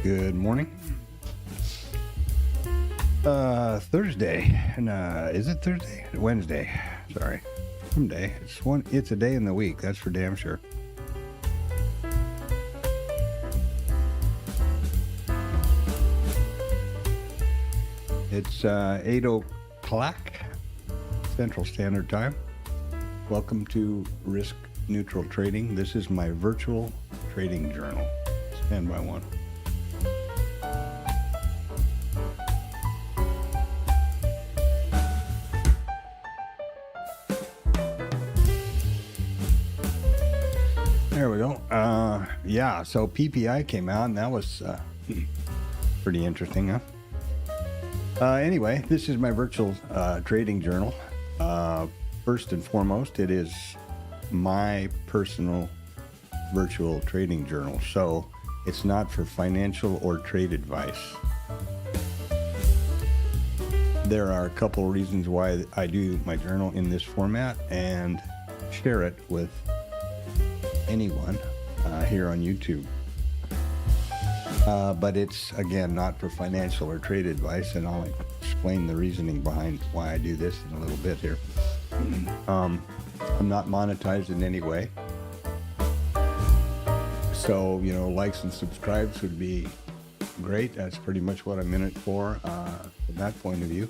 Good morning. Thursday, and is it Thursday? Wednesday. Sorry, someday. It's a day in the week. That's for damn sure. It's 8 o'clock Central Standard Time. Welcome to Risk Neutral Trading. This is my virtual trading journal. Stand by one. There we go. Yeah, so PPI came out, and that was pretty interesting, huh? Anyway, this is my virtual trading journal. First and foremost, it is my personal virtual trading journal, so it's not for financial or trade advice. There are a couple reasons why I do my journal in this format and share it with anyone here on YouTube. But it's, again, not for financial or trade advice, and I'll explain the reasoning behind why I do this in a little bit here. I'm not monetized in any way. So, likes and subscribes would be great. That's pretty much what I'm in it for, from that point of view.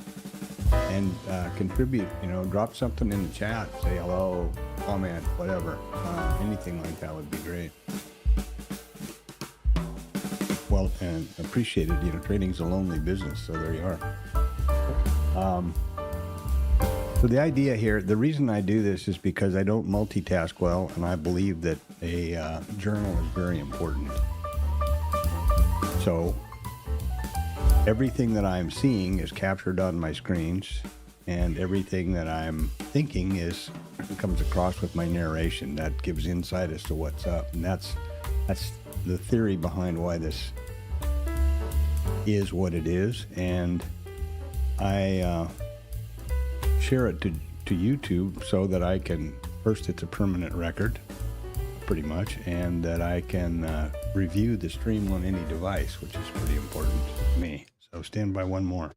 And contribute, drop something in the chat, say hello, comment, whatever. Anything like that would be great. Well, and appreciate it. Trading's a lonely business, so there you are. So the idea here, the reason I do this is because I don't multitask well, and I believe that a journal is very important. So everything that I'm seeing is captured on my screens, and everything that I'm thinking comes across with my narration. That gives insight as to what's up, and that's the theory behind why this is what it is. And I share it to YouTube so that I can, first, it's a permanent record, pretty much, and that I can review the stream on any device, which is pretty important to me. So stand by one more.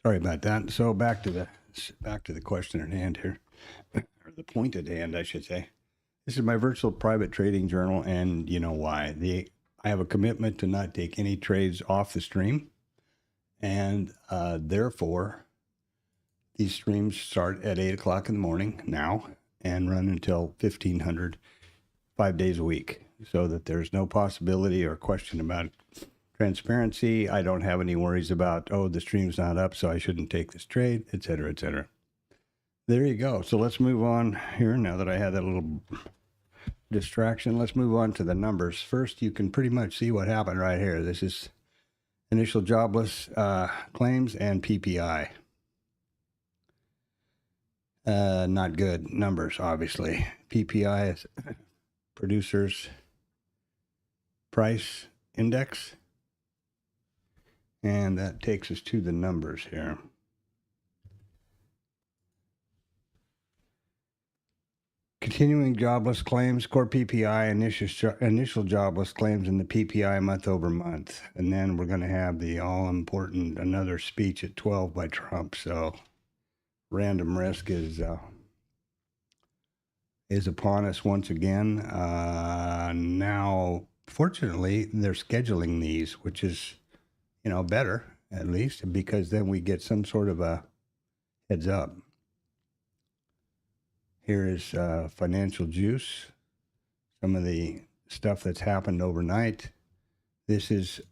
Sorry about that. So back to the question at hand here, or the point at hand, I should say. This is my virtual private trading journal, and you know why. I have a commitment to not take any trades off the stream, and therefore, these streams start at 8 o'clock in the morning now and run until 1500, 5 days a week, so that there's no possibility or question about transparency. I don't have any worries about, oh, the stream's not up, so I shouldn't take this trade, et cetera, et cetera. There you go. So let's move on here. Now that I had that little distraction, let's move on to the numbers. First, you can pretty much see what happened right here. This is initial jobless claims and PPI. Not good numbers, obviously. PPI is Producers Price Index. And that takes us to the numbers here. Continuing jobless claims, core PPI, initial jobless claims, and the PPI month over month. And then we're going to have the all-important another speech at 12 by Trump. So random risk is upon us once again. Now, fortunately, they're scheduling these, which is, better, at least, because then we get some sort of a heads up. Here is financial juice, some of the stuff that's happened overnight. This is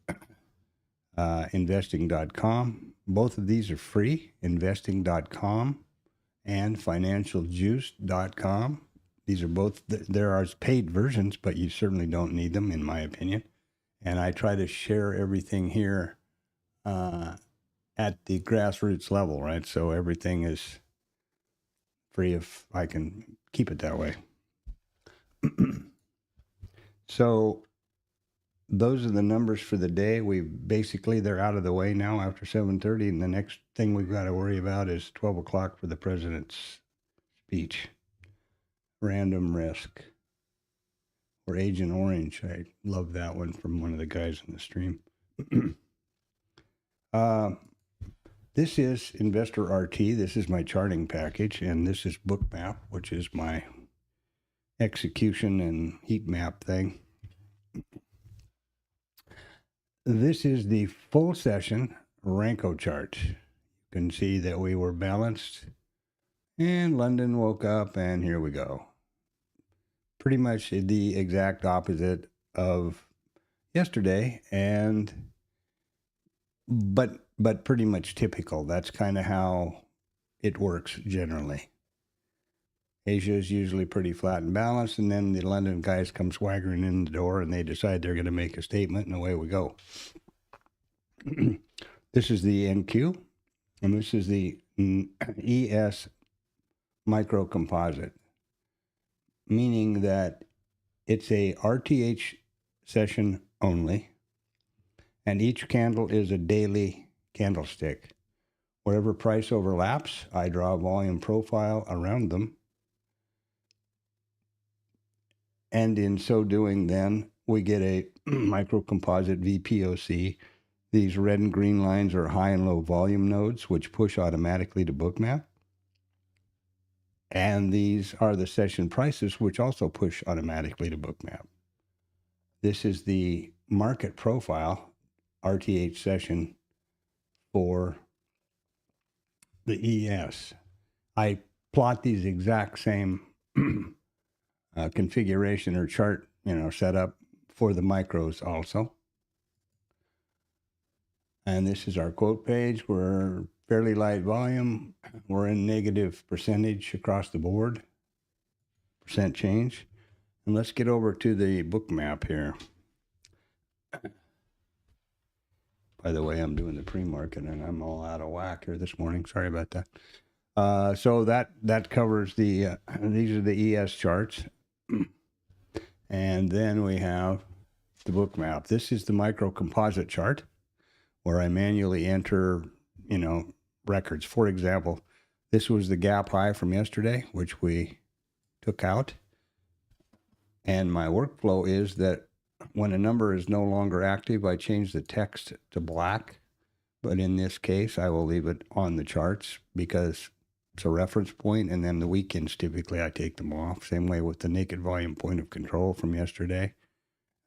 investing.com. Both of these are free, investing.com and financialjuice.com. These are both, there are paid versions, but you certainly don't need them, in my opinion. And I try to share everything here at the grassroots level, right? So everything is free if I can keep it that way. So those are the numbers for the day. They're out of the way now after 7:30, and the next thing we've got to worry about is 12 o'clock for the president's speech. Random risk. Or Agent Orange. I love that one from one of the guys in the stream. This is Investor RT. This is my charting package, and this is Bookmap, which is my execution and heat map thing. This is the full session Renko chart. You can see that we were balanced, and London woke up, and here we go. Pretty much the exact opposite of yesterday, but pretty much typical. That's kind of how it works generally. Asia is usually pretty flat and balanced, and then the London guys come swaggering in the door, and they decide they're going to make a statement, and away we go. This is the NQ, and this is the ES micro composite, meaning that it's a RTH session only, and each candle is a daily candlestick. Wherever price overlaps, I draw a volume profile around them. And in so doing, then, we get a micro-composite VPOC. These red and green lines are high and low volume nodes, which push automatically to Bookmap. And these are the session prices, which also push automatically to Bookmap. This is the market profile, RTH session, for the ES. I plot these exact same configuration or chart, setup for the micros also. And this is our quote page. We're fairly light volume. We're in negative percentage across the board, percent change. And let's get over to the Bookmap here. By the way, I'm doing the pre-market, and I'm all out of whack here this morning. Sorry about that. So that covers the, these are the ES charts. And then we have the Bookmap. This is the micro composite chart, where I manually enter, records. For example, this was the gap high from yesterday, which we took out. And my workflow is that when a number is no longer active, I change the text to black but in this case, I will leave it on the charts because it's a reference point, and then the weekends, typically I take them off. Same way with the naked volume point of control from yesterday.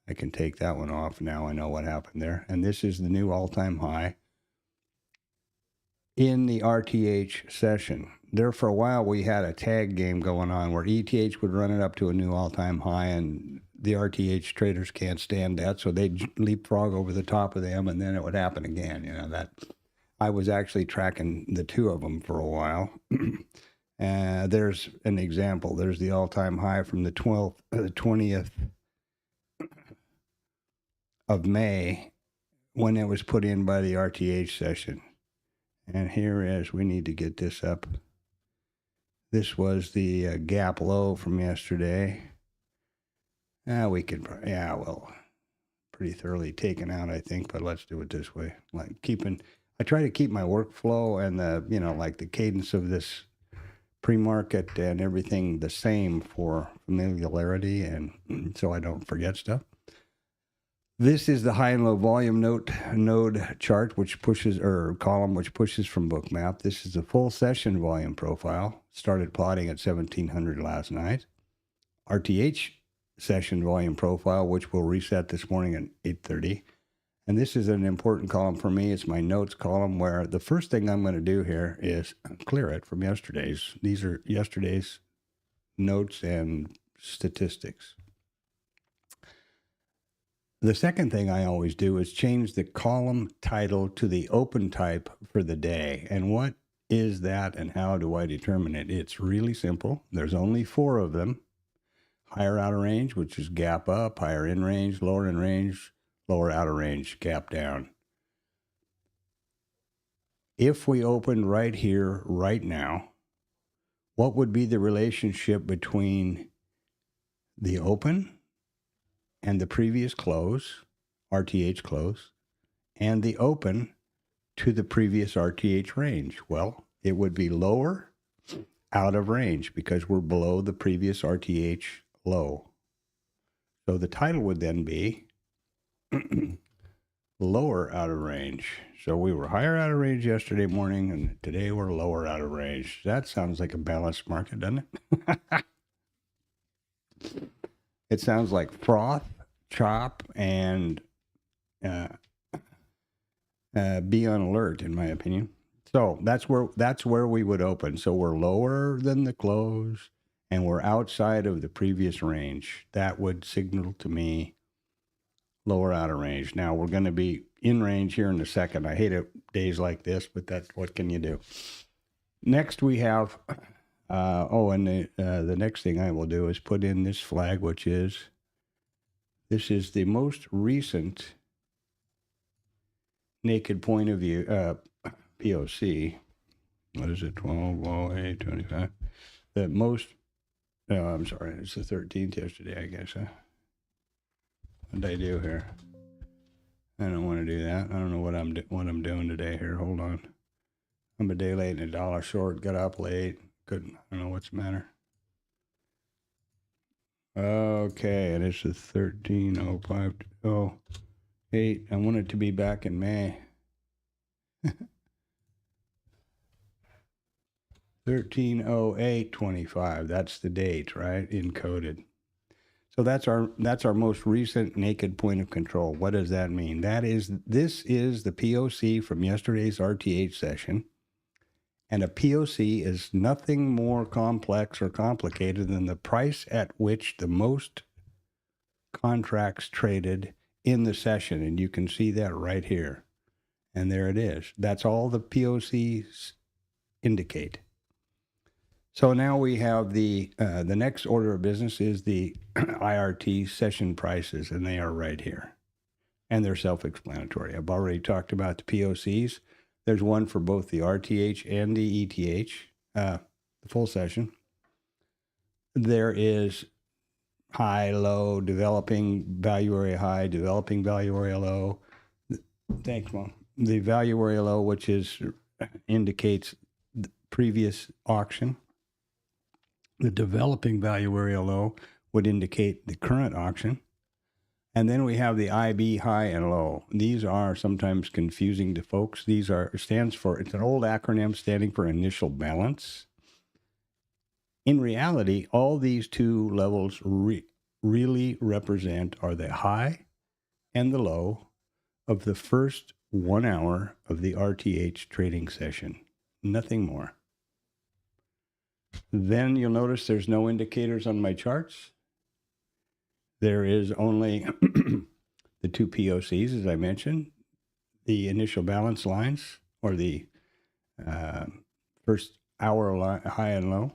I can take that one off. Now I know what happened there. And this is the new all-time high in the RTH session. There for a while, we had a tag game going on where ETH would run it up to a new all-time high, and the RTH traders can't stand that, so they'd leapfrog over the top of them, and then it would happen again. You know, that I was actually tracking the two of them for a while. There's an example. There's the all-time high from the 20th of May when it was put in by the RTH session. And here is, we need to get this up. This was the gap low from yesterday. We could, pretty thoroughly taken out, I think, but let's do it this way. I try to keep my workflow and the cadence of this pre-market and everything the same for familiarity, and so I don't forget stuff. This is the high and low volume node chart, which pushes, or column, which pushes from Bookmap. This is the full session volume profile. Started plotting at 1700 last night. RTH session volume profile, which will reset this morning at 8:30. And this is an important column for me. It's my notes column, where the first thing I'm going to do here is clear it from yesterday's. These are yesterday's notes and statistics. The second thing I always do is change the column title to the open type for the day. And what is that, and how do I determine it? It's really simple. There's only 4 of them. Higher outer range, which is gap up, higher in range, lower in range, lower outer range, gap down. If we opened right here, right now, what would be the relationship between the open and the previous close, RTH close, and the open to the previous RTH range? Well, it would be lower out of range because we're below the previous RTH low. So the title would then be lower out of range. So we were higher out of range yesterday morning, and today we're lower out of range. That sounds like a balanced market, doesn't it? It sounds like froth, chop, and be on alert, in my opinion. So that's where we would open. So we're lower than the close, and we're outside of the previous range. That would signal to me lower out of range. Now we're going to be in range here in a second. I hate it days like this, but that's what can you do. Next we have, the next thing I will do is put in this flag, which is, this is the most recent naked point of view, POC. What is it? 12/08/25. The most, I'm sorry, it's the 13th yesterday, I guess. What did I do here? I don't want to do that. I don't know what I'm doing today here. Hold on. I'm a day late and $1 short. Got up late. Couldn't. I don't know what's the matter. Okay, and it's the 13/05/08. I want it to be back in May. 13/08/25. That's the date, right? Encoded. So that's our most recent naked point of control. What does that mean? This is the POC from yesterday's RTH session. And a POC is nothing more complex or complicated than the price at which the most contracts traded in the session. And you can see that right here. And there it is. That's all the POCs indicate. So now we have the next order of business is the IRT session prices, and they are right here. And they're self-explanatory. I've already talked about the POCs. There's one for both the RTH and the ETH, the full session. There is high, low, developing value area high, developing value area low. Thanks, Mom. The value area low, which indicates the previous auction. The developing value area low would indicate the current auction. And then we have the IB high and low. These are sometimes confusing to folks. It's an old acronym standing for initial balance. In reality, all these two levels really represent are the high and the low of the first 1 hour of the RTH trading session. Nothing more. Then you'll notice there's no indicators on my charts. There is only the two POCs, as I mentioned, the initial balance lines, or the first hour high and low.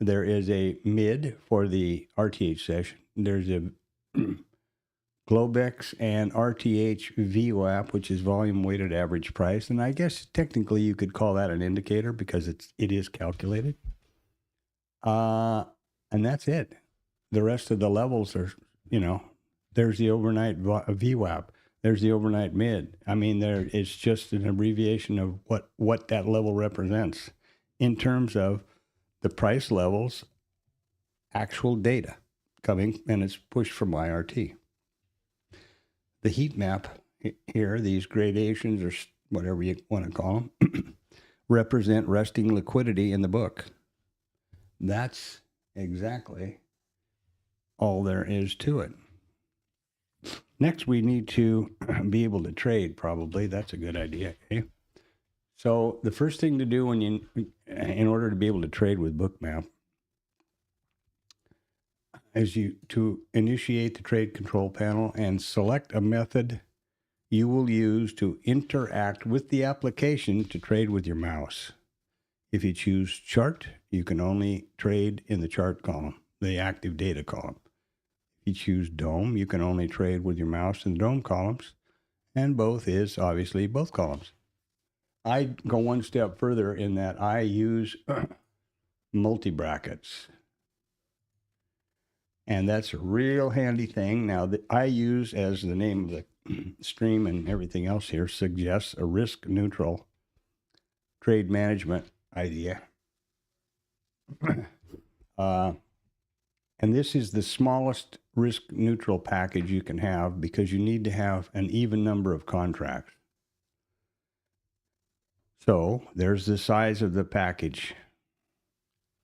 There is a mid for the RTH session. There's a Globex and RTH VWAP, which is volume weighted average price. And I guess technically you could call that an indicator because it is calculated. And that's it. The rest of the levels are, there's the overnight VWAP. There's the overnight mid. I mean, it's just an abbreviation of what that level represents in terms of the price levels, actual data coming, and it's pushed from IRT. The heat map here, these gradations, or whatever you want to call them, represent resting liquidity in the book. That's exactly all there is to it. Next, we need to be able to trade, probably. That's a good idea. Okay? So the first thing to do in order to be able to trade with Bookmap is to initiate the trade control panel and select a method you will use to interact with the application to trade with your mouse. If you choose chart, you can only trade in the chart column, the active data column. If you choose DOM, you can only trade with your mouse in the DOM columns, and both is obviously both columns. I go one step further in that I use multi-brackets. And that's a real handy thing. Now, I use, as the name of the stream and everything else here suggests, a risk-neutral trade management idea. And this is the smallest risk-neutral package you can have because you need to have an even number of contracts. So there's the size of the package.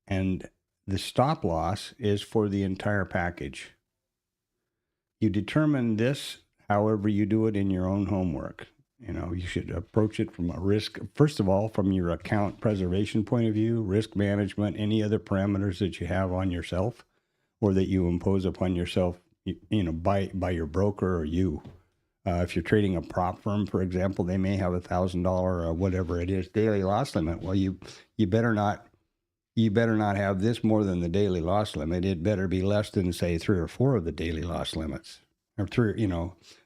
And the stop loss is for the entire package. You determine this however you do it in your own homework. You should approach it from a risk, first of all, from your account preservation point of view, risk management, any other parameters that you have on yourself or that you impose upon yourself, by your broker or you. If you're trading a prop firm, for example, they may have $1,000 or whatever it is daily loss limit. Well, you better not have this more than the daily loss limit. It better be less than, say, 3 or 4 of the daily loss limits, or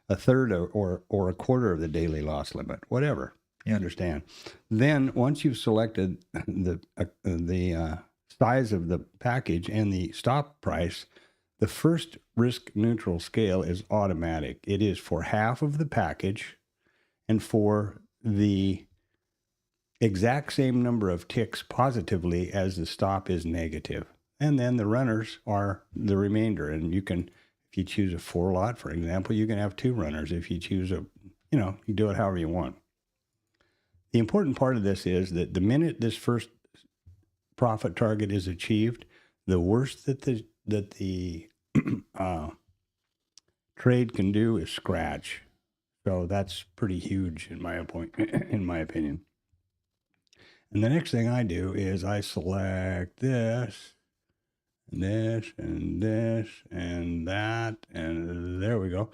a third or a quarter of the daily loss limit, whatever. You understand? Then once you've selected the size of the package and the stop price, the first risk neutral scale is automatic. It is for half of the package and for the exact same number of ticks positively as the stop is negative. And then the runners are the remainder. And if you choose a 4 lot, for example, you can have 2 runners. If you choose you do it however you want. The important part of this is that the minute this first profit target is achieved, the worst that the trade can do is scratch. So that's pretty huge in my opinion. And the next thing I do is I select this, and this, and this, and that, and there we go.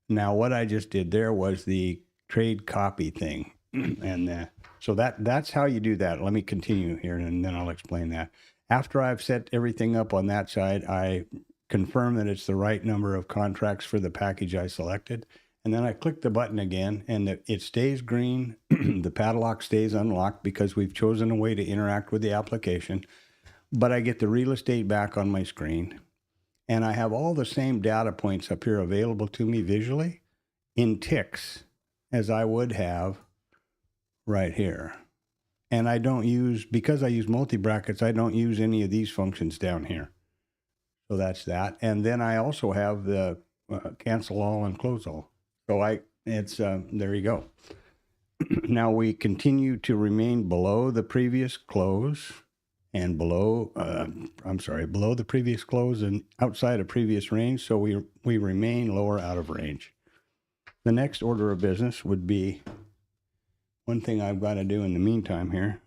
Now, what I just did there was the trade copy thing. And so that's how you do that. Let me continue here, and then I'll explain that. After I've set everything up on that side, I confirm that it's the right number of contracts for the package I selected. And then I click the button again, and it stays green. The padlock stays unlocked because we've chosen a way to interact with the application. But I get the real estate back on my screen. And I have all the same data points up here available to me visually in ticks as I would have right here. And because I use multi-brackets, I don't use any of these functions down here. So that's that. And then I also have the cancel all and close all. So there you go. Now we continue to remain below the previous close and below the previous close and outside of previous range. So we remain lower out of range. The next order of business would be one thing I've got to do in the meantime here,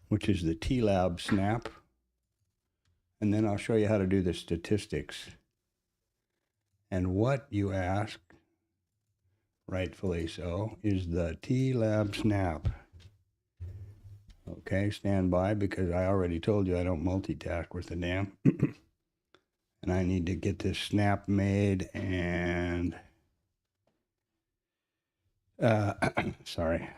which is the TLab snap. And then I'll show you how to do the statistics. And what you ask, rightfully so, is the TLab snap. Okay, stand by, because I already told you I don't multitask with the damn. And I need to get this snap made and sorry.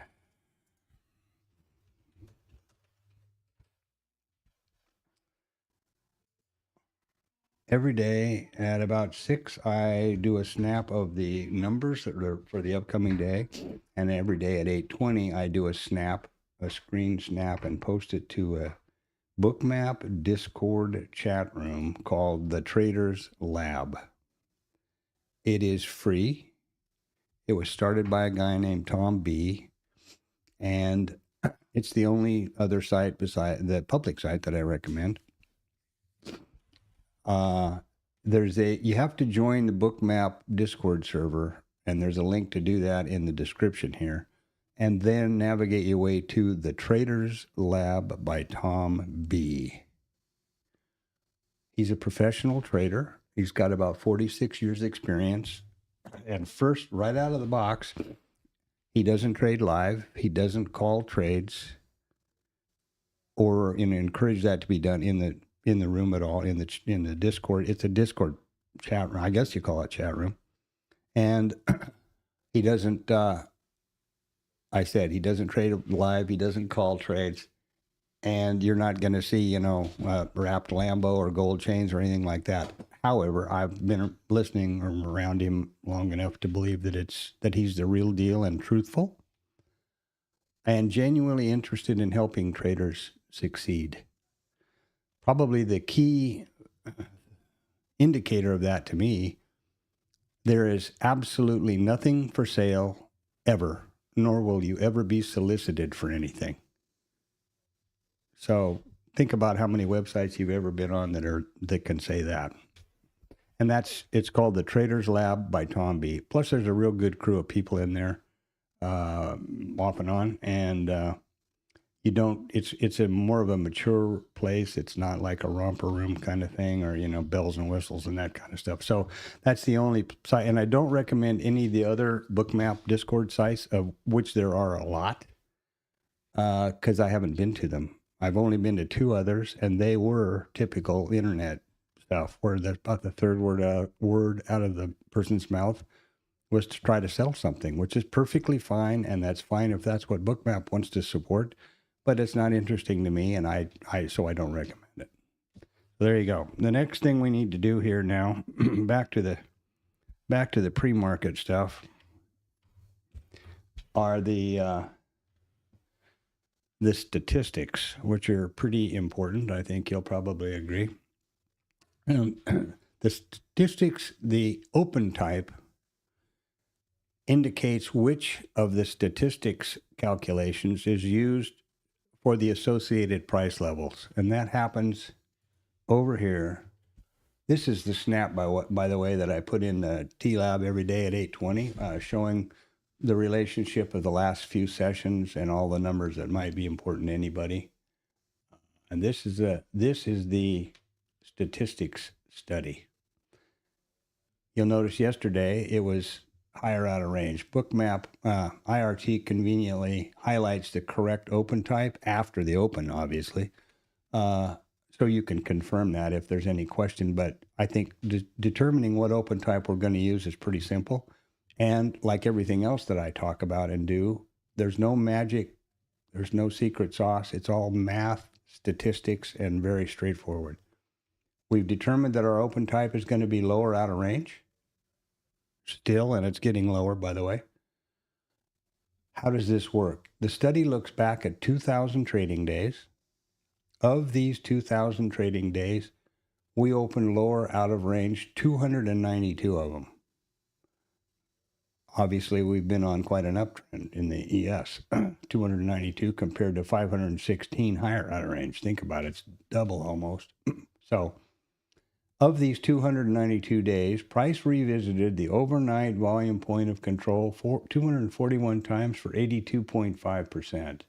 Every day at about 6, I do a snap of the numbers that are for the upcoming day. And every day at 8:20, I do a screen snap, and post it to a Bookmap Discord chat room called the Traders Lab. It is free. It was started by a guy named Tom B. And it's the only other site beside the public site that I recommend. You have to join the Bookmap Discord server, and there's a link to do that in the description here. And then navigate your way to the Traders Lab by Tom B. He's a professional trader. He's got about 46 years experience. And first, right out of the box, he doesn't trade live. He doesn't call trades or encourage that to be done in the room at all, in the Discord. It's a Discord chat room. I guess you call it chat room. And he doesn't, I said, he doesn't trade live. He doesn't call trades. And you're not going to see, wrapped Lambo or gold chains or anything like that. However, I've been listening around him long enough to believe that he's the real deal and truthful and genuinely interested in helping traders succeed. Probably the key indicator of that to me, there is absolutely nothing for sale ever, nor will you ever be solicited for anything. So think about how many websites you've ever been on that can say that. And it's called the Traders Lab by Tom B. Plus, there's a real good crew of people in there, off and on. And it's a more of a mature place. It's not like a romper room kind of thing, or bells and whistles and that kind of stuff. So that's the only site. And I don't recommend any of the other Bookmap Discord sites, of which there are a lot, because I haven't been to them. I've only been to 2 others, and they were typical internet stuff, where about the third word out of the person's mouth was to try to sell something, which is perfectly fine, and that's fine if that's what Bookmap wants to support, but it's not interesting to me, and so I don't recommend it. There you go. The next thing we need to do here now, back to the pre-market stuff, are the statistics, which are pretty important. I think you'll probably agree. The statistics, the open type, indicates which of the statistics calculations is used for the associated price levels. And that happens over here. This is the snap, by the way, that I put in the TLab every day at 8:20, showing the relationship of the last few sessions and all the numbers that might be important to anybody. And this is the statistics study. You'll notice yesterday it was higher out of range. Bookmap IRT conveniently highlights the correct open type after the open, obviously. So you can confirm that if there's any question. But I think determining what open type we're going to use is pretty simple. And like everything else that I talk about and do, there's no magic, there's no secret sauce. It's all math, statistics, and very straightforward. We've determined that our open type is going to be lower out of range still, and it's getting lower, by the way. How does this work? The study looks back at 2,000 trading days. Of these 2,000 trading days, We opened lower out of range, 292 of them. Obviously, we've been on quite an uptrend in the ES, 292 compared to 516 higher out of range. Think about it, it's double almost. So, of these 292 days, price revisited the overnight volume point of control 241 times for 82.5%.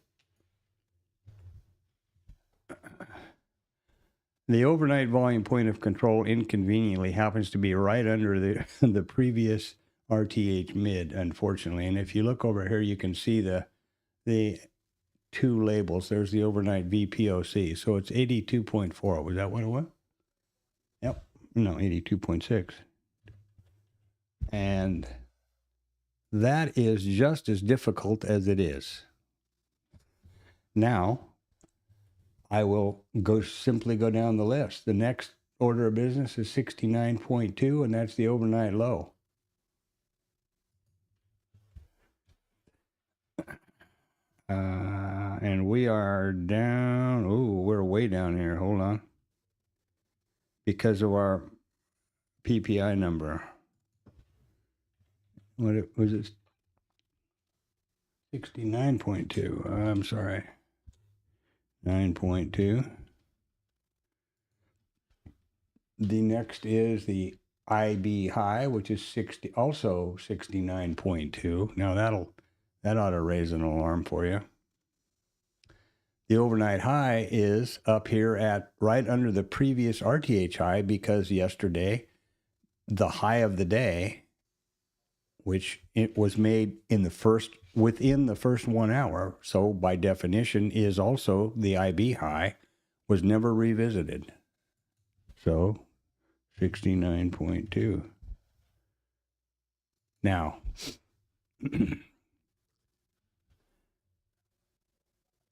The overnight volume point of control inconveniently happens to be right under the previous RTH mid, unfortunately. And if you look over here, you can see the two labels. There's the overnight VPOC. So it's 82.4. Was that what it was? Yep. No, 82.6. And that is just as difficult as it is. Now, I will simply go down the list. The next order of business is 69.2, and that's the overnight low. And we are down. Oh, we're way down here. Hold on. Because of our PPI number. What was it? 69.2. I'm sorry. 9.2. The next is the IB high, which is also 69.2. Now that ought to raise an alarm for you. The overnight high is up here at right under the previous RTH high because yesterday, the high of the day, which it was made within the first 1 hour, so by definition is also the IB high, was never revisited. So 69.2. Now,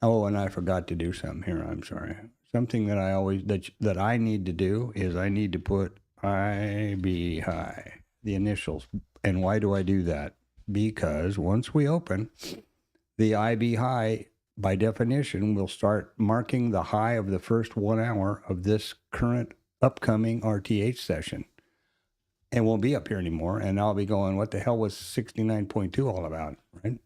oh, and I forgot to do something here. I'm sorry. Something that that I need to do is I need to put IB high, the initials. And why do I do that? Because once we open, the IB high, by definition, will start marking the high of the first 1 hour of this current upcoming RTH session. It won't be up here anymore, and I'll be going, what the hell was 69.2 all about, right?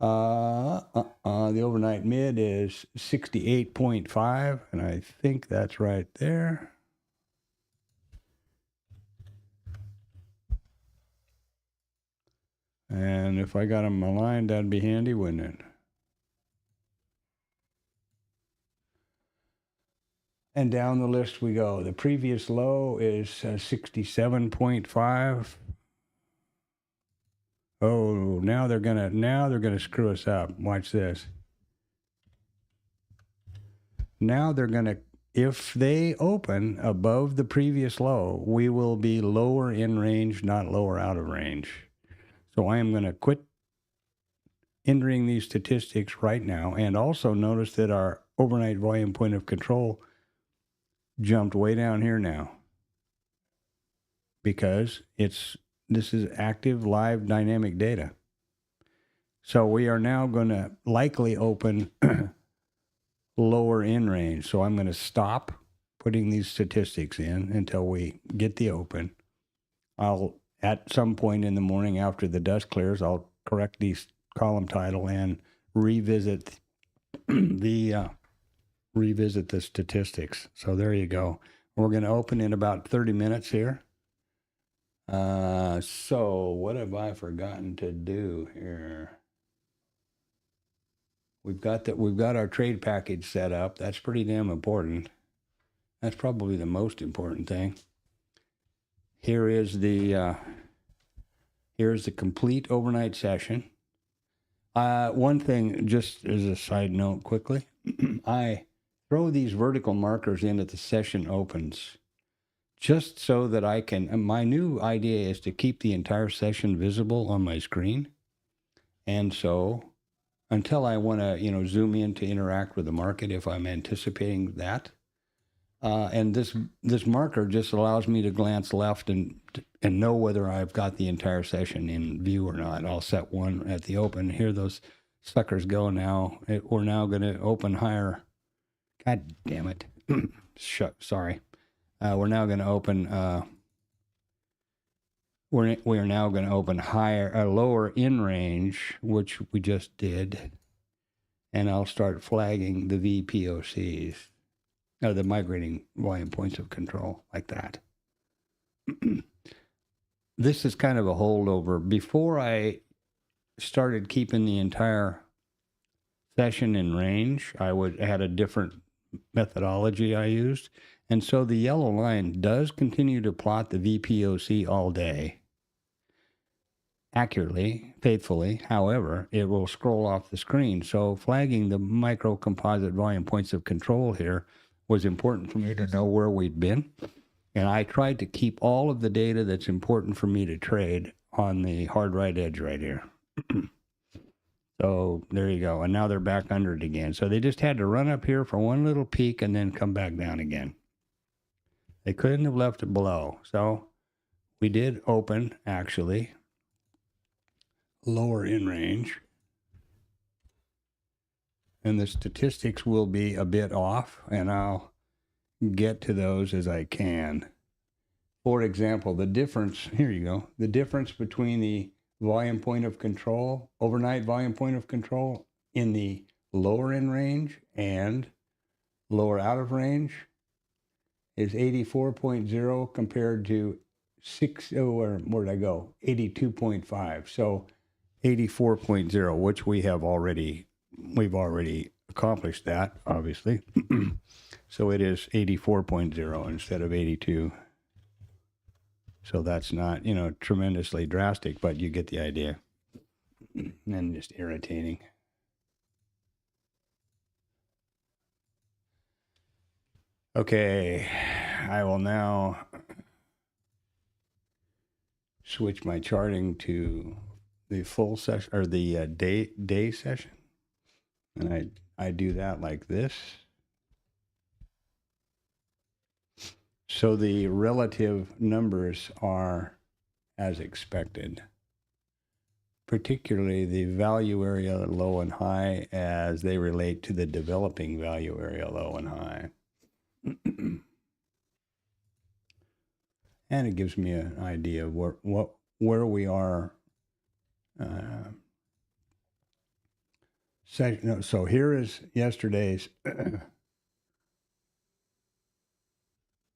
The overnight mid is 68.5, and I think that's right there. And if I got them aligned, that'd be handy, wouldn't it? And down the list we go. The previous low is 67.5. Oh, now they're gonna screw us up. Watch this. Now they're gonna, if they open above the previous low, we will be lower in range, not lower out of range. So I am going to quit entering these statistics right now. And also notice that our overnight volume point of control jumped way down here now. Because this is active, live, dynamic data. So we are now going to likely open lower in range. So I'm going to stop putting these statistics in until we get the open. At some point in the morning after the dust clears, I'll correct these column title and revisit the statistics. So there you go. We're going to open in about 30 minutes here. So what have I forgotten to do here? We've got our trade package set up. That's pretty damn important. That's probably the most important thing. Here's the complete overnight session. One thing, just as a side note quickly, I throw these vertical markers in at the session opens just so that I can, my new idea is to keep the entire session visible on my screen. And so until I want to, zoom in to interact with the market if I'm anticipating that, and this marker just allows me to glance left and know whether I've got the entire session in view or not. I'll set one at the open. Here those suckers go now. We're now going to open higher. God damn it. Sorry. We're now going to open. We are now going to open lower in range, which we just did, and I'll start flagging the VPOCs, the migrating volume points of control, like that. This is kind of a holdover. Before I started keeping the entire session in range, I had a different methodology I used. And so the yellow line does continue to plot the VPOC all day, accurately, faithfully. However, it will scroll off the screen. So flagging the micro composite volume points of control here was important for me to know where we'd been. And I tried to keep all of the data that's important for me to trade on the hard right edge right here. So there you go. And now they're back under it again. So they just had to run up here for one little peak and then come back down again. They couldn't have left it below. So we did open, actually, lower in range. And the statistics will be a bit off, and I'll get to those as I can. For example, the difference, here you go, the difference between the volume point of control, overnight volume point of control in the lower in range and lower out of range is 84.0 compared to 82.5. So 84.0, which we've already accomplished that, obviously. So it is 84.0 instead of 82. So that's not, tremendously drastic, but you get the idea. And just irritating. Okay, I will now switch my charting to the full session, or the day session. And I do that like this. So the relative numbers are as expected, particularly the value area low and high as they relate to the developing value area low and high. And it gives me an idea of where we are. So here is yesterday's.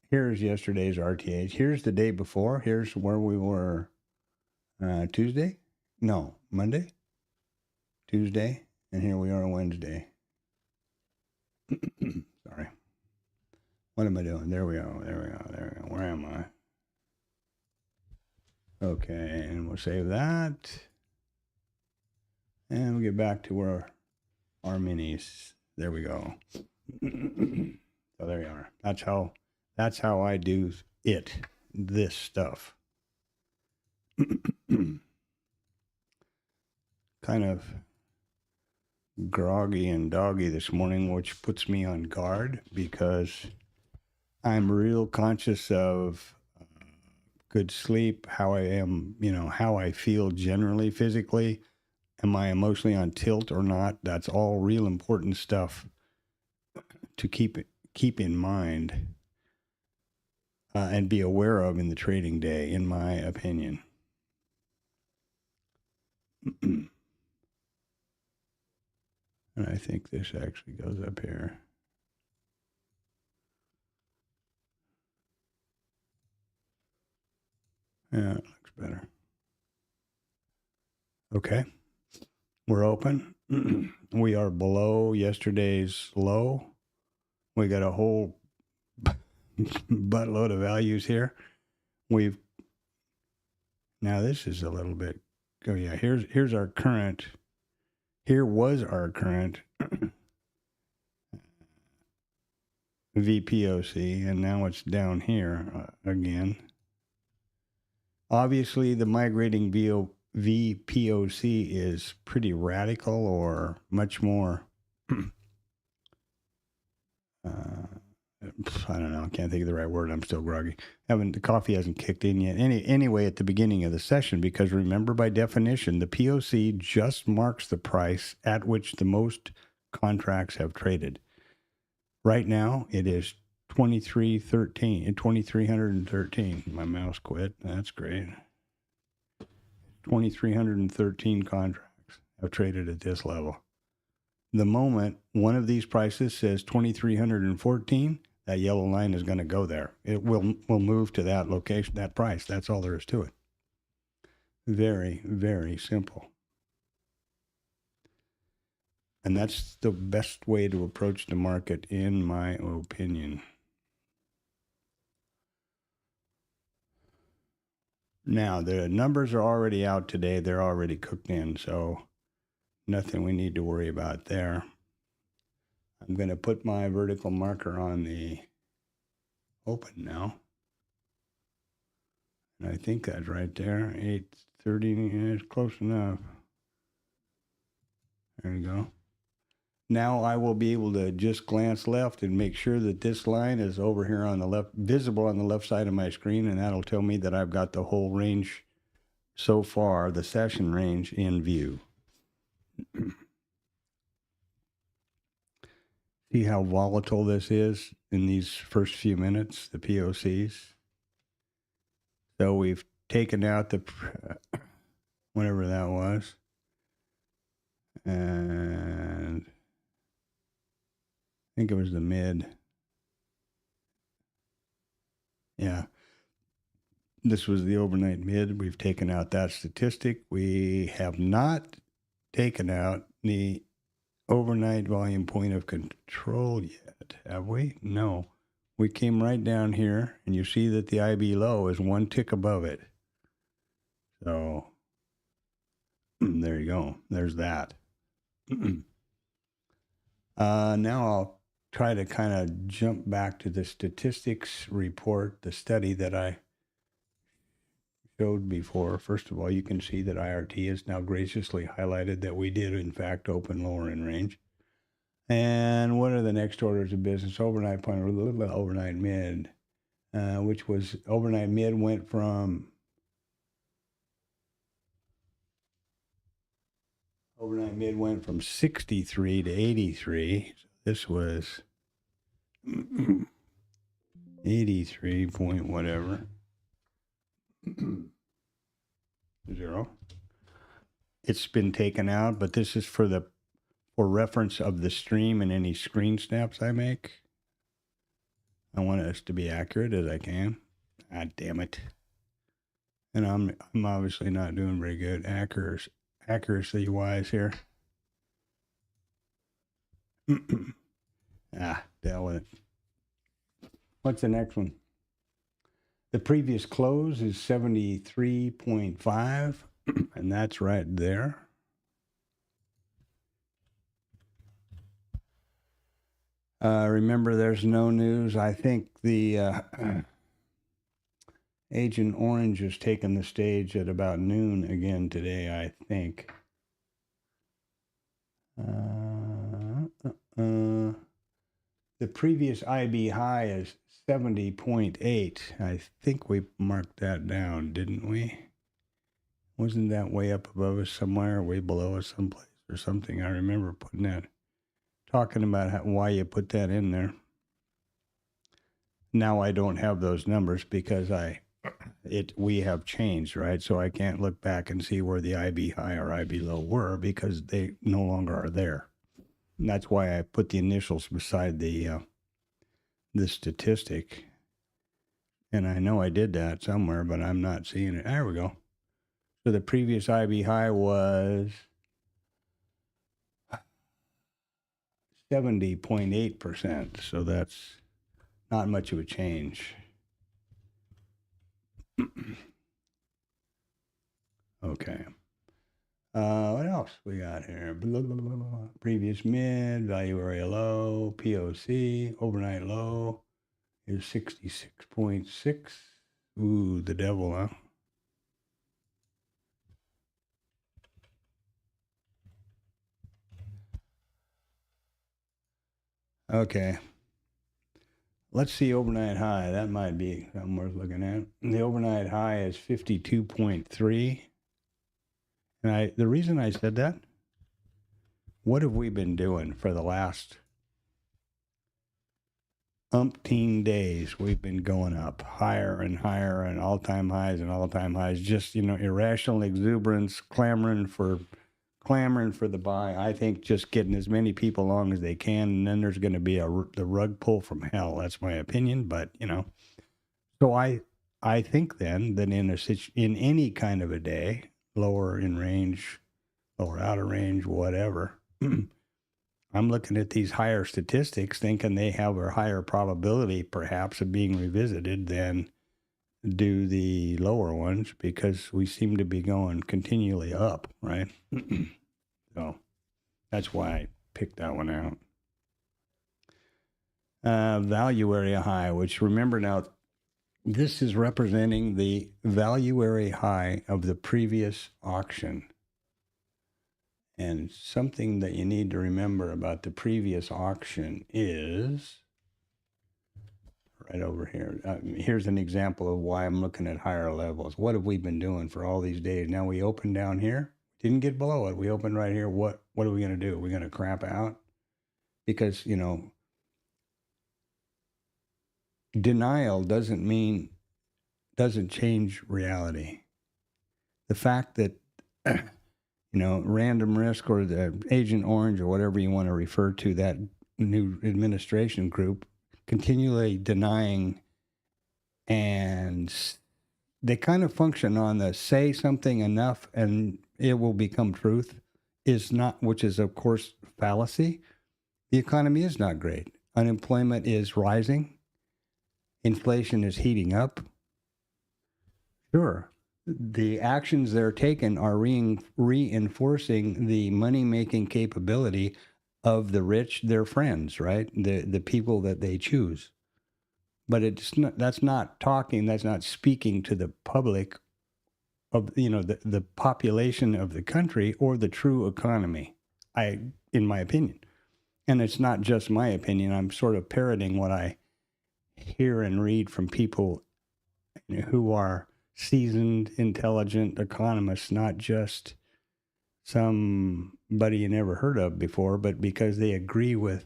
Here's yesterday's RTH. Here's the day before. Here's where we were Tuesday. No, Monday. Tuesday. And here we are on Wednesday. Sorry. What am I doing? There we go. Where am I? Okay, and we'll save that. And we'll get back to where our minis. There we go. So there you are. That's how I do this stuff. Kind of groggy and doggy this morning, which puts me on guard because I'm real conscious of good sleep, how I am, how I feel generally physically. Am I emotionally on tilt or not? That's all real important stuff to keep in mind and be aware of in the trading day, in my opinion. And I think this actually goes up here. Yeah, it looks better. Okay. We're open. We are below yesterday's low. We got a whole buttload of values here. Now this is a little bit, oh yeah, here's our current, here was our current VPOC, and now it's down here again. Obviously the migrating VPOC is pretty radical, or much more, I don't know, I can't think of the right word, I'm still groggy. The coffee hasn't kicked in yet. Anyway, at the beginning of the session, because remember, by definition, the POC just marks the price at which the most contracts have traded. Right now, it is 2313. My mouse quit. That's great. 2,313 contracts have traded at this level. The moment one of these prices says 2,314, that yellow line is going to go there. It will move to that location, that price. That's all there is to it. Very, very simple. And that's the best way to approach the market, in my opinion. Now, the numbers are already out today. They're already cooked in, so nothing we need to worry about there. I'm going to put my vertical marker on the open now. And I think that's right there. 8:30, it's close enough. There you go. Now I will be able to just glance left and make sure that this line is over here on the left, visible on the left side of my screen, and that'll tell me that I've got the whole range so far, the session range, in view. See how volatile this is in these first few minutes, the POCs? So we've taken out the, whatever that was, and I think it was the mid. Yeah. This was the overnight mid. We've taken out that statistic. We have not taken out the overnight volume point of control yet, have we? No. We came right down here, and you see that the IB low is one tick above it. So there you go. There's that. Now I'll try to kind of jump back to the statistics report, the study that I showed before. First of all, you can see that IRT has now graciously highlighted that we did, in fact, open lower in range. And what are the next orders of business? Overnight point, overnight mid, which was overnight mid went from overnight mid went from 63 to 83. So this was 83 point whatever. 0. It's been taken out, but this is for reference of the stream and any screen snaps I make. I want us to be accurate as I can. God damn it. And I'm obviously not doing very good accuracy wise here. Deal with it. What's the next one? The previous close is 73.5, and that's right there. Remember, there's no news. I think the Agent Orange has taken the stage at about noon again today, I think. The previous IB high is 70.8. I think we marked that down, didn't we? Wasn't that way up above us somewhere, way below us someplace or something? I remember putting that, talking about why you put that in there. Now I don't have those numbers because we have changed, right? So I can't look back and see where the IB high or IB low were because they no longer are there. And that's why I put the initials beside the statistic. And I know I did that somewhere, but I'm not seeing it. There we go. So the previous IB high was 70.8%. So that's not much of a change. Okay. What else we got here? Blah, blah, blah, blah. Previous mid, value area low, POC, overnight low is 66.6. Ooh, the devil, huh? Okay. Let's see overnight high. That might be something worth looking at. The overnight high is 52.3. And the reason I said that, what have we been doing for the last umpteen days we've been going up higher and higher and all-time highs and all-time highs, just, irrational exuberance, clamoring for the buy. I think just getting as many people along as they can, and then there's going to be the rug pull from hell. That's my opinion, but so I think then that in any kind of a day, lower in range, lower out of range, whatever, I'm looking at these higher statistics thinking they have a higher probability perhaps of being revisited than do the lower ones, because we seem to be going continually up, right? So that's why I picked that one out. Value area high, which, remember now, this is representing the value area high of the previous auction. And something that you need to remember about the previous auction is right over here. Here's an example of why I'm looking at higher levels. What have we been doing for all these days? Now we opened down here, didn't get below it. We opened right here. What are we going to do? We're going to crap out? Because, denial doesn't change reality. The fact that, random risk or the Agent Orange or whatever you want to refer to that new administration group continually denying, and they kind of function on the say something enough and it will become truth, which is of course fallacy. The economy is not great. Unemployment is rising. Inflation is heating up. Sure. The actions they're taking are reinforcing the money-making capability of the rich, their friends, right? The people that they choose. But that's not speaking to the public of, the population of the country or the true economy, in my opinion. And it's not just my opinion. I'm sort of parroting what I hear and read from people who are seasoned, intelligent economists, not just somebody you never heard of before, but because they agree with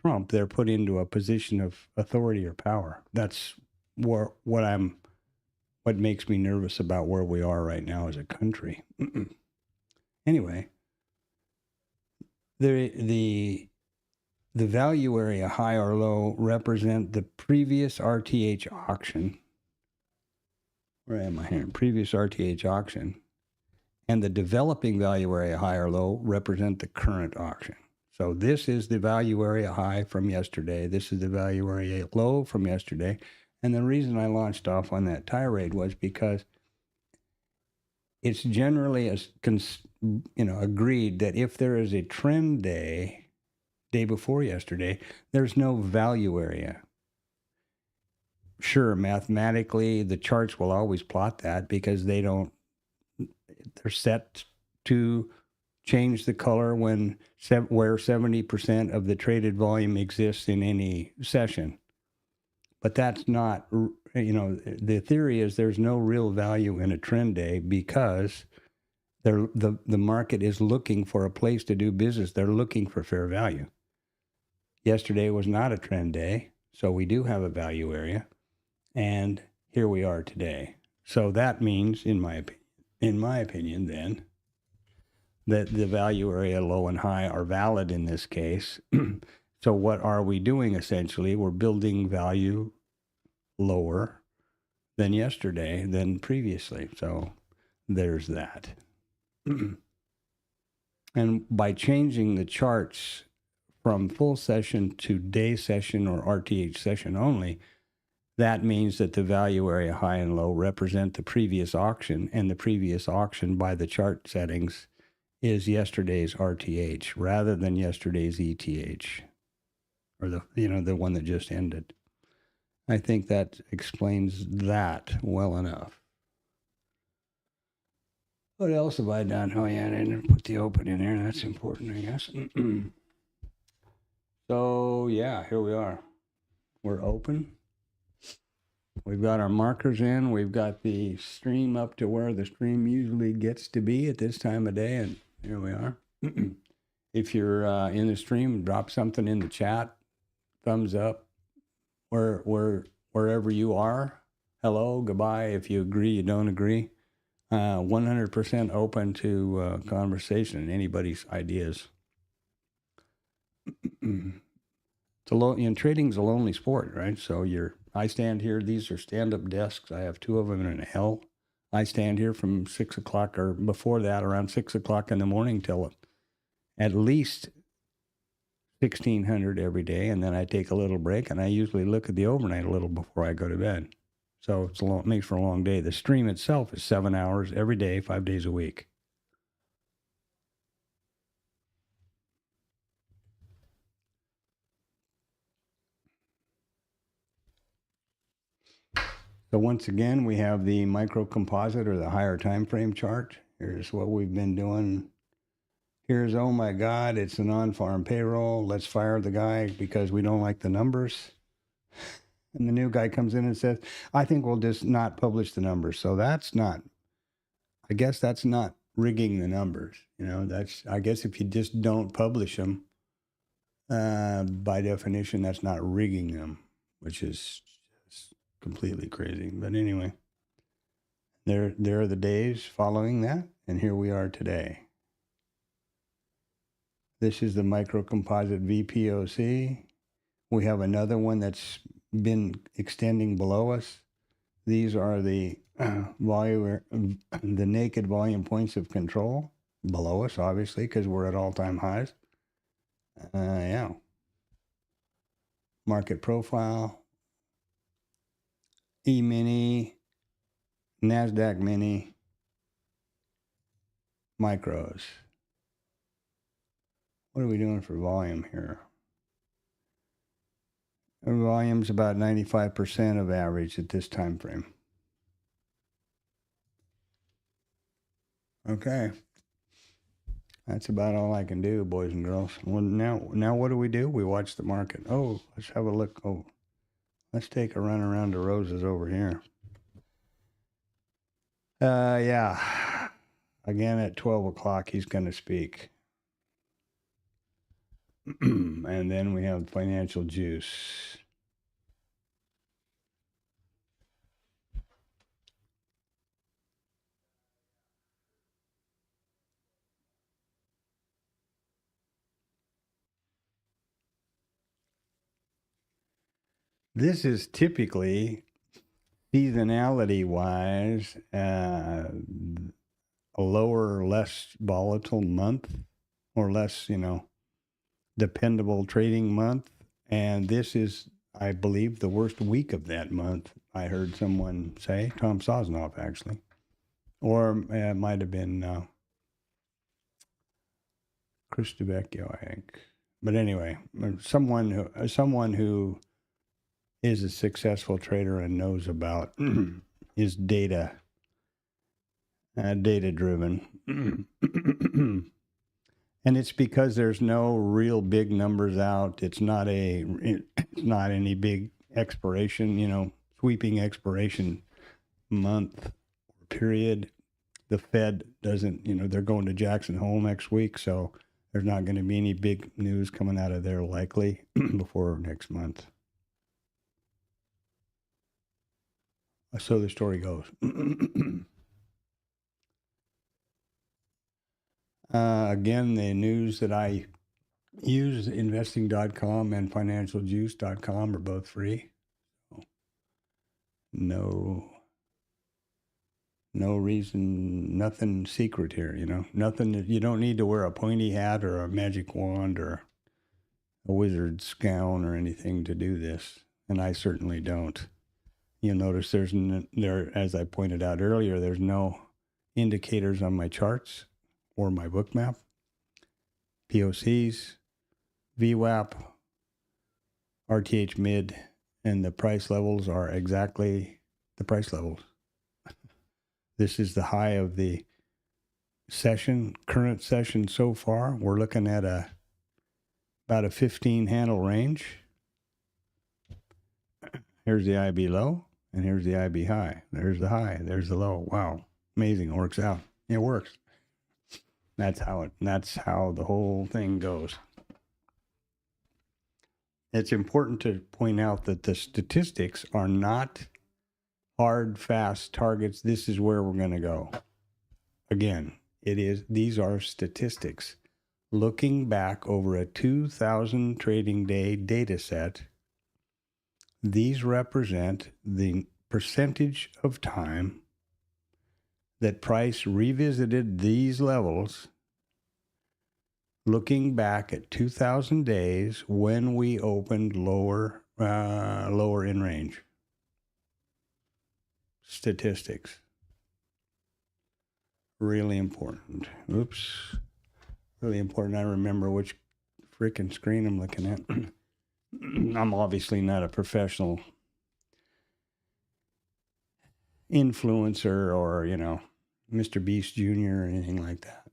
Trump, they're put into a position of authority or power. That's what makes me nervous about where we are right now as a country. Anyway, the value area high or low represent the previous RTH auction. Where am I here? Previous RTH auction. And the developing value area high or low represent the current auction. So this is the value area high from yesterday. This is the value area low from yesterday. And the reason I launched off on that tirade was because it's generally agreed that if there is a trend day before yesterday, there's no value area. Sure, mathematically, the charts will always plot that because they're set to change the color where 70% of the traded volume exists in any session. But that's not, the theory is there's no real value in a trend day because the market is looking for a place to do business. They're looking for fair value. Yesterday was not a trend day, so we do have a value area, and here we are today. So that means, in my opinion, then, that the value area low and high are valid in this case. So what are we doing essentially? We're building value lower than yesterday, than previously. So there's that. And by changing the charts from full session to day session or RTH session only, that means that the value area high and low represent the previous auction, and the previous auction by the chart settings is yesterday's RTH rather than yesterday's ETH, or the one that just ended. I think that explains that well enough. What else have I done? Oh yeah, I didn't put the open in there. That's important, I guess. So yeah, here we are. We're open. We've got our markers in. We've got the stream up to where the stream usually gets to be at this time of day, and here we are. If you're in the stream, drop something in the chat. Thumbs up, wherever you are. Hello, goodbye. If you agree, you don't agree. 100% open to conversation and anybody's ideas. Trading's a lonely sport, right? So I stand here. These are stand-up desks. I have two of them in a L. I stand here from 6 o'clock or before that, around 6 o'clock in the morning till at least 1600 every day, and then I take a little break, and I usually look at the overnight a little before I go to bed. So it makes for a long day. The stream itself is 7 hours every day, 5 days a week. So once again, we have the micro composite or the higher time frame chart. Here's what we've been doing. Here's, oh my God, it's a non-farm payroll. Let's fire the guy because we don't like the numbers. And the new guy comes in and says, I think we'll just not publish the numbers. So I guess that's not rigging the numbers. I guess if you just don't publish them, by definition, that's not rigging them, which is completely crazy. But anyway, there are the days following that, and here we are today. This is the microcomposite VPOC. We have another one that's been extending below us. These are the the naked volume points of control below us, obviously, because we're at all-time highs. Yeah. Market profile, E-mini, NASDAQ mini, micros. What are we doing for volume here? Our volume's about 95% of average at this time frame. Okay. That's about all I can do, boys and girls. Well, now what do? We watch the market. Oh, let's have a look. Oh, let's take a run around the roses over here. Yeah. Again, at 12 o'clock, he's going to speak. And then we have financial juice. This is typically, seasonality-wise, a lower, less volatile month, or less, dependable trading month. And this is, I believe, the worst week of that month. I heard someone say, Tom Sosnoff, actually. Or it might have been Chris DeVecchio, I think. But anyway, someone who is a successful trader and knows about is data-driven. And it's because there's no real big numbers out. It's not any big expiration, sweeping expiration month or period. The Fed doesn't, they're going to Jackson Hole next week, so there's not going to be any big news coming out of there likely before next month. So the story goes. Again, the news that I use, investing.com and financialjuice.com, are both free. No reason, nothing secret here, nothing. You don't need to wear a pointy hat or a magic wand or a wizard's gown or anything to do this, and I certainly don't. You'll notice there, as I pointed out earlier, there's no indicators on my charts or my book map. POCs, VWAP, RTH mid, and the price levels are exactly the price levels. This is the high of the session, current session so far. We're looking at about a 15 handle range. Here's the IB low, and here's the IB high. There's the high, there's the low. Wow, amazing, it works out. It works. That's how the whole thing goes. it's important to point out that the statistics are not hard, fast targets. This is where we're going to go. Again, these are statistics. Looking back over a 2,000 trading day data set, these represent the percentage of time that price revisited these levels looking back at 2,000 days when we opened lower in range. Statistics. Really important. Oops. Really important. I remember which freaking screen I'm looking at. I'm obviously not a professional influencer or, Mr. Beast Jr. or anything like that.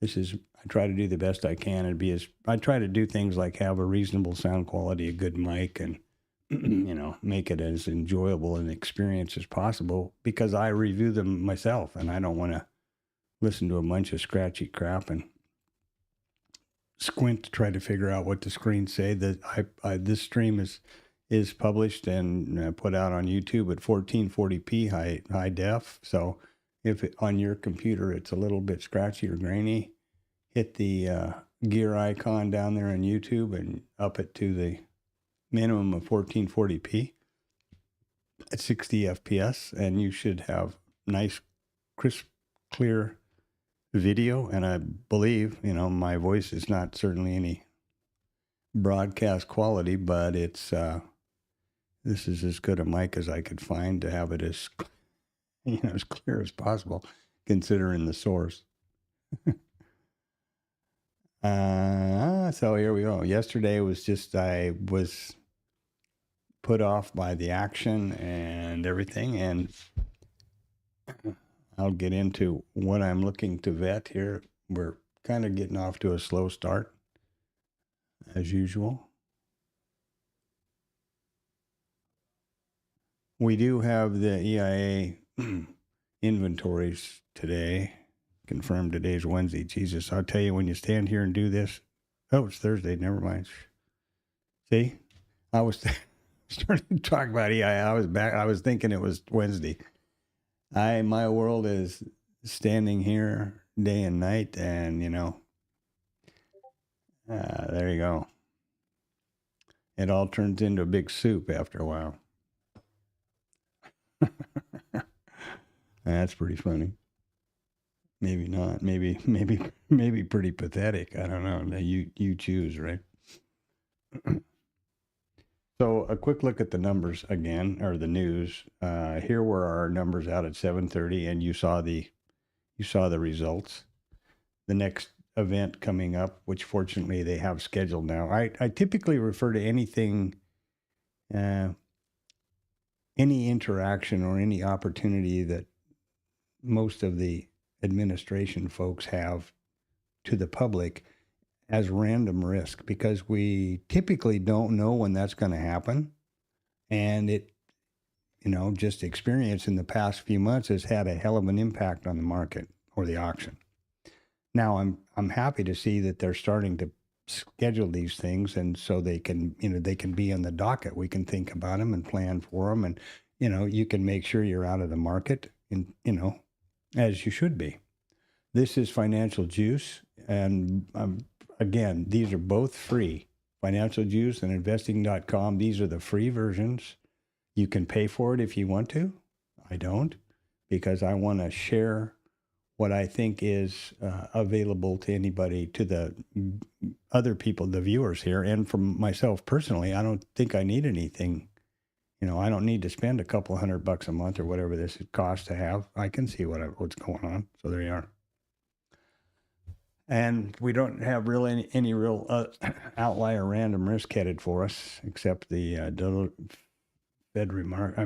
I try to do the best I can and I try to do things like have a reasonable sound quality, a good mic, and, make it as enjoyable an experience as possible because I review them myself and I don't want to listen to a bunch of scratchy crap and squint to try to figure out what the screens say. This stream is published and put out on YouTube at 1440p high def. So if on your computer it's a little bit scratchy or grainy, hit the gear icon down there on YouTube and up it to the minimum of 1440p at 60 FPS, and you should have nice, crisp, clear video. And I believe, my voice is not certainly any broadcast quality, but it's this is as good a mic as I could find to have it as as clear as possible, considering the source. So here we go. Yesterday was just, I was put off by the action and everything, and I'll get into what I'm looking to vet here. We're kind of getting off to a slow start, as usual. We do have the EIA inventories today. Confirmed today's Wednesday. Jesus, I'll tell you, when you stand here and do this, it's Thursday. Never mind. See, I was starting to talk about EIA. I was thinking it was Wednesday. My world is standing here day and night, and there you go. It all turns into a big soup after a while. That's pretty funny. Maybe not. Maybe pretty pathetic. I don't know. You choose, right? So a quick look at the numbers again, or the news. Here were our numbers out at 7:30, and you saw the results. The next event coming up, which fortunately they have scheduled now. I typically refer to anything, any interaction or any opportunity that most of the administration folks have to the public as random risk, because we typically don't know when that's going to happen. And it, just experience in the past few months has had a hell of an impact on the market or the auction. Now I'm happy to see that they're starting to schedule these things, and so they can be on the docket. We can think about them and plan for them, and you can make sure you're out of the market, and as you should be. This is Financial Juice, and again, these are both free. Financial Juice and investing.com. These are the free versions. You can pay for it if you want to. I don't, because I want to share what I think is available to anybody, to the other people, the viewers here, and from myself personally. I don't think I need anything. I don't need to spend a couple $100 a month or whatever this costs to have. I can see what's going on. So there you are. And we don't have really any real outlier random risk headed for us, except the Fed remark.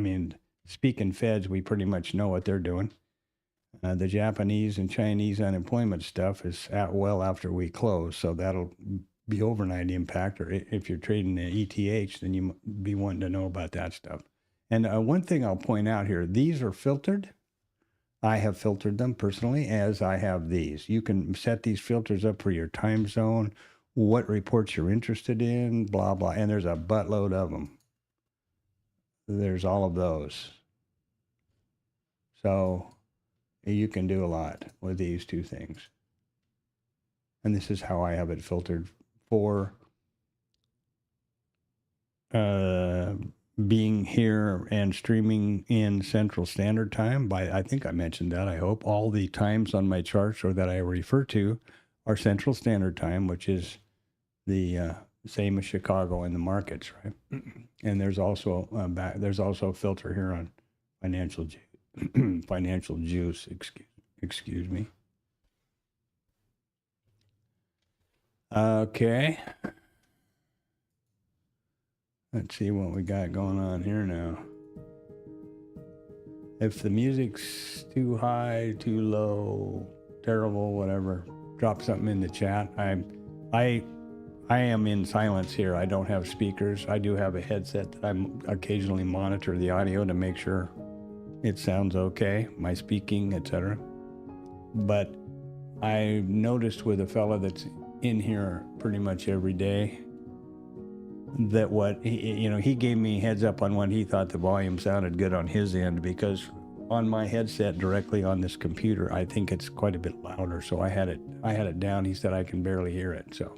Speaking Feds, we pretty much know what they're doing. The Japanese and Chinese unemployment stuff is out well after we close, so that'll be overnight impact. Or if you're trading the ETH, then you be wanting to know about that stuff. And one thing I'll point out here, these are filtered. I have filtered them personally, as I have these. You can set these filters up for your time zone what reports you're interested in, blah, blah. And there's a buttload of them. There's all of those. So you can do a lot with these two things. And this is how I have it filtered for being here and streaming in Central Standard Time. I think I mentioned that, I hope. All the times on my charts or that I refer to are Central Standard Time, which is the same as Chicago in the markets, right? And there's also a filter here on financial juice. Excuse me. Okay. Let's see what we got going on here now. If the music's too high, too low, terrible, whatever, drop something in the chat. I am in silence here. I don't have speakers. I do have a headset that I occasionally monitor the audio to make sure it sounds okay, my speaking, etc. But I noticed with a fella that's in here pretty much every day that he gave me heads up on when he thought the volume sounded good on his end, because on my headset directly on this computer, I think it's quite a bit louder. So I had it down. He said I can barely hear it. So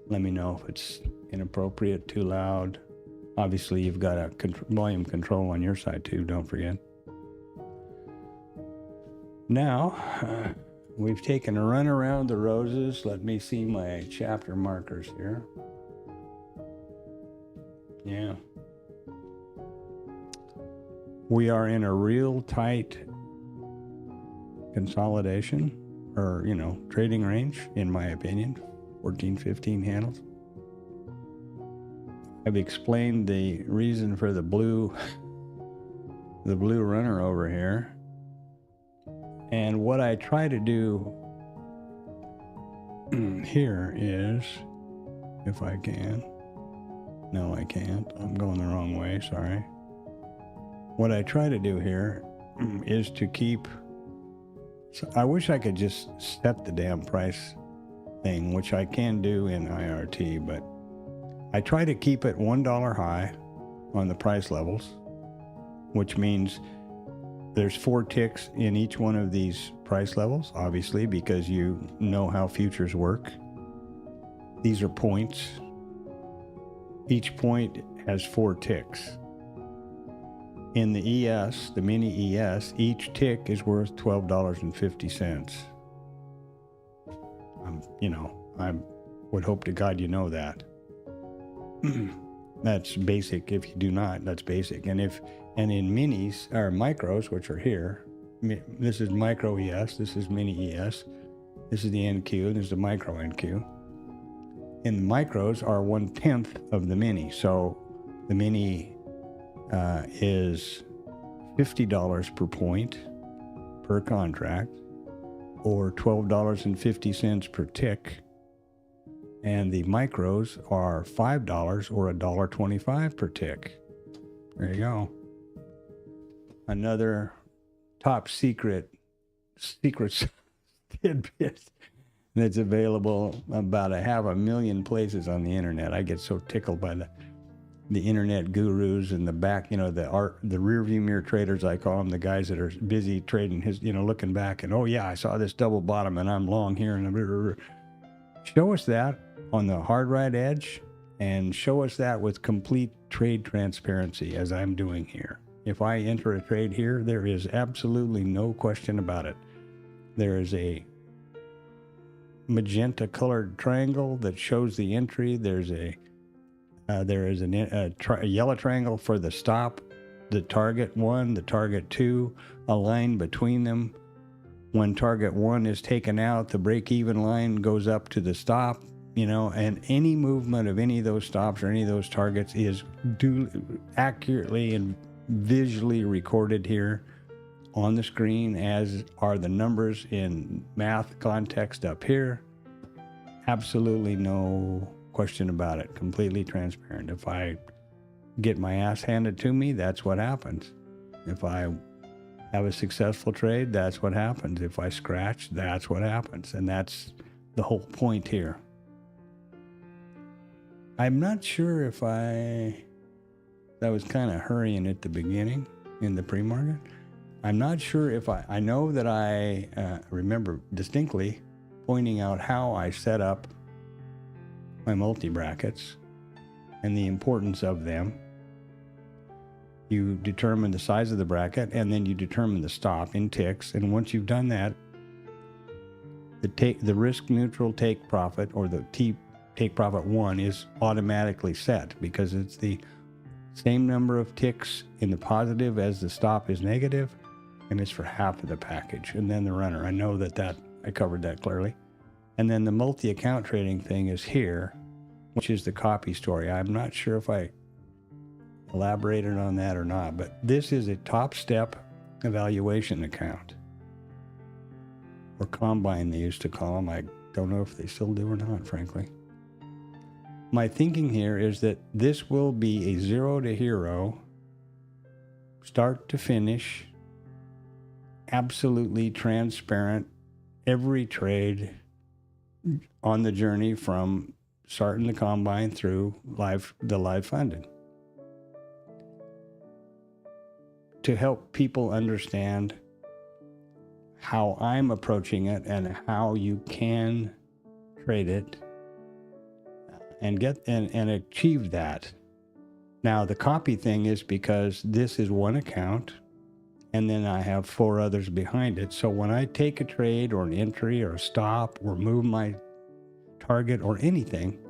let me know if it's inappropriate, too loud. Obviously, you've got a volume control on your side too, don't forget. Now, we've taken a run around the roses. Let me see my chapter markers here. Yeah. We are in a real tight consolidation or, trading range, in my opinion, 14, 15 handles. I've explained the reason for the blue runner over here. And what I try to do here is, if I can, no, I can't. I'm going the wrong way, sorry. What I try to do here is to keep, I wish I could just set the damn price thing, which I can do in IRT, but I try to keep it $1 high on the price levels, which means there's 4 ticks in each one of these price levels, obviously, because you know how futures work. These are points. Each point has 4 ticks. In the ES, the mini ES, each tick is worth $12.50. I would hope to God you know that. That's basic. If you do not, that's basic. And in minis or micros, which are here, this is micro ES, this is mini ES, this is the NQ, and this is the micro NQ. And the micros are 1/10 of the mini. So the mini is $50 per point per contract, or $12.50 per tick. And the micros are $5 or $1.25 per tick. There you go. Another top secret tidbit that's available about 500,000 places on the internet. I get so tickled by the internet gurus and the back, the rear view mirror traders, I call them, the guys that are busy trading looking back and, oh yeah, I saw this double bottom and I'm long here and show us that on the hard right edge, and show us that with complete trade transparency, as I'm doing here. If I enter a trade here, there is absolutely no question about it. There is a magenta colored triangle that shows the entry. There is a yellow triangle for the stop, the target 1, the target 2, a line between them. When target 1 is taken out, the break-even line goes up to the stop, and any movement of any of those stops or any of those targets is accurately and visually recorded here on the screen, as are the numbers in math context up here. Absolutely no question about it. Completely transparent. If I get my ass handed to me, that's what happens. If I have a successful trade, that's what happens. If I scratch, that's what happens. And that's the whole point here. I'm not sure if I was kind of hurrying at the beginning in the pre-market. I'm not sure if I know that I remember distinctly pointing out how I set up my multi-brackets and the importance of them. You determine the size of the bracket, and then you determine the stop in ticks. And once you've done that, the risk neutral take profit, or the take profit 1, is automatically set because it's the same number of ticks in the positive as the stop is negative, and it's for half of the package. And then the runner, I know that I covered that clearly. And then the multi-account trading thing is here, which is the copy story. I'm not sure if I elaborated on that or not, but this is a TopStep evaluation account, or combine they used to call them. I don't know if they still do or not, frankly. My thinking here is that this will be a 0 to hero, start to finish, absolutely transparent, every trade on the journey from starting the combine through the live funding, to help people understand how I'm approaching it and how you can trade it and achieve that. Now, the copy thing is because this is one account, and then I have 4 others behind it. So when I take a trade or an entry or a stop or move my target or anything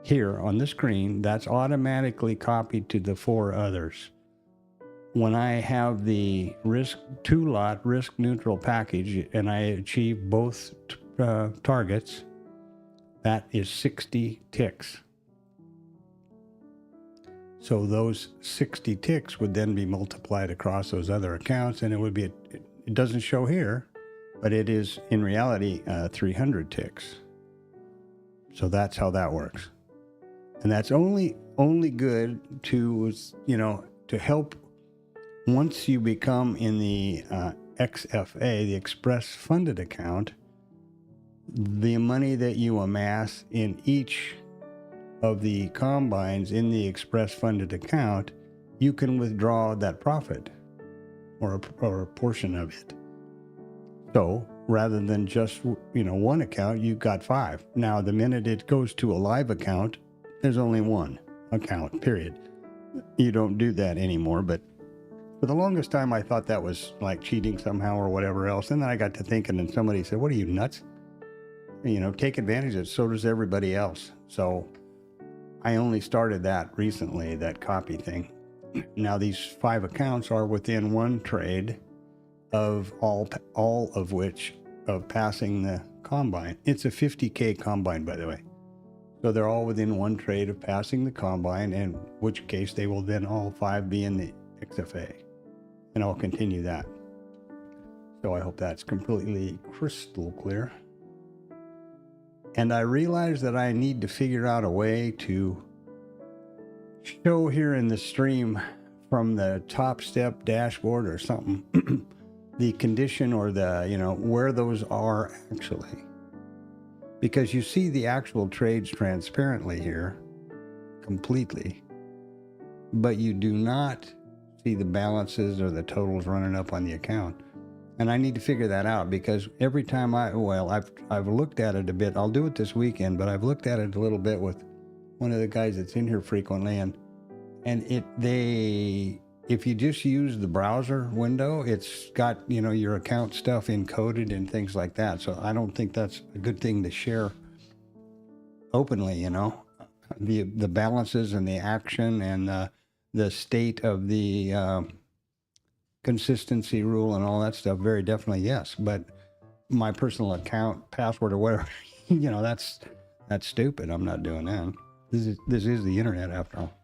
here on the screen, that's automatically copied to the 4 others. When I have the two-lot risk neutral package and I achieve both targets, that is 60 ticks. So those 60 ticks would then be multiplied across those other accounts, and it would be, it doesn't show here, but it is in reality 300 ticks. So that's how that works. And that's only good to, to help once you become in the XFA, the Express Funded Account, the money that you amass in each of the combines in the Express Funded Account, you can withdraw that profit or a portion of it. So rather than just, one account, you've got 5. Now, the minute it goes to a live account, there's only one account, period. You don't do that anymore, but for the longest time, I thought that was like cheating somehow or whatever else. And then I got to thinking, and somebody said, "What are you, nuts? Take advantage of it. So does everybody else." So I only started that recently, that copy thing. Now these 5 accounts are within one trade of all of which of passing the combine. It's a 50K combine, by the way. So they're all within one trade of passing the combine, in which case they will then all 5 be in the XFA. And I'll continue that. So I hope that's completely crystal clear. And I realize that I need to figure out a way to show here in the stream from the TopStep dashboard or something, the condition or the, where those are actually. Because you see the actual trades transparently here, completely, but you do not see the balances or the totals running up on the account. And I need to figure that out, because every time I've looked at it a bit. I'll do it this weekend, but I've looked at it a little bit with one of the guys that's in here frequently, and if you just use the browser window, it's got, your account stuff encoded and things like that. So I don't think that's a good thing to share openly, the balances and the action and the state of the consistency rule and all that stuff. Very definitely, yes. But my personal account password or whatever, that's stupid. I'm not doing that. This is the internet after all.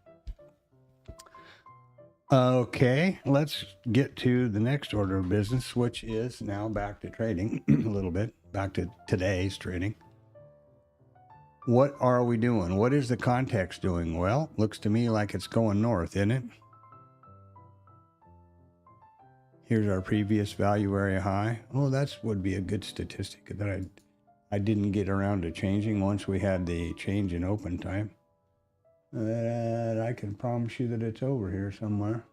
Okay, let's get to the next order of business, which is now back to trading a little bit, back to today's trading. What are we doing? What is the context doing? Well, looks to me like it's going north, isn't it? Here's our previous value area high. Oh, that would be a good statistic that I didn't get around to changing once we had the change in open time. I can promise you that it's over here somewhere.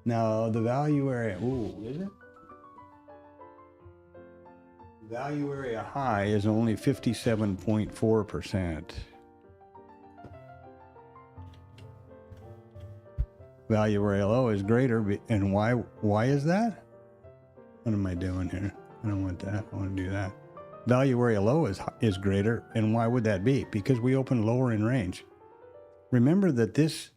Now, the value area, ooh, is it? Value area high is only 57.4%. Value area low is greater, and why is that? What am I doing here? I don't want that. I want to do that. Value area low is greater, and why would that be? Because we open lower in range. Remember that this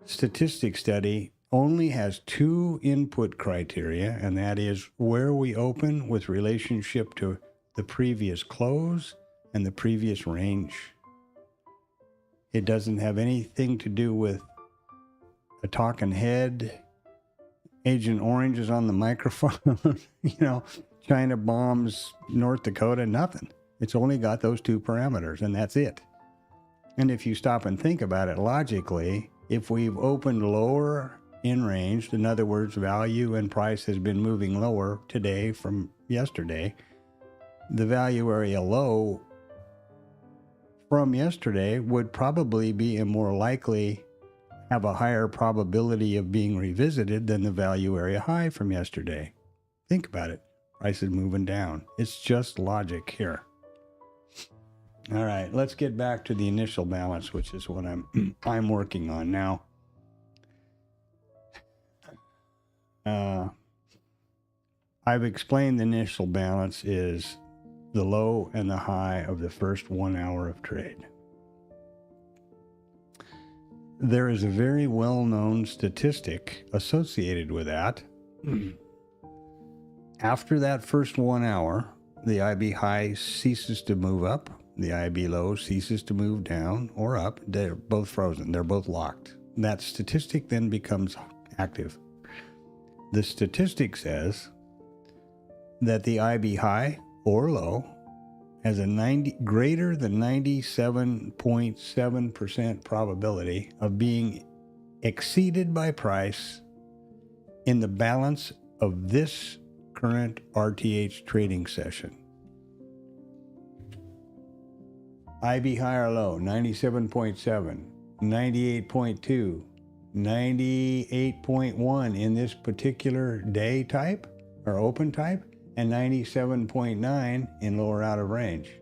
statistic study only has two input criteria, and that is where we open with relationship to the previous close and the previous range. It doesn't have anything to do with a talking head, Agent Orange is on the microphone, China bombs North Dakota, nothing. It's only got those two parameters, and that's it. And if you stop and think about it logically, if we've opened lower in range, in other words, value and price has been moving lower today from yesterday, the value area low from yesterday would probably be a more likely, have a higher probability of being revisited than the value area high from yesterday. Think about it. Price is moving down. It's just logic here. All right, let's get back to the initial balance, which is what I'm working on now. I've explained the initial balance is the low and the high of the first 1 hour of trade. There is a very well-known statistic associated with that. After that first 1 hour, the IB high ceases to move up, the IB low ceases to move down or up. They're both frozen. They're both locked. That statistic then becomes active. The statistic says that the IB high or low has a greater than 97.7% probability of being exceeded by price in the balance of this current RTH trading session. IB high or low, 97.7, 98.2, 98.1 in this particular day type or open type, and 97.9 in lower out of range.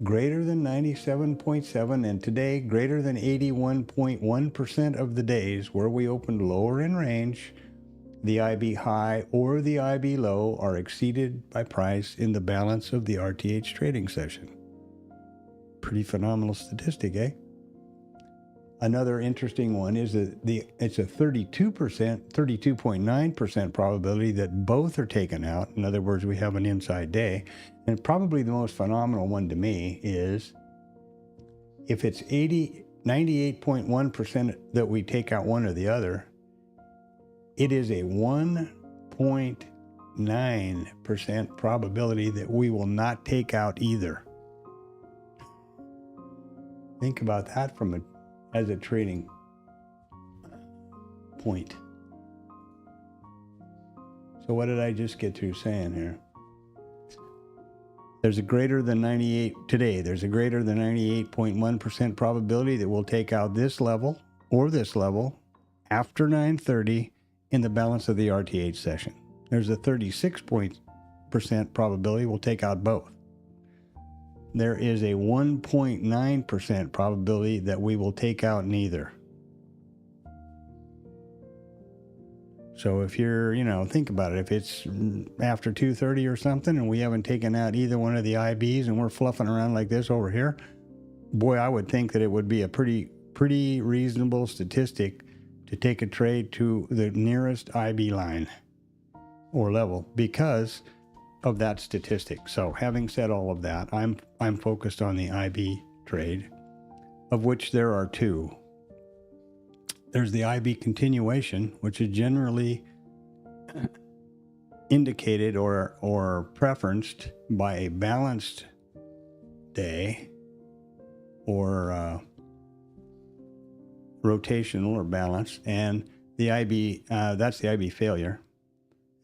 Greater than 97.7, and today greater than 81.1% of the days where we opened lower in range, the IB high or the IB low are exceeded by price in the balance of the RTH trading session. Pretty phenomenal statistic, eh? Another interesting one is that it's a 32.9% probability that both are taken out. In other words, we have an inside day. And probably the most phenomenal one to me is if it's 98.1% that we take out one or the other, it is a 1.9% probability that we will not take out either. Think about that as a trading point. So what did I just get through saying here? There's a greater than 98.1% probability that we'll take out this level or this level after 9:30 in the balance of the RTH session. There's a 36% probability we'll take out both. There is a 1.9% probability that we will take out neither. So if you're, think about it. If it's after 2:30 or something and we haven't taken out either one of the IBs and we're fluffing around like this over here, boy, I would think that it would be a pretty reasonable statistic to take a trade to the nearest IB line or level because of that statistic. So having said all of that, I'm focused on the IB trade, of which there are two. There's the IB continuation, which is generally indicated or preferenced by a balanced day or rotational or balanced, and the IB, that's the IB failure.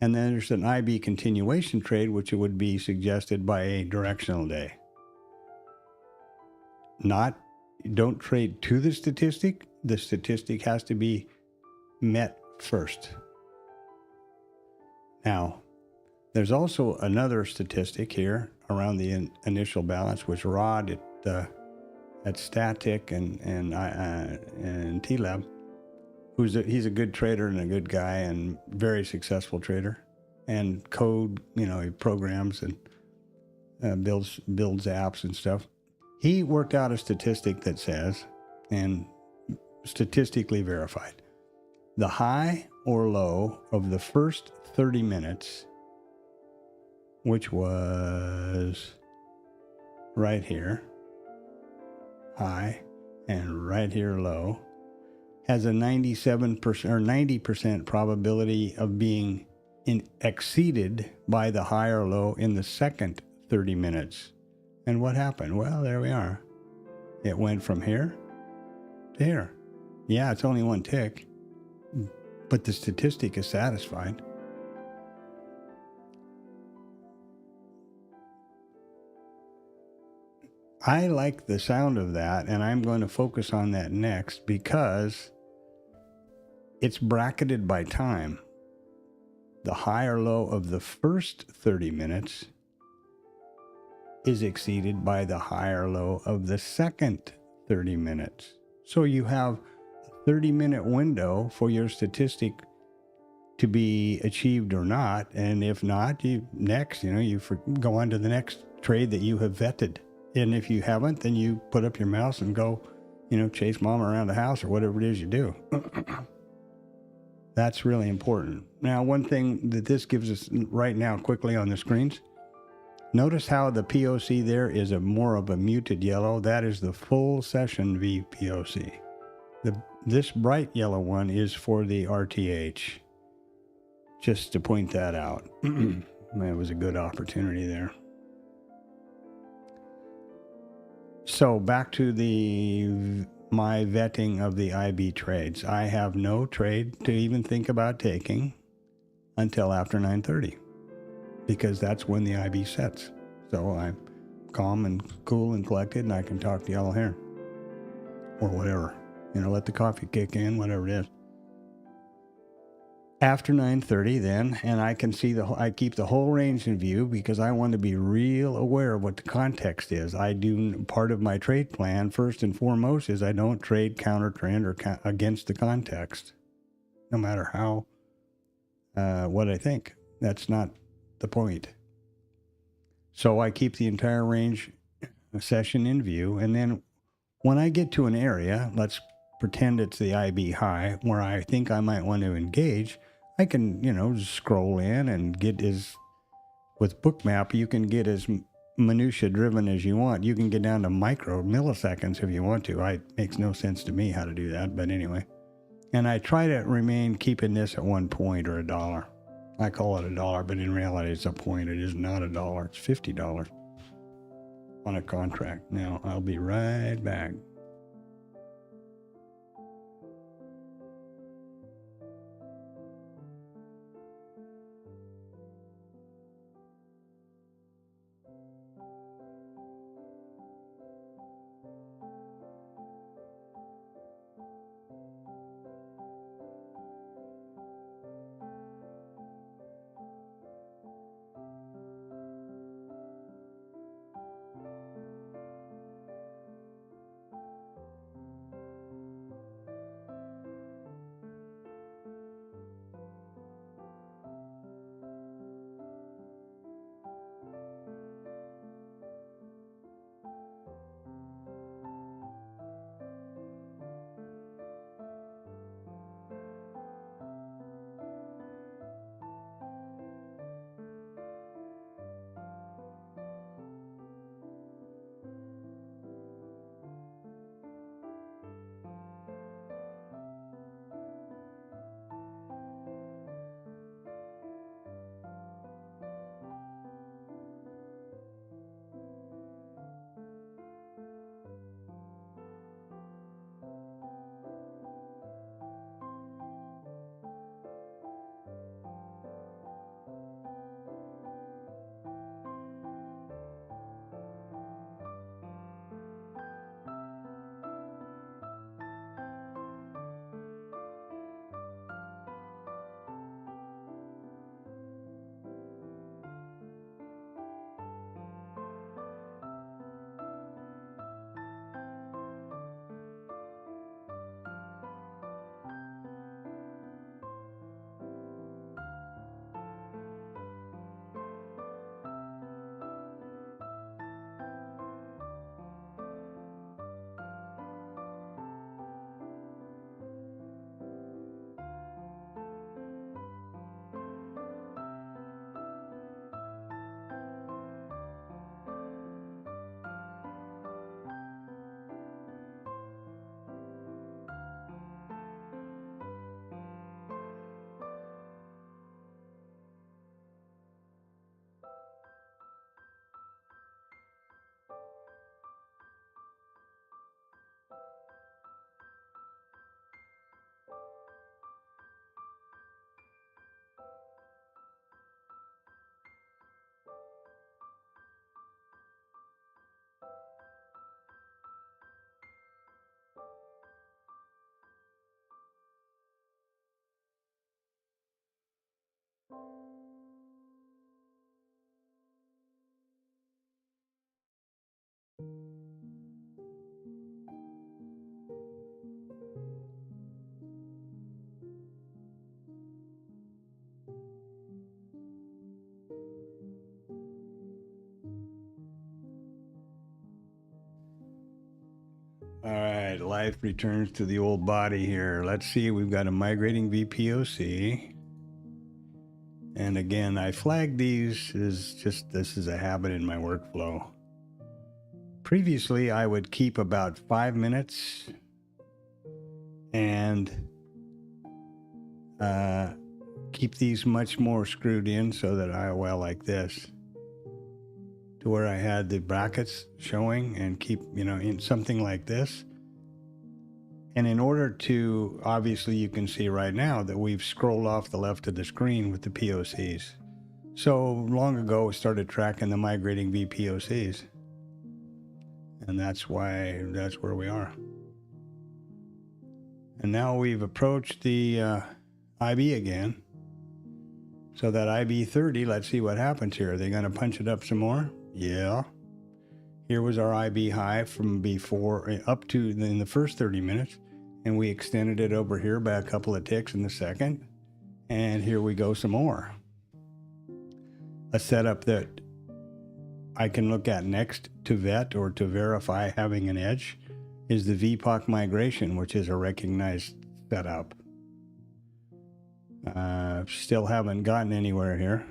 And then there's an IB continuation trade, which would be suggested by a directional day. don't trade to the statistic. The statistic has to be met first. Now, there's also another statistic here around the initial balance, which Rod at Static and TLab, he's a good trader and a good guy and very successful trader, and code, he programs and builds apps and stuff. He worked out a statistic that says, and statistically verified, the high or low of the first 30 minutes, which was right here, high, and right here, low, has a 97% or 90% probability of being exceeded by the high or low in the second 30 minutes. And what happened? Well, there we are. It went from here to here. Yeah, it's only one tick, but the statistic is satisfied. I like the sound of that, and I'm going to focus on that next because it's bracketed by time. The high or low of the first 30 minutes is exceeded by the high or low of the second 30 minutes. So you have a 30-minute window for your statistic to be achieved or not, and if not, you go on to the next trade that you have vetted. And if you haven't, then you put up your mouse and go, chase mom around the house or whatever it is you do. That's really important. Now, one thing that this gives us right now quickly on the screens, notice how the POC there is more of a muted yellow. That is the full session VPOC. This bright yellow one is for the RTH. Just to point that out. That was a good opportunity there. So back to my vetting of the IB trades. I have no trade to even think about taking until after 9:30 because that's when the IB sets. So I'm calm and cool and collected, and I can talk to y'all here or whatever. Let the coffee kick in, whatever it is. After 9:30 then, and I can see I keep the whole range in view because I want to be real aware of what the context is. Part of my trade plan, first and foremost, is I don't trade counter trend or against the context, no matter how, what I think. That's not the point. So I keep the entire range session in view, and then when I get to an area, let's pretend it's the IB high, where I think I might want to engage, I can, just scroll in and with Bookmap, you can get as minutia driven as you want. You can get down to milliseconds if you want to. It makes no sense to me how to do that, but anyway. And I try to keeping this at 1 point or $1. I call it $1, but in reality it's a point. It is not $1. It's $50 on a contract. Now, I'll be right back. right, life returns to the old body here. Let's see, we've got a migrating VPOC. And again, I flagged these as just, this is a habit in my workflow. Previously, I would keep about 5 minutes and keep these much more screwed in so that like this, to where I had the brackets showing and keep, in something like this. And in order to, obviously you can see right now that we've scrolled off the left of the screen with the POCs. So long ago, we started tracking the migrating VPOCs. And that's where we are. And now we've approached the IB again. So that IB 30, let's see what happens here. Are they going to punch it up some more? Yeah. Here was our IB high from before up to in the first 30 minutes. And we extended it over here by a couple of ticks in the second. And here we go some more. A setup that I can look at next to vet or to verify having an edge is the VPOC migration, which is a recognized setup. Still haven't gotten anywhere here.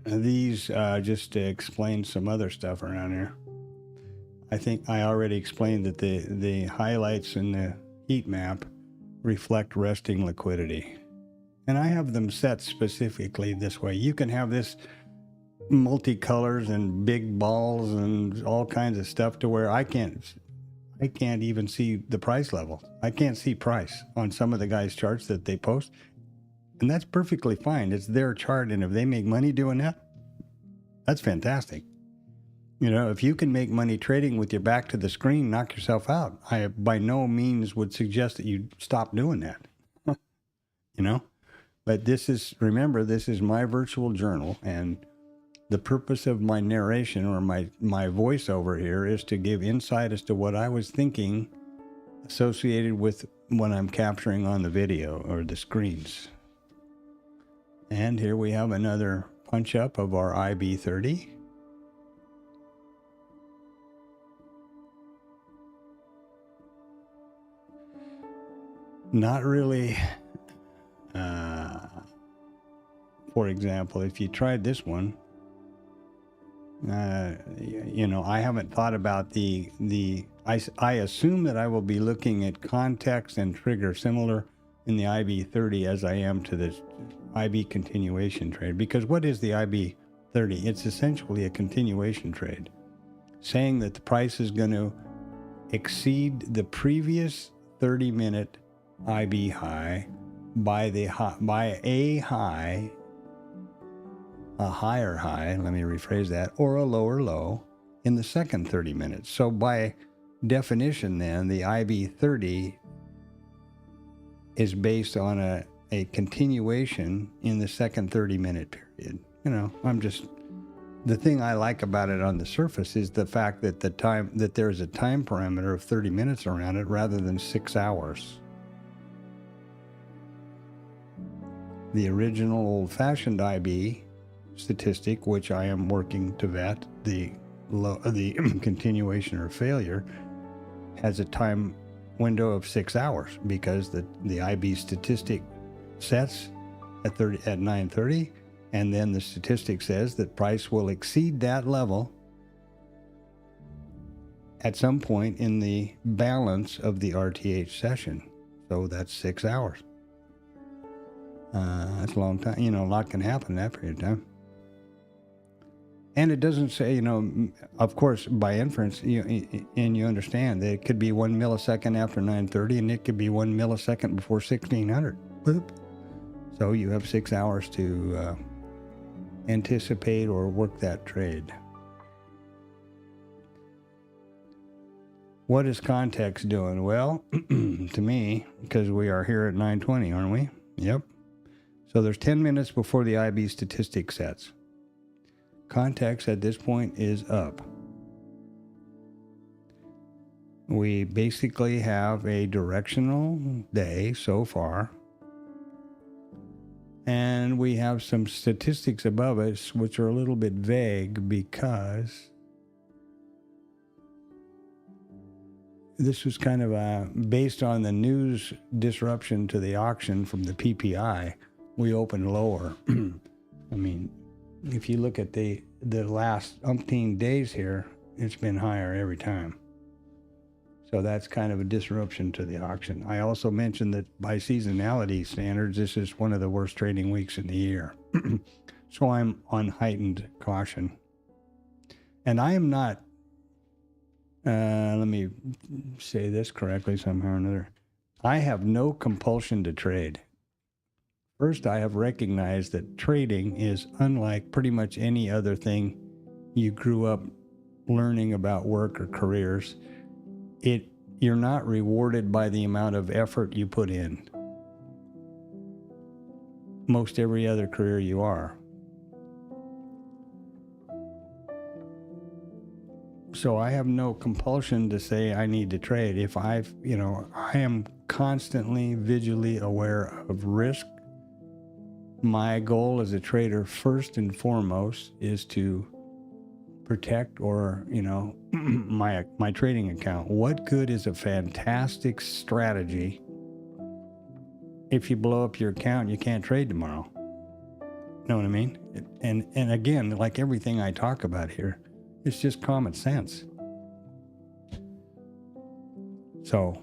These just to explain some other stuff around here. I think I already explained that the highlights in the heat map reflect resting liquidity. And I have them set specifically this way. You can have this multicolors and big balls and all kinds of stuff to where I can't even see the price level. I can't see price on some of the guys' charts that they post. And that's perfectly fine. It's their chart. And if they make money doing that, that's fantastic. If you can make money trading with your back to the screen, knock yourself out. I by no means would suggest that you stop doing that. But remember, this is my virtual journal. And the purpose of my narration or my voiceover here is to give insight as to what I was thinking associated with what I'm capturing on the video or the screens. And here we have another punch up of our IB30. Not really. For example, if you tried this one, I haven't thought about I assume that I will be looking at context and trigger similar in the IB30 as I am to the IB continuation trade. Because what is the IB30? It's essentially a continuation trade, saying that the price is going to exceed the previous 30-minute IB high by a higher high, let me rephrase that, or a lower low in the second 30 minutes. So by definition then, the IB30 is based on a continuation in the second 30-minute period. The thing I like about it on the surface is the fact that there's a time parameter of 30 minutes around it rather than 6 hours. The original old-fashioned IB statistic, which I am working to vet, the continuation or failure, has a time window of 6 hours because the IB statistic sets at 9:30, and then the statistic says that price will exceed that level at some point in the balance of the RTH session. So that's 6 hours. That's a long time. A lot can happen in that period of time. And it doesn't say, of course, by inference, and you understand that it could be 1 millisecond after 9:30, and it could be 1 millisecond before 1600. Boop. So you have 6 hours to anticipate or work that trade. What is context doing? Well, to me, because we are here at 9:20, aren't we? Yep. So there's 10 minutes before the IB statistic sets. Context at this point is up. We basically have a directional day so far. And then we have some statistics above us which are a little bit vague because this was kind of based on the news disruption to the auction from the PPI. We opened lower. I mean, if you look at the last umpteen days here, it's been higher every time. So that's kind of a disruption to the auction. I also mentioned that by seasonality standards, this is one of the worst trading weeks in the year. So I'm on heightened caution. And I am not, let me say this correctly somehow or another. I have no compulsion to trade. First, I have recognized that trading is unlike pretty much any other thing you grew up learning about work or careers. You're not rewarded by the amount of effort you put in. Most every other career you are. So I have no compulsion to say I need to trade. If I am constantly visually aware of risk. My goal as a trader, first and foremost, is to protect my trading account. What good is a fantastic strategy if you blow up your account, you can't trade tomorrow? Know what I mean? And again, like everything I talk about here, it's just common sense. So,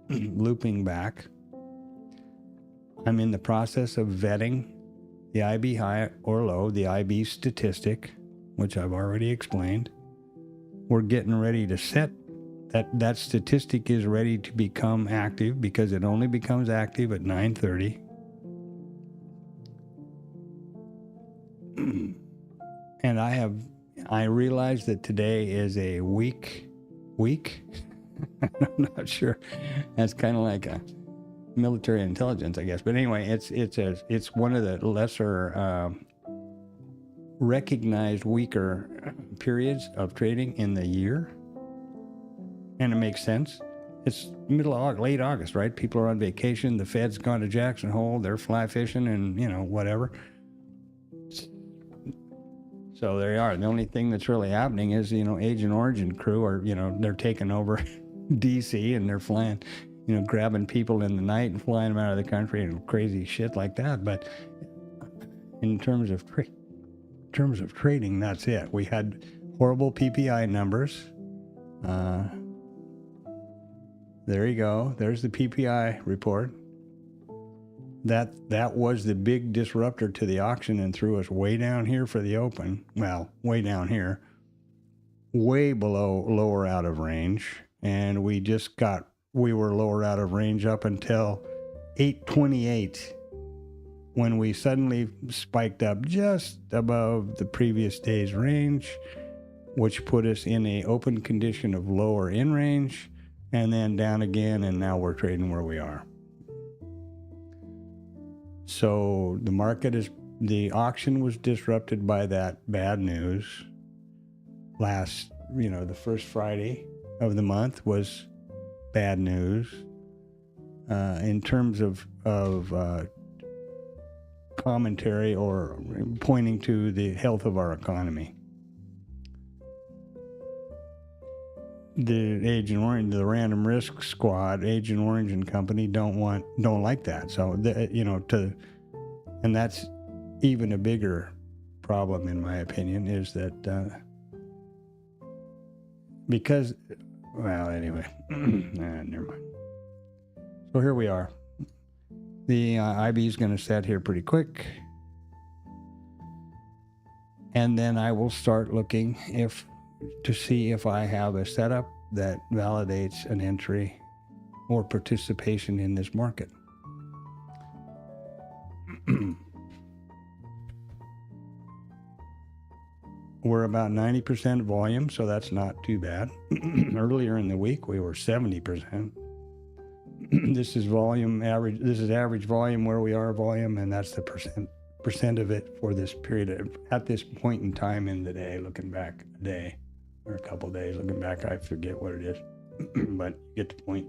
looping back, I'm in the process of vetting the IB high or low, the IB statistic, which I've already explained. We're getting ready to set that statistic is ready to become active because it only becomes active at 9:30. And I realize that today is a week. I'm not sure. That's kind of like a military intelligence, I guess. But anyway, it's one of the lesser recognized weaker periods of trading in the year, and it makes sense. It's late August, right? People are on vacation. The Fed's gone to Jackson Hole. They're fly fishing and whatever. So there you are. The only thing that's really happening is Agent Orange and crew are they're taking over DC and they're flying, grabbing people in the night and flying them out of the country and crazy shit like that. But in terms of trading, that's it. We had horrible PPI numbers. There you go. There's the PPI report. That was the big disruptor to the auction and threw us way down here for the open. Well, way down here, way below lower out of range. And we were lower out of range up until 828 when we suddenly spiked up just above the previous day's range, which put us in a open condition of lower in range and then down again. And now we're trading where we are. So the auction was disrupted by that bad news. The first Friday of the month was bad news in terms of commentary or pointing to the health of our economy. The Agent Orange, the Random Risk Squad, Agent Orange and company don't like that. So and that's even a bigger problem in my opinion is that because anyway, never mind. So here we are. The IB is going to set here pretty quick, and then I will start looking to see if I have a setup that validates an entry or participation in this market. We're about 90% volume, so that's not too bad. Earlier in the week, we were 70%. This is volume average. This is average volume where we are volume, and that's the percent of it for this period at this point in time in the day. Looking back a day or a couple of days, looking back, I forget what it is, but you get the point.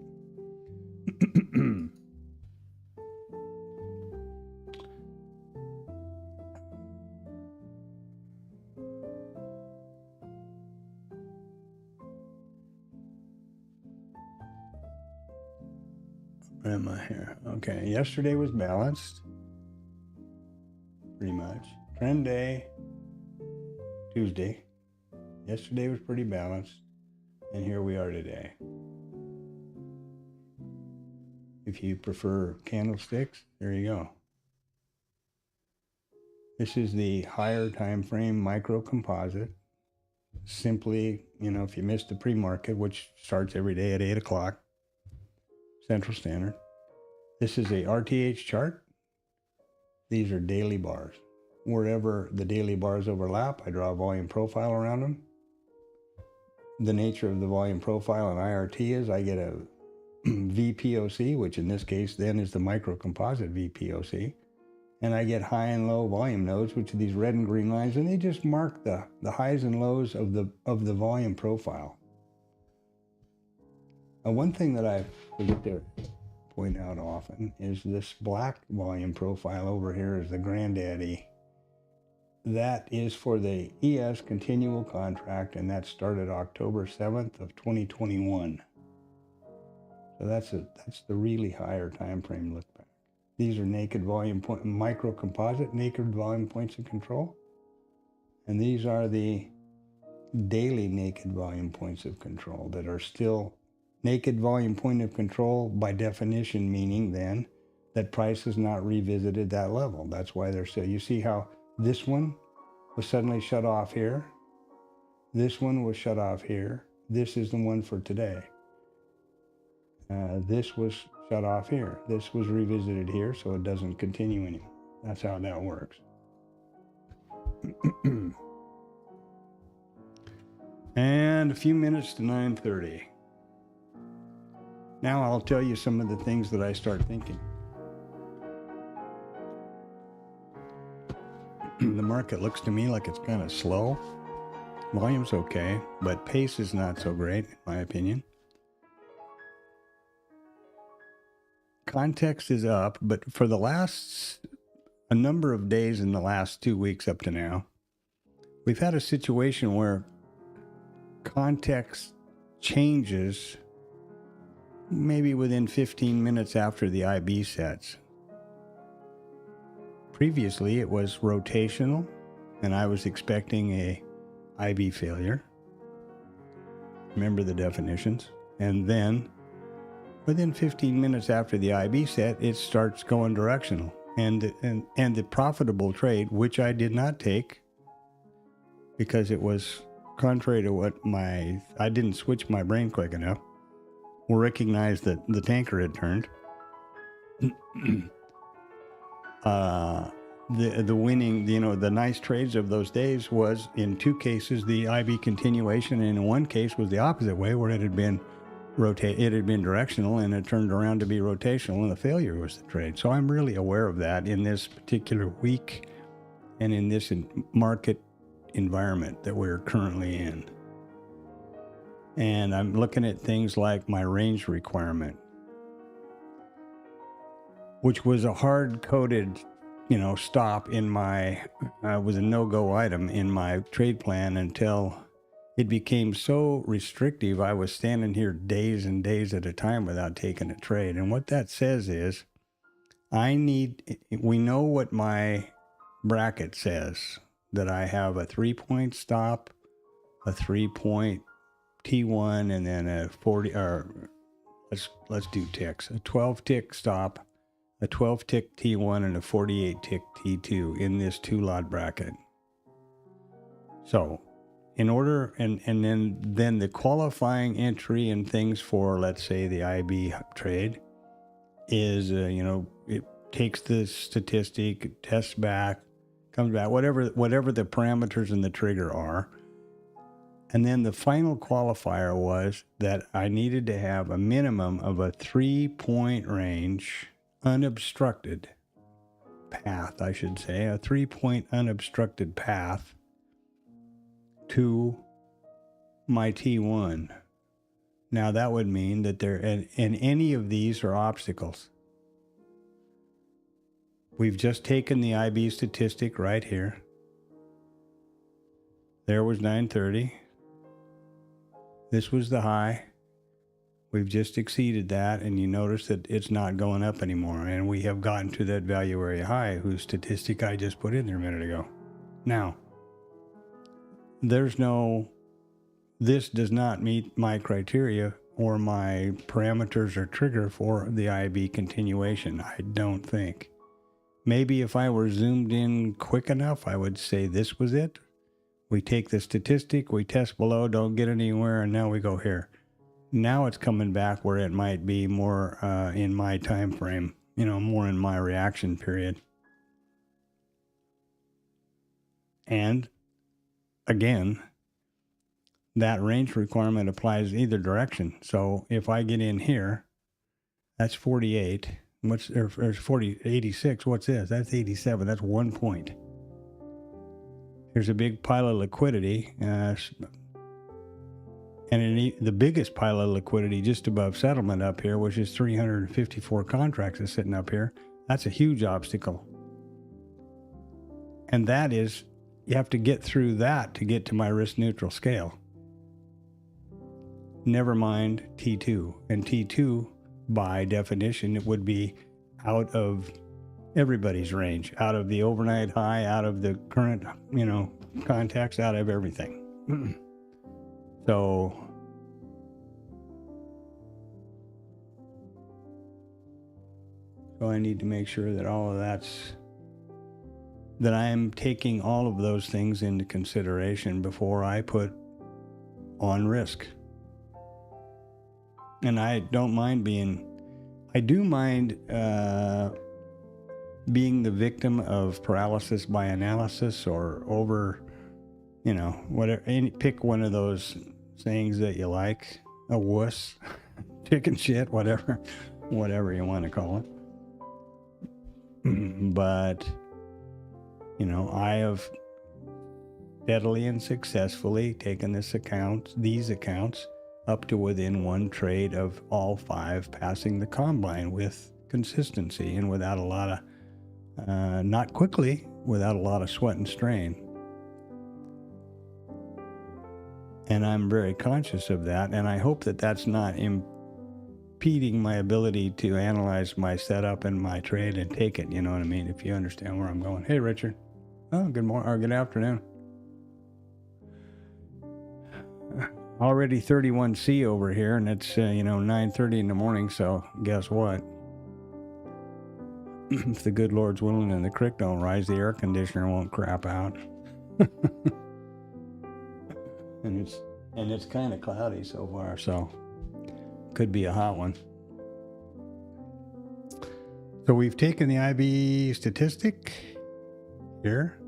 Where am I here? Okay, yesterday was balanced, pretty much. Trend day, Tuesday. Yesterday was pretty balanced, and here we are today. If you prefer candlesticks, there you go. This is the higher time frame micro composite. Simply, if you missed the pre-market, which starts every day at 8 o'clock Central Standard, this is a RTH chart. These are daily bars. Wherever the daily bars overlap, I draw a volume profile around them. The nature of the volume profile in IRT is I get a VPOC, which in this case then is the micro composite VPOC. And I get high and low volume nodes, which are these red and green lines, and they just mark the highs and lows of the volume profile. One thing that I forget to point out often is this black volume profile over here is the granddaddy. That is for the ES continual contract, and that started October 7th of 2021. So that's the really higher time frame look back. These are naked volume point, micro composite naked volume points of control. And these are the daily naked volume points of control that are still naked volume point of control by definition, meaning then that price has not revisited that level. That's why they're still, you see how this one was suddenly shut off here. This one was shut off here. This is the one for today. This was shut off here. This was revisited here, so it doesn't continue anymore. That's how that works. And a few minutes to 9:30. Now I'll tell you some of the things that I start thinking. The market looks to me like it's kind of slow. Volume's okay, but pace is not so great, in my opinion. Context is up, but for a number of days in the last 2 weeks up to now, we've had a situation where context changes maybe within 15 minutes after the IB sets. Previously, it was rotational, and I was expecting a IB failure. Remember the definitions. And then within 15 minutes after the IB set, it starts going directional. And the profitable trade, which I did not take because it was contrary to what I didn't switch my brain quick enough, or recognize that the tanker had turned. The winning, the nice trades of those days was in two cases the IB continuation, and in one case was the opposite way, where it had been directional and it turned around to be rotational, and the failure was the trade. So I'm really aware of that in this particular week and in this market environment that we're currently in. And I'm looking at things like my range requirement, which was a hard-coded, stop in was a no-go item in my trade plan until it became so restrictive. I was standing here days and days at a time without taking a trade. And what that says is we know what my bracket says, that I have a 3-point stop, a 3-point T1, and then a 40, or let's do ticks, a 12-tick stop, a 12-tick T1, and a 48-tick T2 in this 2-lot bracket. So in order, and then the qualifying entry and things for, let's say, the IB trade is, it takes the statistic, tests back, comes back, whatever the parameters in the trigger are. And then the final qualifier was that I needed to have a minimum of a 3-point range, unobstructed path, I should say, a 3-point unobstructed path to my T1. Now that would mean that and any of these are obstacles. We've just taken the IB statistic right here. There was 930. This was the high. We've just exceeded that, and you notice that it's not going up anymore. And we have gotten to that value area high, whose statistic I just put in there a minute ago. Now, this does not meet my criteria or my parameters or trigger for the IB continuation, I don't think. Maybe if I were zoomed in quick enough, I would say this was it. We take the statistic, we test below, don't get anywhere, and now we go here. Now it's coming back where it might be more in my time frame, more in my reaction period. And again, that range requirement applies either direction. So if I get in here, that's 48. Or 86. What's this? That's 87. That's 1 point. Here's a big pile of liquidity. The biggest pile of liquidity just above settlement up here, which is 354 contracts is sitting up here. That's a huge obstacle. And that is, you have to get through that to get to my risk neutral scale. Never mind T2. And T2, by definition, it would be out of everybody's range, out of the overnight high, out of the current, context, out of everything. So I need to make sure that that I'm taking all of those things into consideration before I put on risk. And I do mind being the victim of paralysis by analysis or over, whatever. Pick one of those sayings that you like, a wuss, chicken shit, whatever you want to call it. But, I have steadily and successfully taken these accounts up to within one trade of all 5 passing the combine with consistency and without a lot of, not quickly, without a lot of sweat and strain. And I'm very conscious of that, and I hope that that's not impeding my ability to analyze my setup and my trade and take it, you know what I mean, if you understand where I'm going. Hey, Richard. Oh, good morning, or good afternoon. Already 31C over here, and it's, 9:30 in the morning, so guess what? If the good Lord's willing and the creek don't rise, the air conditioner won't crap out. And it's kind of cloudy so far, so could be a hot one. So we've taken the IB statistic here.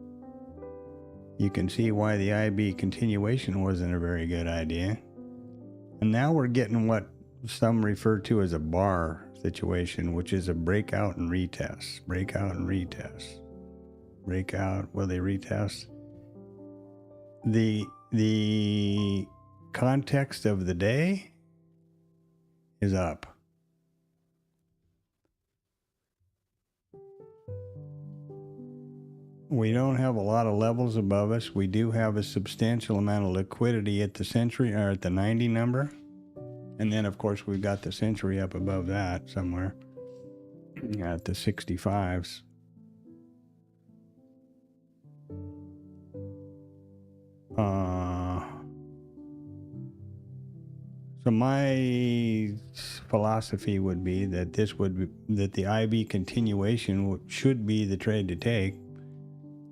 You can see why the IB continuation wasn't a very good idea. And now we're getting what some refer to as a bar situation, which is a breakout and retest. Breakout and retest. Breakout, will they retest? The context of the day is up. We don't have a lot of levels above us. We do have a substantial amount of liquidity at the century or at the 90 number. And then, of course, we've got the century up above that somewhere at the 65s. So my philosophy would be that the IB continuation should be the trade to take.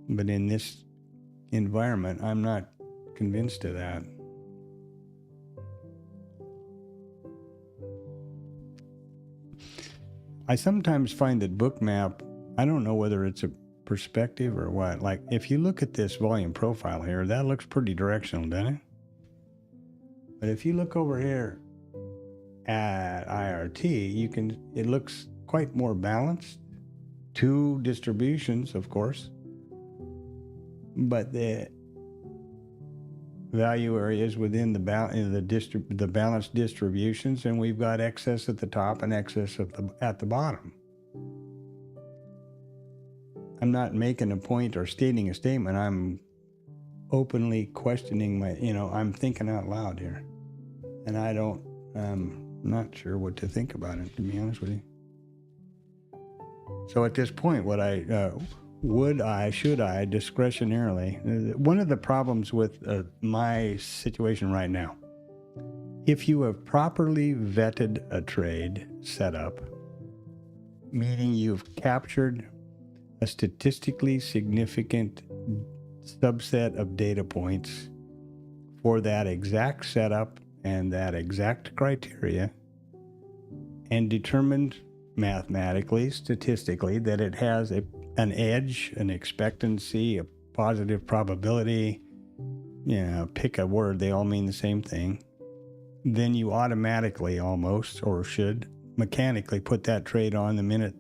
But in this environment, I'm not convinced of that. I sometimes find that Bookmap, I don't know whether it's a perspective or what. Like, if you look at this volume profile here, that looks pretty directional, doesn't it? But if you look over here at IRT, it looks quite more balanced. 2 distributions, of course. But the value areas within the balanced distributions, and we've got excess at the top and excess at the bottom. I'm not making a point or stating a statement. I'm openly questioning I'm thinking out loud here. And I don't Not sure what to think about it, to be honest with you. So at this point, should I discretionarily? One of the problems with my situation right now, if you have properly vetted a trade setup, meaning you've captured a statistically significant subset of data points for that exact setup and that exact criteria, and determined mathematically, statistically, that it has an edge, an expectancy, a positive probability, pick a word, they all mean the same thing, then you automatically almost, or should, mechanically put that trade on the minute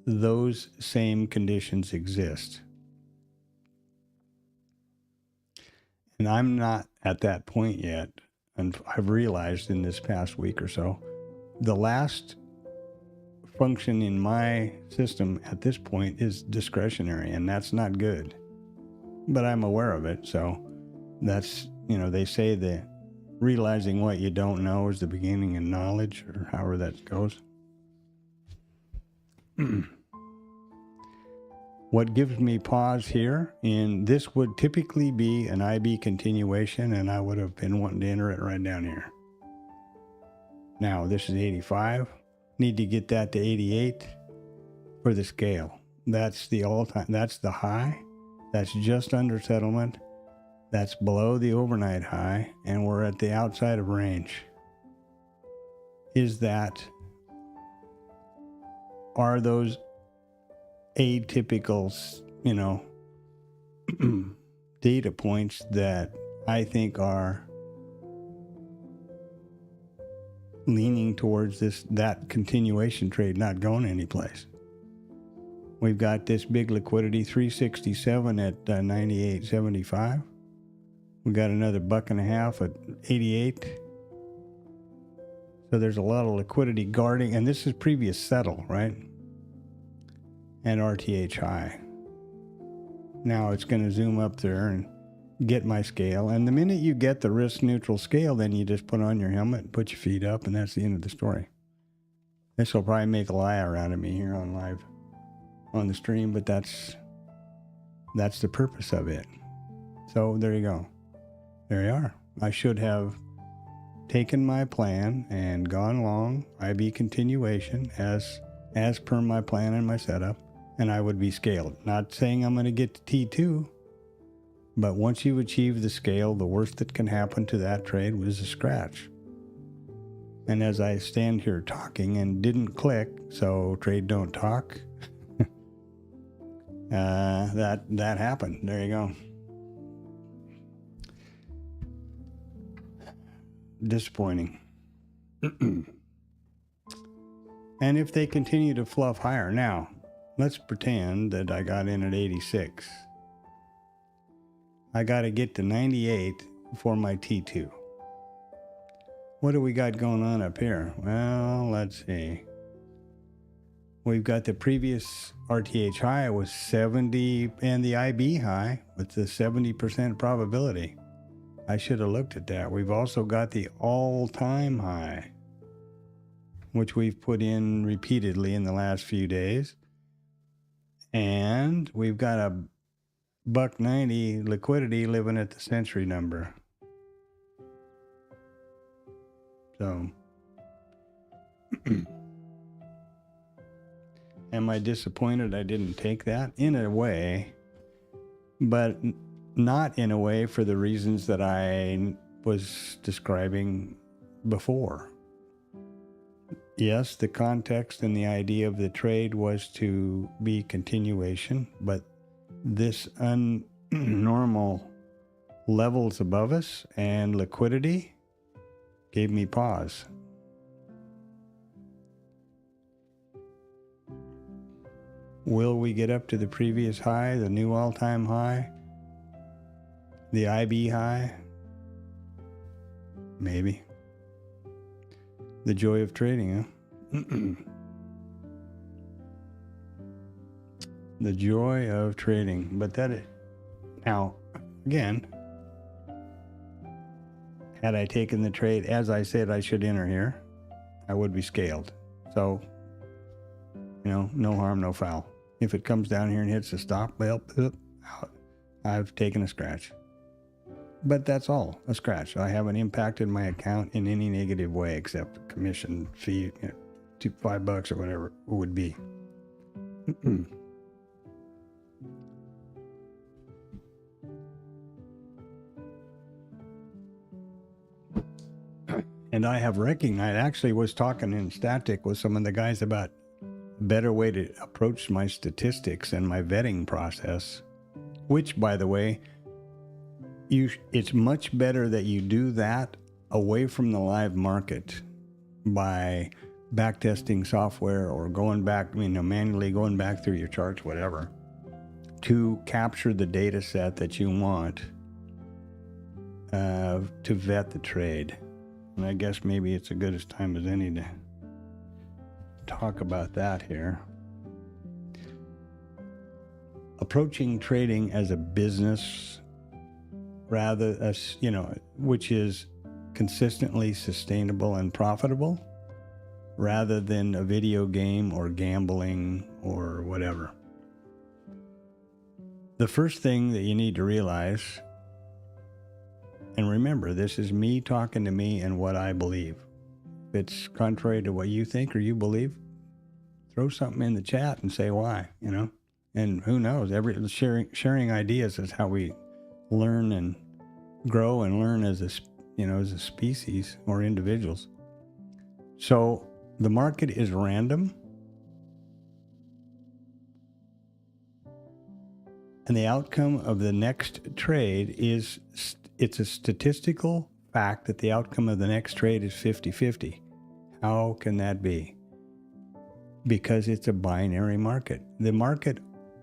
those same conditions exist. And I'm not at that point yet, and I've realized in this past week or so, the last function in my system at this point is discretionary, and that's not good. But I'm aware of it, so that's, they say that realizing what you don't know is the beginning of knowledge, or however that goes. What gives me pause here, and this would typically be an IB continuation, and I would have been wanting to enter it right down here. Now, this is 85. Need to get that to 88 for the scale. That's the all-time, that's the high. That's just under settlement. That's below the overnight high, and we're at the outside of range. Are those atypical, data points that I think are leaning towards that continuation trade not going anyplace? We've got this big liquidity, 367 at 98.75. We got another $1.50 at 88. So there's a lot of liquidity guarding, and this is previous settle, right? And RTH high. Now it's going to zoom up there and get my scale. And the minute you get the risk neutral scale, then you just put on your helmet and put your feet up, and that's the end of the story. This will probably make a liar out of me here on live on the stream, but that's the purpose of it. So there you go. There you are. I should have taken my plan and gone long IB continuation as per my plan and my setup, and I would be scaled. Not saying I'm going to get to T2, but once you achieve the scale, the worst that can happen to that trade was a scratch. And as I stand here talking and didn't click, so trade don't talk, that happened. There you go. Disappointing. And if they continue to fluff higher, now let's pretend that I got in at 86. I got to get to 98 for my T2. What do we got going on up here? Well, let's see. We've got the previous RTH high was 70, and the IB high with the 70% probability. I should have looked at that. We've also got the all-time high, which we've put in repeatedly in the last few days. And we've got a $1.90 liquidity living at the century number. So, am I disappointed I didn't take that? In a way, but not in a way for the reasons that I was describing before. Yes, the context and the idea of the trade was to be continuation, but this normal levels above us and liquidity gave me pause. Will we get up to the previous high, the new all-time high, the IB high? Maybe. The joy of trading, huh? The joy of trading. But now, again, had I taken the trade as I said I should enter here, I would be scaled. So, no harm, no foul. If it comes down here and hits the stop, well, I've taken a scratch. But that's all, a scratch. I haven't impacted my account in any negative way except commission fee, $5 or whatever it would be. And I have recognized, actually was talking in Static with some of the guys about a better way to approach my statistics and my vetting process, which, by the way, it's much better that you do that away from the live market by backtesting software or going back, manually going back through your charts, whatever, to capture the data set that you want to vet the trade. And I guess maybe it's as good as time as any to talk about that here. Approaching trading as a business, rather as, which is consistently sustainable and profitable, rather than a video game or gambling or whatever. The first thing that you need to realize, and remember, this is me talking to me and what I believe. If it's contrary to what you think or you believe, throw something in the chat and say why, And who knows? Sharing ideas is how we learn and grow and learn as a species or individuals. So the market is random, and the outcome of the next trade is, it's a statistical fact that the outcome of the next trade is 50-50. How can that be? Because it's a binary market. The market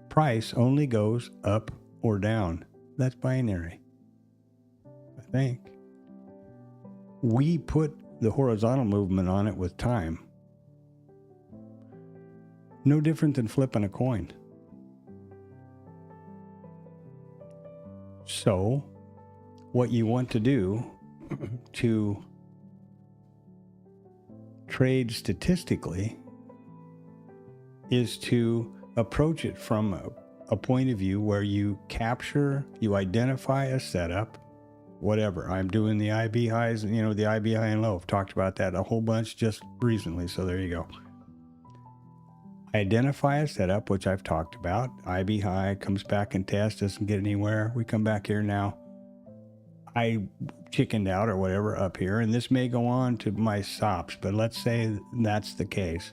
price only goes up or down. That's binary, I think. We put the horizontal movement on it with time. No different than flipping a coin. So, what you want to do to trade statistically is to approach it from a point of view where you identify a setup, whatever. I'm doing the IB highs, the IB high and low. I've talked about that a whole bunch just recently, so there you go. Identify a setup, which I've talked about. IB high, comes back and tests, doesn't get anywhere. We come back here now. I chickened out or whatever up here, and this may go on to my stops, but let's say that's the case.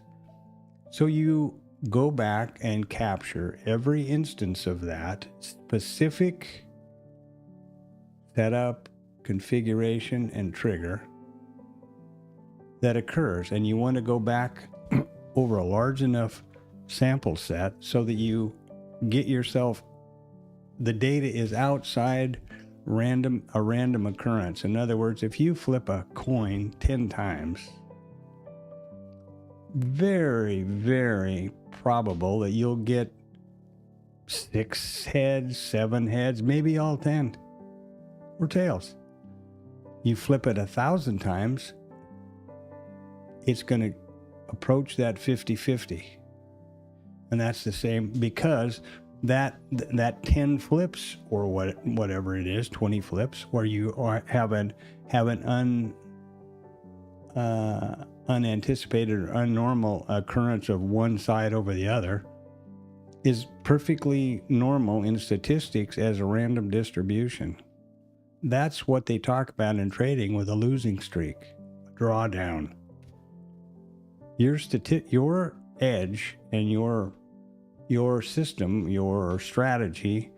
So you go back and capture every instance of that specific setup, configuration, and trigger that occurs, and you want to go back over a large enough sample set so that you get yourself, the data is outside a random occurrence. In other words, if you flip a coin 10 times, very, very probable that you'll get 6 heads, 7 heads, maybe all 10, or tails. You flip it 1,000 times, it's going to approach that 50-50. And that's the same because that 10 flips or whatever it is, 20 flips, where you have an unanticipated or unnormal occurrence of one side over the other, is perfectly normal in statistics as a random distribution. That's what they talk about in trading with a losing streak, a drawdown. Your edge and your system, your strategy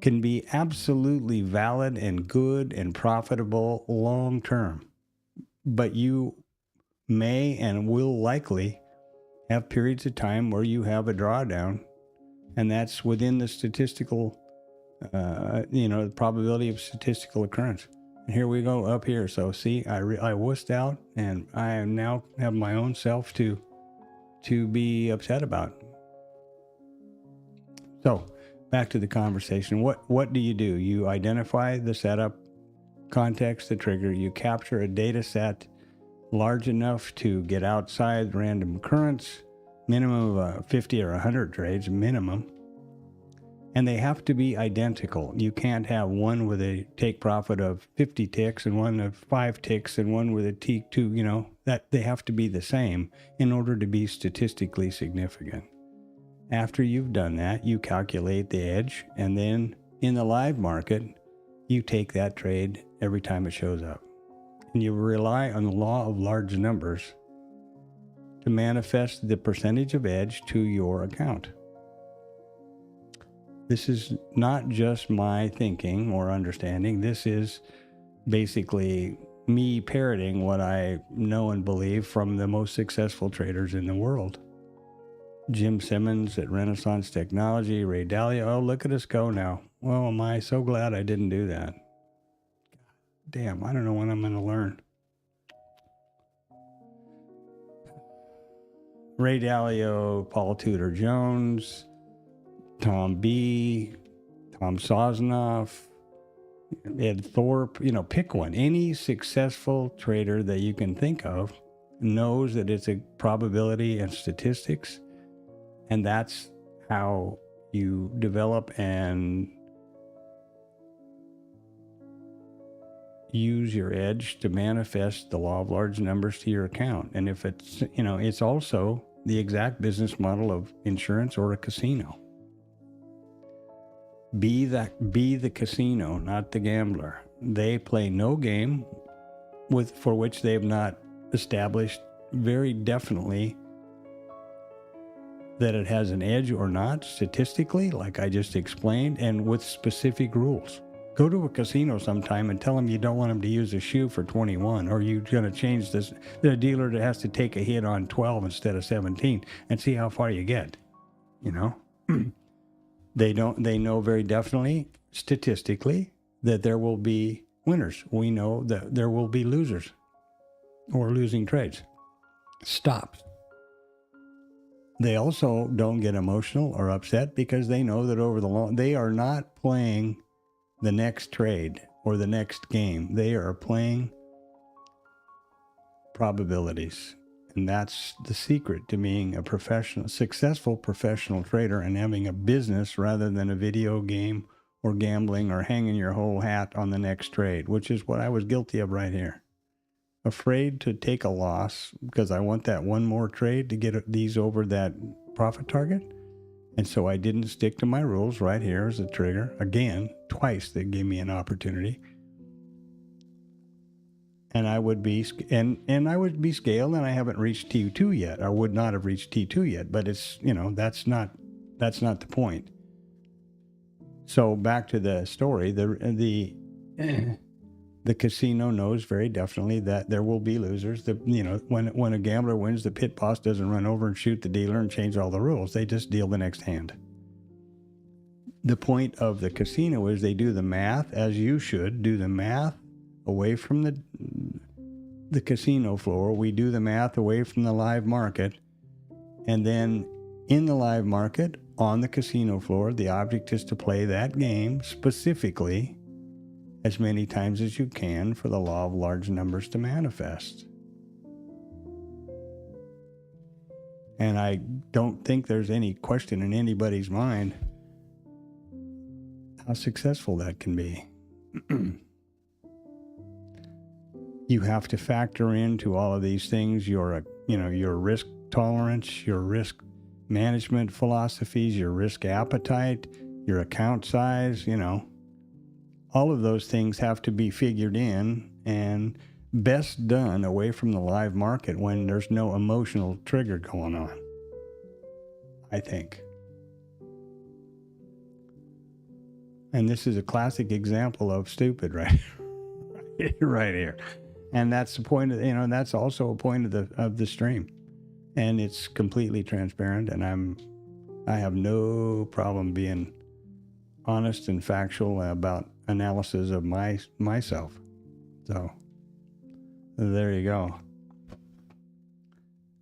can be absolutely valid and good and profitable long term. But you may and will likely have periods of time where you have a drawdown, and that's within the statistical, the probability of statistical occurrence. And here we go up here. So see, I wussed out, and I now have my own self to be upset about. So back to the conversation. What do? You identify the setup, context, the trigger. You capture a data set large enough to get outside random currents, minimum of 50 or 100 trades, minimum. And they have to be identical. You can't have one with a take profit of 50 ticks and one of 5 ticks and one with a T2, that they have to be the same in order to be statistically significant. After you've done that, you calculate the edge, and then in the live market, you take that trade every time it shows up. And you rely on the law of large numbers to manifest the percentage of edge to your account. This is not just my thinking or understanding. This is basically me parroting what I know and believe from the most successful traders in the world. Jim Simmons at Renaissance Technology, Ray Dalio. Oh, look at us go now. Oh, am I so glad I didn't do that. Damn, I don't know when I'm going to learn. Ray Dalio, Paul Tudor Jones, Tom B., Tom Sosnoff, Ed Thorpe, pick one. Any successful trader that you can think of knows that it's a probability and statistics, and that's how you develop and use your edge to manifest the law of large numbers to your account. And if it's, it's also the exact business model of insurance or a casino. Be the casino, not the gambler. They play no game for which they have not established very definitely that it has an edge or not statistically, like I just explained, and with specific rules. Go to a casino sometime and tell them you don't want them to use a shoe for 21, or you're going to change this. The dealer that has to take a hit on 12 instead of 17, and see how far you get. They know very definitely, statistically, that there will be winners. We know that there will be losers or losing trades. Stop. They also don't get emotional or upset because they know that over the long, they are not playing the next trade or the next game. They are playing probabilities. And that's the secret to being a successful professional trader and having a business rather than a video game or gambling or hanging your whole hat on the next trade, which is what I was guilty of right here. Afraid to take a loss because I want that one more trade to get these over that profit target. And so I didn't stick to my rules right here as a trigger. Again, twice they gave me an opportunity. And I would be I would be scaled, and I haven't reached T2 yet. I would not have reached T2 yet, but it's, that's not the point. So back to the story, the casino knows very definitely that there will be losers. When a gambler wins, the pit boss doesn't run over and shoot the dealer and change all the rules. They just deal the next hand. The point of the casino is they do the math, as you should do the math away from the casino floor. We do the math away from the live market. And then in the live market, on the casino floor, the object is to play that game specifically as many times as you can for the law of large numbers to manifest. And I don't think there's any question in anybody's mind how successful that can be. You have to factor into all of these things your risk tolerance, your risk management philosophies, your risk appetite, your account size, all of those things have to be figured in and best done away from the live market when there's no emotional trigger going on, I think. And this is a classic example of stupid right here. And that's the point of, that's also a point of the stream. And it's completely transparent, and I have no problem being honest and factual about analysis of myself. So there you go.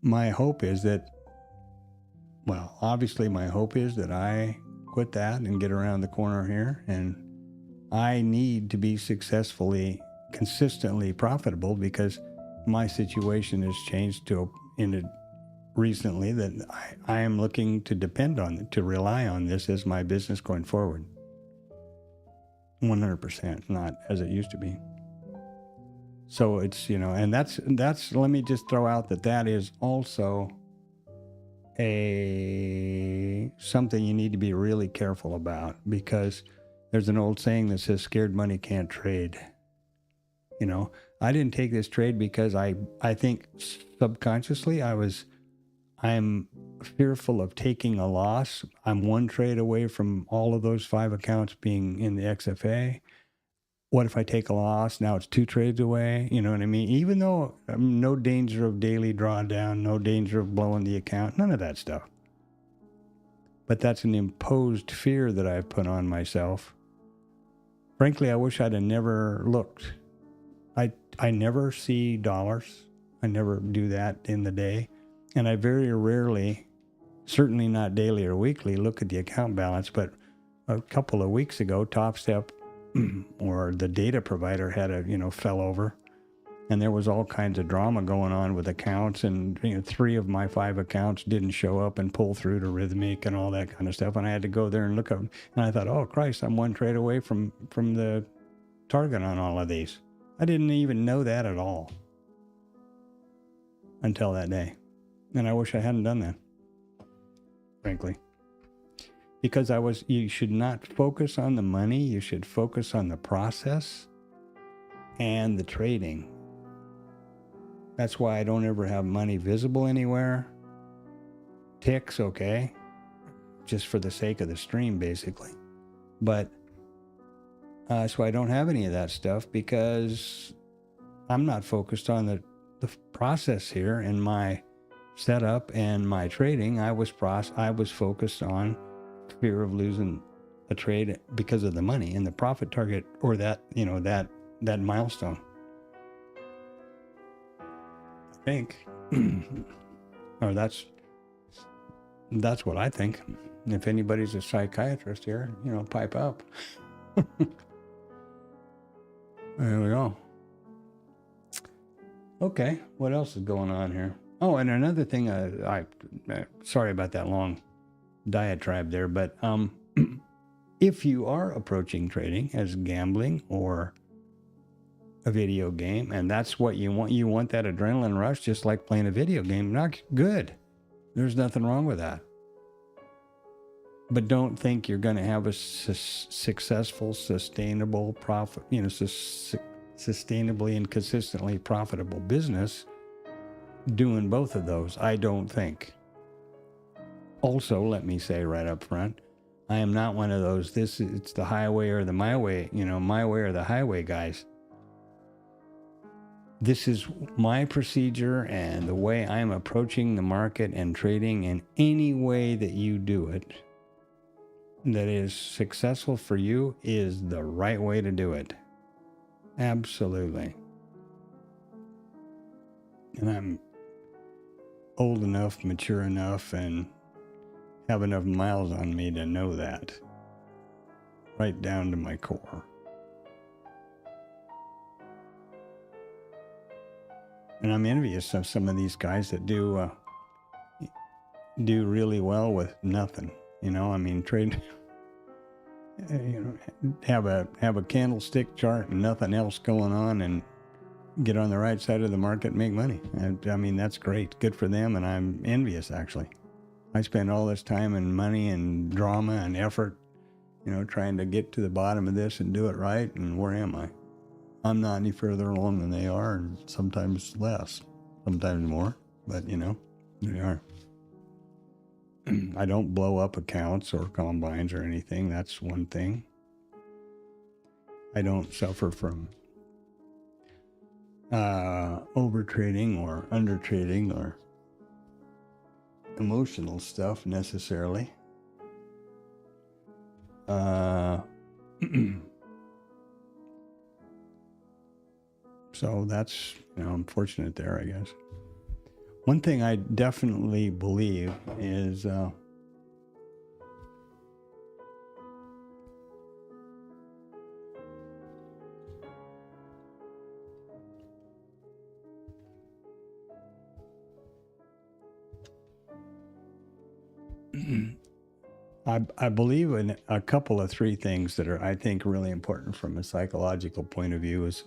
My hope is that, obviously my hope is that I quit that and get around the corner here, and I need to be consistently profitable, because my situation has changed recently that I am looking to depend on, to rely on this as my business going forward. 100%, not as it used to be. So it's, and that's, let me just throw out that is also something you need to be really careful about, because there's an old saying that says scared money can't trade. I didn't take this trade because I think subconsciously I'm fearful of taking a loss. I'm one trade away from all of those 5 accounts being in the XFA. What if I take a loss? Now it's 2 trades away. You know what I mean? Even though no danger of daily drawdown, no danger of blowing the account, none of that stuff. But that's an imposed fear that I've put on myself. Frankly, I wish I'd have never looked. I never see dollars. I never do that in the day. And I very rarely, certainly not daily or weekly, look at the account balance. But a couple of weeks ago, TopStep or the data provider had fell over. And there was all kinds of drama going on with accounts. And 3 of my 5 accounts didn't show up and pull through to Rhythmic and all that kind of stuff. And I had to go there and look up. And I thought, oh, Christ, I'm one trade away from the target on all of these. I didn't even know that at all until that day. And I wish I hadn't done that, frankly. Because you should not focus on the money. You should focus on the process and the trading. That's why I don't ever have money visible anywhere. Ticks, okay. Just for the sake of the stream, basically. But so I don't have any of that stuff because I'm not focused on the process here and my setup and my trading. I was focused on fear of losing a trade because of the money and the profit target, or that milestone. I think, or that's what I think. If anybody's a psychiatrist here, pipe up. There we go. Okay, what else is going on here? Oh, and another thing, sorry about that long diatribe there, but if you are approaching trading as gambling or a video game, and that's what you want that adrenaline rush, just like playing a video game, not good. There's nothing wrong with that. But don't think you're going to have a successful, sustainable profit, sustainably and consistently profitable business doing both of those. I don't think. Also, let me say right up front, I am not one of those, it's the highway or the my way, my way or the highway guys. This is my procedure and the way I'm approaching the market and trading, in any way that you do it that is successful for you is the right way to do it. Absolutely. And I'm old enough, mature enough, and have enough miles on me to know that. Right down to my core. And I'm envious of some of these guys that do really well with nothing. Trade, have a candlestick chart and nothing else going on, and get on the right side of the market and make money. That's great. Good for them, and I'm envious, actually. I spend all this time and money and drama and effort, trying to get to the bottom of this and do it right, and where am I? I'm not any further along than they are, and sometimes less, sometimes more, but, they are. I don't blow up accounts or combines or anything. That's one thing. I don't suffer from over trading or under trading or emotional stuff necessarily. So that's, I'm fortunate there, I guess. One thing I definitely believe is I believe in a couple of three things that are, I think, really important from a psychological point of view is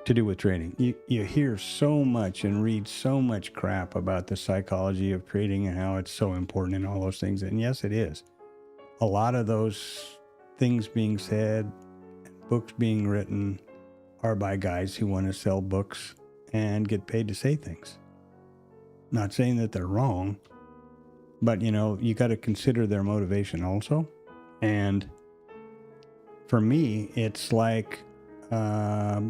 to do with trading. You hear so much and read so much crap about the psychology of trading and how it's so important and all those things. And yes, it is. A lot of those things being said, books being written, are by guys who want to sell books and get paid to say things. Not saying that they're wrong, but, you got to consider their motivation also. And for me, it's like, are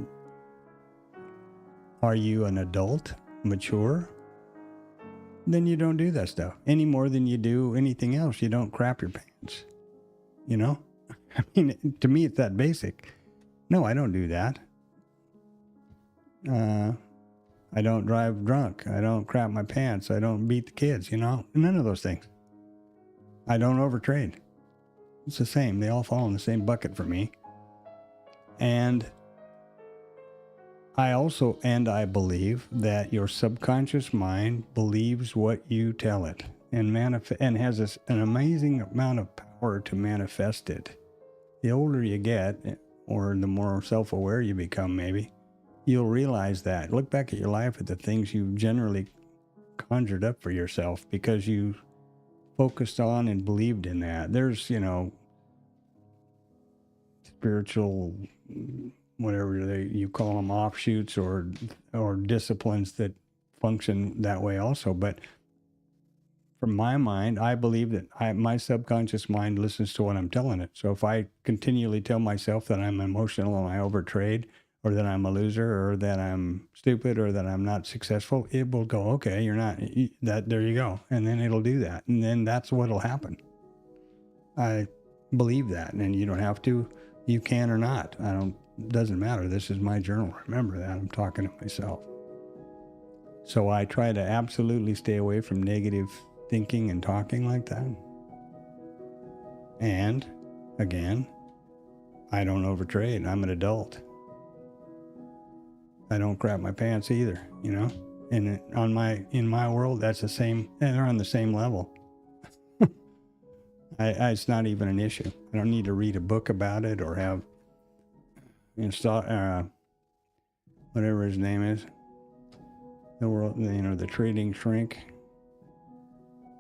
you an adult, mature? Then you don't do that stuff any more than you do anything else. You don't crap your pants, I mean, to me, it's that basic. No, I don't do that. I don't drive drunk. I don't crap my pants. I don't beat the kids, none of those things. I don't overtrade. It's the same. They all fall in the same bucket for me. And I believe that your subconscious mind believes what you tell it and has an amazing amount of power to manifest it. The older you get, or the more self-aware you become, maybe, you'll realize that. Look back at your life at the things you generally conjured up for yourself because you focused on and believed in that. There's, spiritual, whatever you call them, offshoots or disciplines that function that way also. But from my mind, I believe that my subconscious mind listens to what I'm telling it. So if I continually tell myself that I'm emotional and I overtrade, or that I'm a loser, or that I'm stupid, or that I'm not successful, it will go, okay, you're not, there you go. And then it'll do that. And then that's what'll happen. I believe that. And you don't have to, you can or not. Doesn't matter. This is my journal. Remember that. I'm talking to myself. So I try to absolutely stay away from negative thinking and talking like that. And again, I don't overtrade. I'm an adult. I don't crap my pants either, And in my world, that's the same. And they're on the same level. It's not even an issue. I don't need to read a book about it or have whatever his name is. The world, the trading shrink.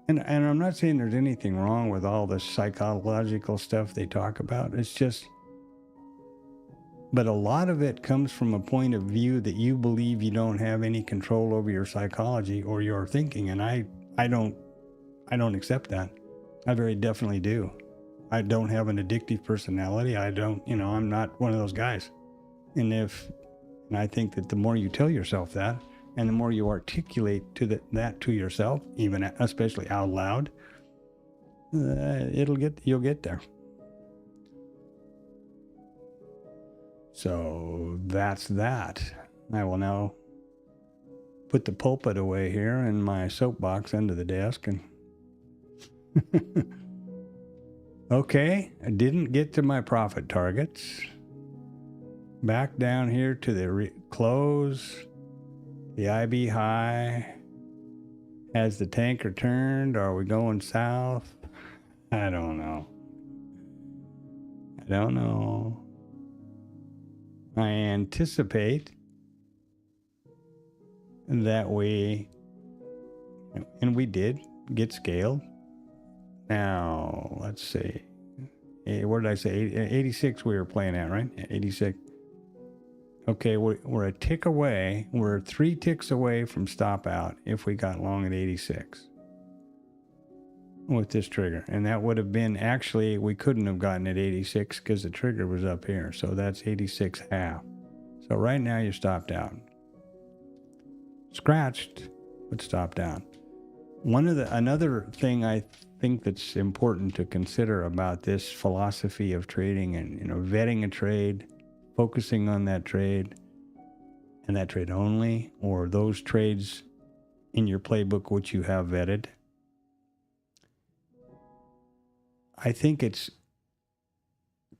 And I'm not saying there's anything wrong with all the psychological stuff they talk about. It's just, but a lot of it comes from a point of view that you believe you don't have any control over your psychology or your thinking. And I don't accept that. I very definitely do. I don't have an addictive personality. I'm not one of those guys. And I think that the more you tell yourself that, and the more you articulate that to yourself, even especially out loud, you'll get there. So that's that. I will now put the pulpit away here and my soapbox under the desk and okay, I didn't get to my profit targets. Back down here to the close. The IB high. Has the tanker turned? Are we going south? I don't know. I anticipate that we did get scaled. Now, let's see. What did I say? 86 we were playing at, right? 86. Okay, we're a tick away. We're 3 ticks away from stop out if we got long at 86 with this trigger. And that would have been, actually, we couldn't have gotten at 86 because the trigger was up here. So that's 86 half. So right now you're stopped out. Scratched, but stopped out. Another thing I think that's important to consider about this philosophy of trading and, vetting a trade, focusing on that trade and that trade only, or those trades in your playbook which you have vetted. I think it's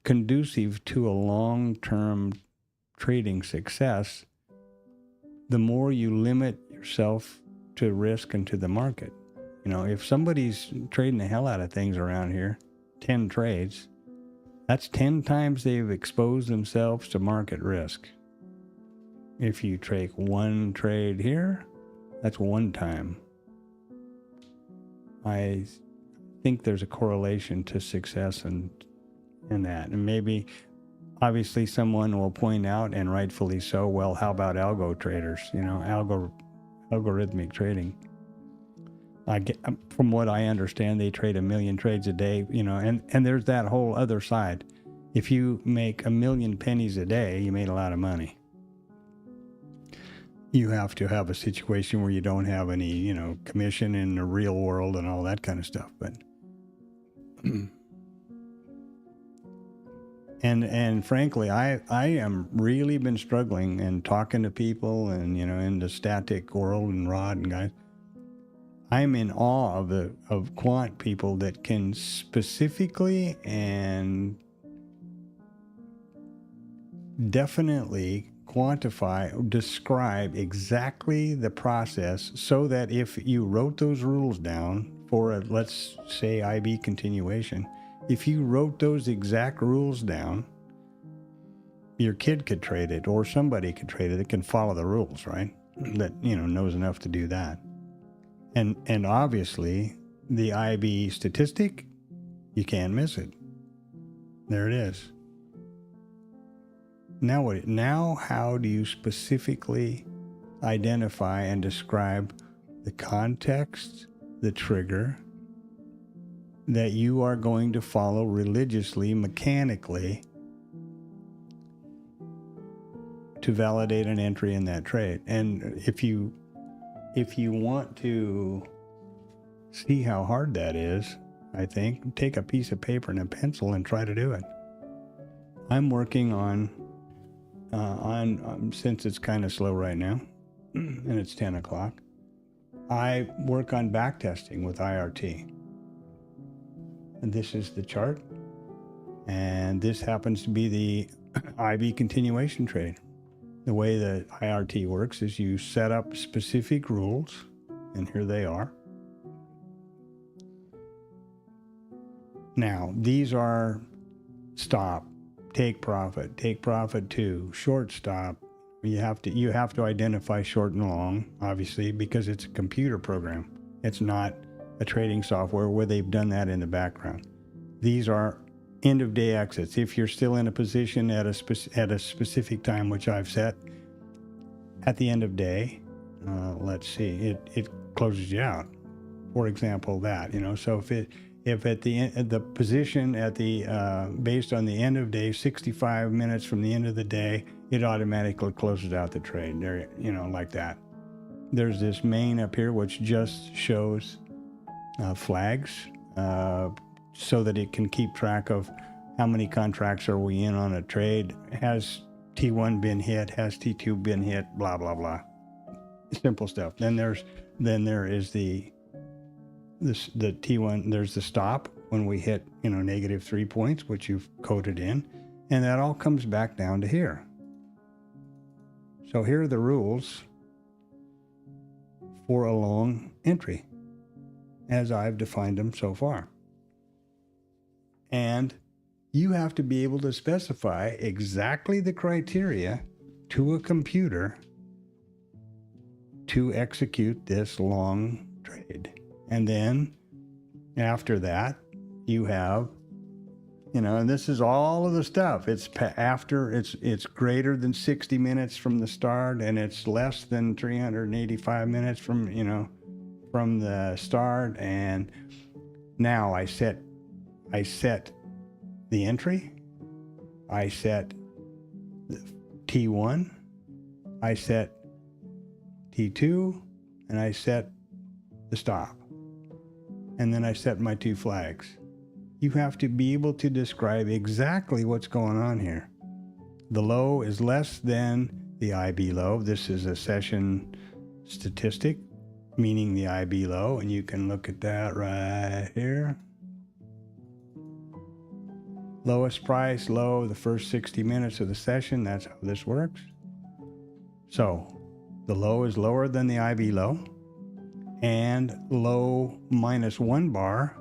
conducive to a long-term trading success the more you limit yourself to risk and to the market. You know, if somebody's trading the hell out of things around here, 10 trades, that's 10 times they've exposed themselves to market risk. If you take one trade here, that's one time. I think there's a correlation to success in that. And maybe, obviously, someone will point out, and rightfully so, well, how about algo traders? You know, algorithmic trading. From what I understand, they trade 1 million trades a day, you know, and there's that whole other side. If you make 1 million pennies a day, you made a lot of money. You have to have a situation where you don't have any, you know, commission in the real world and all that kind of stuff. But and frankly, I am really been struggling and talking to people and, you know, in the static world and Rod and guys. I'm in awe of quant people that can specifically and definitely quantify, describe exactly the process so that if you wrote those rules down for a, let's say, IB continuation, if you wrote those exact rules down, your kid could trade it or somebody could trade it that can follow the rules, right? That, you know, knows enough to do that. And obviously, the IB statistic, you can't miss it. There it is. Now how do you specifically identify and describe the context, the trigger that you are going to follow religiously, mechanically, to validate an entry in that trade? And if you want to see how hard that is, I think, take a piece of paper and a pencil and try to do it. I'm working on since it's kind of slow right now, and it's 10 o'clock, I work on backtesting with IRT. And this is the chart, and this happens to be the IB continuation trade. The way that IRT works is you set up specific rules, and here they are. Now, these are stop, take profit 2, short stop. You have to identify short and long, obviously, because it's a computer program. It's not a trading software where they've done that in the background. These are end of day exits. If you're still in a position at a specific time, which I've set at the end of day, let's see, it closes you out. For example, that, you know, so if at the end, the position at the based on the end of day, 65 minutes from the end of the day, it automatically closes out the trade there, you know, like that. There's this main up here which just shows flags so that it can keep track of how many contracts are we in on a trade. Has T1 been hit? Has T2 been hit? Blah blah blah. Simple stuff. Then there is the T1. There's the stop when we hit, you know, -3 points, which you've coded in, and that all comes back down to here. So here are the rules for a long entry, as I've defined them so far. And you have to be able to specify exactly the criteria to a computer to execute this long trade. And then after that, you have, you know, and this is all of the stuff. It's it's greater than 60 minutes from the start, and it's less than 385 minutes from, you know, from the start. And now I set the entry, I set T1, I set T2, and I set the stop. And then I set my 2 flags. You have to be able to describe exactly what's going on here. The low is less than the IB low. This is a session statistic, meaning the IB low, and you can look at that right here. Lowest price, low, the first 60 minutes of the session. That's how this works. So the low is lower than the IB low, and low -1 bar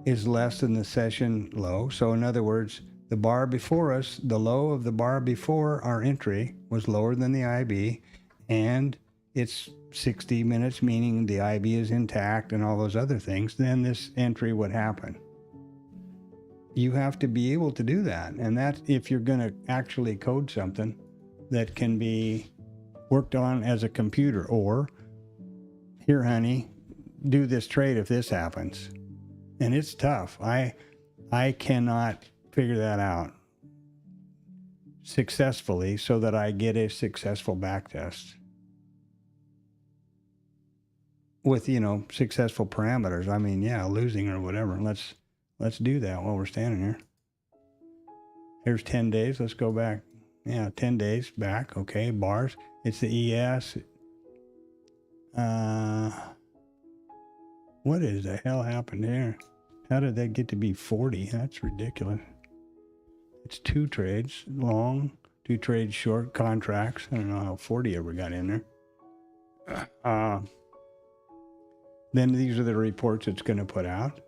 is less than the session low. So in other words, the bar before us, the low of the bar before our entry was lower than the IB, and it's 60 minutes, meaning the IB is intact and all those other things, then this entry would happen. You have to be able to do that. And that's if you're going to actually code something that can be worked on as a computer, or here, honey, do this trade if this happens. And it's tough. I cannot figure that out successfully so that I get a successful backtest with, successful parameters. I mean, yeah, losing or whatever. Let's do that while we're standing here. Here's 10 days. Let's go back. Yeah, 10 days back. Okay, bars. It's the ES. What is the hell happened here? How did that get to be 40? That's ridiculous. It's 2 trades long, 2 trades short, contracts. I don't know how 40 ever got in there. Then these are the reports it's going to put out.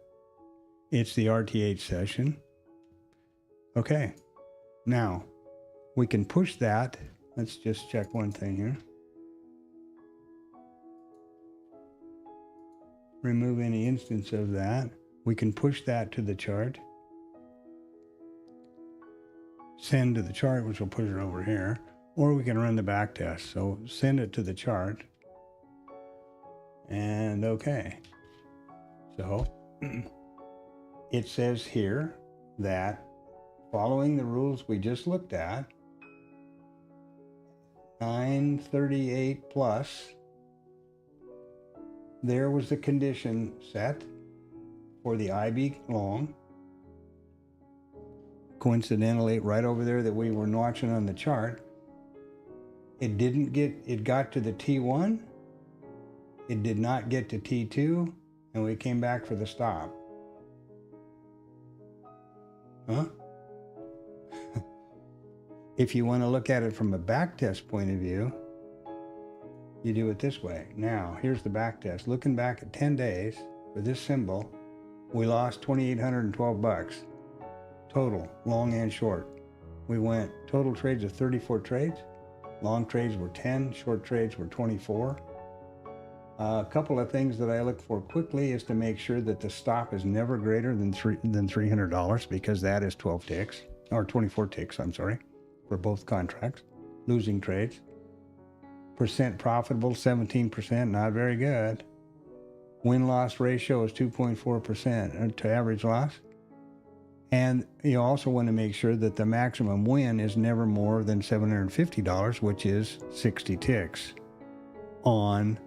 It's the RTH session. Okay. Now, we can push that. Let's just check one thing here. Remove any instance of that. We can push that to the chart. Send to the chart, which will push it over here. Or we can run the back test. So send it to the chart. And okay. So it says here that following the rules we just looked at, 938 plus, there was the condition set for the IB long. Coincidentally, right over there that we were watching on the chart, it got to the T1, it did not get to T2, and we came back for the stop. Huh? If you want to look at it from a backtest point of view, you do it this way. Now, here's the backtest. Looking back at 10 days for this symbol, we lost $2,812 total, long and short. We went total trades of 34 trades. Long trades were 10, short trades were 24. A couple of things that I look for quickly is to make sure that the stop is never greater than $300, because that is 12 ticks, or 24 ticks, I'm sorry, for both contracts. Losing trades. Percent profitable, 17%, not very good. Win-loss ratio is 2.4% to average loss. And you also want to make sure that the maximum win is never more than $750, which is 60 ticks on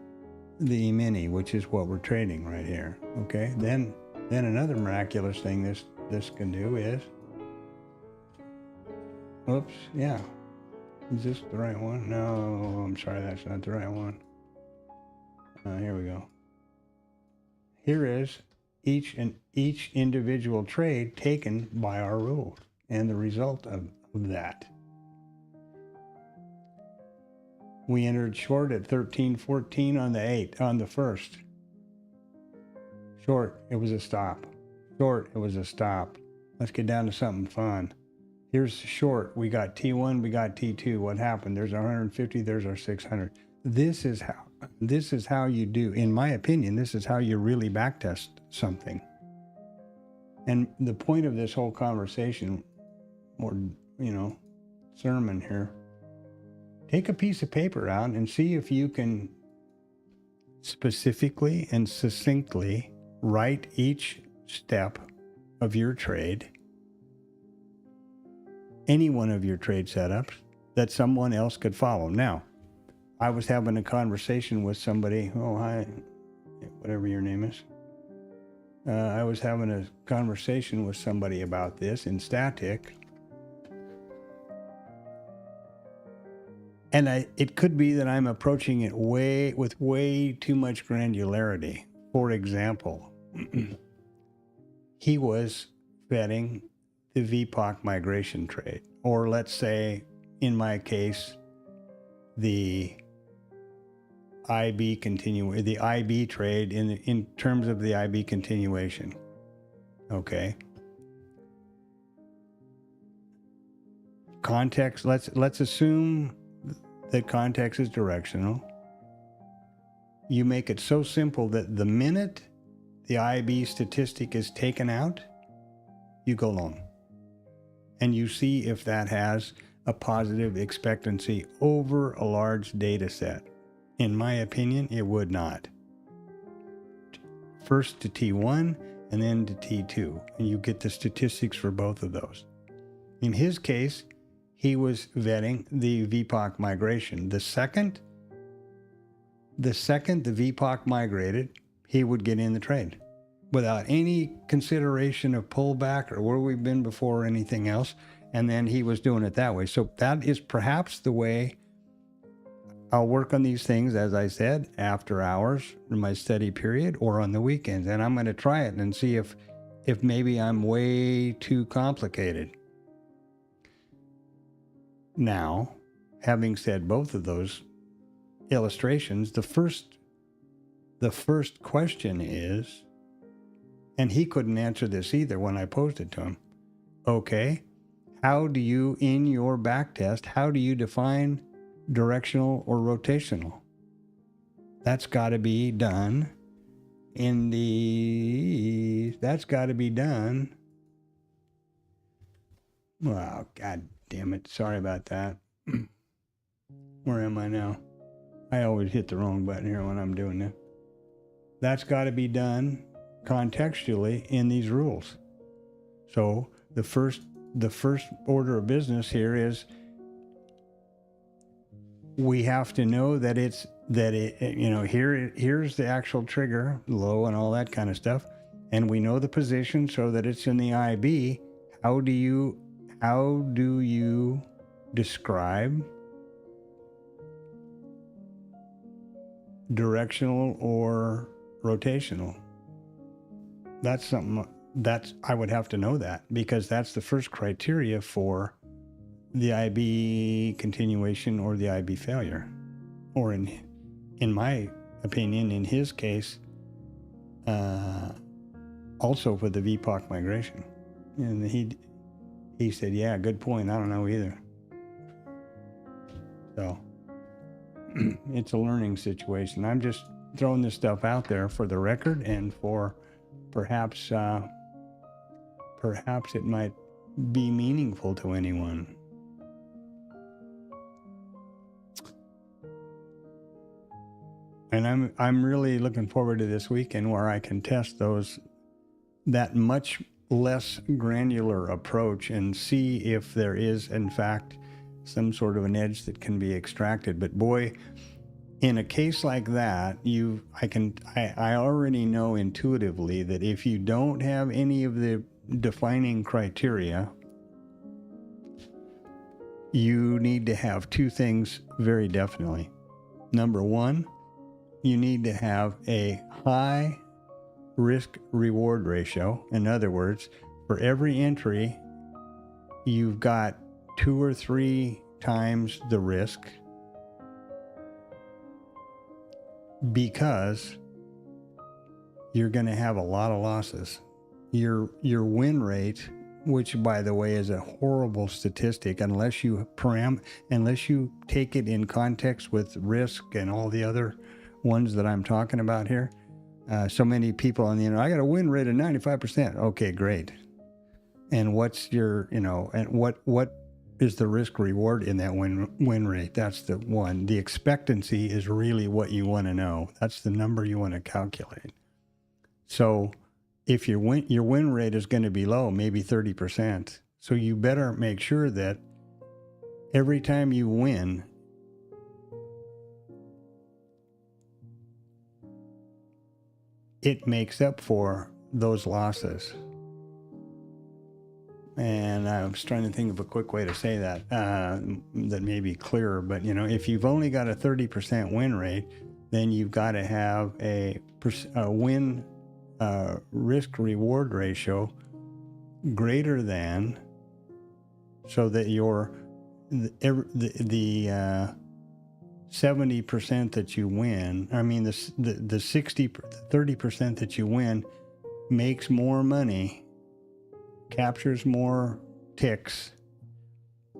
the E-mini, which is what we're trading right here. Okay, then another miraculous thing this can do is, oops, yeah. Is this the right one? No, I'm sorry, that's not the right one. Here we go. Here is each individual trade taken by our rules and the result of that. We entered short at 13.14 on the 8th, on the 1st. Short, it was a stop. Short, it was a stop. Let's get down to something fun. Here's short. We got T1, we got T2. What happened? There's our 150, there's our 600. This is how you do, in my opinion, this is how you really backtest something. And the point of this whole conversation, or, sermon here, take a piece of paper out and see if you can specifically and succinctly write each step of your trade, any one of your trade setups, that someone else could follow. Now, I was having a conversation with somebody, oh, hi, whatever your name is. I was having a conversation with somebody about this in static. And it could be that I'm approaching it with way too much granularity. For example, he was betting the VPOC migration trade, or let's say, in my case, the the IB trade in terms of the IB continuation. Okay. Context, let's assume that context is directional. You make it so simple that the minute the IB statistic is taken out, you go long. And you see if that has a positive expectancy over a large data set. In my opinion, it would not. First to T1 and then to T2, and you get the statistics for both of those. In his case, he was vetting the VPOC migration. The second the VPOC migrated, he would get in the trade without any consideration of pullback or where we've been before or anything else. And then he was doing it that way. So that is perhaps the way I'll work on these things, as I said, after hours in my study period or on the weekends. And I'm going to try it and see if maybe I'm way too complicated. Now, having said both of those illustrations, the first question is, and he couldn't answer this either when I posed it to him. Okay, how do you, in your back test, how do you define directional or rotational? That's got to be done Wow, God damn it. Sorry about that. Where am I now? I always hit the wrong button here when I'm doing this. That's got to be done contextually in these rules. So the first order of business here is we have to know that here's the actual trigger, low and all that kind of stuff, and we know the position so that it's in the IB. How do you describe directional or rotational? That's something I would have to know that, because that's the first criteria for the IB continuation or the IB failure. Or in my opinion, in his case, also for the VPOC migration. And he said, yeah, good point. I don't know either. So it's a learning situation. I'm just throwing this stuff out there for the record and for perhaps it might be meaningful to anyone. And I'm really looking forward to this weekend where I can test that much less granular approach and see if there is in fact some sort of an edge that can be extracted. But boy, in a case like that, I already know intuitively that if you don't have any of the defining criteria, you need to have two things very definitely. Number one, you need to have a high risk-reward ratio. In other words, for every entry, you've got 2 or 3 times the risk, because you're going to have a lot of losses. Your win rate, which by the way is a horrible statistic unless you take it in context with risk and all the other ones that I'm talking about here. So many people on the internet, I got a win rate of 95%. Okay, great. And what's your, and what is the risk reward in that win rate? That's the one. The expectancy is really what you want to know. That's the number you want to calculate. So if your win rate is going to be low, maybe 30%. So you better make sure that every time you win, it makes up for those losses. And I was trying to think of a quick way to say that that may be clearer. But, if you've only got a 30% win rate, then you've got to have a win risk-reward ratio greater than, so that 70% that you win, I mean, the 30% that you win makes more money, captures more ticks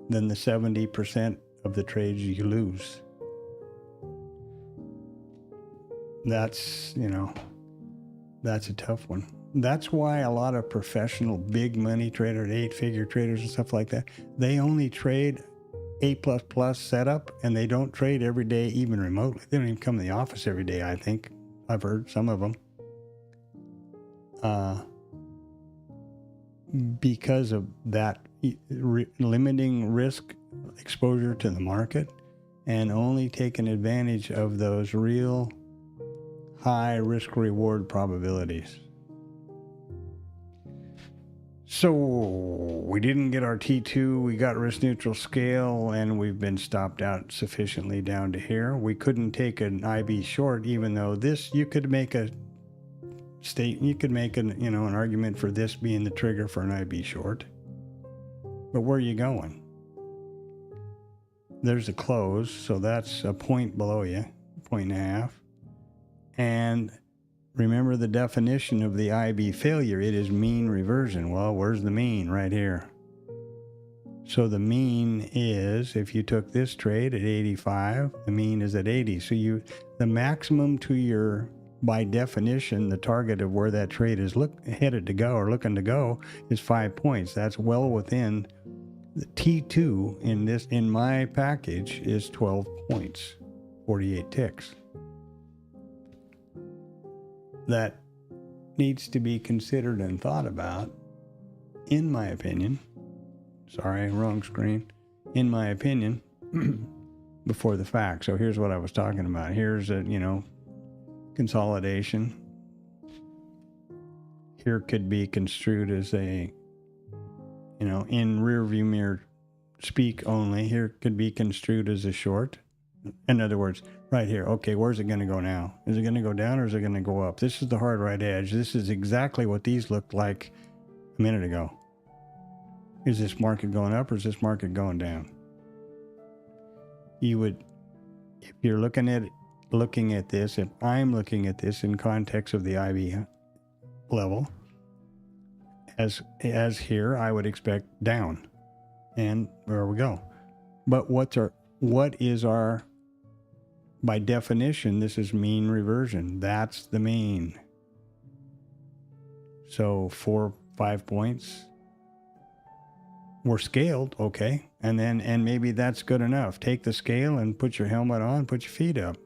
than the 70% of the trades you lose. That's, that's a tough one. That's why a lot of professional big money traders, 8-figure traders and stuff like that, they only trade A++ setup, and they don't trade every day, even remotely. They don't even come to the office every day, I think. I've heard some of them. Because of that limiting risk exposure to the market and only taking advantage of those real high risk reward probabilities. So we didn't get our T2, we got risk neutral scale, and we've been stopped out sufficiently down to here. We couldn't take an IB short, even though this, you could make an argument for this being the trigger for an IB short. But where are you going? There's a close, so that's a point below you, 1.5. And remember the definition of the IB failure, it is mean reversion. Well, where's the mean? Right here. So the mean is, if you took this trade at 85, the mean is at 80. So the maximum to your, by definition, the target of where that trade is headed to go or looking to go is 5 points. That's well within the T2 in my package is 12 points, 48 ticks. That needs to be considered and thought about, in my opinion. Sorry, wrong screen. In my opinion, before the fact. So here's what I was talking about. Here's a, consolidation. Here could be construed as a, in rear view mirror speak only. Here could be construed as a short. In other words, right here, okay, where's it going to go now? Is it going to go down or is it going to go up? This is the hard right edge. This is exactly what these looked like a minute ago. Is this market going up or is this market going down? You would, if you're looking at this, if I'm looking at this in context of the IB level, as here, I would expect down. And there we go. But what is our, by definition, this is mean reversion. That's the mean. So 4-5 points. We're scaled, okay. And maybe that's good enough. Take the scale and put your helmet on, put your feet up.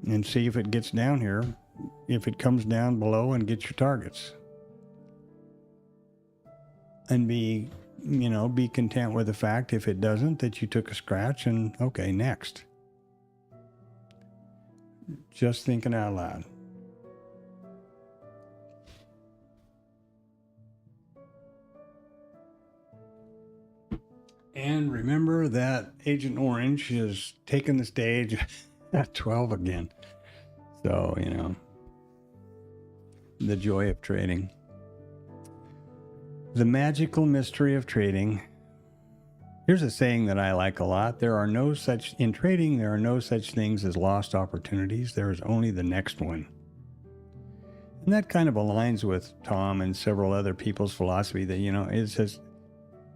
And see if it gets down here. If it comes down below, and get your targets. And be content with the fact, if it doesn't, that you took a scratch and okay, next. Just thinking out loud. And remember that Agent Orange is taking the stage at 12 again. So, the joy of trading. The magical mystery of trading. Here's a saying that I like a lot. In trading, there are no such things as lost opportunities. There is only the next one. And that kind of aligns with Tom and several other people's philosophy that, it says,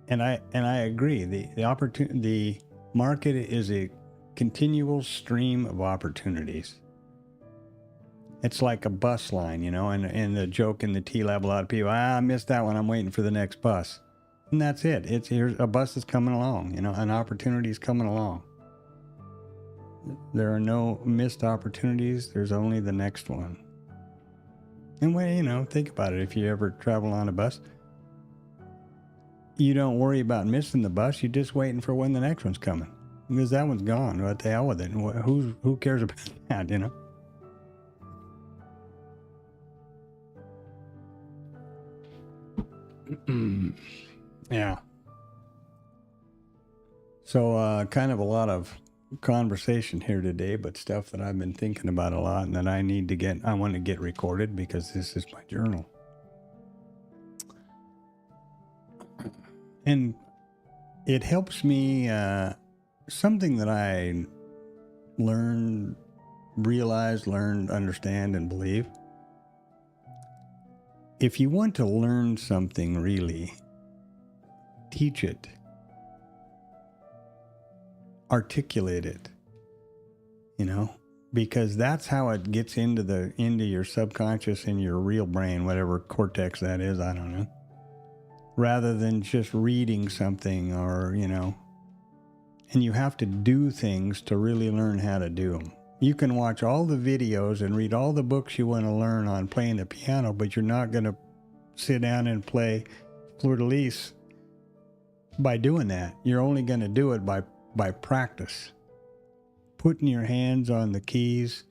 and I agree, the market is a continual stream of opportunities. It's like a bus line, and the joke in the TLab, a lot of people, I missed that one, I'm waiting for the next bus. And that's it. Here's a bus is coming along, an opportunity is coming along. There are no missed opportunities, there's only the next one. And when, think about it, if you ever travel on a bus, you don't worry about missing the bus, you're just waiting for when the next one's coming. Because that one's gone, what the hell with it? Who cares about that, Yeah. So kind of a lot of conversation here today, but stuff that I've been thinking about a lot and that I want to get recorded because this is my journal. And it helps me, something that I learn, realize, learn, understand, and believe. If you want to learn something really, teach it. Articulate it. Because that's how it gets into your subconscious and your real brain, whatever cortex that is, I don't know. Rather than just reading something or, and you have to do things to really learn how to do them. You can watch all the videos and read all the books you want to learn on playing the piano, but you're not going to sit down and play fleur-de-lis by doing that. You're only going to do it by practice. Putting your hands on the keys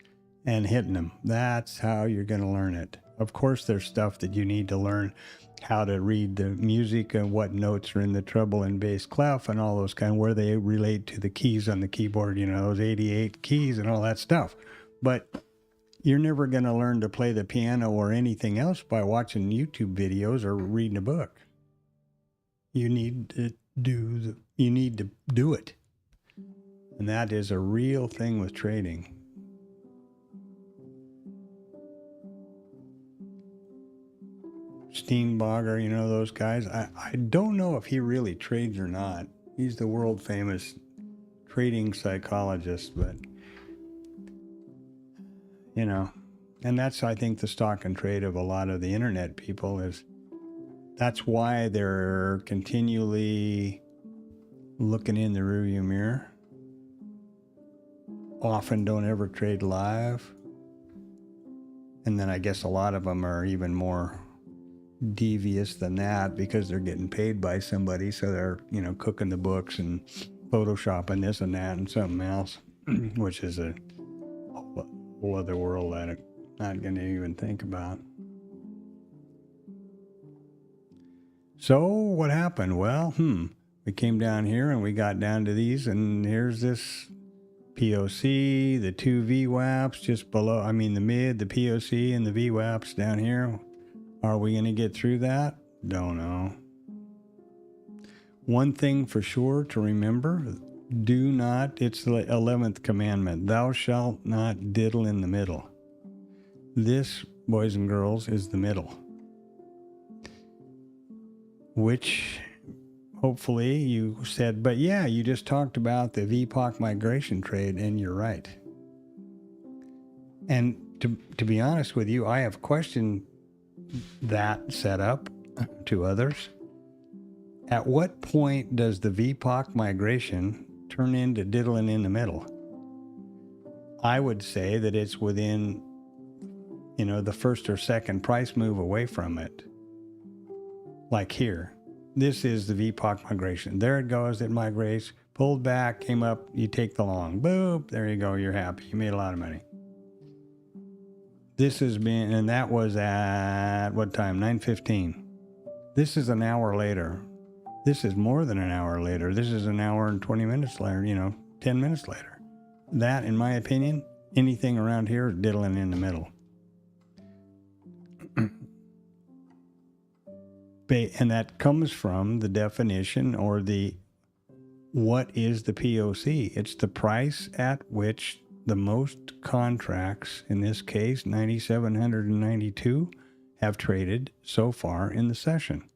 and hitting them. That's how you're going to learn it. Of course, there's stuff that you need to learn, how to read the music and what notes are in the treble and bass clef and all those where they relate to the keys on the keyboard, those 88 keys and all that stuff. But you're never going to learn to play the piano or anything else by watching YouTube videos or reading a book. You need to do it. And that is a real thing with trading. Steenbogger, those guys. I don't know if he really trades or not. He's the world famous trading psychologist, but, and that's, I think, the stock and trade of a lot of the internet people is that's why they're continually looking in the rearview mirror. Often don't ever trade live. And then I guess a lot of them are even more devious than that because they're getting paid by somebody. So they're, cooking the books and photoshopping this and that and something else, which is a whole other world that I'm not going to even think about. So what happened? Well, we came down here and we got down to these, and here's this POC, the two VWAPs just below, the mid, the POC, and the VWAPs down here. Are we going to get through that? Don't know. One thing for sure to remember, it's the 11th commandment, thou shalt not diddle in the middle. This, boys and girls, is the middle. Which hopefully you said, but yeah, you just talked about the VPOC migration trade, and you're right. And to be honest with you, I have questioned that setup to others. At what point does the VPOC migration turn into diddling in the middle? I would say that it's within, the first or second price move away from it. Like here. This is the VPOC migration. There it goes. It migrates, pulled back, came up. You take the long. Boop. There you go. You're happy. You made a lot of money. This has been, and that was at what time? 9:15. This is an hour later. This is more than an hour later. This is an hour and 20 minutes later, 10 minutes later. That, in my opinion, anything around here is diddling in the middle. And that comes from the definition or what is the POC? It's the price at which the most contracts, in this case 9,792, have traded so far in the session.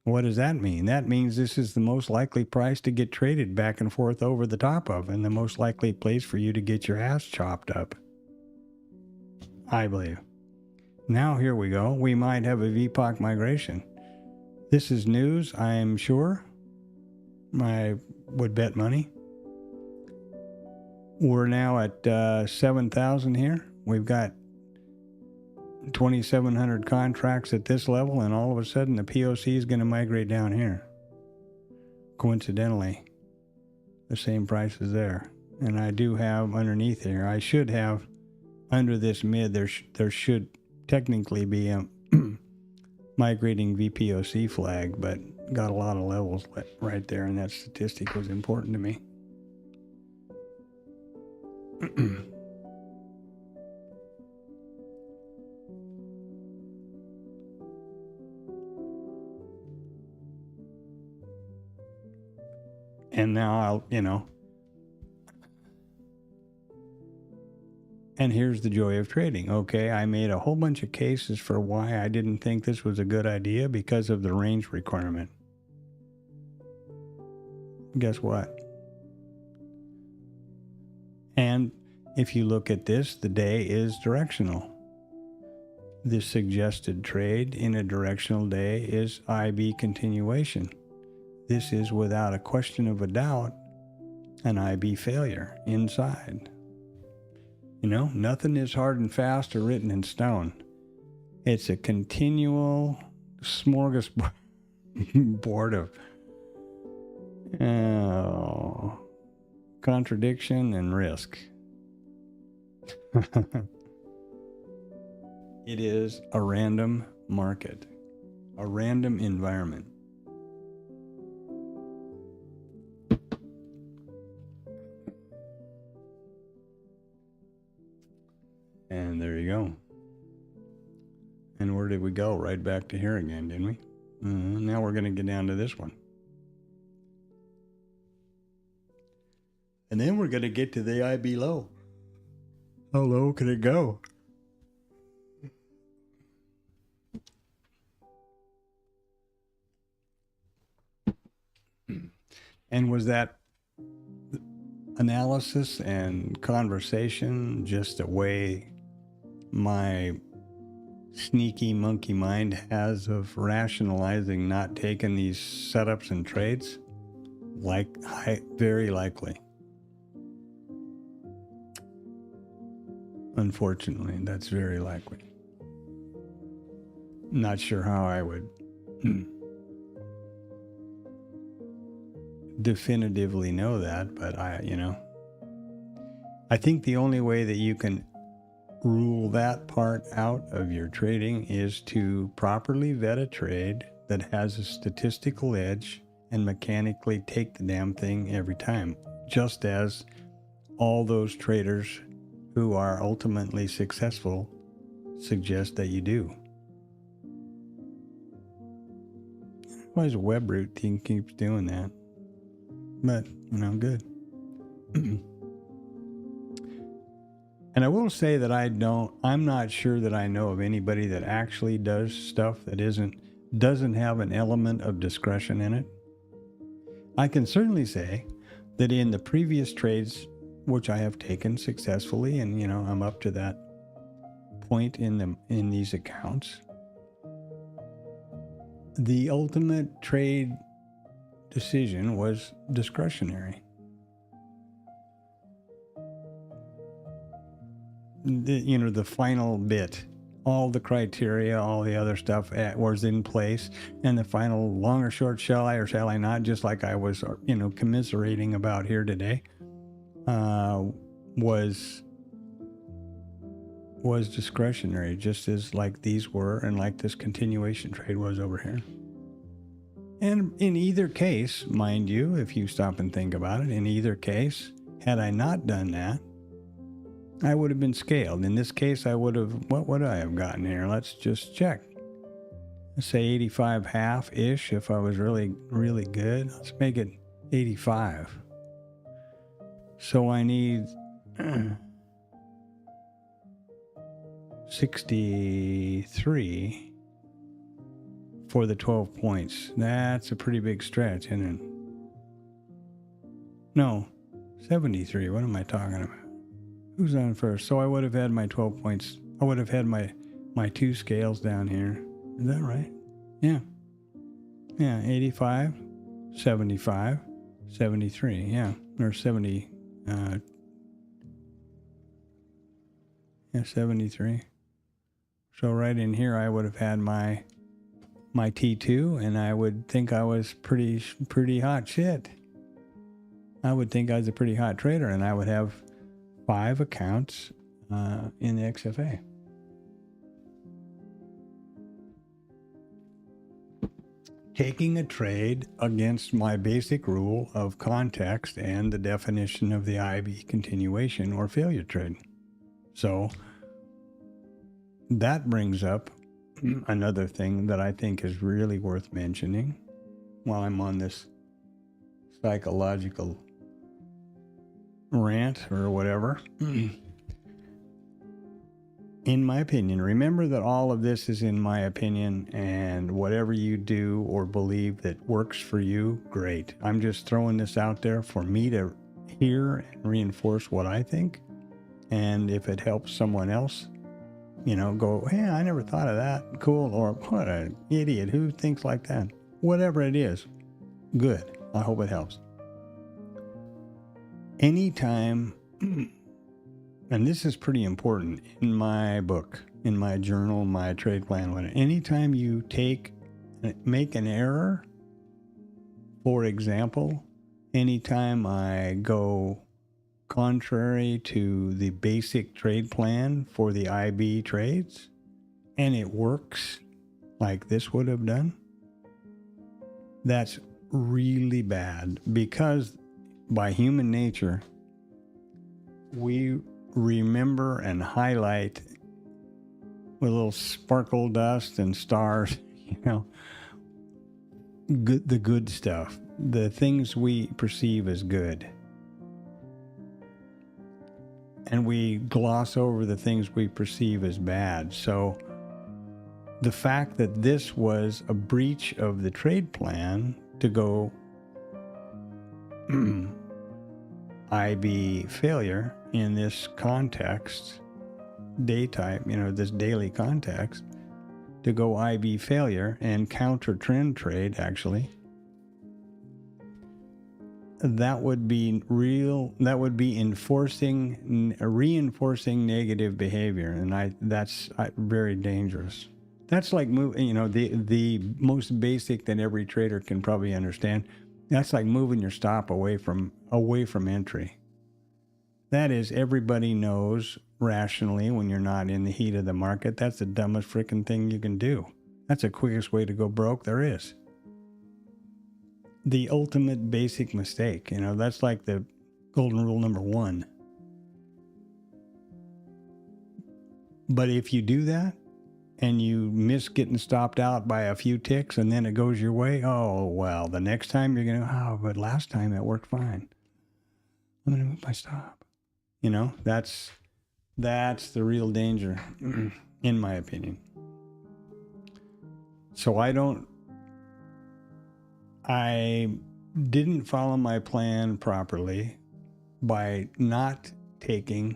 What does that mean? That means this is the most likely price to get traded back and forth over the top of, and the most likely place for you to get your ass chopped up, I believe. Now here we go. We might have a VPOC migration. This is news, I'm sure. I would bet money. We're now at 7,000 here. We've got 2,700 contracts at this level, and all of a sudden the POC is going to migrate down here. Coincidentally, the same price is there. And I do have underneath here, I should have under this mid, there should technically be a migrating VPOC flag, but got a lot of levels right there, and that statistic was important to me. And now And here's the joy of trading. Okay, I made a whole bunch of cases for why I didn't think this was a good idea because of the range requirement. Guess what? And if you look at this, the day is directional. The suggested trade in a directional day is IB continuation. This is without a question of a doubt an IB failure inside. You know, nothing is hard and fast or written in stone. It's a continual smorgasbord of contradiction and risk. It is a random market, a random environment. And there you go. And where did we go? Right back to here again, didn't we? Now we're going to get down to this one. And then we're going to get to the IB low. How low can it go? And was that analysis and conversation just a way my sneaky monkey mind has of rationalizing not taking these setups and trades? Very likely. Unfortunately, that's very likely. Not sure how I would definitively know that, but I think the only way that you can rule that part out of your trading is to properly vet a trade that has a statistical edge and mechanically take the damn thing every time, just as all those traders who are ultimately successful suggest that you do. Why is a web root thing keeps doing that? But, good. And I will say that I'm not sure that I know of anybody that actually does stuff that doesn't have an element of discretion in it. I can certainly say that in the previous trades, which I have taken successfully, and, I'm up to that point in these accounts, the ultimate trade decision was discretionary. The final bit, all the criteria, all the other stuff was in place, and the final long or short, shall I or shall I not, just like I was, commiserating about here today, was discretionary, just as like these were, and like this continuation trade was over here. And in either case, mind you, if you stop and think about it, in either case, had I not done that, I would have been scaled. In this case, I would have, what would I have gotten here? Let's just check. Let's say 85 half-ish if I was really, really good. Let's make it 85. So I need 63 for the 12 points. That's a pretty big stretch, isn't it? No, 73. What am I talking about? Who's on first? So I would have had my 12 points. I would have had my two scales down here. Is that right? Yeah. Yeah, 85, 75, 73. Yeah, or 70. 73. So right in here, I would have had my T2, and I would think I was pretty hot shit. I would think I was a pretty hot trader, and I would have 5 accounts in the XFA. Taking a trade against my basic rule of context and the definition of the IB continuation or failure trade. So that brings up another thing that I think is really worth mentioning while I'm on this psychological rant or whatever. in my opinion, remember that all of this is in my opinion, and whatever you do or believe that works for you, great. I'm just throwing this out there for me to hear and reinforce what I think. And if it helps someone else, go, hey, I never thought of that. Cool. Or what an idiot. Who thinks like that? Whatever it is, good. I hope it helps. Anytime, and this is pretty important in my book, in my journal, my trade plan, anytime you make an error, for example, anytime I go contrary to the basic trade plan for the IB trades, and it works like this would have done, that's really bad, because by human nature, we remember and highlight with a little sparkle dust and stars, the good stuff, the things we perceive as good. And we gloss over the things we perceive as bad. So the fact that this was a breach of the trade plan to go IB failure in this context, day type, this daily context, to go IB failure and counter trend trade, actually, that would be reinforcing negative behavior, and that's very dangerous. That's like the most basic that every trader can probably understand. That's like moving your stop away from entry. That is, everybody knows rationally when you're not in the heat of the market, that's the dumbest freaking thing you can do. That's the quickest way to go broke there is. The ultimate basic mistake, that's like the golden rule number 1. But if you do that and you miss getting stopped out by a few ticks and then it goes your way, oh, well, the next time you're going to, but last time that worked fine. I'm going to move my stop. That's the real danger, in my opinion. So I didn't follow my plan properly by not taking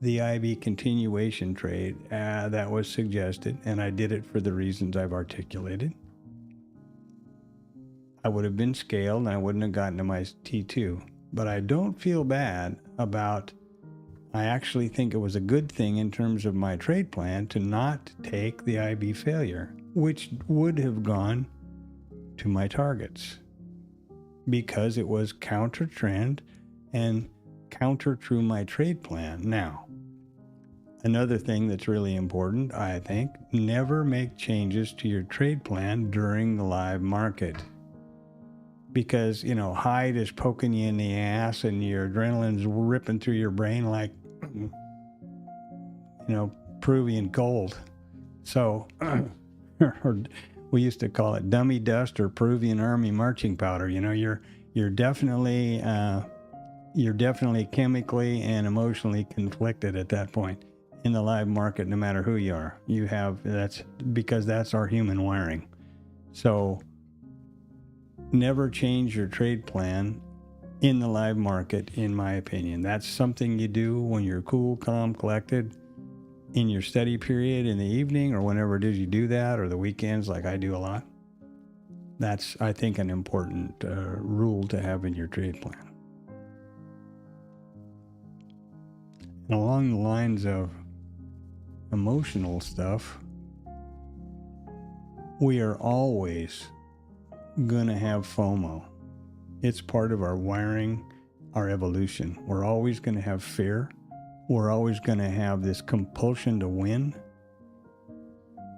the IB continuation trade that was suggested, and I did it for the reasons I've articulated. I would have been scaled and I wouldn't have gotten to my T2. But I don't feel bad about, I actually think it was a good thing in terms of my trade plan to not take the IB failure, which would have gone to my targets, because it was counter trend and counter to my trade plan. Now, another thing that's really important, I think, never make changes to your trade plan during the live market. Because, Hyde is poking you in the ass and your adrenaline's ripping through your brain like, Peruvian gold. So, or we used to call it dummy dust or Peruvian army marching powder. You're definitely chemically and emotionally conflicted at that point in the live market, no matter who you are. That's because that's our human wiring. So never change your trade plan in the live market, in my opinion. That's something you do when you're cool, calm, collected in your study period in the evening or whenever it is you do that, or the weekends like I do a lot. That's, I think, an important rule to have in your trade plan. And along the lines of emotional stuff, we are always going to have FOMO. It's part of our wiring, our evolution. We're always going to have fear. We're always going to have this compulsion to win,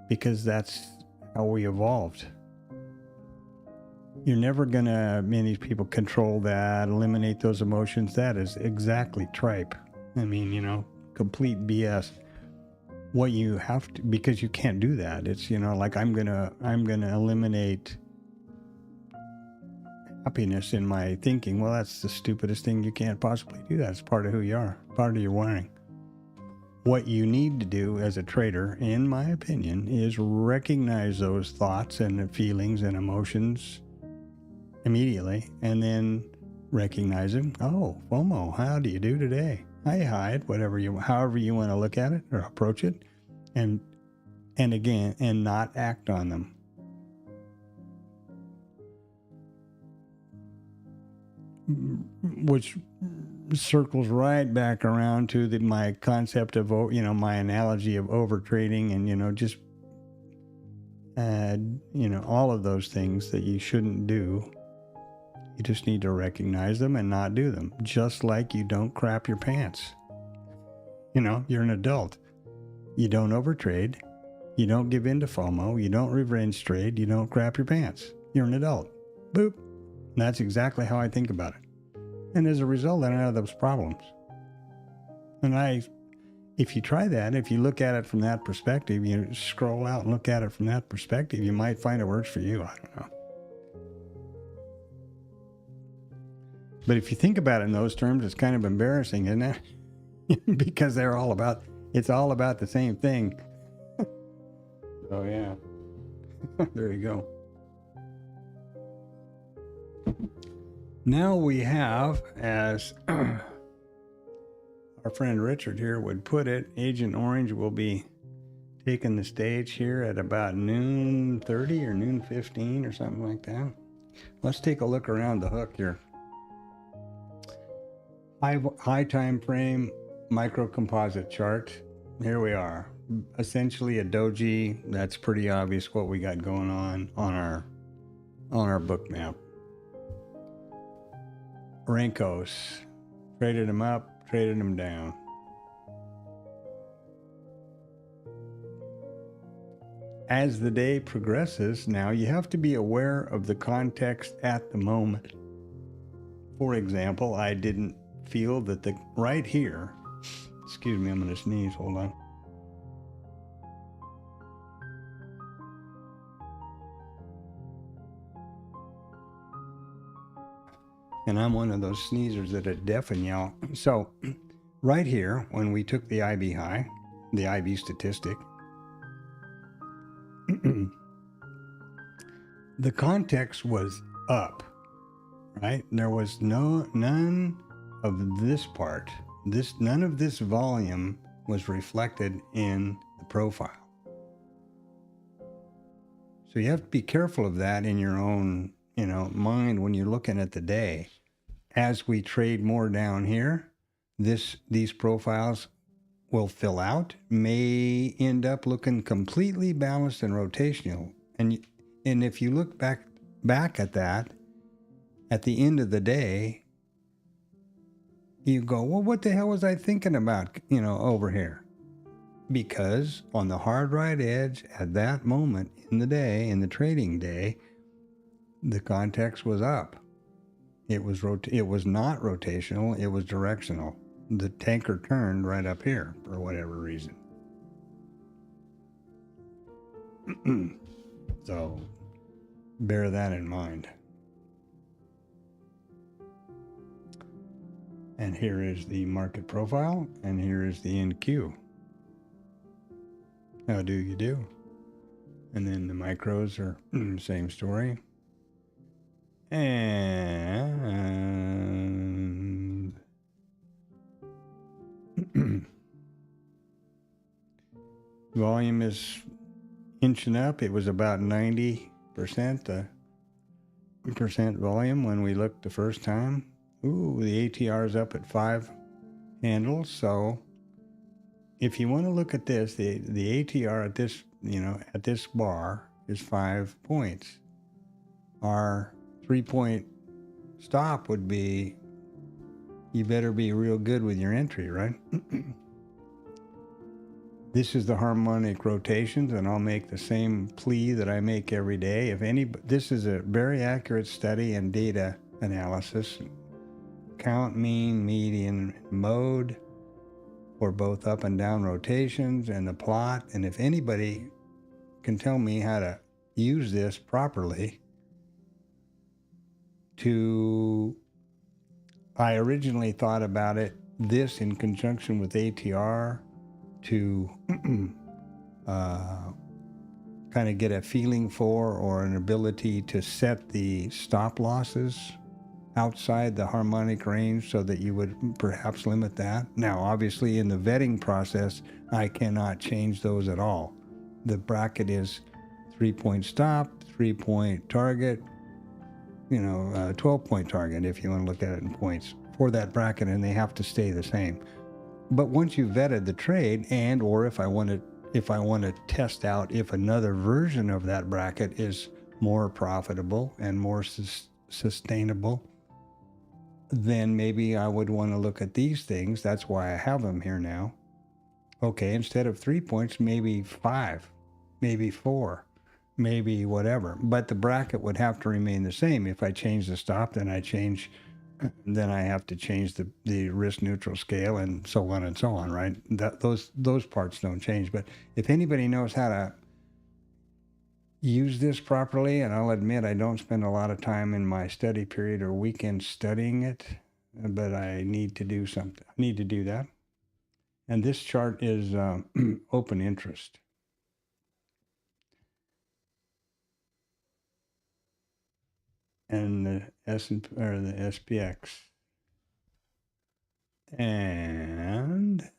because that's how we evolved. You're never going to, many people control that, eliminate those emotions. That is exactly tripe. I mean, complete BS. What you have to, because you can't do that. It's, like I'm going to eliminate happiness in my thinking. Well, that's the stupidest thing. You can't possibly do that. It's part of who you are, part of your wiring. what you need to do as a trader, in my opinion, is recognize those thoughts and feelings and emotions immediately, and then recognize them. Oh, FOMO, how do you do today? Hi, hide, however you want to look at it or approach it, and again, and not act on them. Which circles right back around to my concept of, my analogy of overtrading and, just, all of those things that you shouldn't do. You just need to recognize them and not do them. Just like you don't crap your pants. You're an adult. You don't overtrade. You don't give in to FOMO. You don't revenge trade. You don't crap your pants. You're an adult. Boop. And that's exactly how I think about it. And as a result, I don't have those problems. And if you try that, if you look at it from that perspective, you scroll out and look at it from that perspective, you might find it works for you. I don't know. But if you think about it in those terms, it's kind of embarrassing, isn't it? Because it's all about the same thing. Oh, yeah. There you go. Now we have, as our friend Richard here would put it, Agent Orange will be taking the stage here at about noon 30 or noon 15 or something like that. Let's take a look around the hook here. High time frame micro composite chart. Here we are. Essentially a doji. That's pretty obvious what we got going on our book map. Rankos. Traded them up, traded them down. As the day progresses, now you have to be aware of the context at the moment. For example, I didn't feel that right here, excuse me, I'm going to sneeze, hold on. And I'm one of those sneezers that are deaf and yell. So right here, when we took the IB high, the IB statistic, the context was up, right? There was none of this part. None of this volume was reflected in the profile. So you have to be careful of that in your own, mind when you're looking at the day. As we trade more down here, these profiles will fill out, may end up looking completely balanced and rotational. And if you look back at that, at the end of the day, you go, well, what the hell was I thinking about, over here? Because on the hard right edge at that moment in the day, in the trading day, the context was up. It was not rotational, it was directional. The tanker turned right up here for whatever reason. So bear that in mind. And here is the market profile, and here is the NQ. How do you do? And then the micros are same story. And volume is inching up. It was about 90% volume when we looked the first time. Ooh, the ATR is up at 5 handles. So if you want to look at this, the ATR at this, at this bar is 5 points. Our 3-point stop would be, you better be real good with your entry, right? This is the harmonic rotations, and I'll make the same plea that I make every day. This is a very accurate study and data analysis. Count, mean, median, mode for both up and down rotations and the plot. And if anybody can tell me how to use this properly, I originally thought about this in conjunction with ATR to kind of get a feeling for or an ability to set the stop losses outside the harmonic range so that you would perhaps limit that. Now, obviously, in the vetting process, I cannot change those at all. The bracket is 3-point stop, 3-point target, 12-point target if you want to look at it in points for that bracket, and they have to stay the same. But once you've vetted the trade, and or if I want to test out if another version of that bracket is more profitable and more sustainable, then maybe I would want to look at these things. That's why I have them here now. Okay, instead of 3 points, maybe 5, maybe 4, maybe whatever. But the bracket would have to remain the same. If I change the stop, then I have to change the risk neutral scale and so on, right? Those parts don't change. But if anybody knows how to use this properly, and I'll admit I don't spend a lot of time in my study period or weekend studying it, but I need to do something. I need to do that. And this chart is open interest. And the S&P or the SPX. And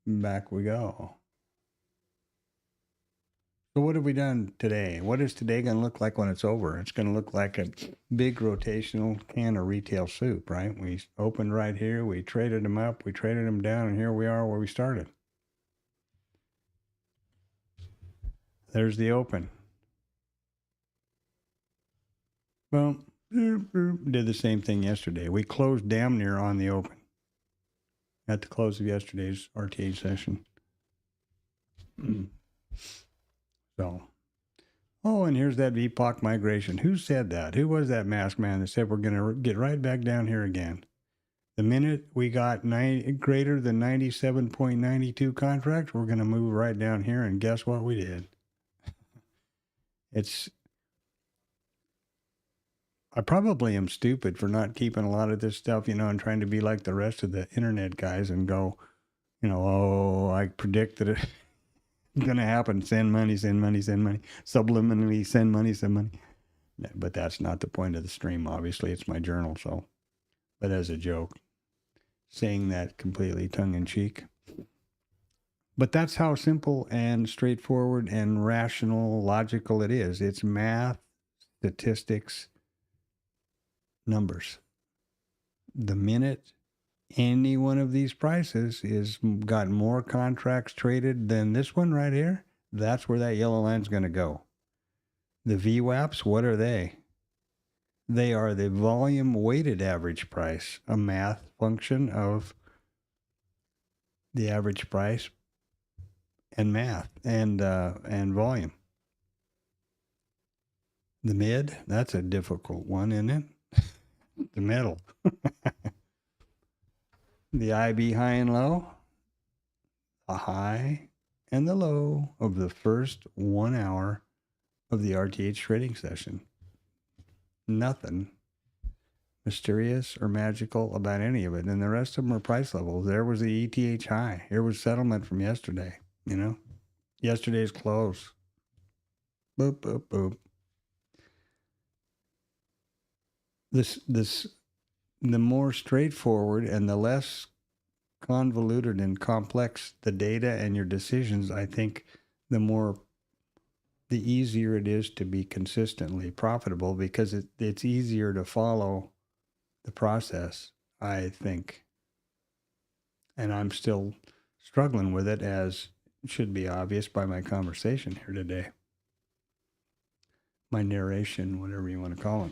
back we go. So what have we done today? What is today going to look like when it's over? It's going to look like a big rotational can of retail soup, right? We opened right here. We traded them up. We traded them down. And here we are where we started. There's the open. Well, did the same thing yesterday. We closed damn near on the open at the close of yesterday's RTH session. So, and here's that VPOC migration. Who said that? Who was that masked man that said we're going to get right back down here again? The minute we got greater than 97.92 contracts, we're going to move right down here, and guess what we did? I probably am stupid for not keeping a lot of this stuff, and trying to be like the rest of the internet guys and go, I predict that it's going to happen. Send money, send money, send money. Subliminally send money, send money. But that's not the point of the stream, obviously. It's my journal, so. But as a joke, saying that completely tongue-in-cheek. But that's how simple and straightforward and rational, logical it is. It's math, statistics, numbers. The minute any one of these prices is got more contracts traded than this one right here, that's where that yellow line's going to go. The VWAPs, what are they? They are the volume weighted average price, a math function of the average price and math and volume. The mid, that's a difficult one, isn't it? The middle. The IB high and low, the high and the low of the first 1 hour of the RTH trading session. Nothing mysterious or magical about any of it. And the rest of them are price levels. There was the ETH high. Here was settlement from yesterday, yesterday's close. Boop, boop, boop. The more straightforward and the less convoluted and complex the data and your decisions, I think the easier it is to be consistently profitable, because it's easier to follow the process, I think. And I'm still struggling with it, as should be obvious by my conversation here today. My narration, whatever you want to call it.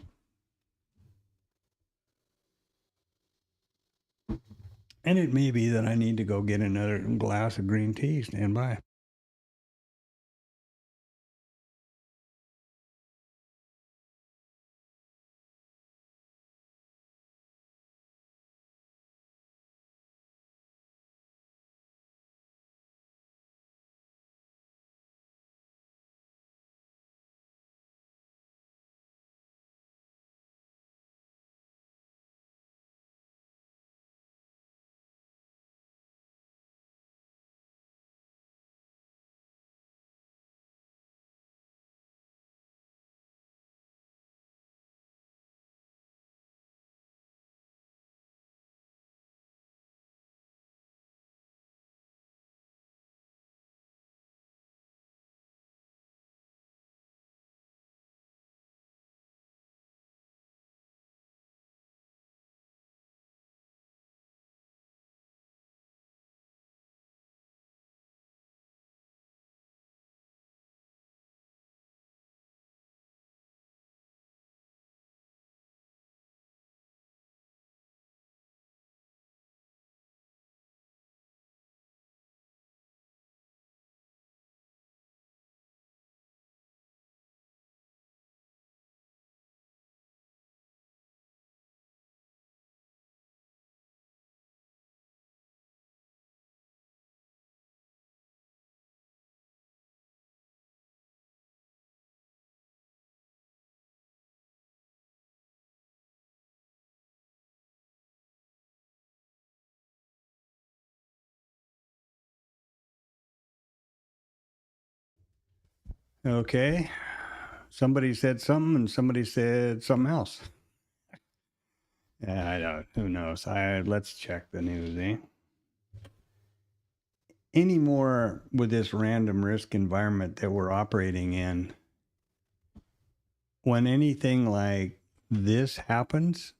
And it may be that I need to go get another glass of green tea. Stand by. Okay. Somebody said something and somebody said something else. I don't. Who knows? Let's check the news, eh? Anymore with this random risk environment that we're operating in, when anything like this happens,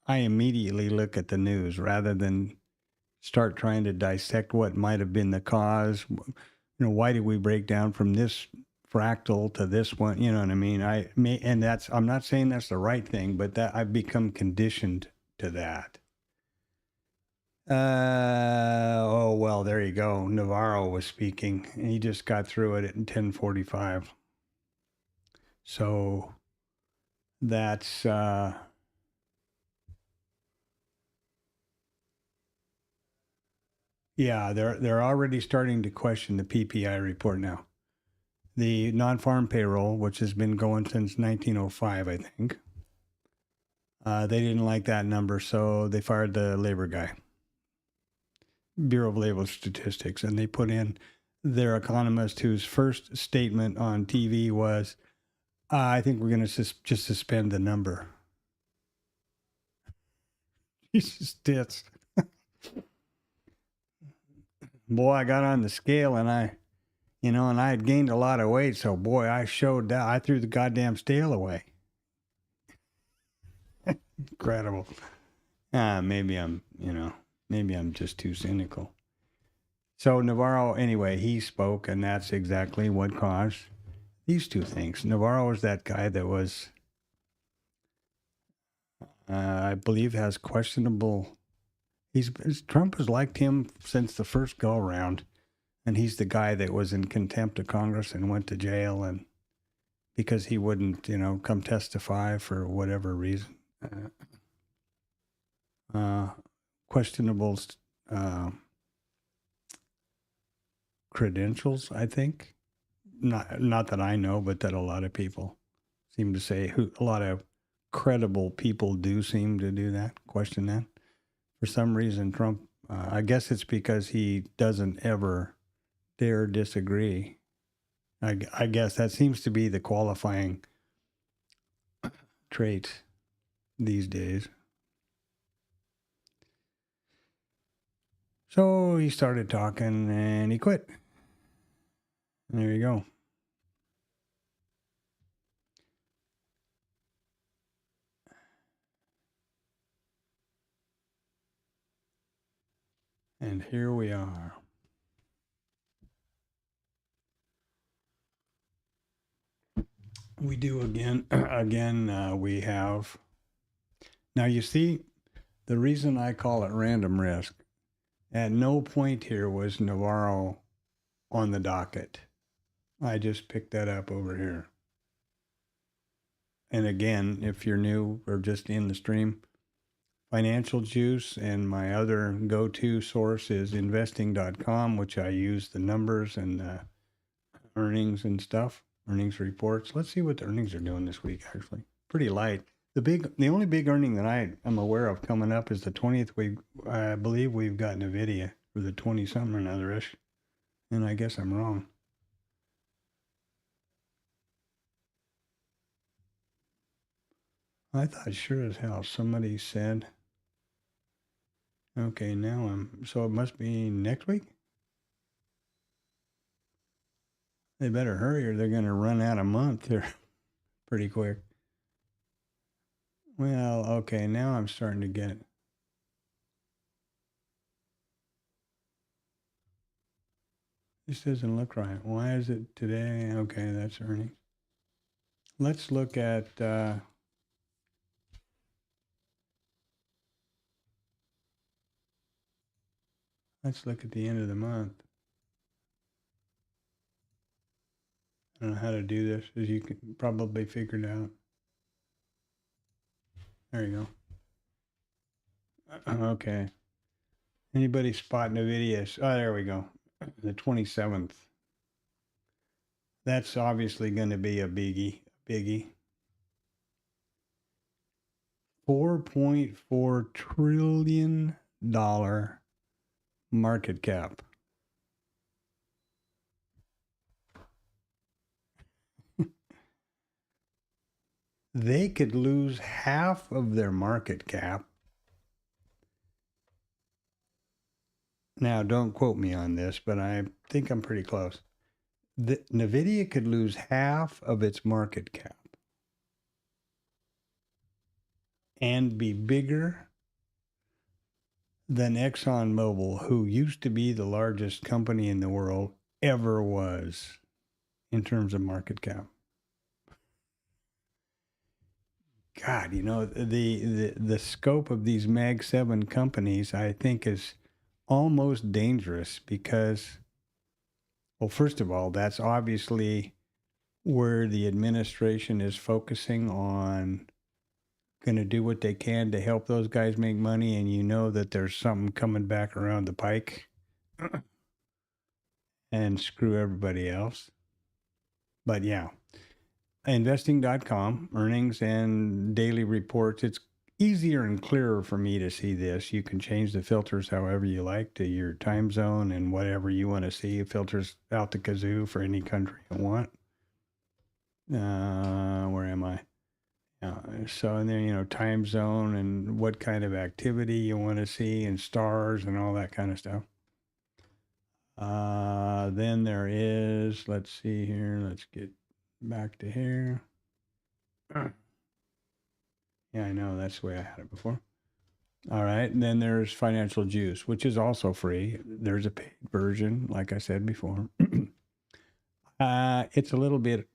I immediately look at the news rather than start trying to dissect what might have been the cause. Why did we break down from this fractal to this one? You know what I mean? I'm not saying that's the right thing, but that I've become conditioned to that. Oh, well, there you go. Navarro was speaking, and he just got through it at 10:45. So that's yeah, they're already starting to question the PPI report now. The non-farm payroll, which has been going since 1905, I think. They didn't like that number, so they fired the labor guy, Bureau of Labor Statistics, and they put in their economist whose first statement on TV was, I think we're going to just suspend the number. Jesus tits. Boy, I got on the scale and I had gained a lot of weight. So, boy, I showed that. I threw the goddamn scale away. Incredible. Maybe I'm just too cynical. So Navarro, anyway, he spoke, and that's exactly what caused these two things. Navarro was that guy that was, I believe, has questionable. Trump has liked him since the first go around, and he's the guy that was in contempt of Congress and went to jail, and because he wouldn't, come testify for whatever reason. Questionable credentials, I think. Not that I know, but that a lot of people seem to say. A lot of credible people do seem to do that, question that. For some reason, Trump, I guess it's because he doesn't ever dare disagree. I guess that seems to be the qualifying trait these days. So he started talking and he quit. There you go. And here we are. We do again. We have. Now, you see, the reason I call it random risk, at no point here was Navarro on the docket. I just picked that up over here. And again, if you're new or just in the stream, Financial Juice and my other go-to source is investing.com, which I use the numbers and the earnings and stuff, earnings reports. Let's see what the earnings are doing this week, actually. Pretty light. The only big earning that I am aware of coming up is the 20th. I believe we've got NVIDIA for the 20-something or another-ish. And I guess I'm wrong. I thought sure as hell somebody said, okay, so it must be next week? They better hurry or they're going to run out of month here pretty quick. Well, okay, now I'm starting to get it. This doesn't look right. Why is it today? Okay, that's earnings. Let's look at the end of the month. I don't know how to do this, as you can probably figure it out. There you go. Okay. Anybody spot NVIDIA? Oh, there we go. The 27th. That's obviously going to be a biggie. $4.4 trillion market cap. they could lose half of their market cap. Now, don't quote me on this, but I think I'm pretty close. NVIDIA could lose half of its market cap and be bigger than ExxonMobil, who used to be the largest company in the world, ever was in terms of market cap. God, you know, the scope of these Mag 7 companies, I think, is almost dangerous because, well, first of all, that's obviously where the administration is focusing on going to do what they can to help those guys make money, and you know that there's something coming back around the pike and screw everybody else. But yeah, investing.com, earnings and daily reports. It's easier and clearer for me to see this. You can change the filters however you like to your time zone and whatever you want to see. It filters out the kazoo for any country you want. Where am I? So, and then, you know, time zone and what kind of activity you want to see and stars and all that kind of stuff. Then there is, let's see here, let's get back to here. Yeah, I know, that's the way I had it before. All right, and then there's Financial Juice, which is also free. There's a paid version, like I said before. It's a little bit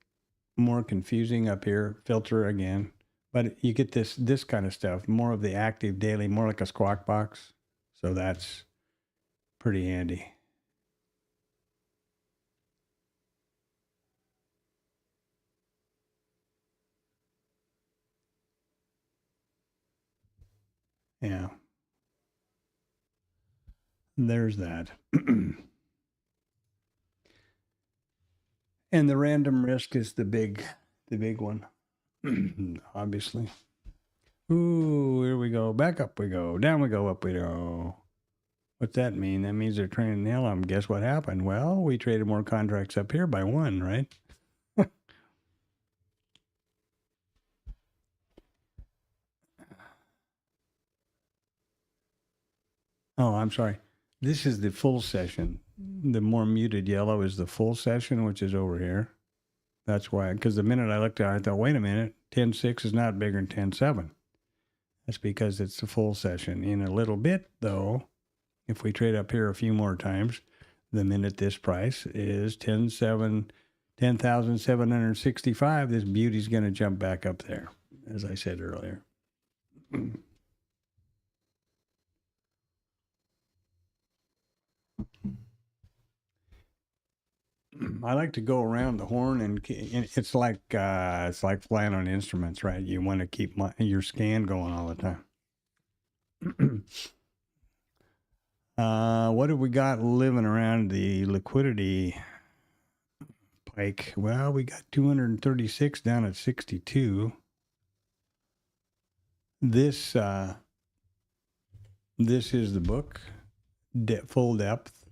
more confusing up here. Filter again. But you get this kind of stuff, more of the active daily, more like a squawk box. So that's pretty handy. Yeah. There's that. And the random risk is the big one, obviously. Ooh, here we go. Back up we go. Down we go, up we go. What's that mean? That means they're trading the hell out of them. Guess what happened? Well, we traded more contracts up here by one, right? Oh, I'm sorry. This is the full session. The more muted yellow is the full session, which is over here. That's why, because the minute I looked at it, I thought, wait a minute, 10.6 is not bigger than 10.7. That's because it's the full session. In a little bit, though, if we trade up here a few more times, the minute this price is 10,765, this beauty's going to jump back up there, as I said earlier. I like to go around the horn, and it's like flying on instruments, right? You want to keep your scan going all the time. What have we got living around the liquidity pike? Well, we got 236 down at 62. This is the book, full depth,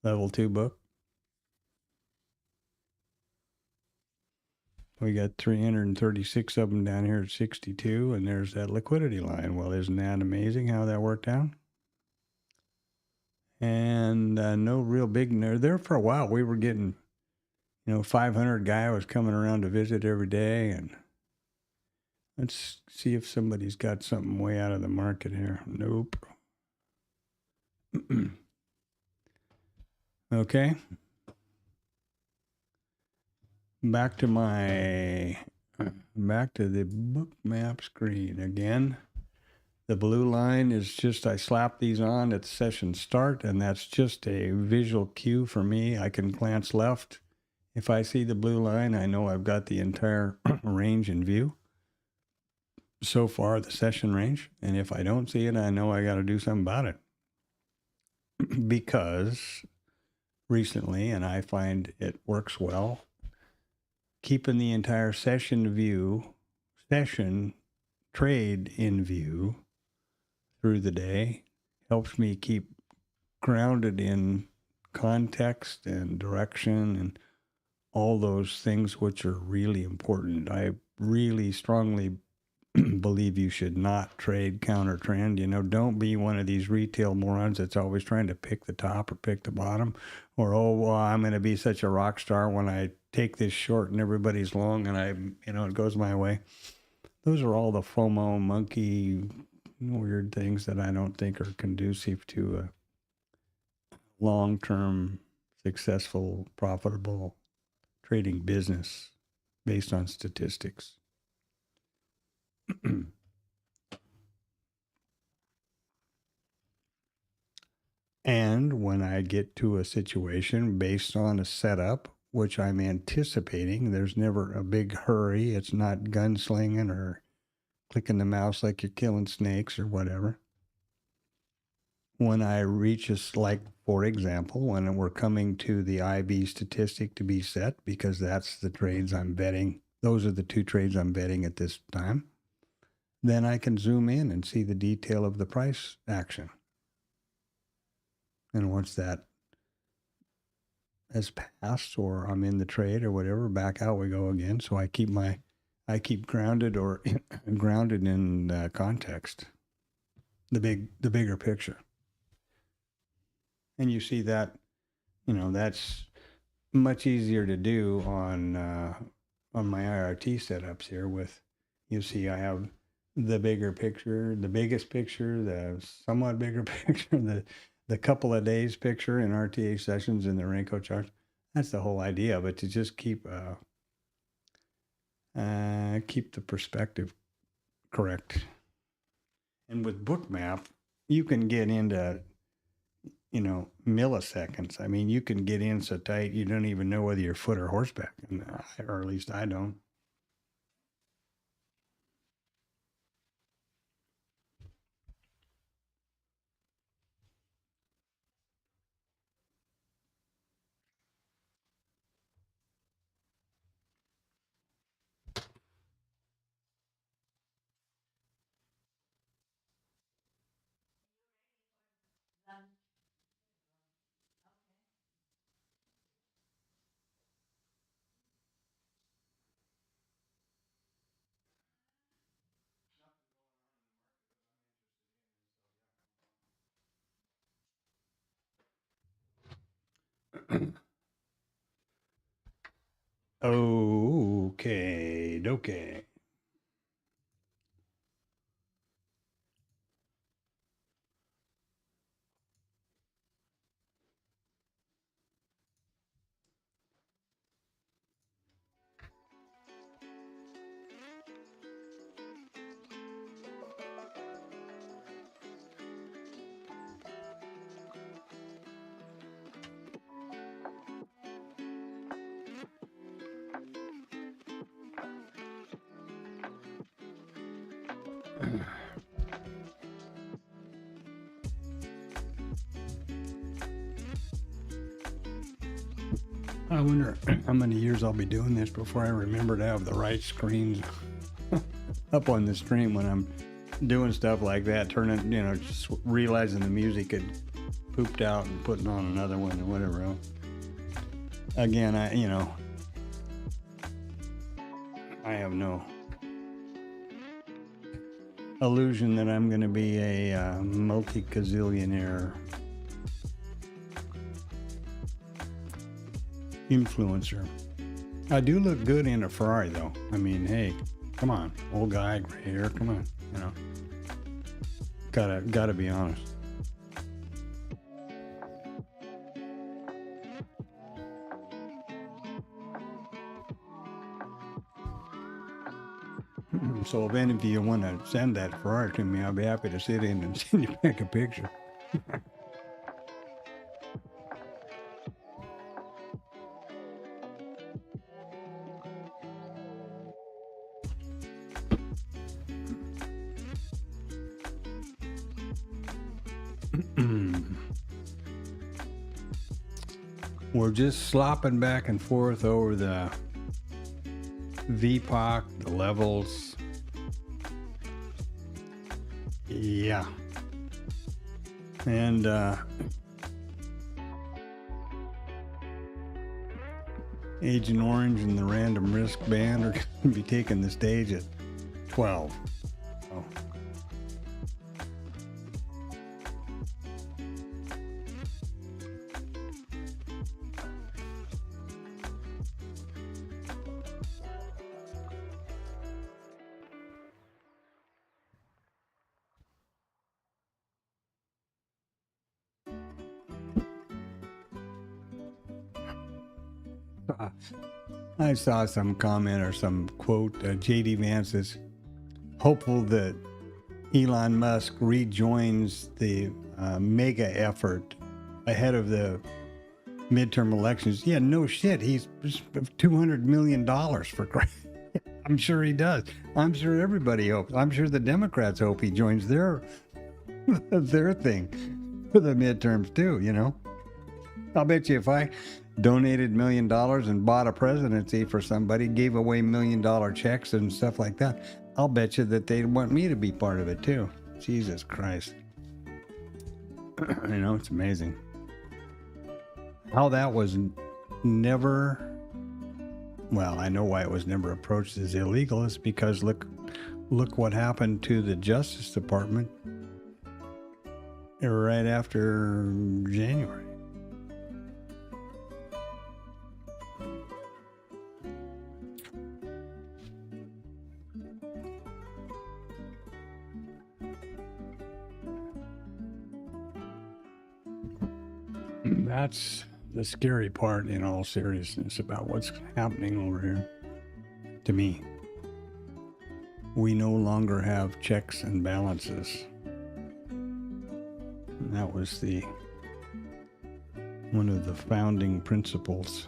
level 2 book. We got 336 of them down here at 62, and there's that liquidity line. Well, isn't that amazing how that worked out? And no real big, there for a while. We were getting, 500 guy was coming around to visit every day. And let's see if somebody's got something way out of the market here. Nope. Okay. Back to the book map screen again. The blue line is just, I slap these on at session start, and that's just a visual cue for me. I can glance left. If I see the blue line, I know I've got the entire range in view. So far, the session range. And if I don't see it, I know I got to do something about it. Because recently, and I find it works well, keeping the entire session trade in view through the day helps me keep grounded in context and direction and all those things which are really important. I really strongly believe you should not trade counter trend. You know, don't be one of these retail morons that's always trying to pick the top or pick the bottom, or, oh, well, I'm going to be such a rock star when I take this short and everybody's long and it goes my way. Those are all the FOMO monkey weird things that I don't think are conducive to a long-term, successful, profitable trading business based on statistics. And when I get to a situation based on a setup, which I'm anticipating, there's never a big hurry. It's not gunslinging or clicking the mouse like you're killing snakes or whatever. When I reach like, for example, when we're coming to the IB statistic to be set, because that's the trades I'm betting. Those are the two trades I'm betting at this time. Then I can zoom in and see the detail of the price action. And once that has passed, or I'm in the trade or whatever, back out we go again. So I keep grounded or grounded in context, the bigger picture. And you see that, that's much easier to do on my IRT setups here. You see I have the bigger picture, the biggest picture, the somewhat bigger picture, the couple of days picture in RTH sessions in the Renko charts. That's the whole idea, but to just keep the perspective correct. And with Bookmap, you can get into, milliseconds. I mean, you can get in so tight you don't even know whether you're foot or horseback, or at least I don't. Okay. I wonder how many years I'll be doing this before I remember to have the right screens up on the stream when I'm doing stuff like that, just realizing the music had pooped out and putting on another one or whatever else. Again, I have no illusion that I'm going to be a multi-gazillionaire influencer. I do look good in a Ferrari, though. I mean, hey, come on, old guy, gray hair, come on, gotta be honest. So if any of you want to send that Ferrari to me, I'll be happy to sit in and send you back a picture. We're just slopping back and forth over the VPOC, the levels. Yeah. And Agent Orange and the Random Risk Band are going to be taking the stage at 12. Oh. I saw some comment or some quote, J.D. Vance is hopeful that Elon Musk rejoins the mega effort ahead of the midterm elections. Yeah, no shit. He's $200 million for Christ. I'm sure he does. I'm sure everybody hopes. I'm sure the Democrats hope he joins their thing for the midterms too, you know. I'll bet you if I donated $1 million and bought a presidency for somebody, gave away $1 million checks and stuff like that, I'll bet you that they'd want me to be part of it too. Jesus Christ. You know, it's amazing how that was never, well, I know why it was never approached as illegal. It's because look what happened to the Justice Department right after January. That's the scary part in all seriousness about what's happening over here. To me, we no longer have checks and balances. And that was one of the founding principles.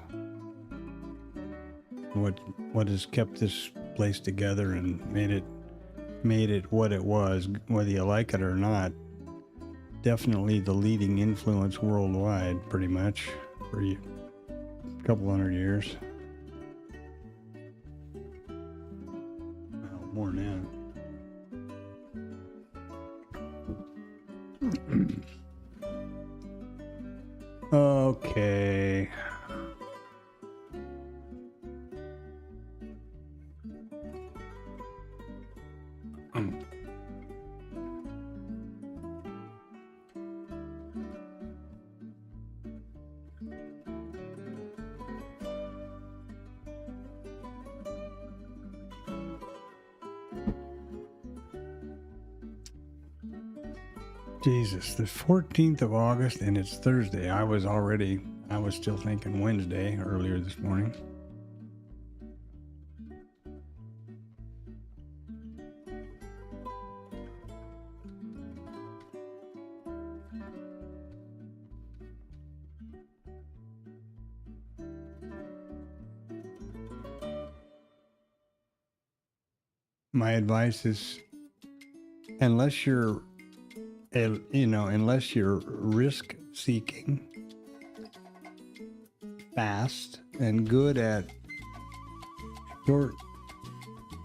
What has kept this place together and made it what it was, whether you like it or not. Definitely the leading influence worldwide, pretty much, for a couple hundred years. Well, more than that. Okay. Jesus, the 14th of August, and it's Thursday. I was still thinking Wednesday earlier this morning. My advice is, unless you're risk seeking, fast, and good at short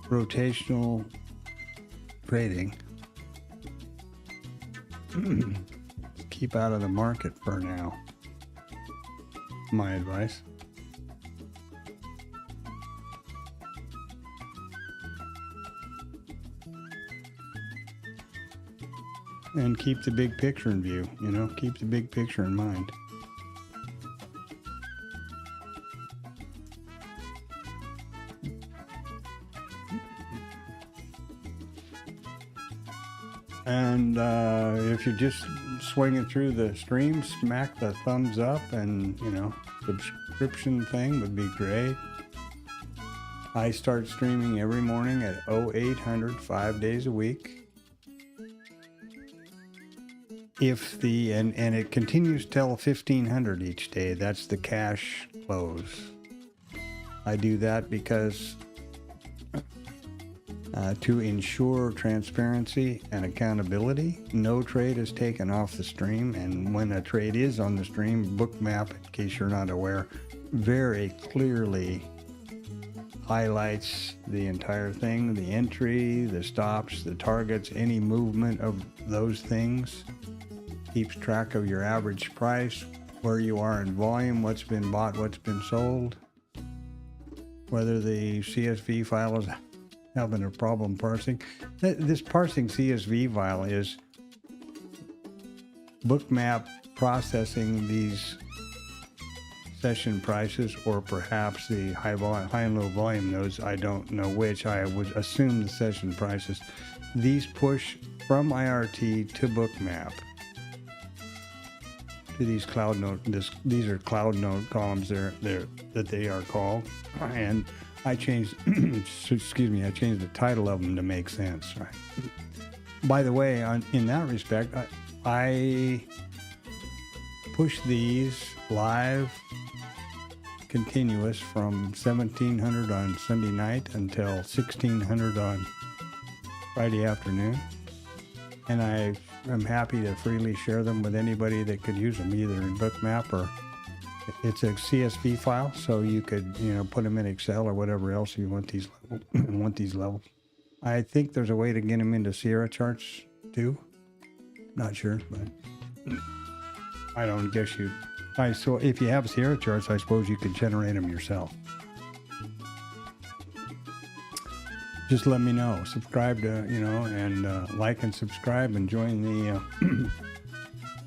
rotational trading, keep out of the market for now. My advice. And keep the big picture in view, keep the big picture in mind. And if you're just swinging through the stream, smack the thumbs up, and, subscription thing would be great. I start streaming every morning at 0800, 5 days a week. And it continues till 1500 each day. That's the cash close. I do that because to ensure transparency and accountability, no trade is taken off the stream. And when a trade is on the stream, Bookmap, in case you're not aware, very clearly highlights the entire thing, the entry, the stops, the targets, any movement of those things. Keeps track of your average price, where you are in volume, what's been bought, what's been sold. whether the CSV file is having a problem parsing. This parsing CSV file is Bookmap processing these session prices, or perhaps the high and low volume nodes. I don't know which. I would assume the session prices. These push from IRT to Bookmap to these cloud node. These are cloud node columns. That they are called, and I changed. Excuse me. I changed the title of them to make sense. Right. By the way, in that respect, I push these live continuous from 1700 on Sunday night until 1600 on Friday afternoon, and I am happy to freely share them with anybody that could use them, either in Bookmap, or it's a CSV file, so you could put them in Excel or whatever else you want these levels. I think there's a way to get them into Sierra charts too. Not sure, but I don't guess you. So if you have Sierra charts, I suppose you could generate them yourself. Just let me know. Subscribe to, and like and subscribe, and join the,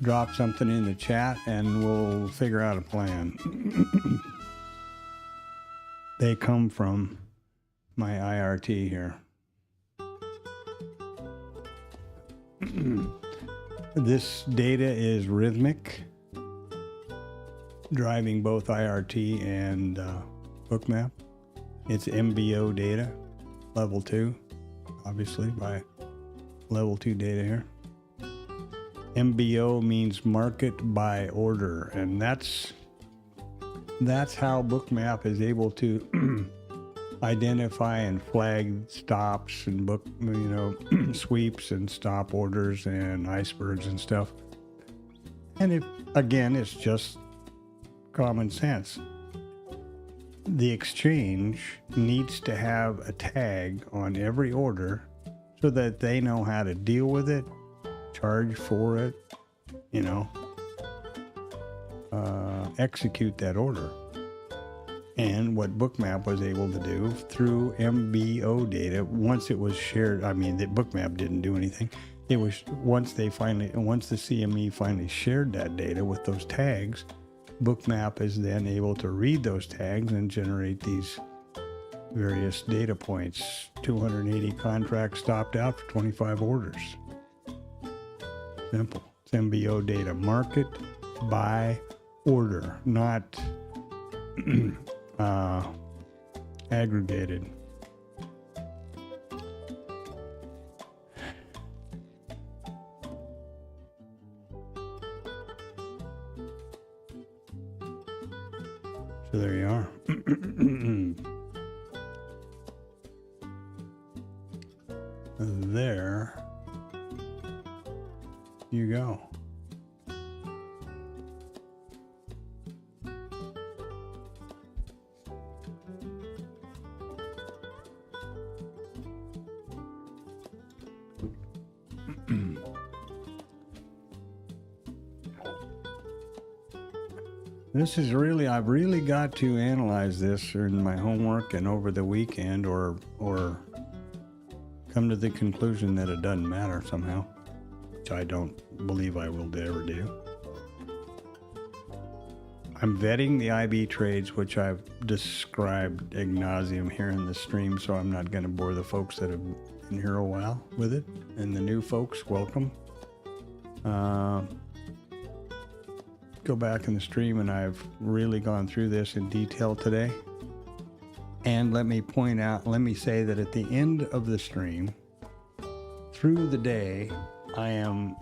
drop something in the chat, and we'll figure out a plan. They come from my IRT here. This data is rhythmic, driving both IRT and Bookmap. It's MBO data, level 2, obviously, by level 2 data here. MBO means market by order, and that's how Bookmap is able to identify and flag stops and book, sweeps and stop orders and icebergs and stuff. And it's just common sense. The exchange needs to have a tag on every order so that they know how to deal with it, charge for it, execute that order. And what Bookmap was able to do through MBO data, once it was shared, the Bookmap didn't do anything. It was once the CME finally shared that data with those tags, Bookmap is then able to read those tags and generate these various data points. 280 contracts stopped out for 25 orders. Simple. It's MBO data, market by order, not aggregated. So there you are. There you go. I've really got to analyze this in my homework and over the weekend, or come to the conclusion that it doesn't matter somehow, which I don't believe I will ever do. I'm vetting the IB trades, which I've described ad nauseum here in the stream, so I'm not going to bore the folks that have been here a while with it. And the new folks, welcome. Go back in the stream, and I've really gone through this in detail today. And let me say that at the end of the stream, through the day, I am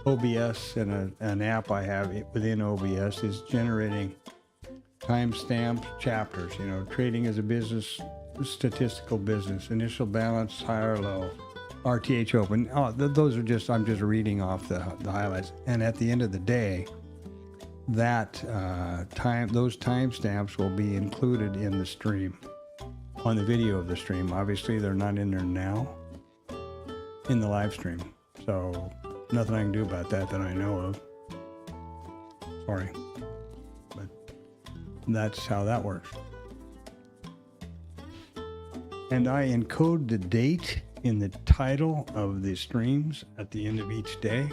OBS, and an app I have within OBS is generating timestamp chapters. Trading as a business, statistical business, initial balance, high or low, RTH Open. Those are I'm just reading off the highlights. And at the end of the day, those timestamps will be included in the stream, on the video of the stream. Obviously, they're not in there now in the live stream. So nothing I can do about that I know of. Sorry. But that's how that works. And I encode the date in the title of the streams at the end of each day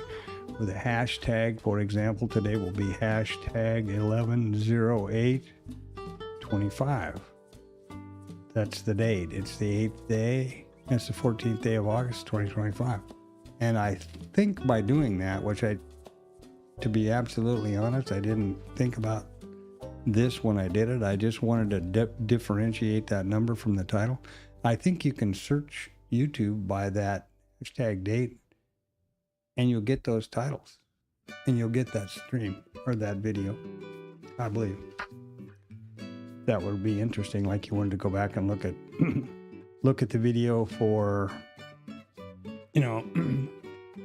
with a hashtag. For example, today will be hashtag 11/08/25. That's the date. It's the 8th day. It's the 14th day of August, 2025. And I think by doing that, which to be absolutely honest, I didn't think about this when I did it. I just wanted to differentiate that number from the title. I think you can search YouTube by that hashtag date and you'll get those titles and you'll get that stream or that video, I believe. That would be interesting. Like you wanted to go back and look at the video for,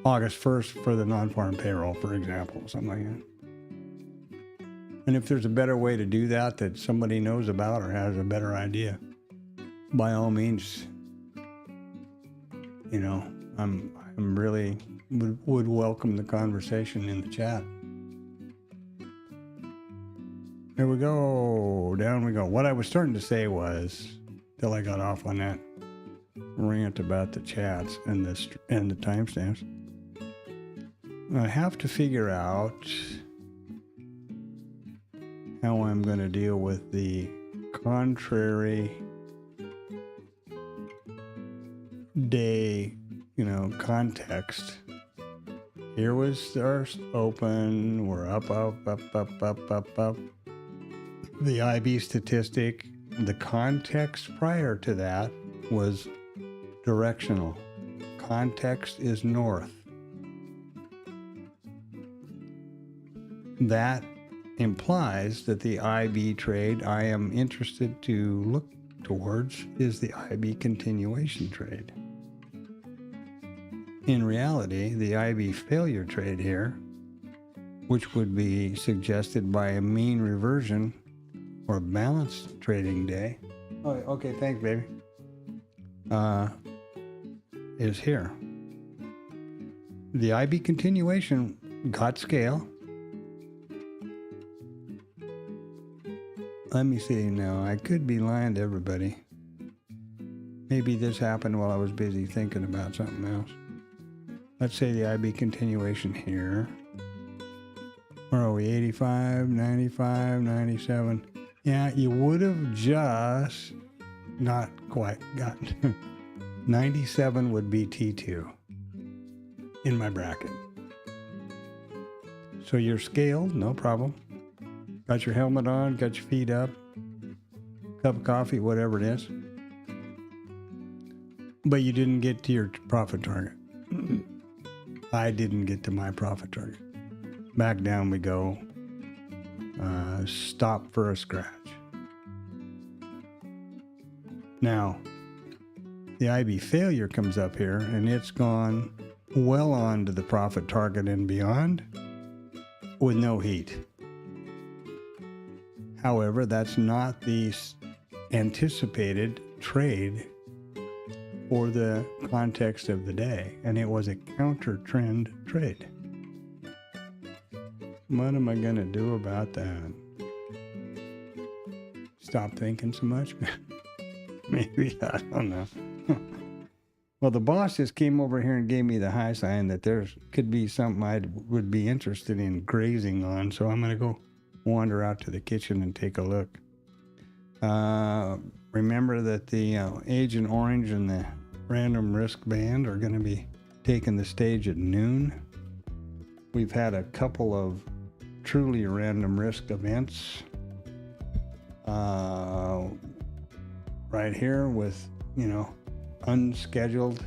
August 1st for the non-farm payroll, for example, something like that. And if there's a better way to do that somebody knows about or has a better idea, by all means, I'm really would welcome the conversation in the chat. There we go. Down we go. What I was starting to say was, till I got off on that rant about the chats and the timestamps, I have to figure out how I'm going to deal with the contrary day, context. Here was our open. We're up. The IB statistic, the context prior to that was directional. Context is north. That implies that the IB trade I am interested to look towards is the IB continuation trade. In reality, the IB failure trade here, which would be suggested by a mean reversion or balanced trading day. Oh, okay, thanks, baby. Is here. The IB continuation got scale. Let me see now. I could be lying to everybody. Maybe this happened while I was busy thinking about something else. Let's say the IB continuation here. Where are we? 85, 95, 97. Yeah, you would have just not quite gotten. 97 would be T2 in my bracket. So you're scaled, no problem. Got your helmet on, got your feet up, cup of coffee, whatever it is. But you didn't get to your profit target. I didn't get to my profit target. Back down we go. Stop for a scratch. Now, the IB failure comes up here, and it's gone well on to the profit target and beyond with no heat. However, that's not the anticipated trade for the context of the day, and it was a counter trend trade. What am I going to do about that? Stop thinking so much? Maybe, I don't know. Well, the boss just came over here and gave me the high sign that there could be something I would be interested in grazing on, so I'm going to go wander out to the kitchen and take a look. Remember that the Agent Orange and the Random Risk Band are going to be taking the stage at noon. We've had a couple of truly random risk events right here with, unscheduled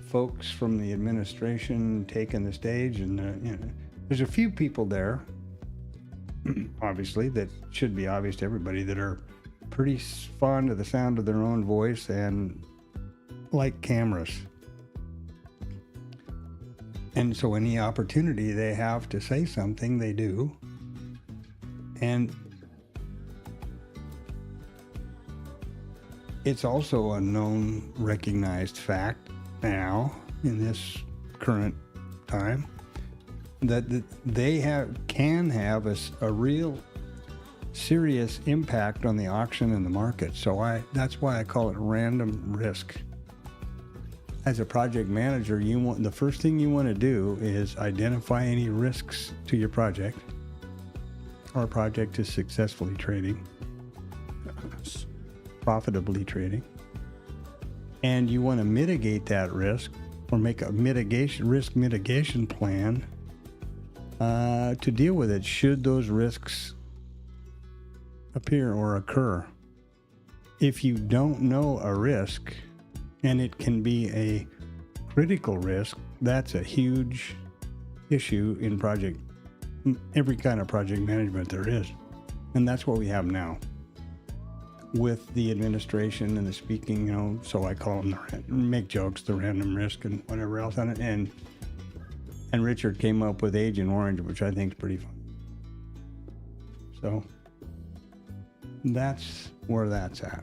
folks from the administration taking the stage, and there's a few people there, obviously, that should be obvious to everybody, that are pretty fond of the sound of their own voice and like cameras. And so any opportunity they have to say something, they do. And it's also a known, recognized fact now in this current time that they can have a real serious impact on the auction and the market. So that's why I call it random risk. As a project manager, the first thing you want to do is identify any risks to your project. Our project is successfully trading, profitably trading, and you want to mitigate that risk or make a risk mitigation plan to deal with it should those risks appear or occur. If you don't know a risk, and it can be a critical risk, that's a huge issue in every kind of project management there is. And that's what we have now with the administration and the speaking, so I call them, make jokes, the random risk and whatever else on it. And Richard came up with Agent Orange, which I think is pretty fun. So that's where that's at.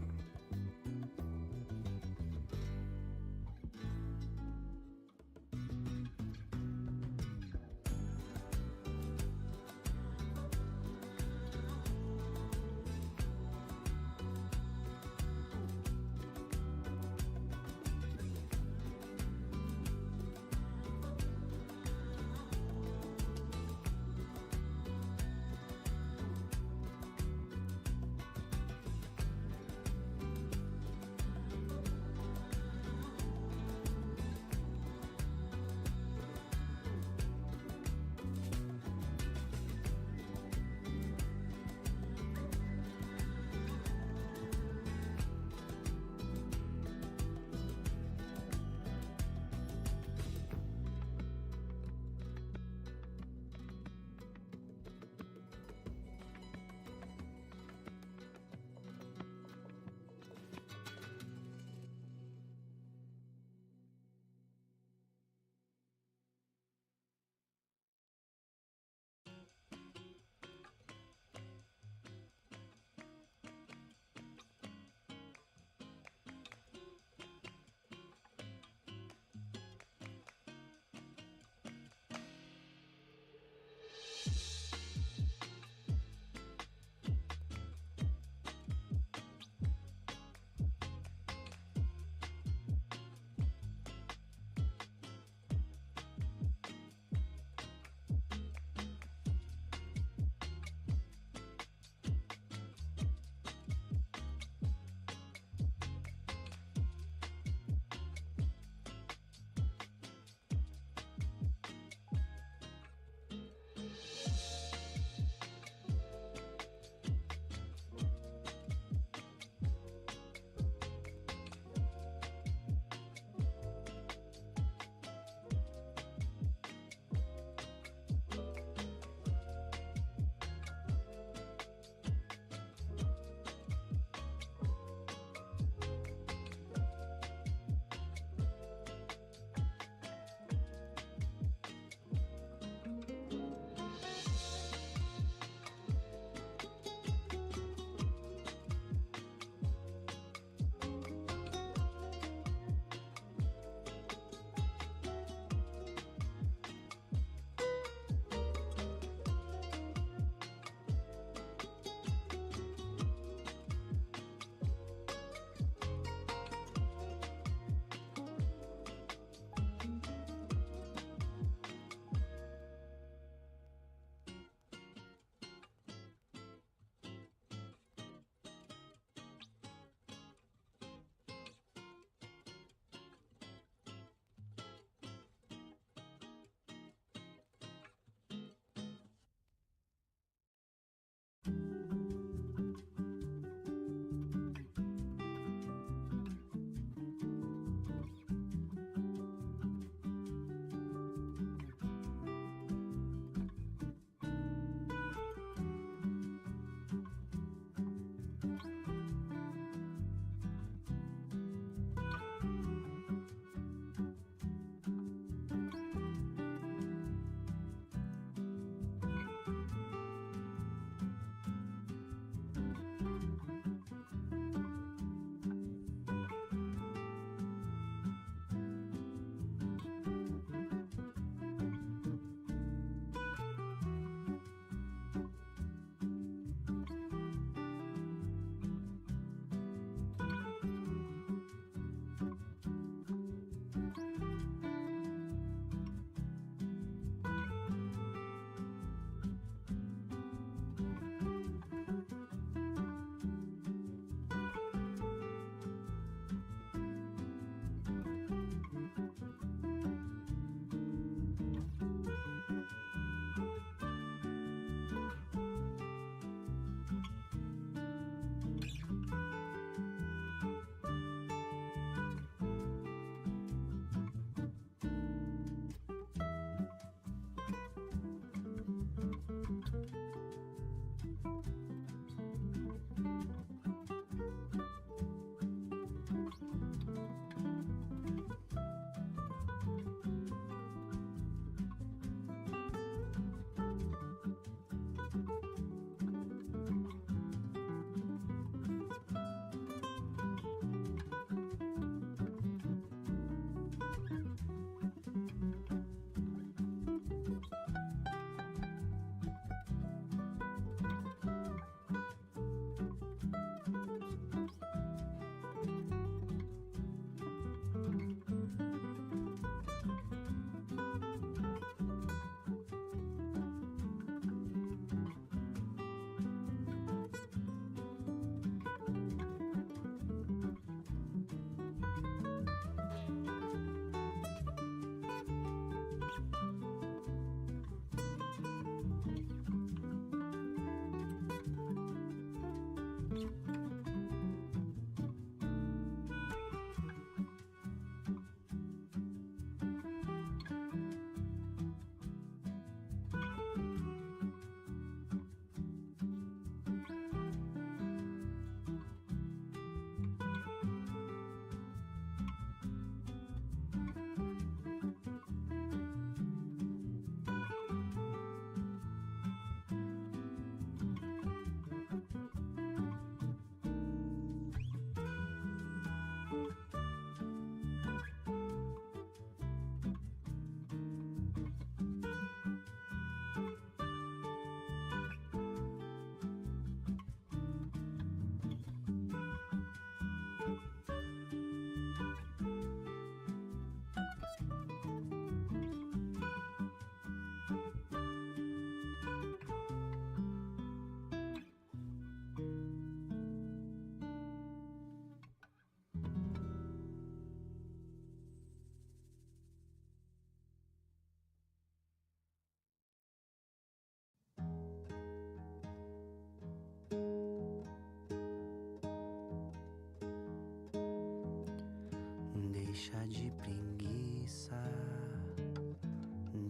Deixa de preguiça,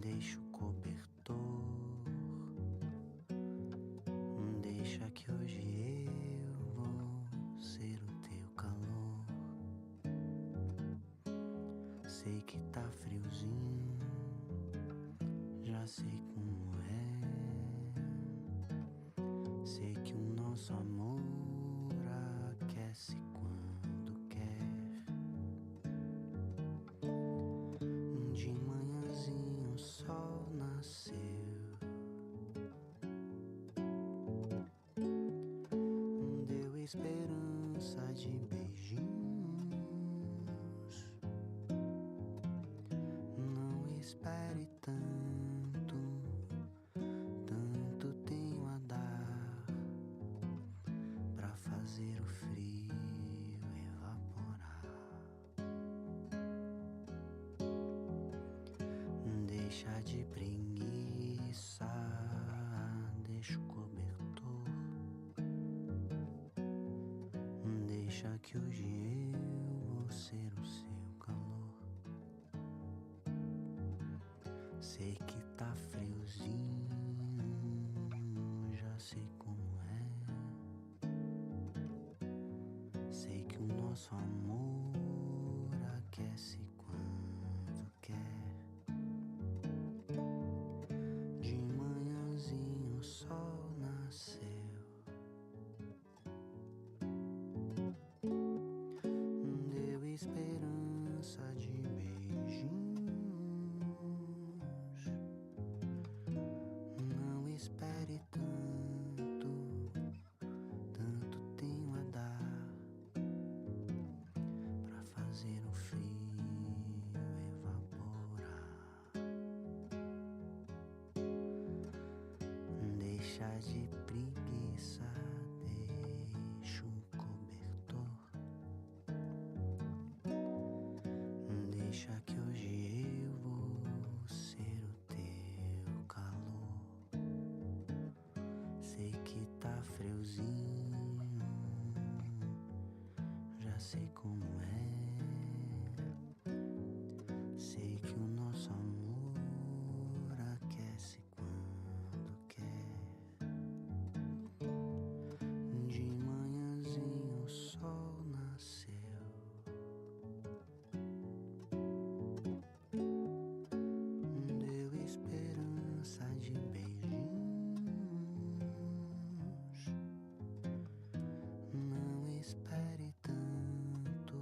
deixa o cobertor. Deixa que hoje eu vou ser o teu calor. Sei que tá friozinho, já sei como é. Sei que o nosso amor aquece quando quer. De manhãzinho o sol nasceu, deu esperança de beijinhos. Não espere tanto, tanto tenho a dar pra fazer o frio evaporar. Deixa de preguiça, deixa o cobertor. Deixa que hoje eu vou ser o seu calor. Sei que tá friozinho, já sei como é. Sei que o nosso amor aquece quando quer. De manhãzinho o sol nasceu, deu esperança de beijinhos. Não espere tanto, tanto tenho a dar pra fazer o frio evaporar. Deixa de preguiça, deixa o cobertor. Deixa que hoje eu vou ser o teu calor. Sei que tá friozinho, já sei como é. Sei que o nosso amor aquece quando quer. De manhãzinho o sol nasceu, deu esperança de beijinhos. Não espere tanto,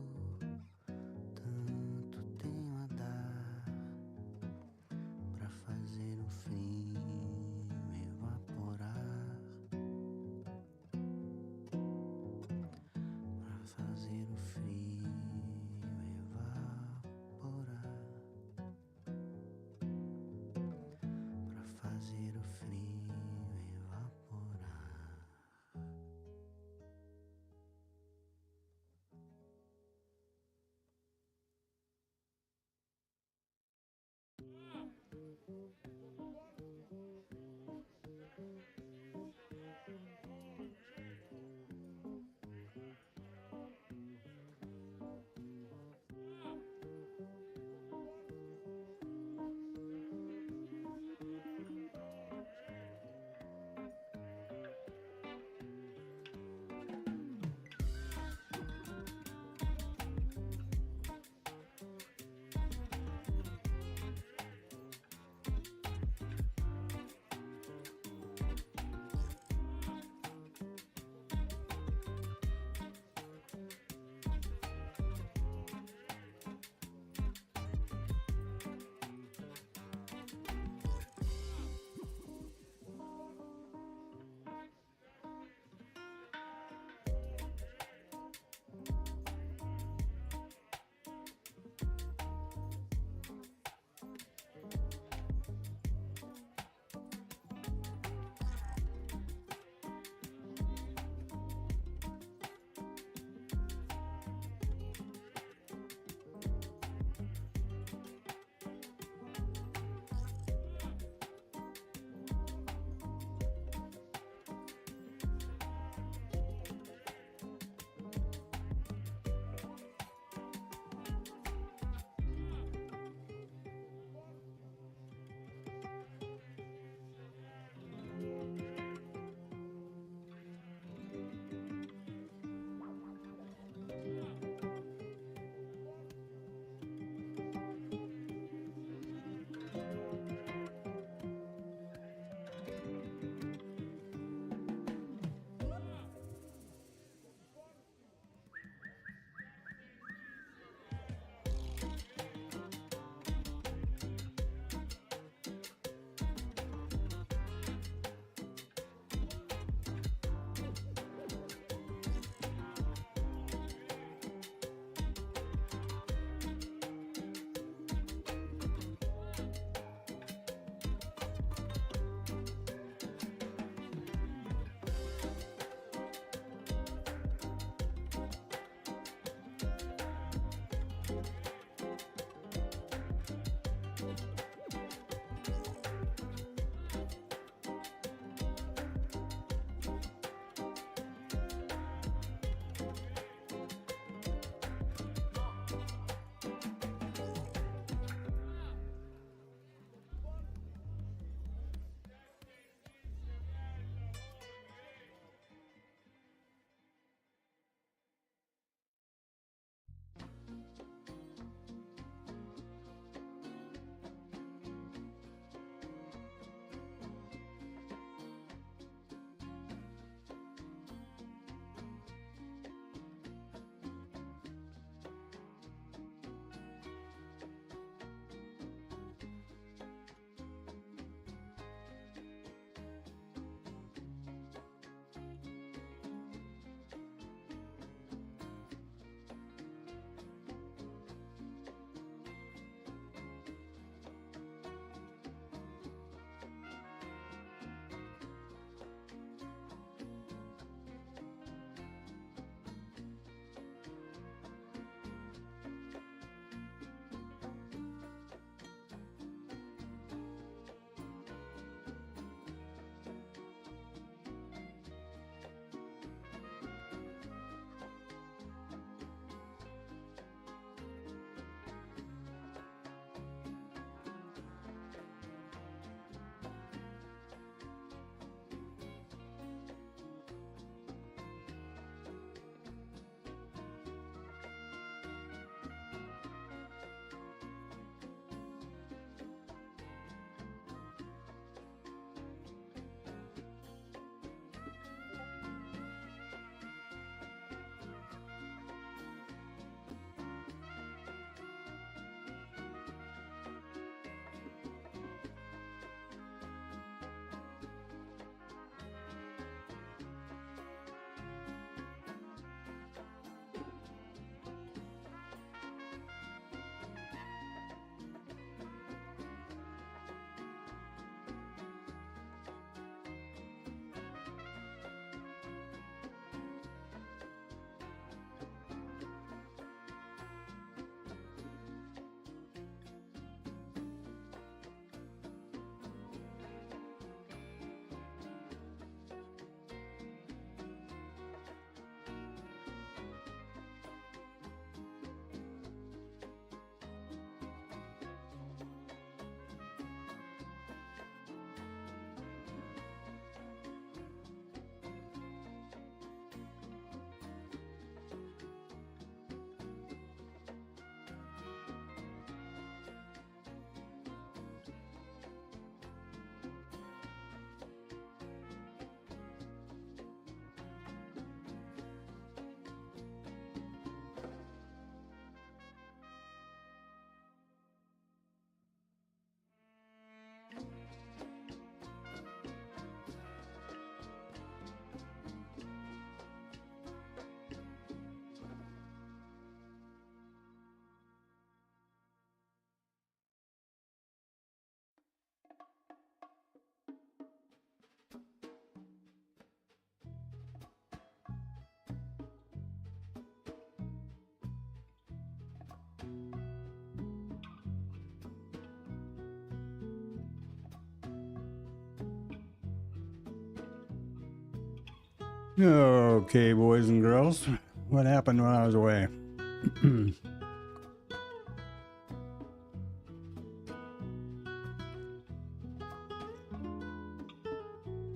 Okay, boys and girls, what happened when I was away?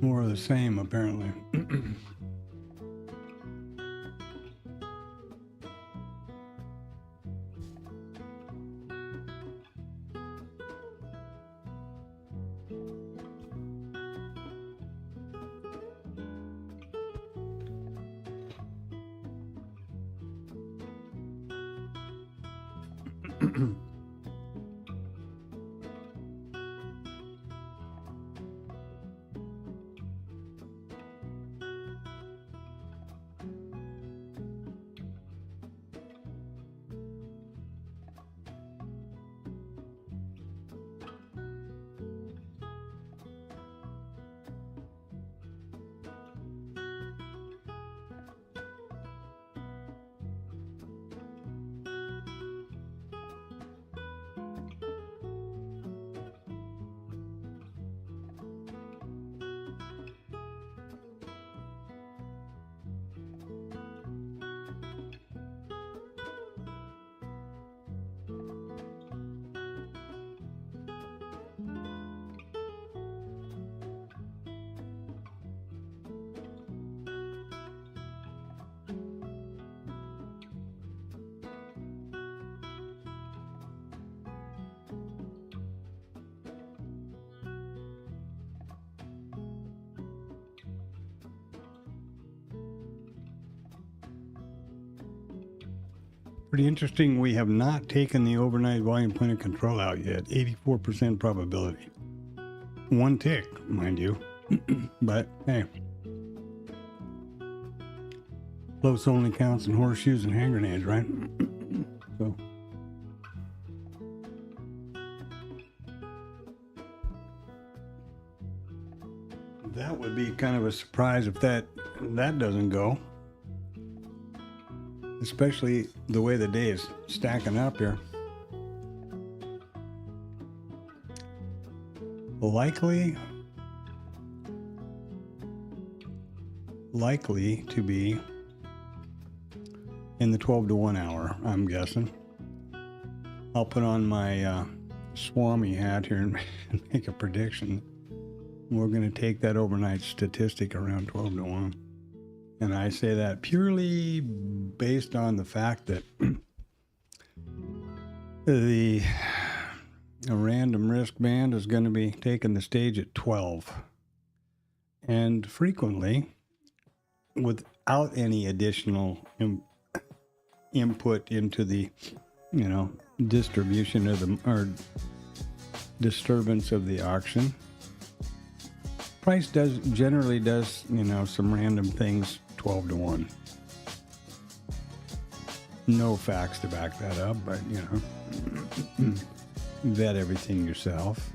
More of the same, apparently. Pretty interesting. We have not taken the overnight volume point of control out yet. 84% probability. One tick, mind you. But hey, close only counts in horseshoes and hand grenades, right? So that would be kind of a surprise if that doesn't go. Especially the way the day is stacking up here. Likely to be in the 12 to 1 hour, I'm guessing. I'll put on my Swami hat here and make a prediction. We're going to take that overnight statistic around 12 to 1. And I say that purely based on the fact that the random risk band is going to be taking the stage at 12. And frequently, without any additional input into the, distribution of or disturbance of the auction, price generally does some random things 12 to 1. No facts to back that up, but vet everything yourself.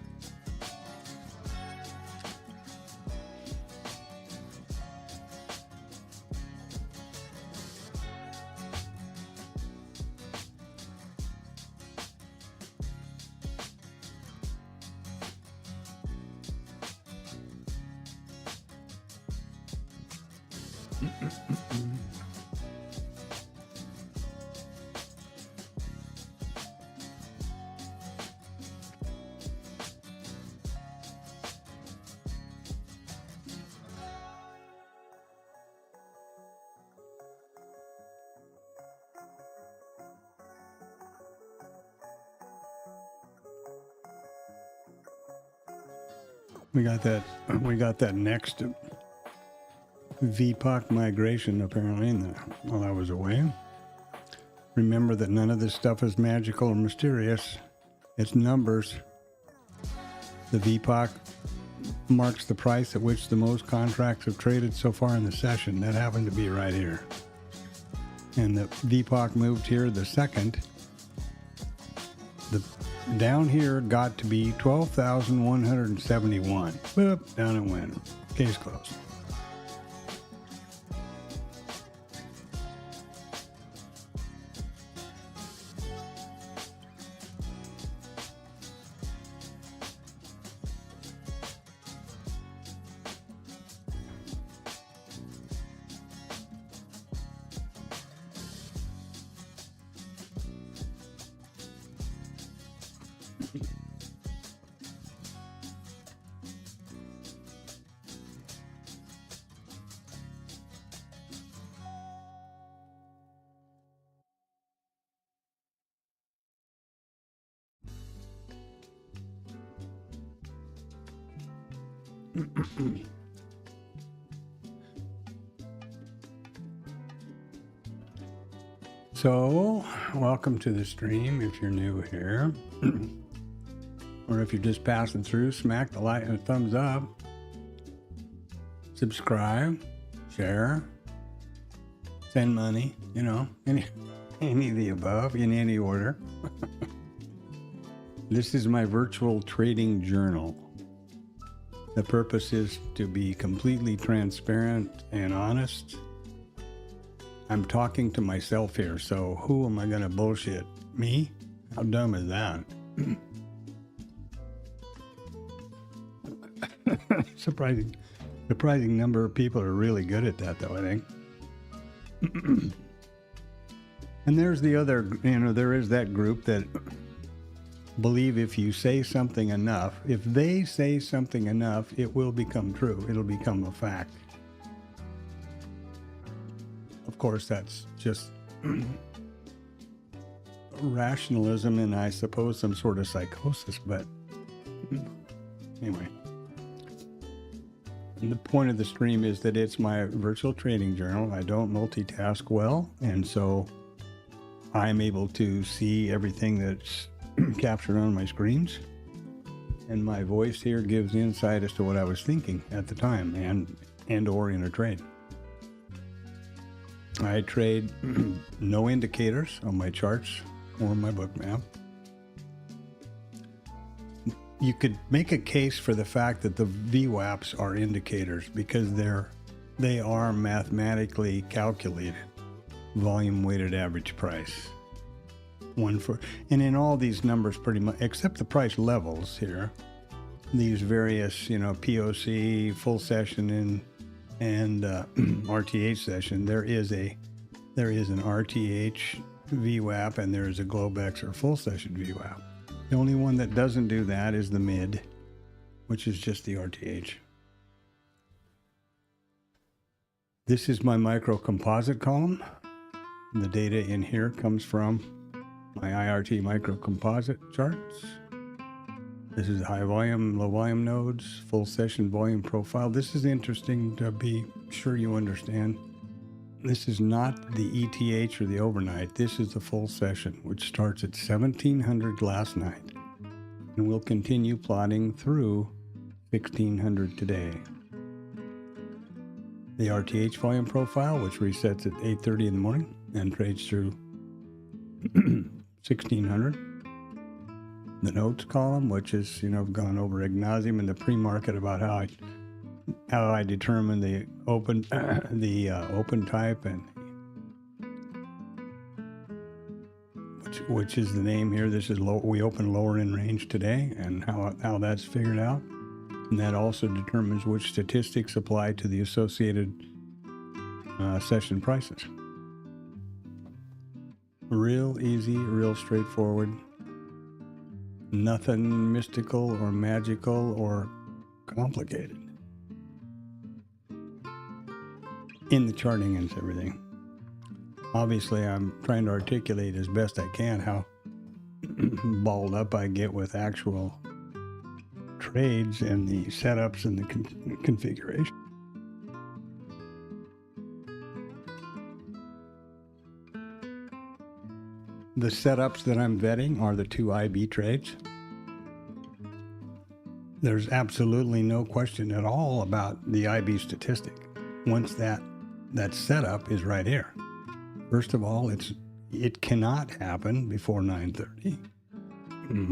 We got that next VPOC migration apparently while I was away. Remember that none of this stuff is magical or mysterious. It's numbers. The VPOC marks the price at which the most contracts have traded so far in the session. That happened to be right here. And the VPOC moved here the second. The down here got to be 12,171. Boop, down it went. Case closed. So, welcome to the stream if you're new here. Or if you're just passing through, smack the like and a thumbs up. Subscribe, share, send money, you know, any of the above in any order. This is my virtual trading journal. The purpose is to be completely transparent and honest. I'm talking to myself here, so who am I going to bullshit? Me? How dumb is that? Surprising number of people are really good at that, though, I think. And there's the other, you know, there is that group that believe if you say something enough, if they say something enough, it will become true. It'll become a fact. Of course, that's just rationalism and I suppose some sort of psychosis, but anyway. And the point of the stream is that it's my virtual trading journal. I don't multitask well, and so I'm able to see everything that's captured on my screens. And my voice here gives insight as to what I was thinking at the time and or in a trade. I trade no indicators on my charts or my book map. You could make a case for the fact that the VWAPs are indicators because they are mathematically calculated volume weighted average price. And in all these numbers pretty much, except the price levels here, these various, you know, POC, full session and RTH session, there is an RTH VWAP and there is a Globex or full session VWAP. The only one that doesn't do that is the mid, which is just the RTH. This is my micro composite column. The data in here comes from my IRT micro composite charts. This is high volume, low volume nodes, full session volume profile. This is interesting to be sure you understand. This is not the ETH or the overnight. This is the full session, which starts at 1700 last night and will continue plotting through 1600 today. The RTH volume profile, which resets at 8:30 in the morning and trades through 1600. The notes column, which is, you know, I've gone over ad nauseum in the pre-market about how I determine the open open type and which is the name here. This is low. We open lower in range today, and how that's figured out, and that also determines which statistics apply to the associated session prices. Real easy, real straightforward. Nothing mystical or magical or complicated in the charting and everything. Obviously, I'm trying to articulate as best I can how balled up I get with actual trades and the setups and the configuration. The setups that I'm vetting are the two IB trades. There's absolutely no question at all about the IB statistic once that setup is right here. First of all, it cannot happen before 9:30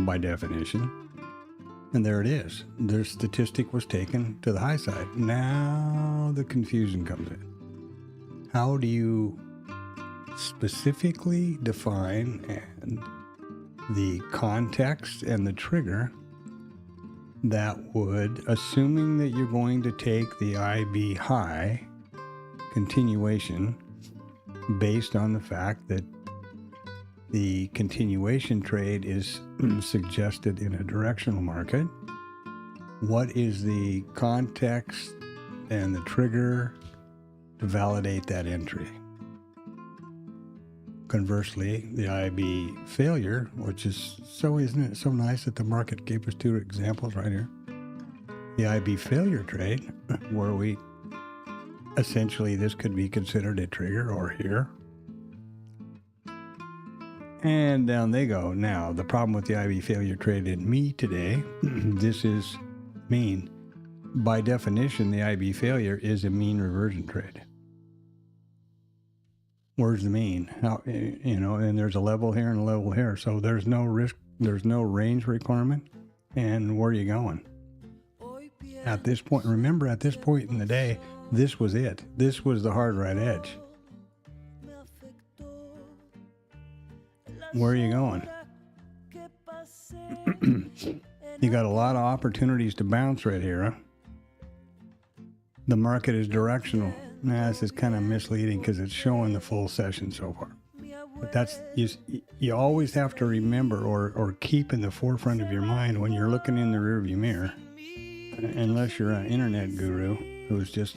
by definition. And there it is. Their statistic was taken to the high side. Now the confusion comes in. How do you specifically define and the context and the trigger that would, assuming that you're going to take the IB high continuation based on the fact that the continuation trade is suggested in a directional market, what is the context and the trigger to validate that entry? Conversely, the IB failure, which is isn't it so nice that the market gave us two examples right here? the IB failure trade, where we essentially, this could be considered a trigger or here. And down they go. Now, the problem with the IB failure trade in me today, this is mean. By definition, the IB failure is a mean reversion trade. Where's the mean? How, and there's a level here and a level here. So there's no risk, there's no range requirement. And where are you going? At this point, remember at this point in the day, this was it. This was the hard right edge. Where are you going? You got a lot of opportunities to bounce right here, huh? The market is directional. Nah, this is kind of misleading because it's showing the full session so far. But that's, you always have to remember or keep in the forefront of your mind when you're looking in the rearview mirror, unless you're an internet guru who's just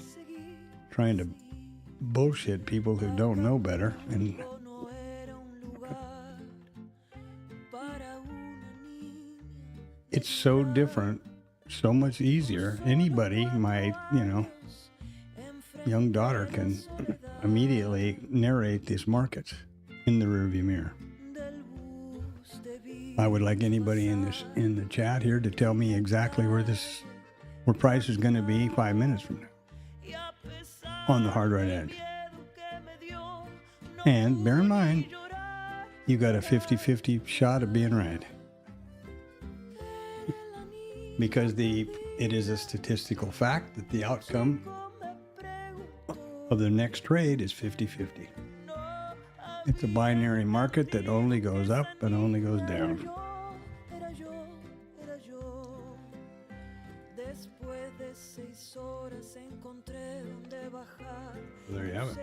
trying to bullshit people who don't know better. And it's so different, so much easier. Anybody, my, young daughter can immediately narrate these markets in the rearview mirror. I would like anybody in the chat here to tell me exactly where price is going to be 5 minutes from now on the hard right edge. And bear in mind, you got a 50-50 shot of being right. Because it is a statistical fact that the outcome of the next trade is 50-50. It's a binary market that only goes up and only goes down. There you have it.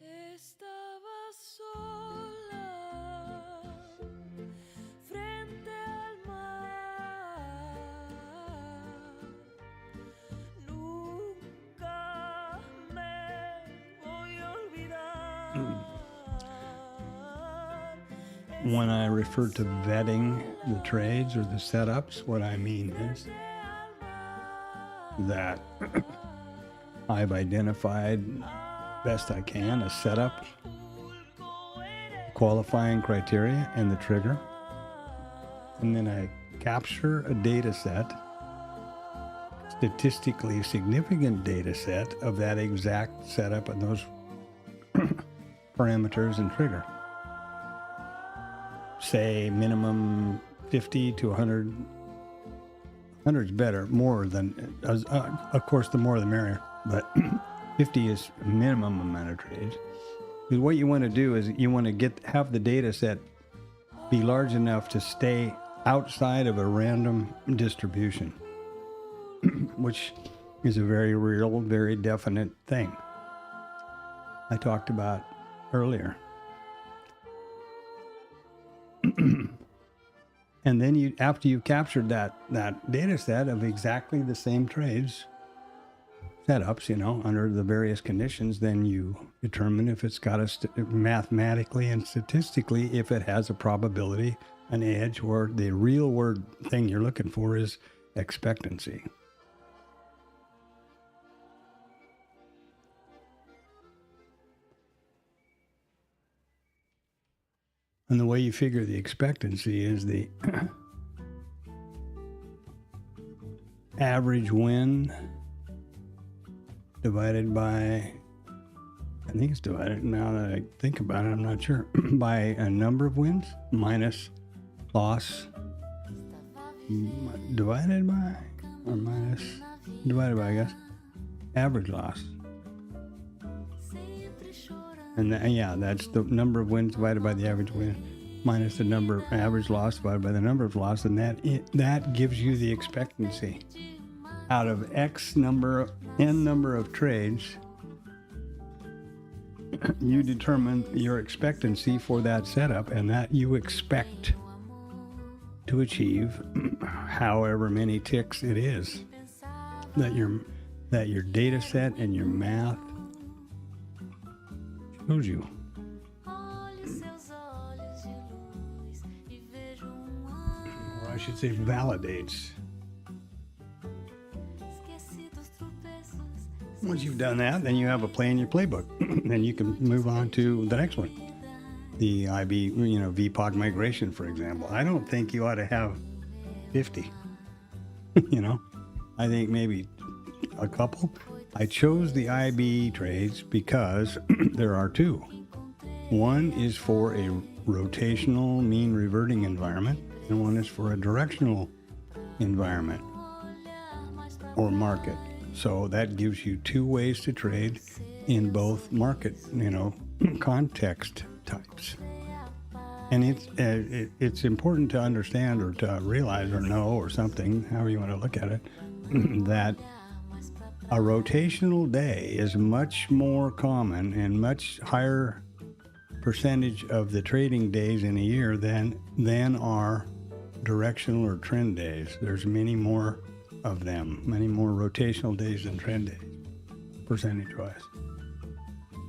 Estaba sola frente al mar. Nunca me voy a olvidar. When I refer to vetting the trades or the setups, what I mean is that I've identified best I can a setup, qualifying criteria, and the trigger. And then I capture a data set, statistically significant data set of that exact setup and those parameters and trigger. Say minimum 50 to 100. 100 is better, more than, of course, the more the merrier, but 50 is minimum amount of trades. Because what you want to do is you want to have the data set be large enough to stay outside of a random distribution, which is a very real, very definite thing I talked about earlier. And then after you've captured that data set of exactly the same trades, setups, under the various conditions, then you determine if it's got mathematically and statistically, if it has a probability, an edge, or the real word thing you're looking for is expectancy. And the way you figure the expectancy is the average win divided by, I think it's divided, now that I think about it, I'm not sure, by a number of wins minus loss divided by, or minus, divided by, I guess, average loss. And that's the number of wins divided by the average win minus the number of average loss divided by the number of loss, and that gives you the expectancy. Out of N number of trades, you determine your expectancy for that setup, and that you expect to achieve however many ticks it is that that your data set and your math shows you. Olhe seus olhos de luz e vejo Or I should say validates. esqueci dos tropeços. Once you've done that, then you have a play in your playbook. Then you can move on to the next one. The VPOC migration, for example. I don't think you ought to have 50. I think maybe a couple. I chose the IB trades because there are two. One is for a rotational mean reverting environment, and one is for a directional environment or market. So that gives you two ways to trade in both market, context types. And it's important to understand or to realize or know or something, however you want to look at it, that a rotational day is much more common and much higher percentage of the trading days in a year than are directional or trend days. There's many more of them, many more rotational days than trend days, percentage-wise.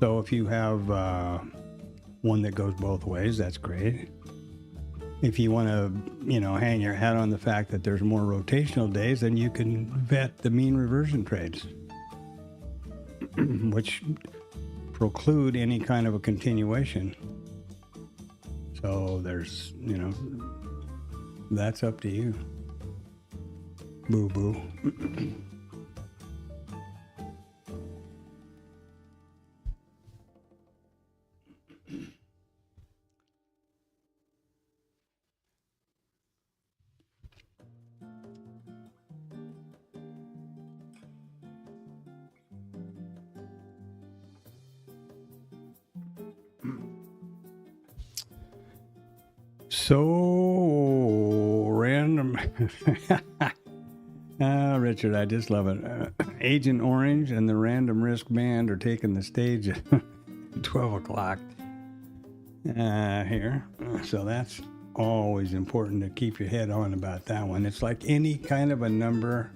So if you have one that goes both ways, that's great. If you want to, hang your hat on the fact that there's more rotational days, then you can vet the mean reversion trades, which preclude any kind of a continuation. So there's, that's up to you. Boo-boo. So random. Richard, I just love it. Agent Orange and the Random Risk Band are taking the stage at 12 o'clock here. So that's always important to keep your head on about that one. It's like any kind of a number.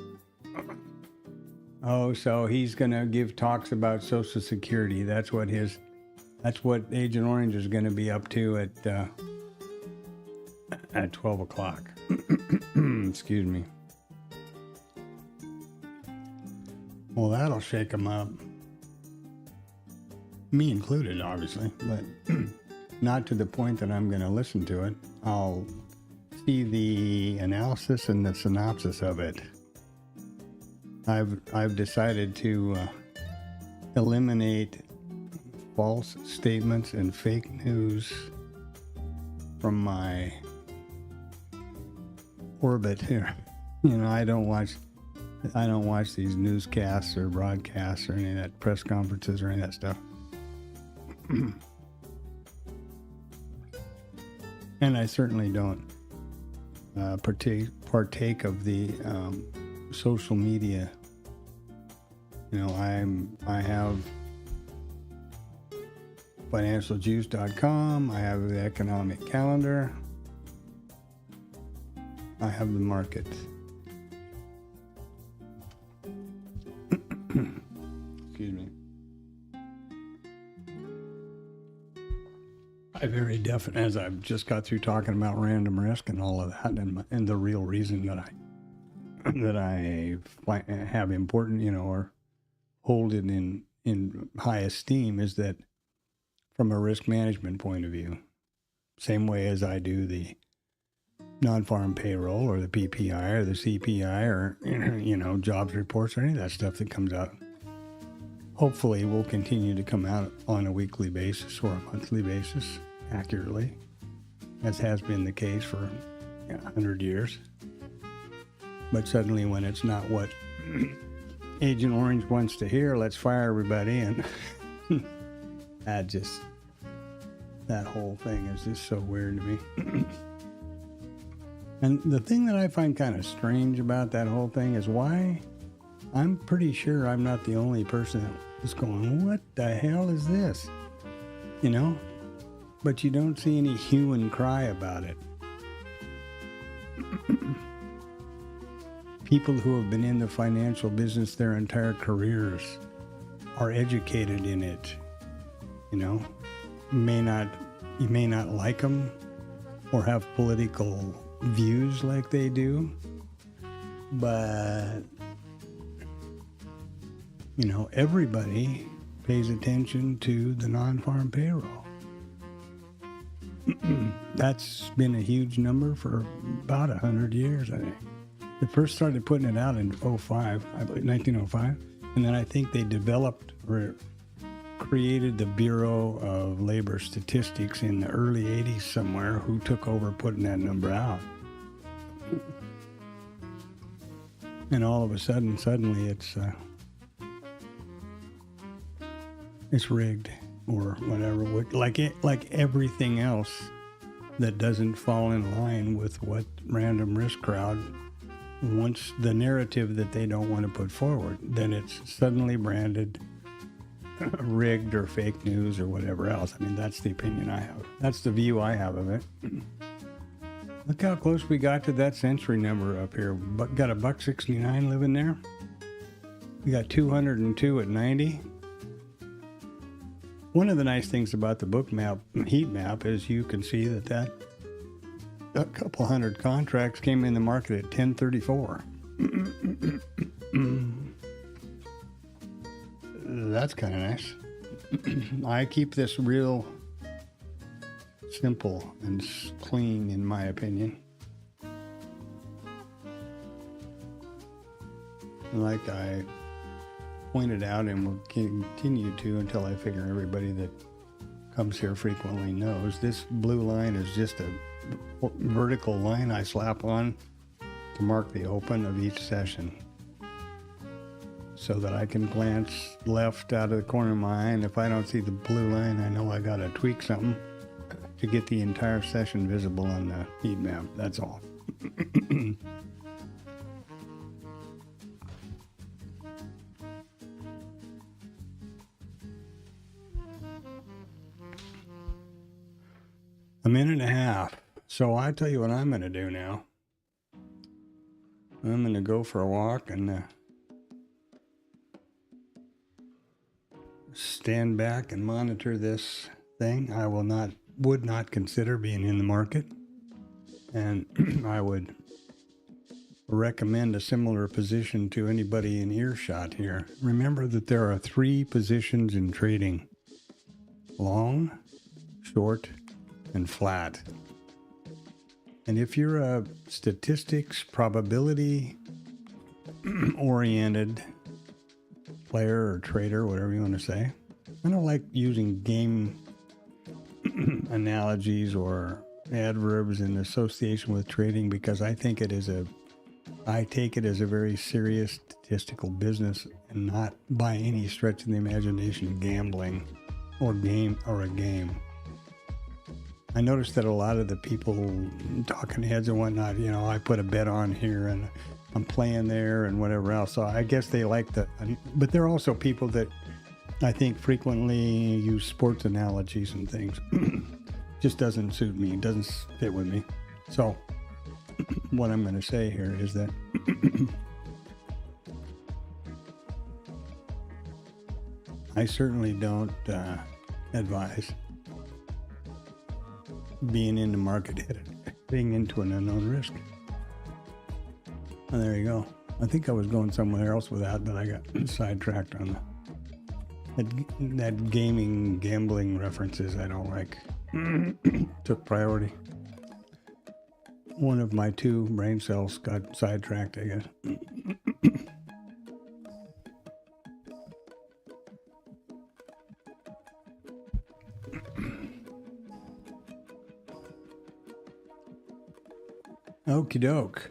Oh, so he's going to give talks about Social Security. That's what Agent Orange is going to be up to at 12 o'clock. Excuse me. Well, that'll shake them up. Me included, obviously, but not to the point that I'm going to listen to it. I'll see the analysis and the synopsis of it. I've decided to eliminate false statements and fake news from my orbit here. I don't watch these newscasts or broadcasts or any of that, press conferences or any of that stuff. And I certainly don't partake of the social media. I have financialjuice.com. I have the economic calendar. I have the market. Excuse me. I very definitely, as I've just got through talking about random risk and all of that, and the real reason that I have important, or hold it in high esteem is that from a risk management point of view, same way as I do the non-farm payroll or the PPI or the CPI or, jobs reports or any of that stuff that comes out. Hopefully will continue to come out on a weekly basis or a monthly basis accurately, as has been the case for 100 years. But suddenly when it's not what Agent Orange wants to hear, let's fire everybody, and that whole thing is just so weird to me. And the thing that I find kind of strange about that whole thing is why I'm pretty sure I'm not the only person that was going, what the hell is this? But you don't see any hue and cry about it. people who have been in the financial business their entire careers are educated in it. You know, you may not like them or have political views like they do, but you know, everybody pays attention to the non-farm payroll. That's been a huge number for about 100 years, I think. They first started putting it out in 05, I believe, 1905, and then I think they developed or created the Bureau of Labor Statistics in the early 80s somewhere, who took over putting that number out. And all of a sudden, suddenly it's rigged or whatever. Like everything else that doesn't fall in line with what random risk crowd wants, the narrative that they don't want to put forward, then it's suddenly branded rigged or fake news or whatever else. I mean, that's the opinion I have. That's the view I have of it. Look how close we got to that century number up here. Got a $1.69 living there. We got 202 at 90. One of the nice things about the book map, heat map, is you can see that a couple hundred contracts came in the market at 1034. That's kind of nice. I keep this real simple and clean, in my opinion. Like I pointed out and will continue to until I figure everybody that comes here frequently knows, this blue line is just a vertical line I slap on to mark the open of each session, so that I can glance left out of the corner of my eye, and if I don't see the blue line, I know I gotta tweak something to get the entire session visible on the heat map. That's all. A minute and a half. So I tell you what I'm going to do now. I'm going to go for a walk and stand back and monitor this thing. I would not consider being in the market, and I would recommend a similar position to anybody in earshot here. Remember that there are 3 positions in trading: long, short, and flat. And if you're a statistics, probability oriented player or trader, whatever you want to say, I don't like using game analogies or adverbs in association with trading, because I take it as a very serious statistical business, and not by any stretch of the imagination gambling or a game. I noticed that a lot of the people, talking heads and whatnot, you know, I put a bet on here and I'm playing there and whatever else. So I guess they like but there are also people that I think frequently use sports analogies and things. Just doesn't suit me. It doesn't fit with me. So what I'm going to say here is that I certainly don't advise being in the market, heading into an unknown risk. And there you go. I think I was going somewhere else with that, but I got sidetracked on that gambling references I don't like. Took priority. One of my 2 brain cells got sidetracked, I guess. Okie doke.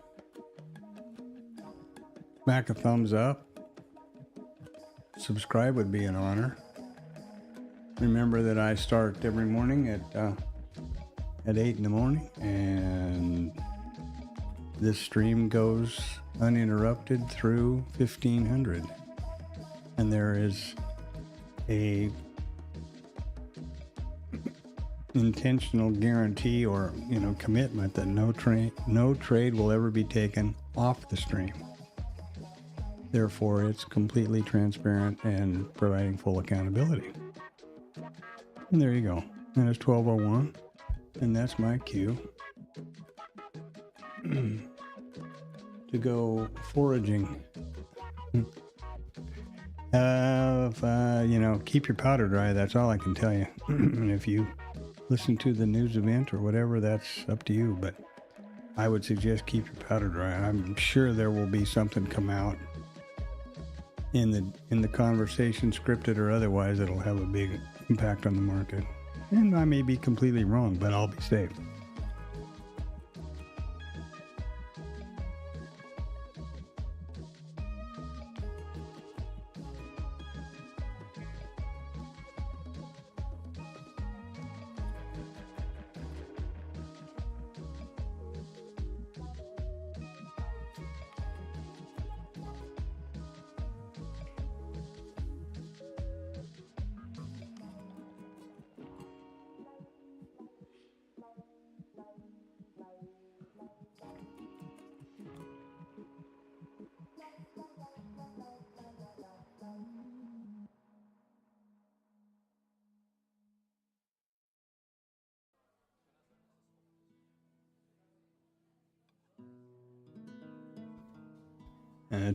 Smack a thumbs up. Subscribe would be an honor. Remember that I start every morning at 8 in the morning, and this stream goes uninterrupted through 1500. And there is a intentional guarantee or commitment that no trade will ever be taken off the stream. Therefore, it's completely transparent and providing full accountability. And there you go. And it's 12:01, and that's my cue to go foraging. Keep your powder dry. That's all I can tell you. And if you listen to the news event or whatever, that's up to you. But I would suggest keep your powder dry. I'm sure there will be something come out in the conversation, scripted or otherwise, that'll have a big impact on the market. And I may be completely wrong, but I'll be safe.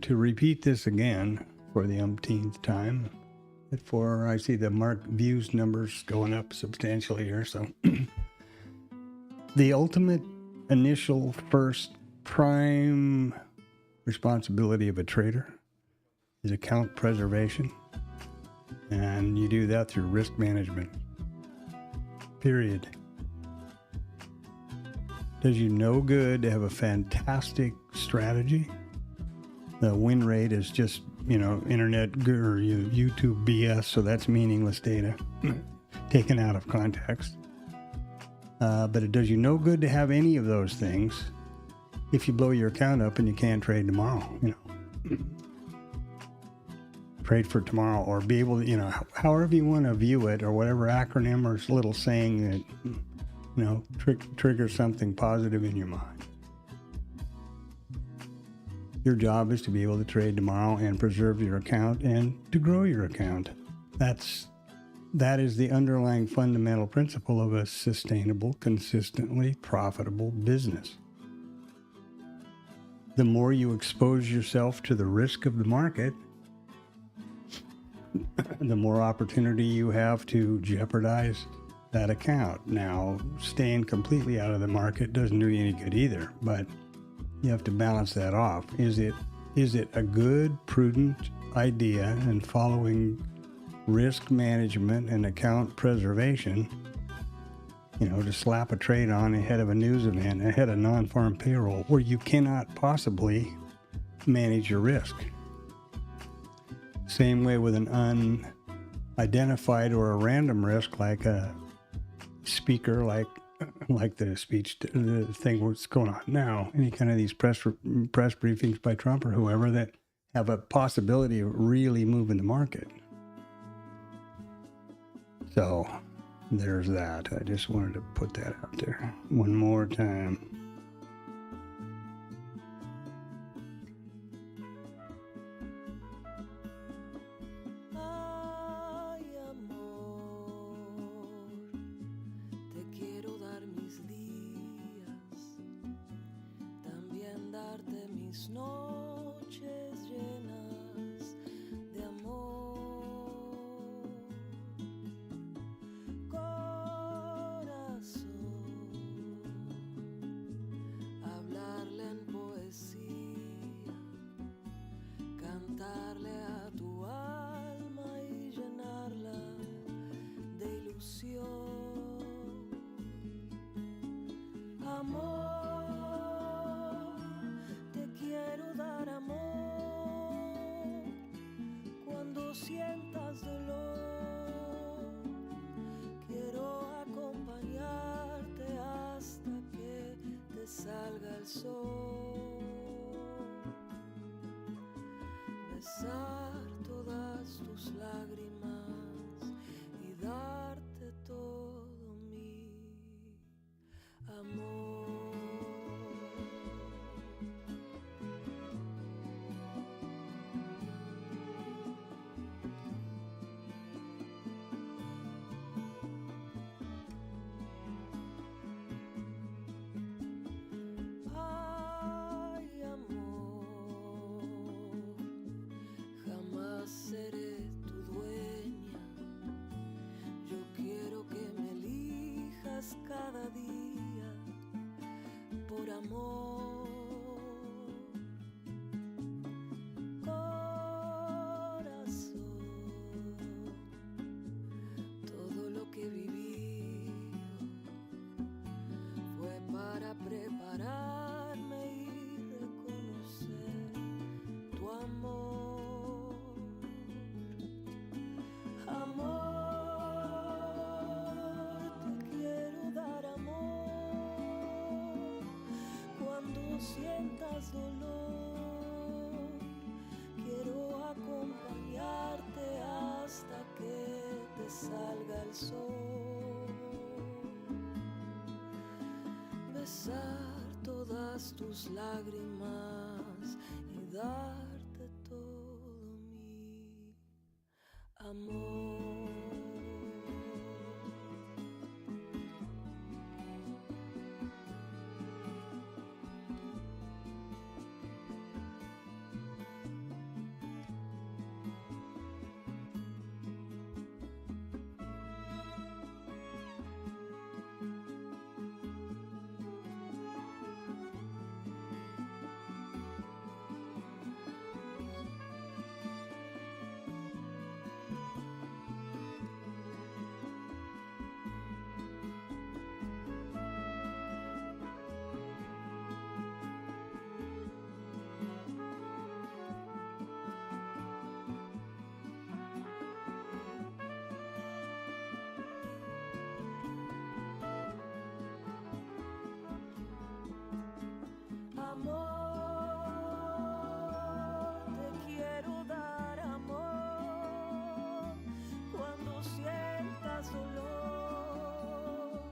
To repeat this again for the umpteenth time, before I see the mark views numbers going up substantially here. So the ultimate initial first prime responsibility of a trader is account preservation. And you do that through risk management. Period. Does you no good to have a fantastic strategy? The win rate is just, internet or YouTube BS, so that's meaningless data taken out of context. But it does you no good to have any of those things if you blow your account up and you can't trade tomorrow. Trade for tomorrow, or be able to, however you want to view it, or whatever acronym or little saying that, triggers something positive in your mind. Your job is to be able to trade tomorrow and preserve your account and to grow your account. That is the underlying fundamental principle of a sustainable, consistently profitable business. The more you expose yourself to the risk of the market, the more opportunity you have to jeopardize that account. Now, staying completely out of the market doesn't do you any good either, but you have to balance that off. Is it a good, prudent idea, and following risk management and account preservation, to slap a trade on ahead of a news event, ahead of non-farm payroll, where you cannot possibly manage your risk? Same way with an unidentified or a random risk, like a speaker, like the speech, the thing what's going on now, any kind of these press briefings by Trump or whoever that have a possibility of really moving the market. So there's that. I just wanted to put that out there one more time. Sientas dolor, quiero acompañarte hasta que te salga el sol, besar todas tus lágrimas y darte todo mi amor. amor. Corazón, todo lo que viví fue para prepararme y reconocer tu amor. Amor, te quiero dar amor. Cuando sientas dolor, quiero acompañarte hasta que te salga el sol. Besar todas tus lágrimas y darte todo mi amor. Amor, te quiero dar amor. Cuando sientas dolor,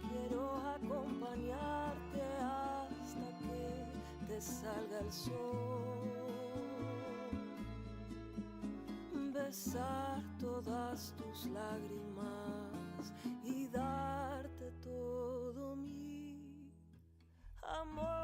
quiero acompañarte hasta que te salga el sol. Besar todas tus lágrimas y darte todo mi amor.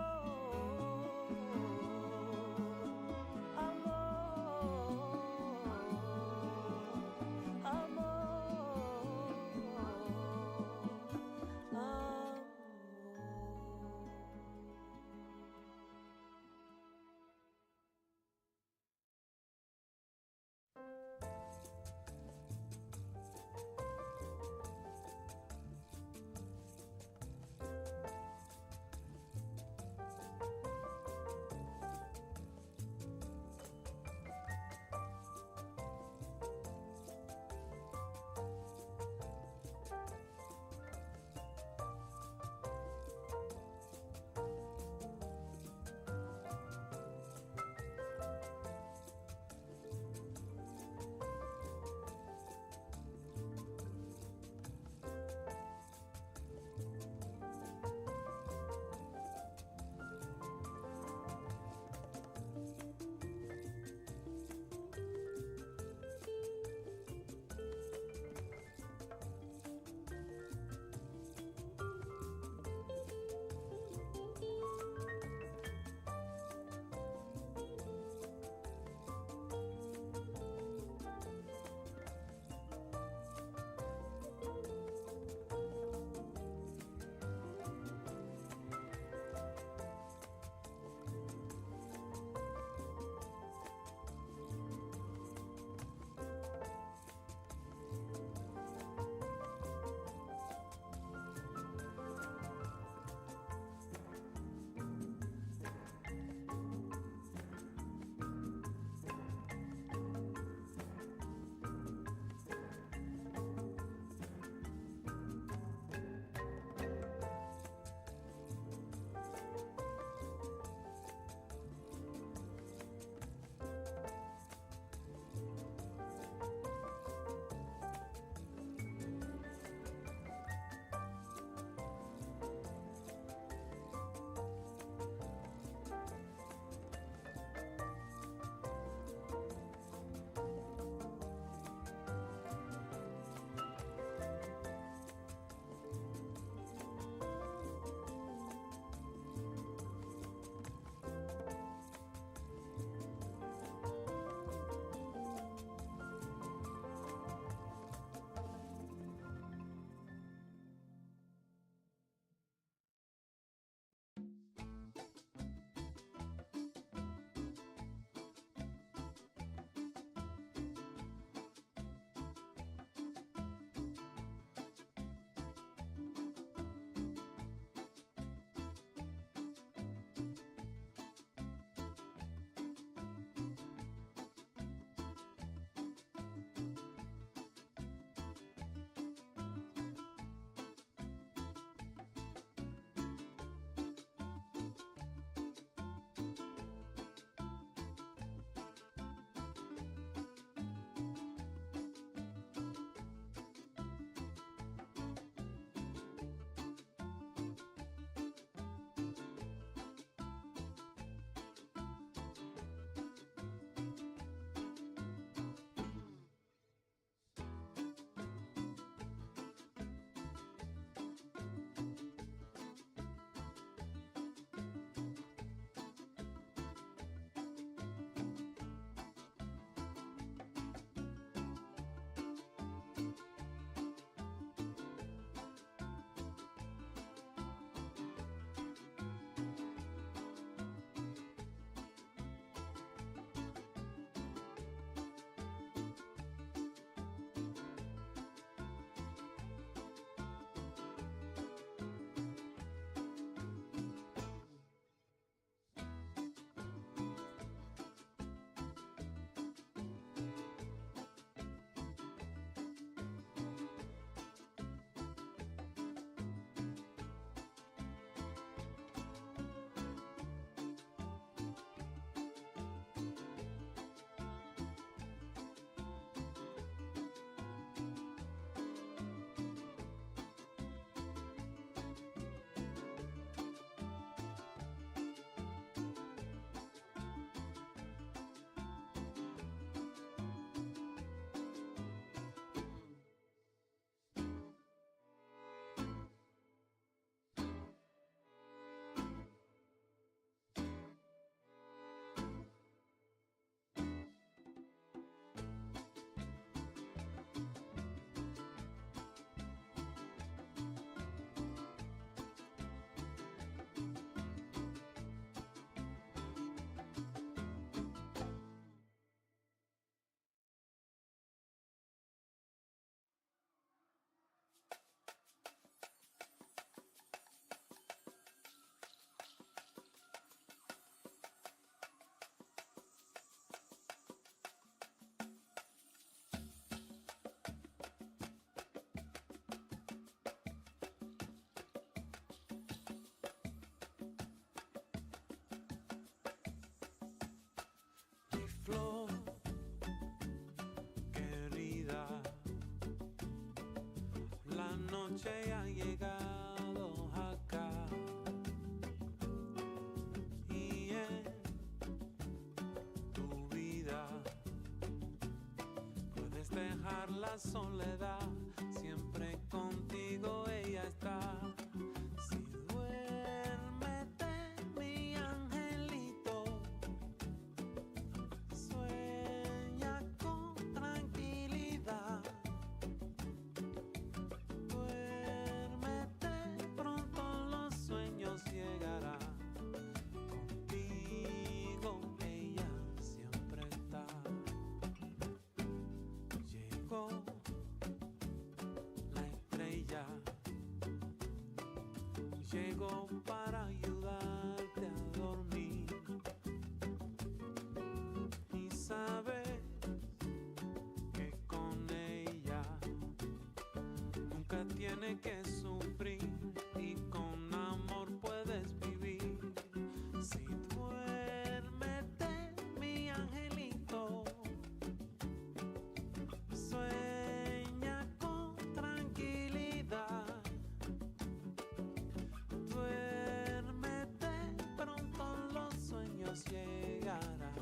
flor querida, la noche ha llegado acá y en tu vida puedes dejar la soledad, siempre contigo ella está. Si duérmete, mi angelito, sueña con tranquilidad. Duérmete, pronto los sueños llegarán. Contigo ella siempre está. Llegó la estrella, llegó para ayudarte a dormir y sabes que con ella nunca tiene que sufrir y con amor puedes vivir. Si duérmete, mi angelito, sueña con tranquilidad. Duérmete, pronto los sueños llegarán.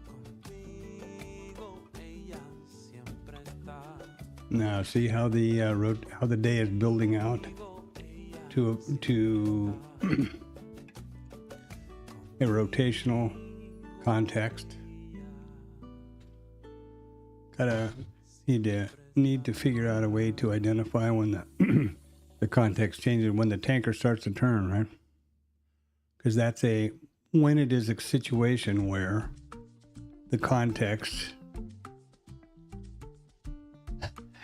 Contigo ella siempre está. Now, see how the how the day is building out to a rotational context. Gotta need to figure out a way to identify when the the context changes, when the tanker starts to turn, right? Because that's when it is a situation where the context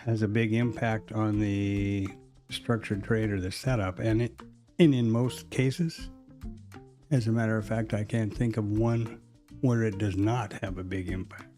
has a big impact on the structured trade or the setup, and in most cases, as a matter of fact, I can't think of one where it does not have a big impact.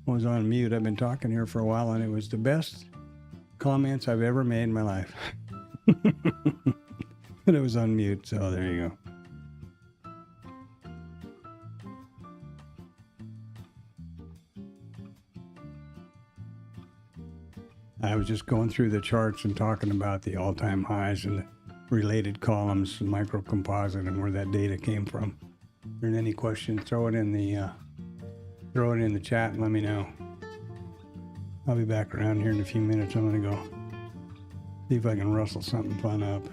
was on mute. I've been talking here for a while, and it was the best comments I've ever made in my life. But it was on mute, so there you go. I was just going through the charts and talking about the all-time highs and the related columns, micro composite, and where that data came from. If there's any questions, throw it in the chat and let me know. I'll be back around here in a few minutes. I'm gonna go see if I can rustle something fun up.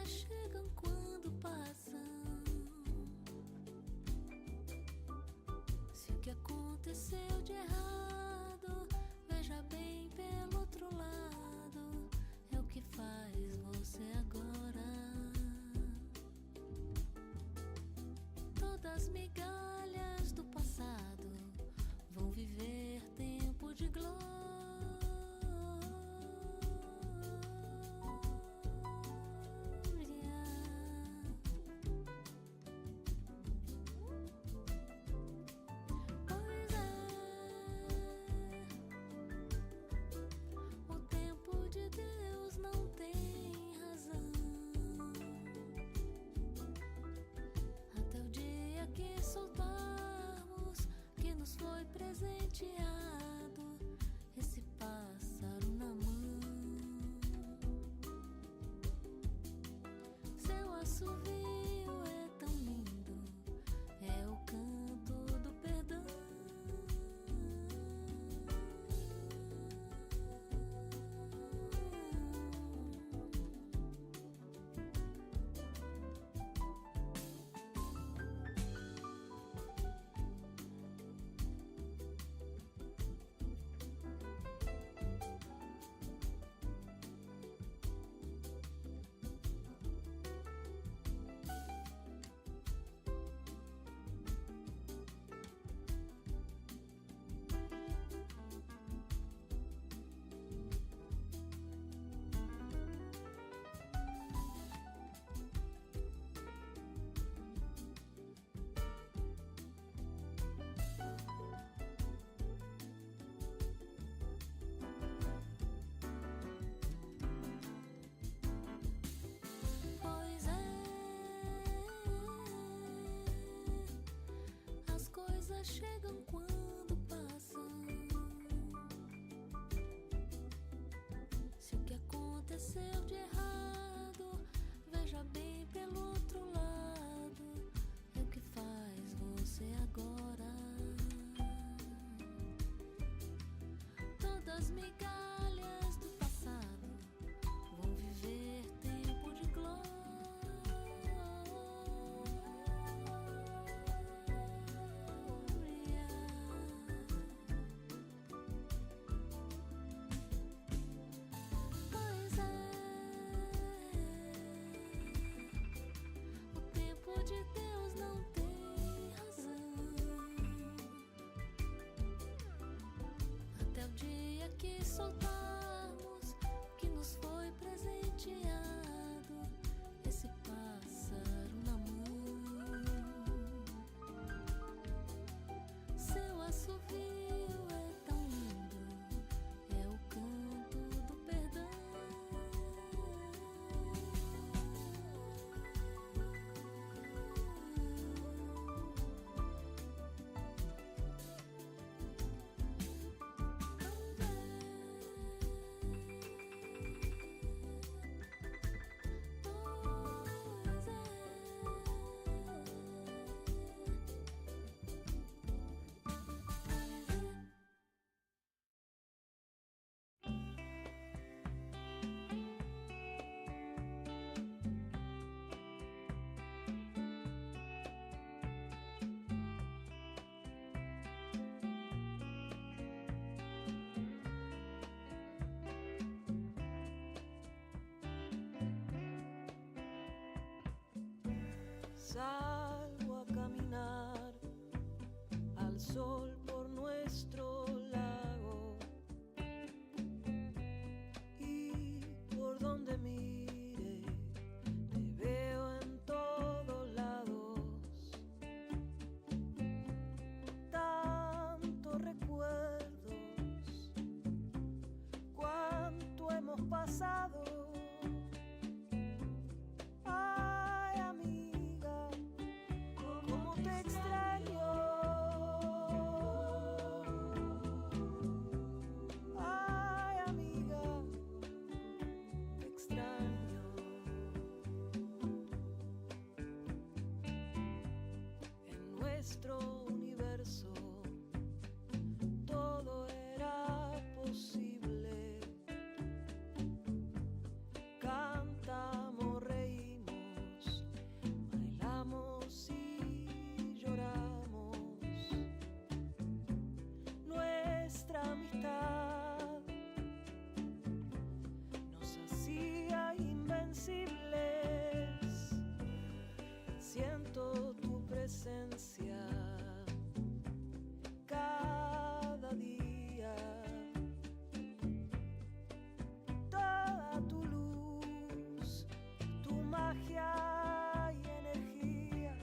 coisas chegam quando passam. Se o que aconteceu de errado, veja bem pelo outro lado, é o que faz você agora. Todas as migalhas do passado vão viver tempo de glória. Pois é, o tempo de Deus não tem razão. Até o dia que soltarmos que nos foi presenteado esse pássaro na mão. Seu assovio é tão lindo, é o canto do perdão. Pois é, as coisas chegam quando passam. Se o que aconteceu de errado, veja bem pelo outro lado, é o que faz você agora. Todas as migalhas do passado vão viver tempo de glória. Pois é, o tempo de Deus não tem razão. Até o dia que soltarmos que nos foi presenteado esse pássaro na mão. Seu assovio é tão lindo, é o canto do perdão. Pois é. Salgo a caminar al sol por nuestro lago y por donde mire te veo en todos lados. Tantos recuerdos, cuánto hemos pasado. Ay, amiga, cómo te extraño. Ay, amiga, te extraño. En nuestro universo todo era posible. Cantamos, reímos. magia y energía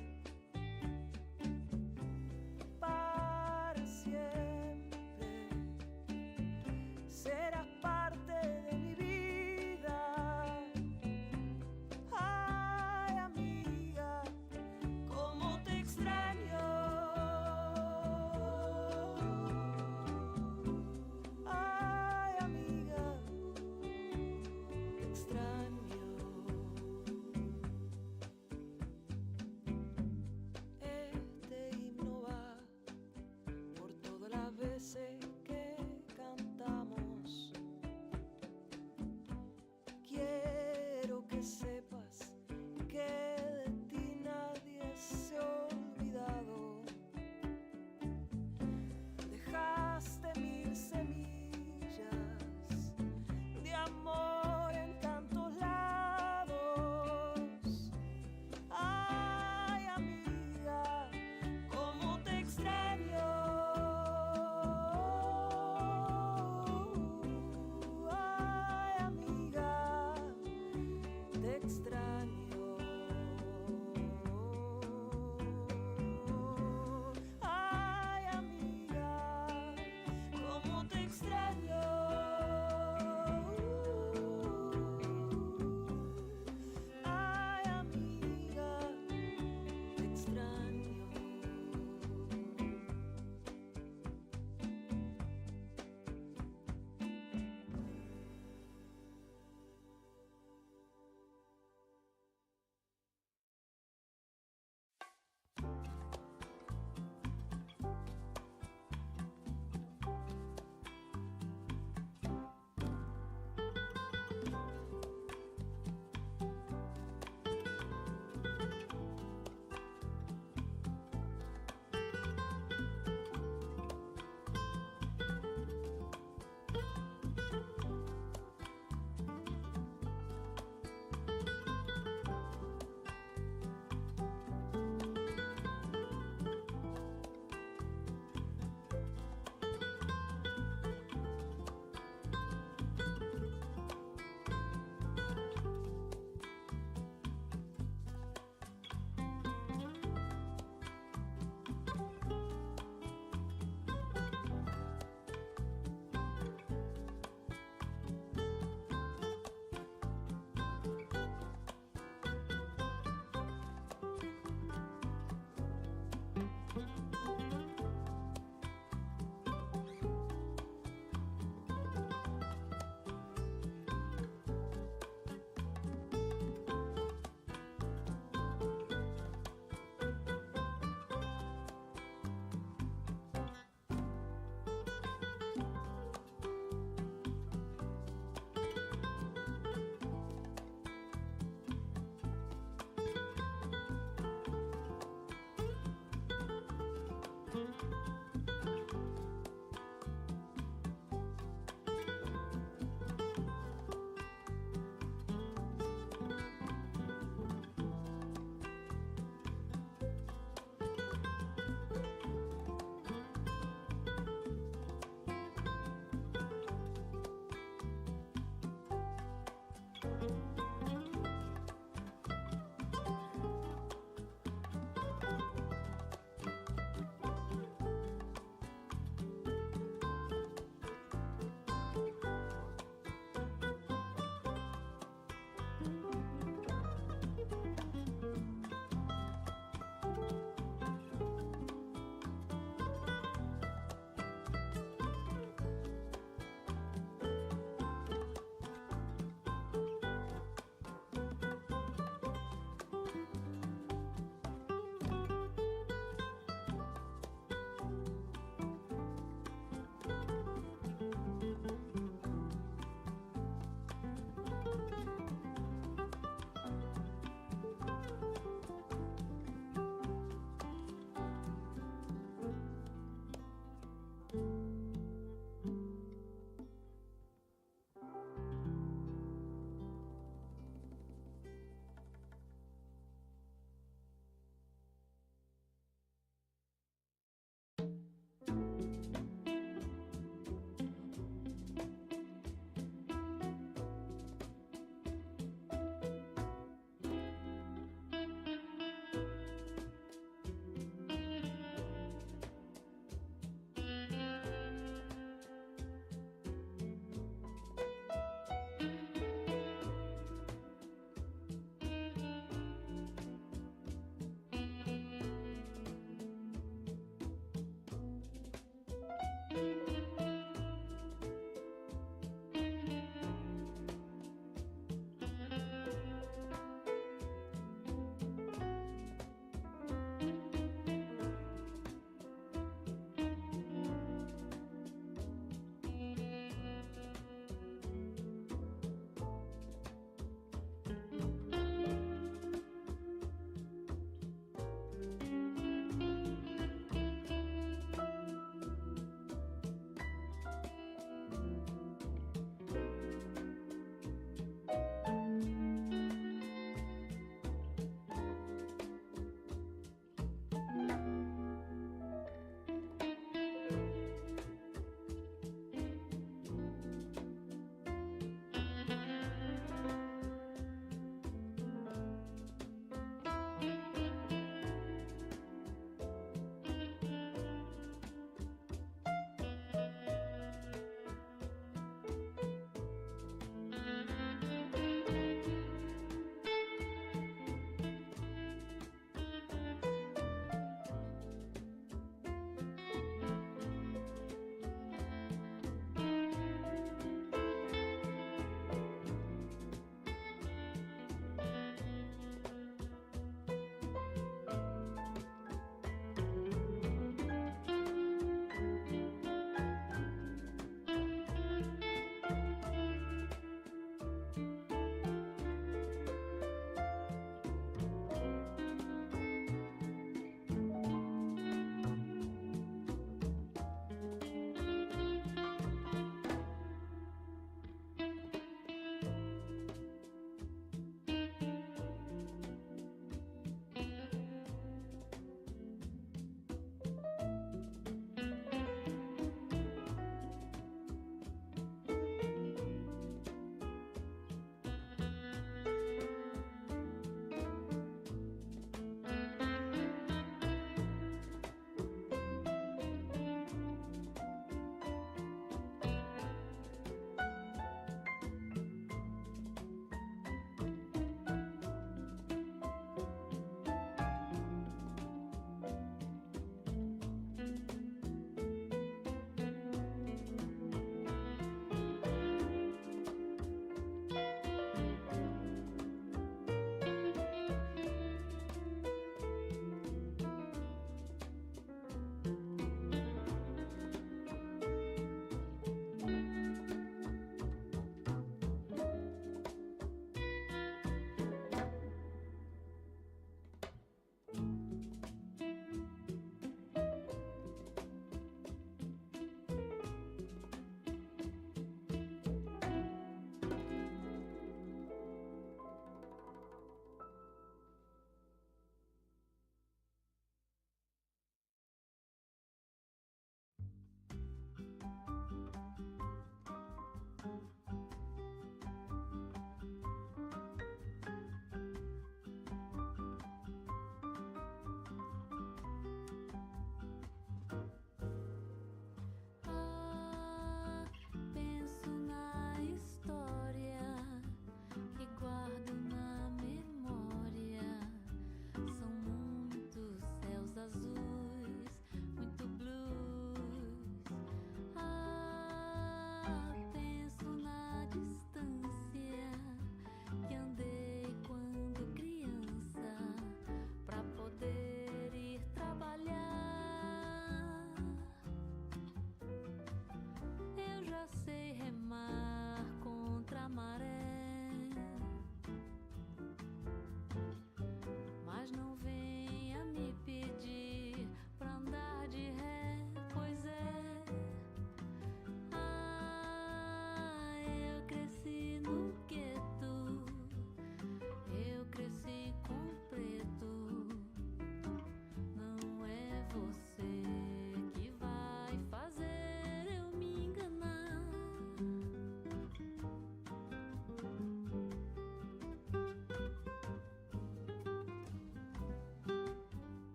para siempre. Serás parte de mi vida. Ay, amiga, cómo te extraño. Ay, amiga, te extraño.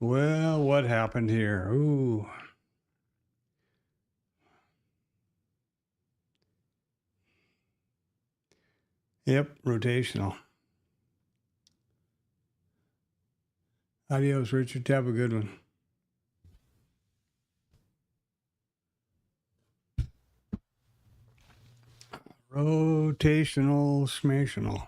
Well, what happened here? Ooh. Yep, rotational. Adios, Richard. Have a good one. Rotational smational.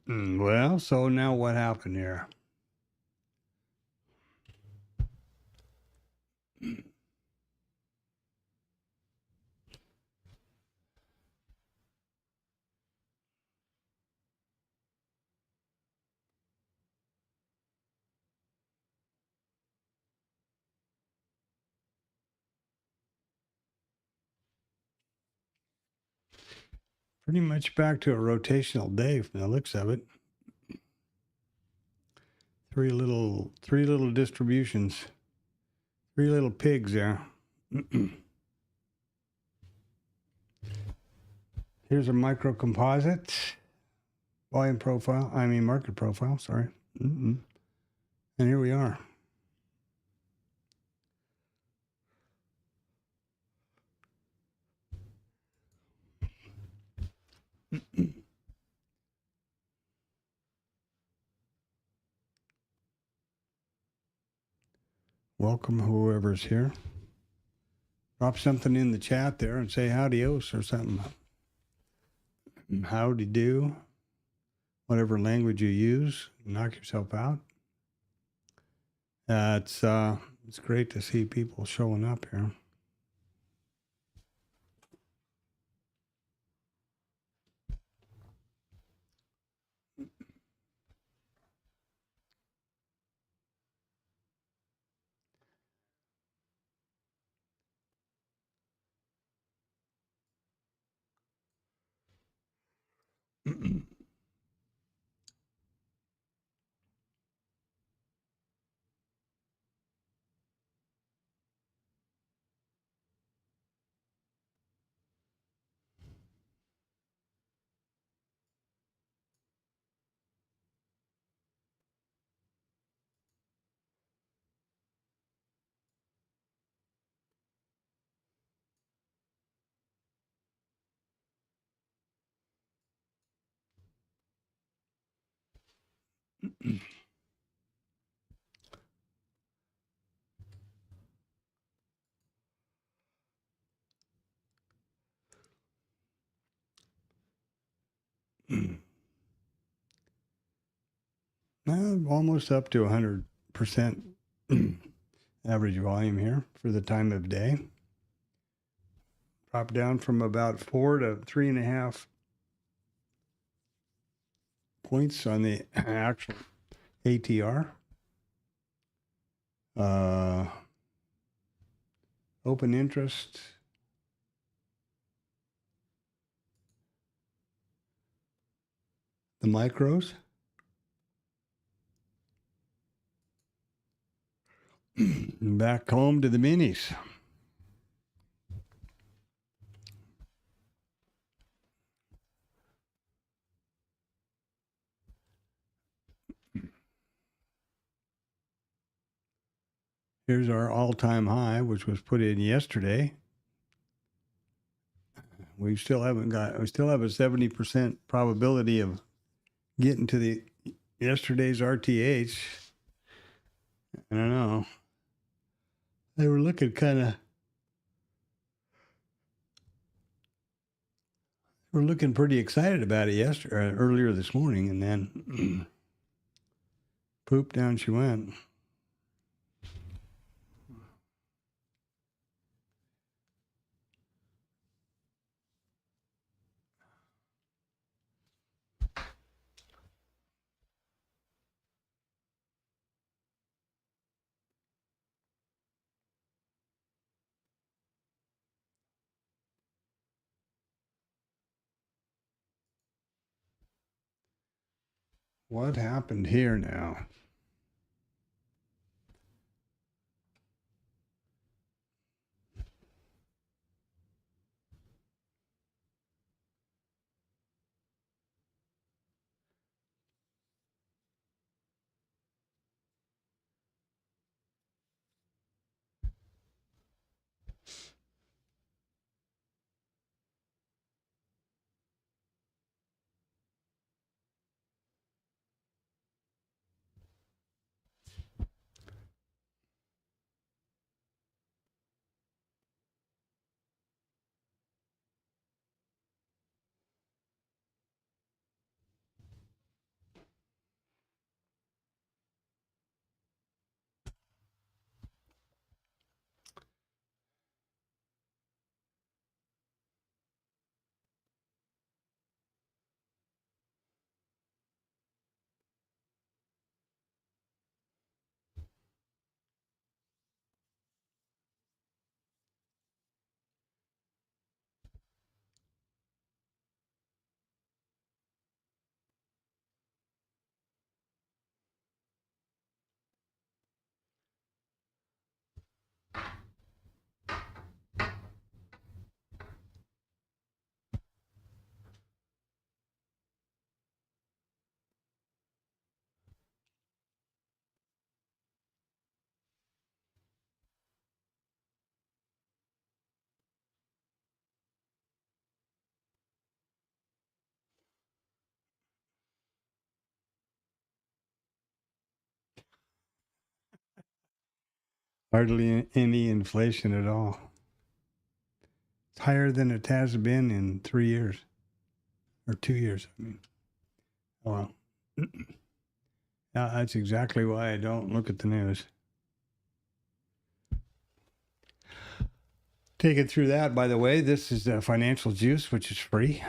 Well, so now what happened here? Pretty much back to a rotational day from the looks of it. Three little distributions. Three little pigs there. Here's a micro composite volume profile. I mean market profile. Sorry. And here we are. Welcome whoever's here. Drop something in the chat there and say howdy-os or something. Howdy do. Whatever language you use, knock yourself out. It's great to see people showing up here. Almost up to 100% average volume here for the time of day. Dropped down from about 4 to 3.5 points on the actual ATR. Open interest. The micros. Back home to the minis. Here's our all-time high, which was put in yesterday. We still have a 70% probability of getting to the yesterday's RTH. I don't know. They were looking pretty excited about it yesterday, earlier this morning, and then poop, down she went. What happened here now? Hardly any inflation at all. It's higher than it has been in 3 years. Or 2 years, I mean. Oh, well. That's exactly why I don't look at the news. Taken through that, by the way, this is Financial Juice, which is free.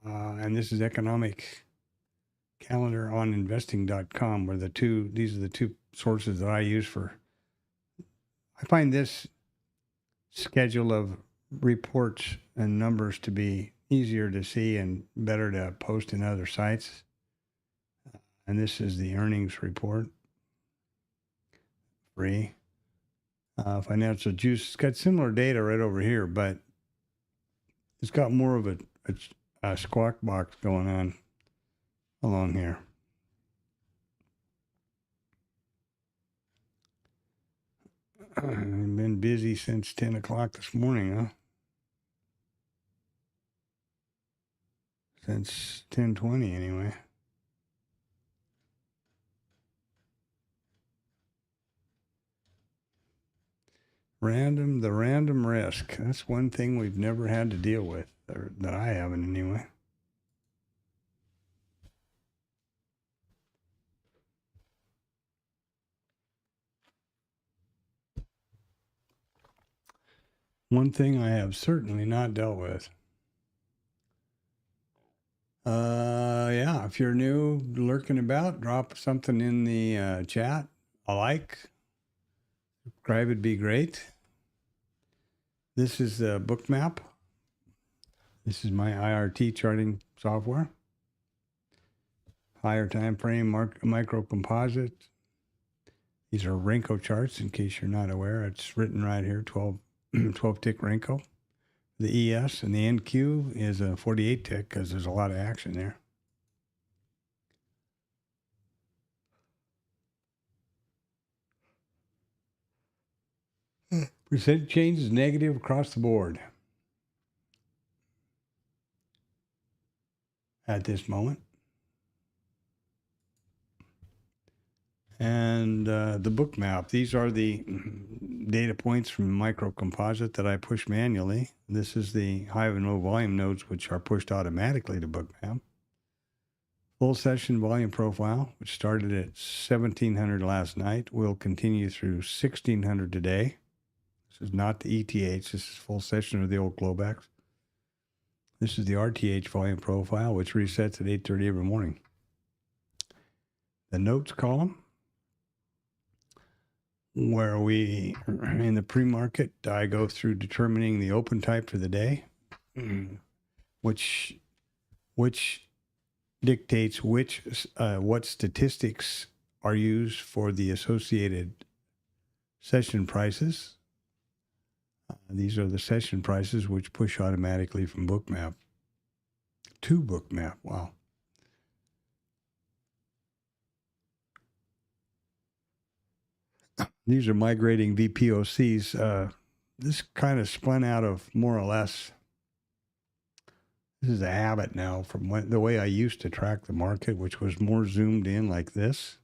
And this is Economic Calendar on investing.com, where these are the two sources that I use for. I find this schedule of reports and numbers to be easier to see and better to post in other sites. And this is the earnings report. Free. Financial Juice. It's got similar data right over here, but it's got more of a squawk box going on along here. I've been busy since 10 o'clock this morning, huh? Since 10:20 anyway. The random risk. That's one thing we've never had to deal with, or that I haven't anyway. One thing I have certainly not dealt with. Yeah, if you're new, lurking about, drop something in the chat. A like. Subscribe would be great. This is the book map. This is my IRT charting software. Higher time frame, micro composite. These are Renko charts, in case you're not aware. It's written right here, 12 tick Renko. The ES and the NQ is a 48 tick because there's a lot of action there. Percent change is negative across the board at this moment. And the book map, these are the data points from micro composite that I push manually. This is the high and low volume nodes, which are pushed automatically to book map. Full session volume profile, which started at 1700 last night, will continue through 1600 today. This is not the ETH, this is full session of the old Globex. This is the RTH volume profile, which resets at 8:30 every morning. The notes column, where we, in the pre-market, I go through determining the open type for the day, which dictates what statistics are used for the associated session prices. These are the session prices which push automatically from bookmap to bookmap. Wow. These are migrating VPOCs. This kind of spun out of more or less. This is a habit now from the way I used to track the market, which was more zoomed in like this.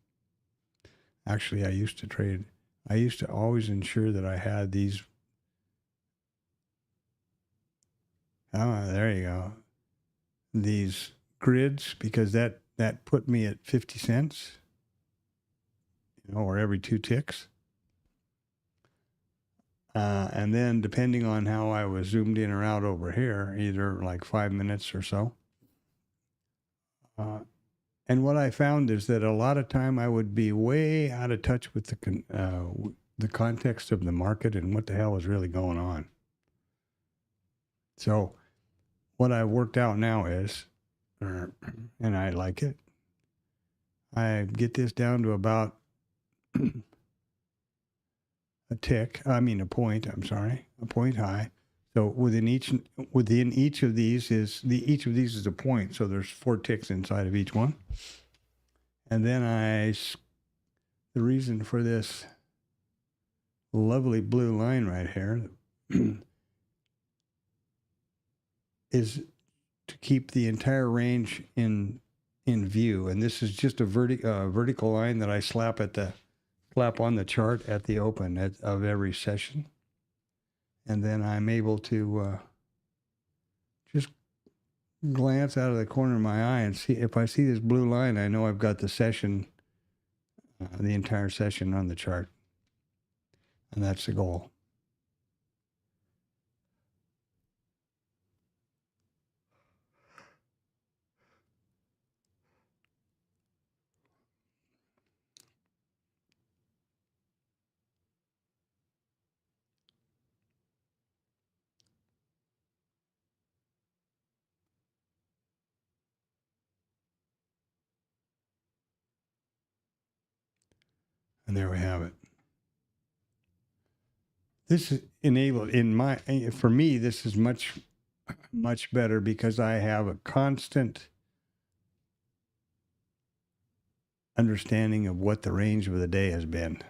Actually, I used to always ensure that I had these. Oh, there you go. These grids, because that put me at 50 cents, or every 2 ticks. And then depending on how I was zoomed in or out over here, either like 5 minutes or so. And what I found is that a lot of time I would be way out of touch with the context of the market and what the hell is really going on. So what I've worked out now is, and I like it, I get this down to about a point high. So within each of these is a point. So there's 4 ticks inside of each one. And then the reason for this lovely blue line right here is to keep the entire range in view. And this is just a vertical line that I slap on the chart at the open of every session. And then I'm able to just glance out of the corner of my eye and see, if I see this blue line, I know I've got the session, the entire session on the chart. And that's the goal. And there we have it. This is enabled for me, this is much, much better because I have a constant understanding of what the range of the day has been.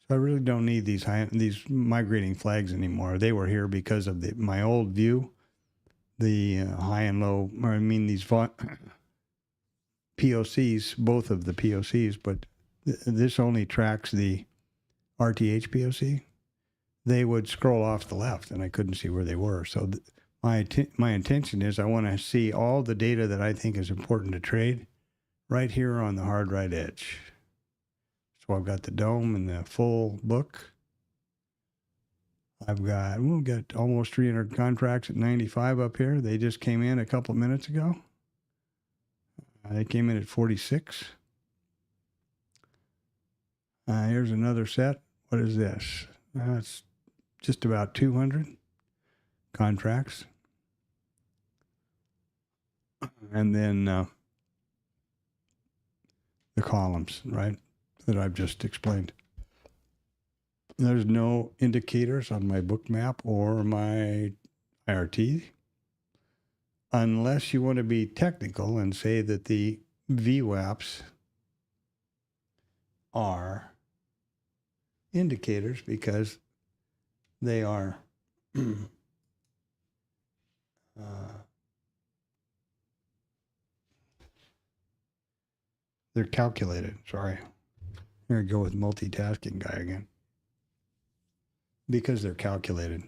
So I really don't need these migrating flags anymore. They were here because of my old view. The high and low, these POCs, both of the POCs, but this only tracks the RTH POC. They would scroll off the left, and I couldn't see where they were. So my intention is I want to see all the data that I think is important to trade right here on the hard right edge. So I've got the dome and the full book. We've got almost 300 contracts at 95 up here. They just came in a couple of minutes ago. They came in at 46. Here's another set. What is this? It's just about 200 contracts. And then the columns, right, that I've just explained. There's no indicators on my book map or my IRT, unless you want to be technical and say that the VWAPs are indicators because they are they're calculated. Sorry. Here I go with multitasking guy again. Because they're calculated.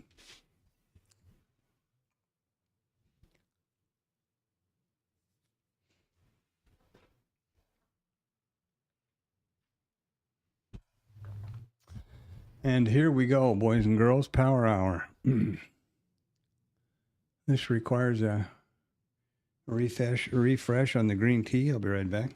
And here we go, boys and girls, power hour. This requires a refresh on the green tea. I'll be right back.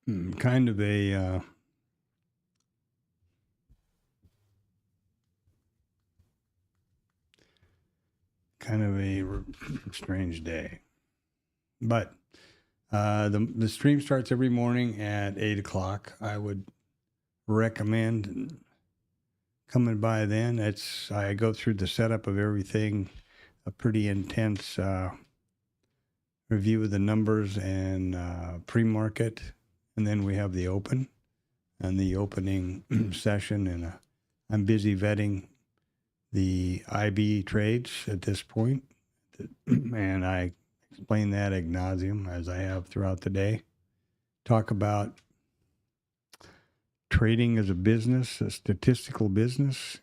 Kind of a strange day, but the stream starts every morning at 8 o'clock. I would recommend coming by then. I go through the setup of everything, a pretty intense review of the numbers and pre-market, and then we have the open and the opening session, and I'm busy vetting the IB trades at this point, and I explain that ad nauseum as I have throughout the day. Talk about trading as a business, a statistical business,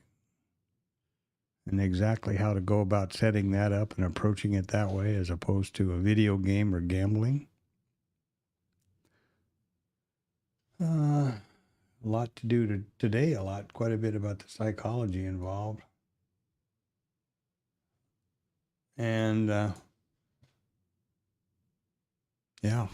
and exactly how to go about setting that up and approaching it that way as opposed to a video game or gambling. A lot to do today, quite a bit about the psychology involved. And yeah.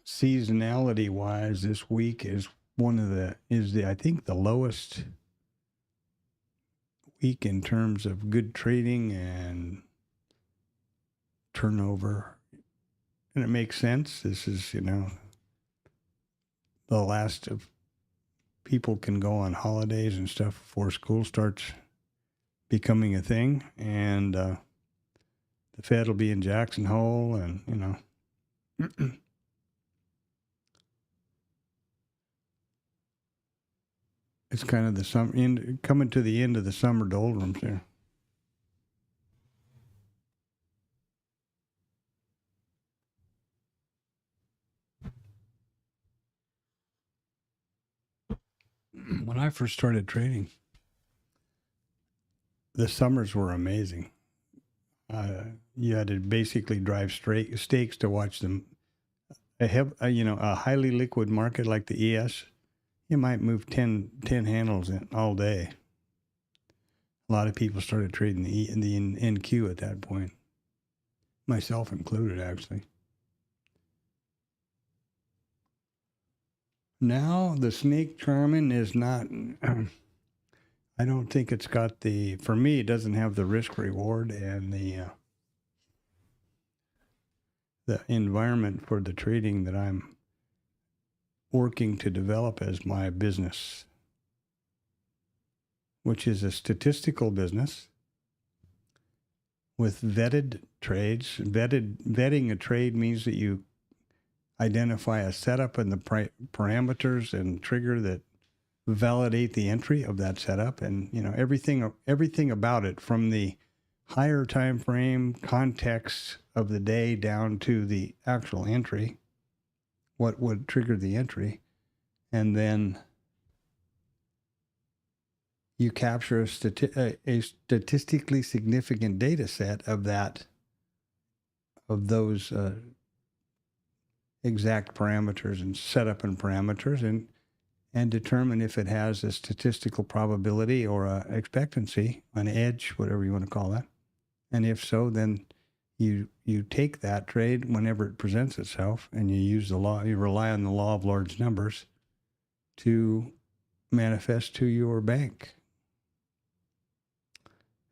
Seasonality wise, this week is I think the lowest week in terms of good trading and turnover and it makes sense. This is, the last of people can go on holidays and stuff before school starts becoming a thing. And the Fed will be in Jackson Hole, and, it's kind of the coming to the end of the summer doldrums there. When I first started trading, the summers were amazing. You had to basically drive stakes to watch them. A highly liquid market like the ES, you might move 10 handles in all day. A lot of people started trading the NQ at that point, myself included, actually. Now the snake charming is not. I don't think it's got for me, it doesn't have the risk reward and the environment for the trading that I'm working to develop as my business, which is a statistical business with vetted trades. Vetting a trade means that you identify a setup and the parameters and trigger that validate the entry of that setup, and everything about it, from the higher time frame context of the day down to the actual entry, what would trigger the entry, and then you capture a statistically significant data set of those exact parameters and setup and parameters, and determine if it has a statistical probability or a expectancy, an edge, whatever you want to call that. And if so, then you take that trade whenever it presents itself, and you rely on the law of large numbers to manifest to your bank.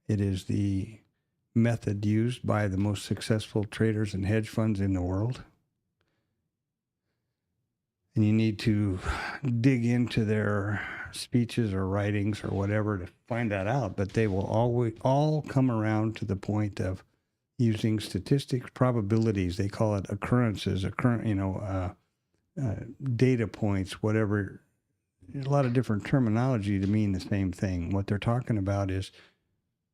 It is the method used by the most successful traders and hedge funds in the world. And you need to dig into their speeches or writings or whatever to find that out. But they will always all come around to the point of using statistics, probabilities. They call it occurrences, data points, whatever. There's a lot of different terminology to mean the same thing. What they're talking about is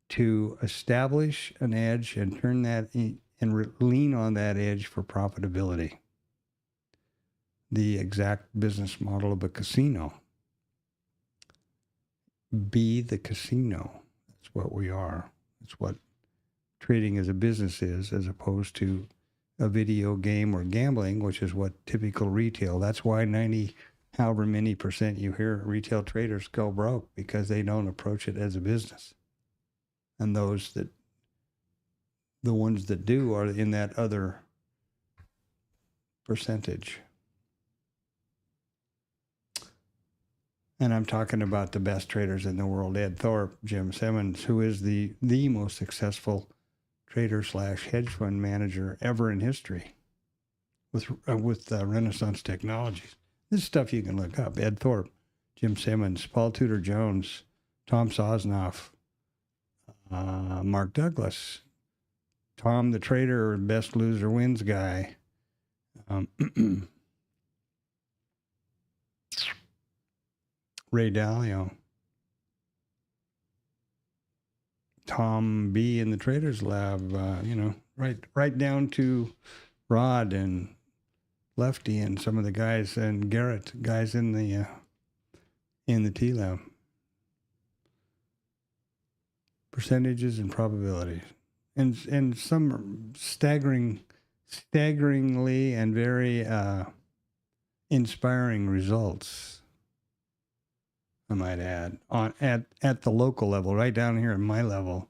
to establish an edge and turn that and lean on that edge for profitability. The exact business model of a casino. Be the casino. That's what we are. That's what trading as a business is, as opposed to a video game or gambling, which is what typical retail. That's why however many percent you hear retail traders go broke, because they don't approach it as a business. And the ones that do are in that other percentage. And I'm talking about the best traders in the world: Ed Thorpe, Jim Simmons, who is the most successful trader / hedge fund manager ever in history with Renaissance Technologies. This is stuff you can look up. Ed Thorpe, Jim Simmons, Paul Tudor Jones, Tom Sosnoff, Mark Douglas, Tom the Trader, best loser wins guy. Ray Dalio, Tom B in the Traders Lab, right down to Rod and Lefty and some of the guys, and Garrett, guys in the TLab. Percentages and probabilities, and some staggeringly and very inspiring results, I might add, at the local level, right down here at my level.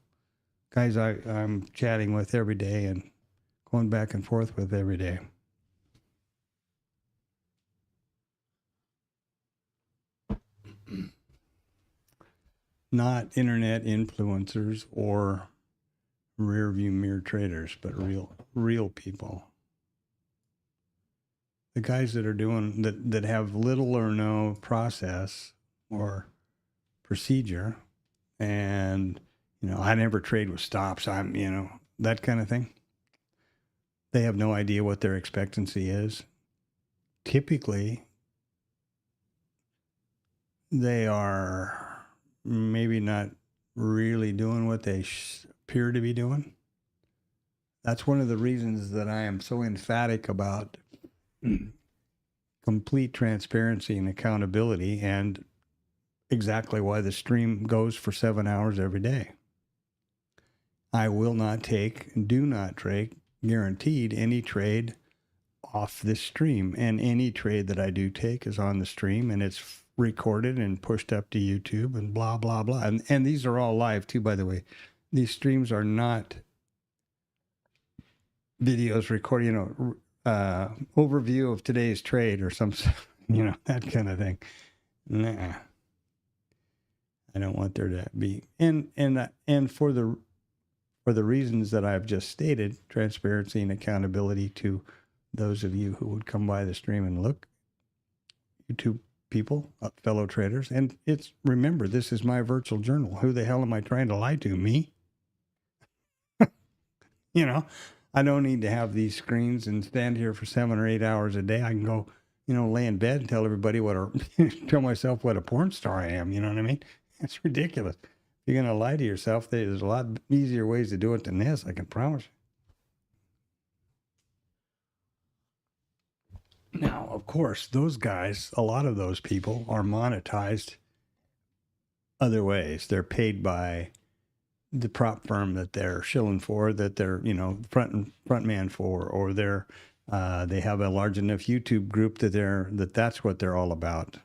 Guys I'm chatting with every day and going back and forth with every day. Not internet influencers or rear view mirror traders, but real people. the guys that are doing that have little or no process or procedure, and I never trade with stops. I'm that kind of thing. They have no idea what their expectancy is. Typically, they are maybe not really doing what they appear to be doing. That's one of the reasons that I am so emphatic about complete transparency and accountability, and exactly why the stream goes for 7 hours every day. I will not take, do not trade, guaranteed any trade off this stream. And any trade that I do take is on the stream, and it's recorded and pushed up to YouTube and blah, blah, blah. And these are all live too, by the way. These streams are not videos recorded, overview of today's trade or some, that kind of thing. Nah. I don't want there to be, and for the reasons that I've just stated, transparency and accountability to those of you who would come by the stream and look, YouTube people, fellow traders, and remember, this is my virtual journal. Who the hell am I trying to lie to? Me? I don't need to have these screens and stand here for 7 or 8 hours a day. I can go, lay in bed and tell everybody tell myself what a porn star I am. You know what I mean? It's ridiculous. If you're going to lie to yourself, there's a lot easier ways to do it than this, I can promise you. Now, of course, those guys, a lot of those people are monetized other ways. They're paid by the prop firm that they're shilling for, that they're, front man for, or they have a large enough YouTube group that's what they're all about.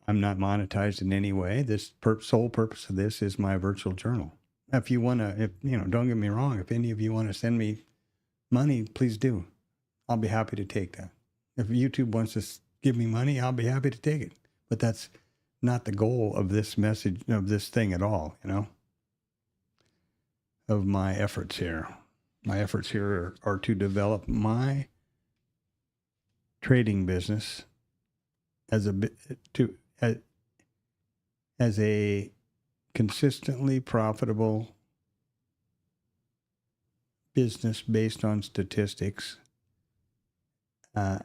I'm not monetized in any way. This sole purpose of this is my virtual journal. If you want to, don't get me wrong, if any of you want to send me money, please do. I'll be happy to take that. If YouTube wants to give me money, I'll be happy to take it. But that's not the goal of this message, of this thing at all, of my efforts here. My efforts here are to develop my trading business as a consistently profitable business based on statistics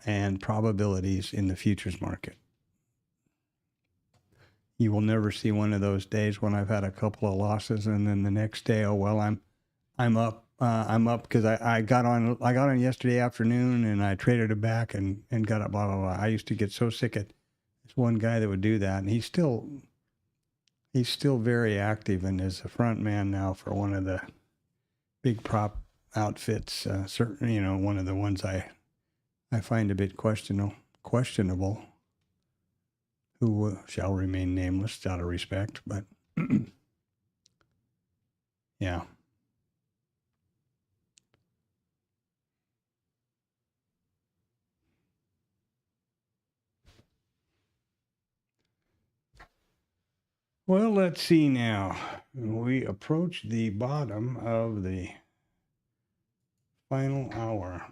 and probabilities in the futures market. You will never see one of those days when I've had a couple of losses and then the next day, I'm up. I'm up because I got on yesterday afternoon and I traded it back and got up, blah, blah, blah. I used to get so sick at this one guy that would do that, and he's still very active and is a front man now for one of the big prop outfits. Certainly, one of the ones I find a bit questionable, who shall remain nameless out of respect, but yeah. Well, let's see now. We approach the bottom of the final hour.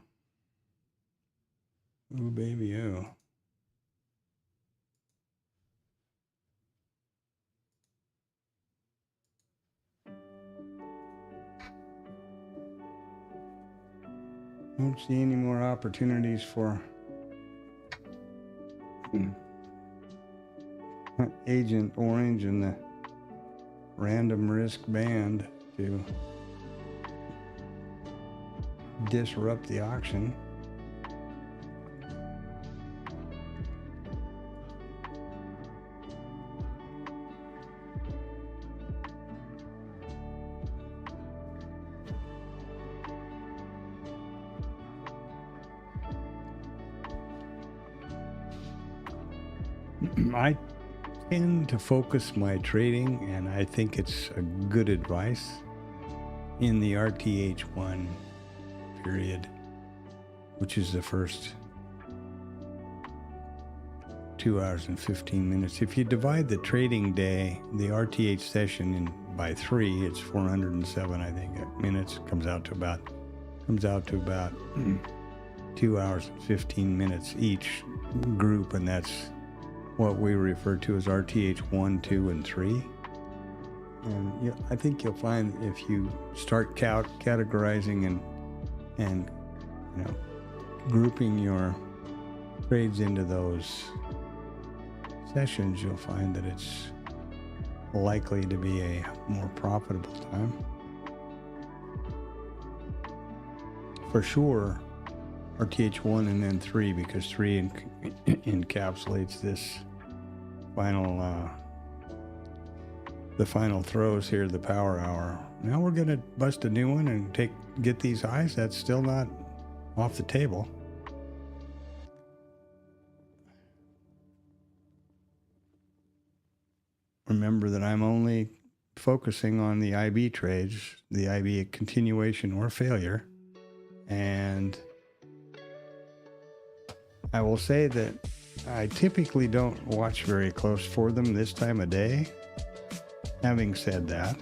Ooh, baby, ooh. Don't see any more opportunities for Agent Orange and the Random Risk Band to disrupt the auction. I tend to focus my trading, and I think it's a good advice, in the RTH1 period, which is the first 2 hours and 15 minutes. If you divide the trading day, the RTH session, by 3, it's 407, I think, minutes. Comes out to about 2 hours and 15 minutes each group, and that's what we refer to as RTH 1, 2, and 3. And I think you'll find if you start categorizing and grouping your trades into those sessions, you'll find that it's likely to be a more profitable time. For sure, RTH 1 and then 3, because 3 encapsulates this final, the final throws here, the power hour. Now we're gonna bust a new one and get these highs. That's still not off the table. Remember that I'm only focusing on the IB trades, the IB continuation or failure. And I will say that I typically don't watch very close for them this time of day. Having said that,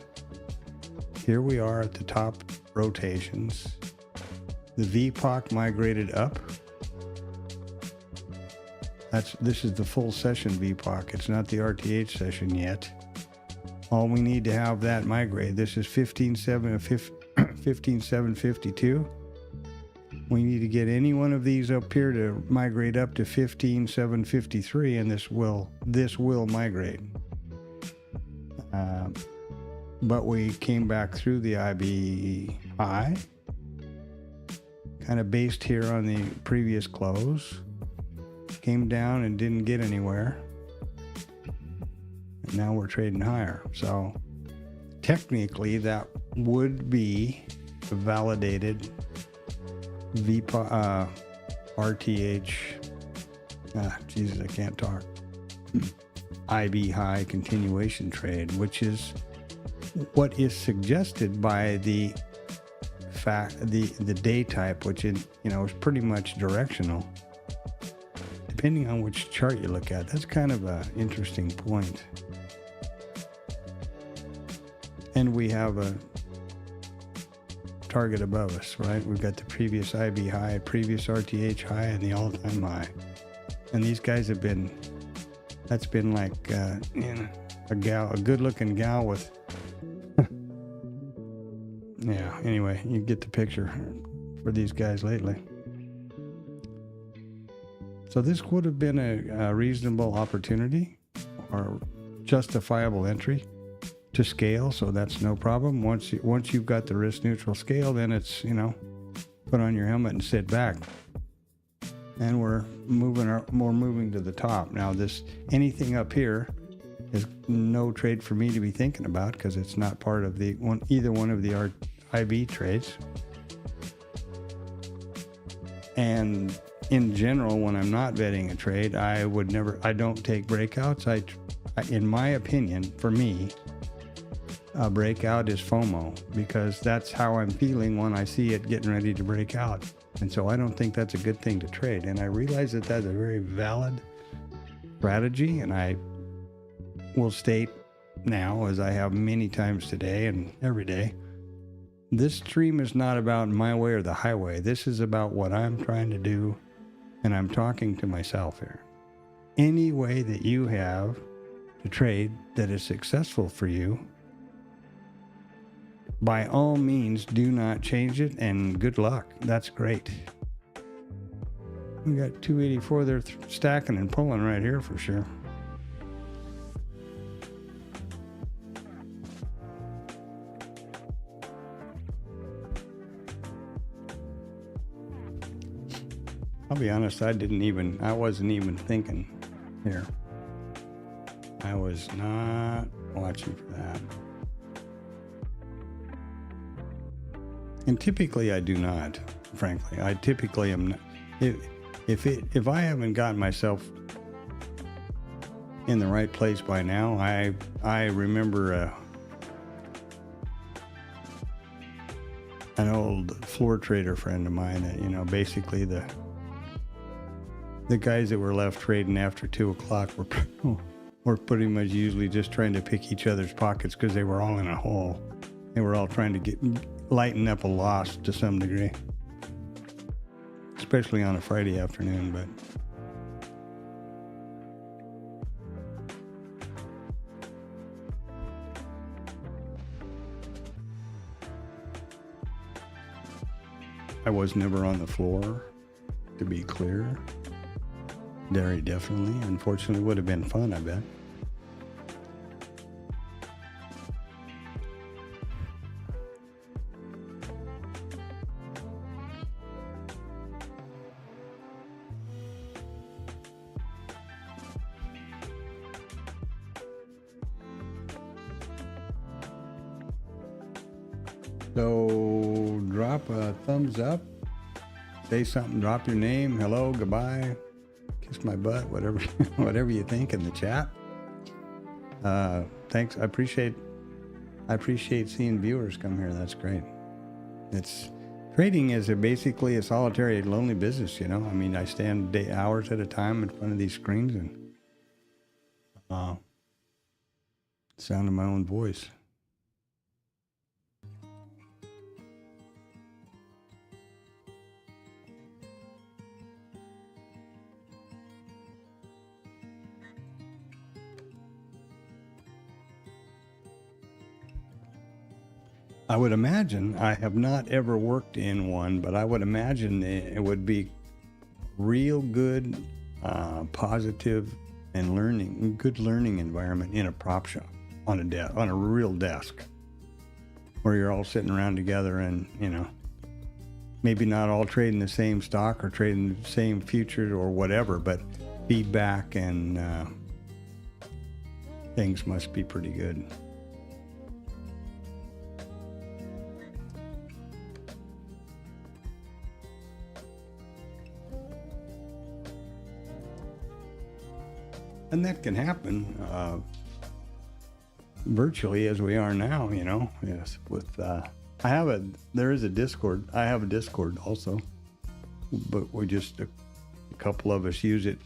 here we are at the top rotations. The VPOC migrated up. This is the full session VPOC. It's not the RTH session yet. All we need to have that migrate. This is 15.752. We need to get any one of these up here to migrate up to 15.753, and this will migrate. But we came back through the IB high, kind of based here on the previous close, came down and didn't get anywhere, and now we're trading higher. So technically that would be a validated RTH, Jesus, I can't talk, IB high continuation trade, which is what is suggested by the day type, which is pretty much directional, depending on which chart you look at. That's kind of an interesting point. And we have a target above us, right? We've got the previous IB high, previous RTH high, and the all-time high. And these guys have been, that's been like a good-looking gal with, yeah, anyway, you get the picture for these guys lately. So this would have been a reasonable opportunity or justifiable entry to scale, so that's no problem. Once you've got the risk neutral scale, then it's put on your helmet and sit back. And we're moving to the top. Now anything up here is no trade for me to be thinking about, because it's not part of either one of the IB trades. And in general, when I'm not betting a trade, I don't take breakouts. In my opinion, for me, a breakout is FOMO, because that's how I'm feeling when I see it getting ready to break out. And so I don't think that's a good thing to trade. And I realize that that's a very valid strategy. And I will state now, as I have many times today and every day, this stream is not about my way or the highway. This is about what I'm trying to do. And I'm talking to myself here. Any way that you have to trade that is successful for you, by all means, do not change it, and good luck. That's great. We got 284 there stacking and pulling right here for sure. I'll be honest, I wasn't even thinking here. I was not watching for that. And typically I do not, frankly. I typically am not. If I haven't gotten myself in the right place by now, I remember an old floor trader friend of mine that, basically the guys that were left trading after 2 o'clock were pretty much usually just trying to pick each other's pockets, because they were all in a hole. They were all trying to lighten up a loss to some degree. especially on a Friday afternoon, but I was never on the floor, to be clear. Very definitely. Unfortunately, would have been fun, I bet. So drop a thumbs up, say something, drop your name, hello, goodbye, kiss my butt, whatever, whatever you think in the chat. Thanks. I appreciate seeing viewers come here. That's great. Trading is basically a solitary, lonely business, you know. I mean, I stand hours at a time in front of these screens and sound of my own voice. I would imagine, I have not ever worked in one, but I would imagine it would be real good, positive, and good learning environment in a prop shop on a real desk, where you're all sitting around together and, you know, maybe not all trading the same stock or trading the same futures or whatever, but feedback and things must be pretty good. And that can happen virtually as we are now, you know. Yes, with there is a Discord. I have a Discord also, but we just a couple of us use it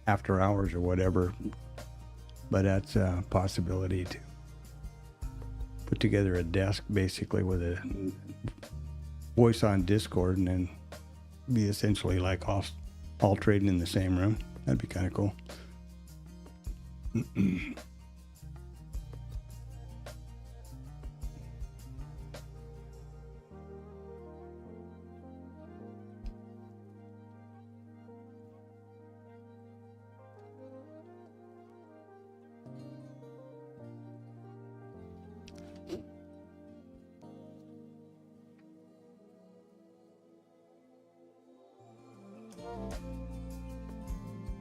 after hours or whatever. But that's a possibility to put together a desk basically with a voice on Discord and then be essentially like all trading in the same room. That'd be kind of cool.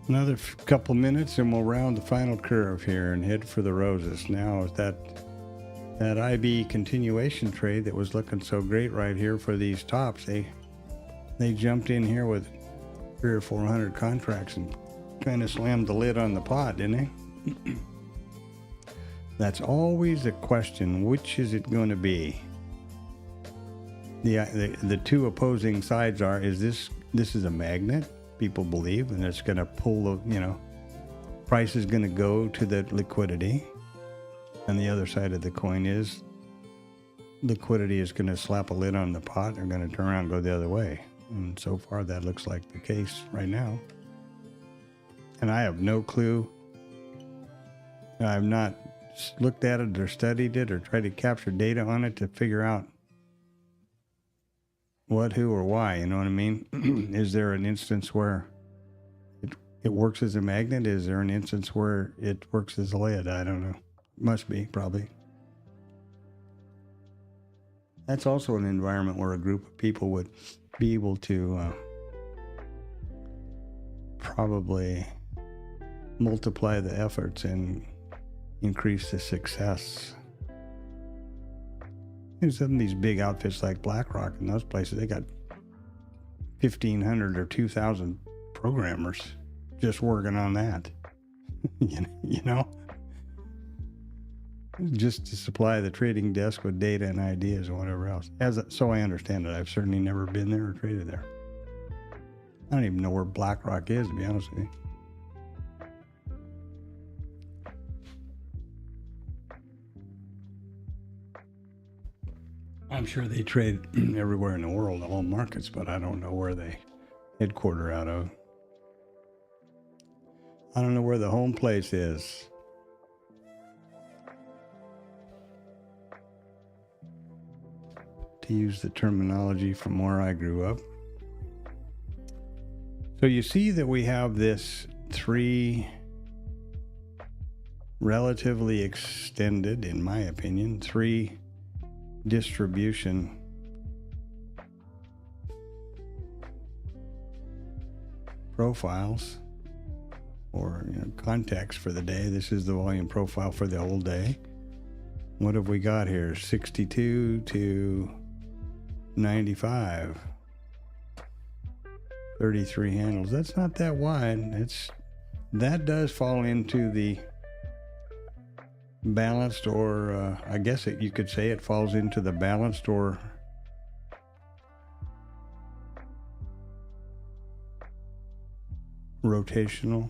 Another couple minutes and we'll round the final curve here and head for the roses. Now that IB continuation trade that was looking so great right here for these tops, they jumped in here with 300 or 400 contracts and kind of slammed the lid on the pot, didn't they? That's always a question. Which is it going to be? The two opposing sides are: is this is a magnet? People believe, and it's going to pull the, you know, price is going to go to the liquidity. And the other side of the coin is liquidity is going to slap a lid on the pot. They're going to turn around and go the other way. And so far that looks like the case right now. And I have no clue. I've not looked at it or studied it or tried to capture data on it to figure out what, who, or why, you know what I mean? Is there an instance where it works as a magnet? Is there an instance where it works as a lid? I don't know. Must be, probably. That's also an environment where a group of people would be able to probably multiply the efforts and increase the success. There's some of these big outfits like BlackRock and those places, they got 1,500 or 2,000 programmers just working on that. you know? Just to supply the trading desk with data and ideas and whatever else. So I understand it. I've certainly never been there or traded there. I don't even know where BlackRock is, to be honest with you. I'm sure they trade everywhere in the world, all markets, but I don't know where they headquarter out of. I don't know where the home place is. To use the terminology from where I grew up. So you see that we have this 3 relatively extended, in my opinion, 3 distribution profiles or context for the day. This is the volume profile for the whole day. What have we got here? 62 to 95. 33 handles. That's not that wide. That does fall into the balanced, or I guess you could say it falls into the balanced or rotational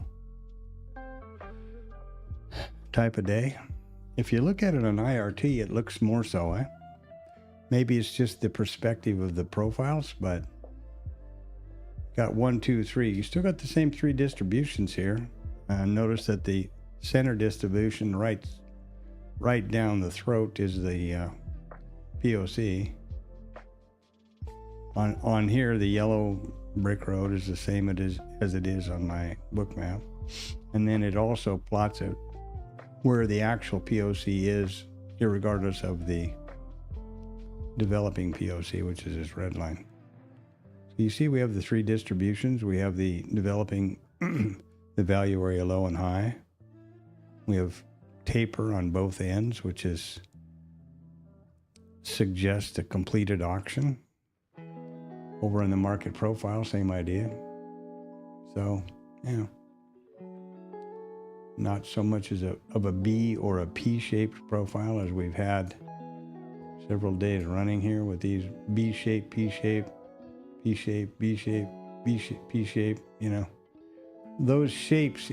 type of day. If you look at it on IRT, it looks more so, eh? Maybe it's just the perspective of the profiles, but got 1, 2, 3. You still got the same 3 distributions here. Notice that the center distribution right down the throat is the POC. On here, the yellow brick road is the same as it is on my book map. And then it also plots out where the actual POC is, irregardless of the developing POC, which is this red line. So you see we have the 3 distributions. We have the developing, the value area low and high. We have taper on both ends, which suggests a completed auction. Over in the market profile, same idea. So, yeah. Not so much as of a B or a P-shaped profile as we've had several days running here with these B-shape, P-shape, P-shape, B-shape, B-shape, P-shape, Those shapes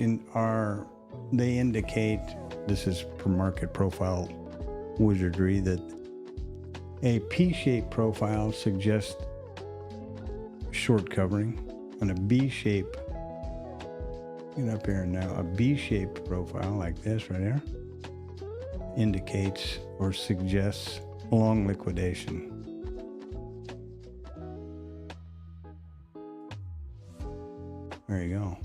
they indicate, this is per market profile wizardry, that a P-shaped profile suggests short covering, and a B-shape, get up here now, a B-shaped profile like this right here indicates or suggests long liquidation. There you go.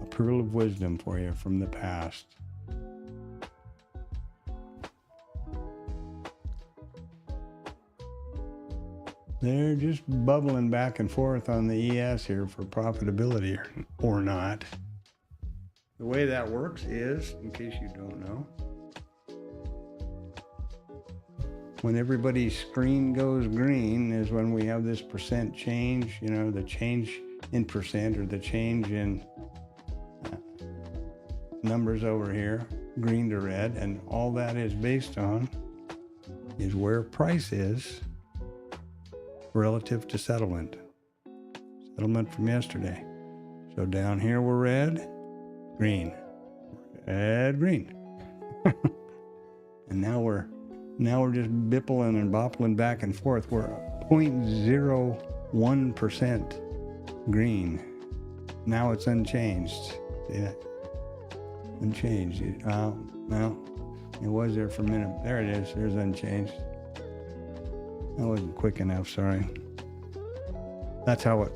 A pearl of wisdom for you from the past. They're just bubbling back and forth on the ES here for profitability or not. The way that works is, in case you don't know, when everybody's screen goes green is when we have this percent change, the change in percent or the change in numbers over here, green to red, and all that is based on is where price is relative to settlement from yesterday. So down here we're red, green, red, green. And now we're just bippling and boppling back and forth. We're 0.01% green. Now it's unchanged. See that? Unchanged. Well, it was there for a minute. There it is. There's unchanged. That wasn't quick enough, sorry. That's how it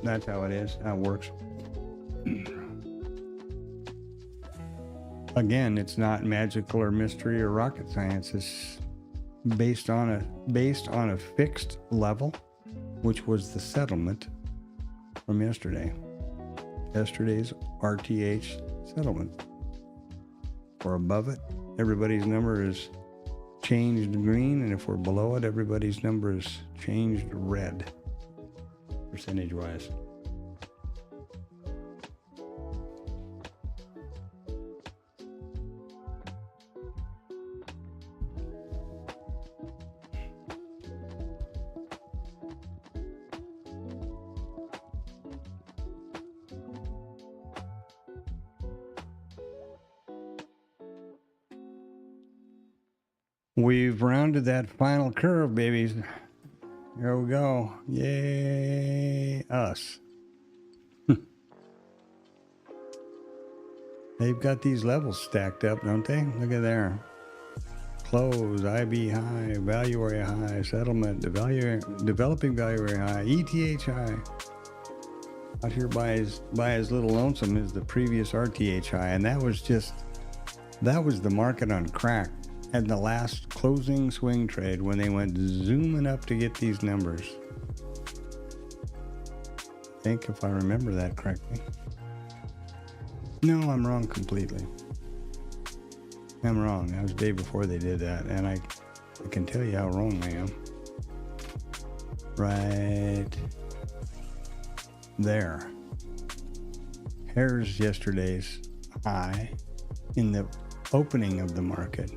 is, how it works. Again, it's not magical or mystery or rocket science. It's based on a fixed level, which was the settlement from yesterday. Yesterday's RTH settlement. Or above it, everybody's number is changed green, and if we're below it, everybody's number is changed red, percentage-wise. We've rounded that final curve, babies. Here we go. Yay, us. They've got these levels stacked up, don't they? Look at there. Close, IB high, value area high, settlement, developing value area high, ETH high. Out here by his little lonesome is the previous RTH high, and that was the market on crack at the last closing swing trade when they went zooming up to get these numbers. I think if I remember that correctly. No, I'm wrong completely. I'm wrong. That was the day before they did that, and I can tell you how wrong I am. Right there. Here's yesterday's high in the opening of the market,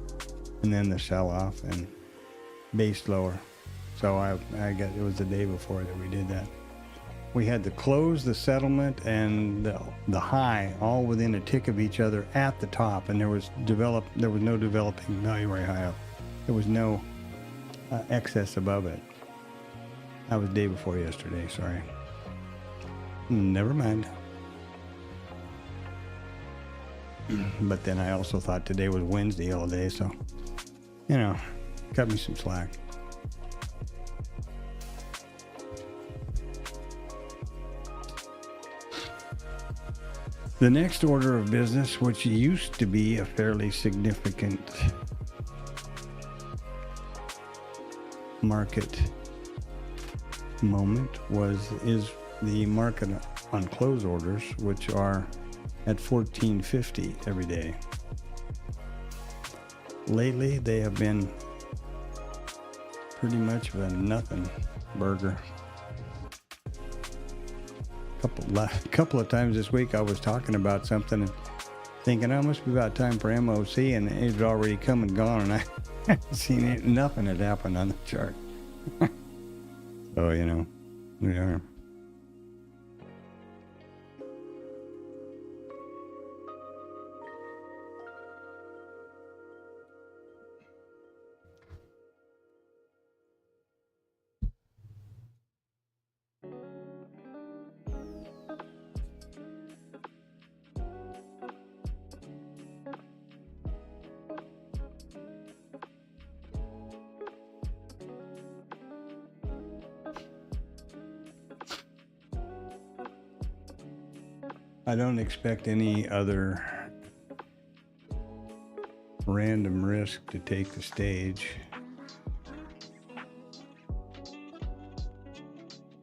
and then the sell-off and base lower. So I got, it was the day before that we did that. We had the close, the settlement, and the high all within a tick of each other at the top, and there was no developing value area high up. There was no excess above it. That was the day before yesterday. Sorry. Never mind. But then I also thought today was Wednesday all day, so cut me some slack. The next order of business, which used to be a fairly significant market moment, is the market on close orders, which are at 1450 every day. Lately, they have been pretty much of a nothing burger. Couple of times this week I was talking about something and thinking, it must be about time for MOC, and it had already come and gone, and I hadn't seen it. Nothing had happened on the chart. So, we are. I don't expect any other random risk to take the stage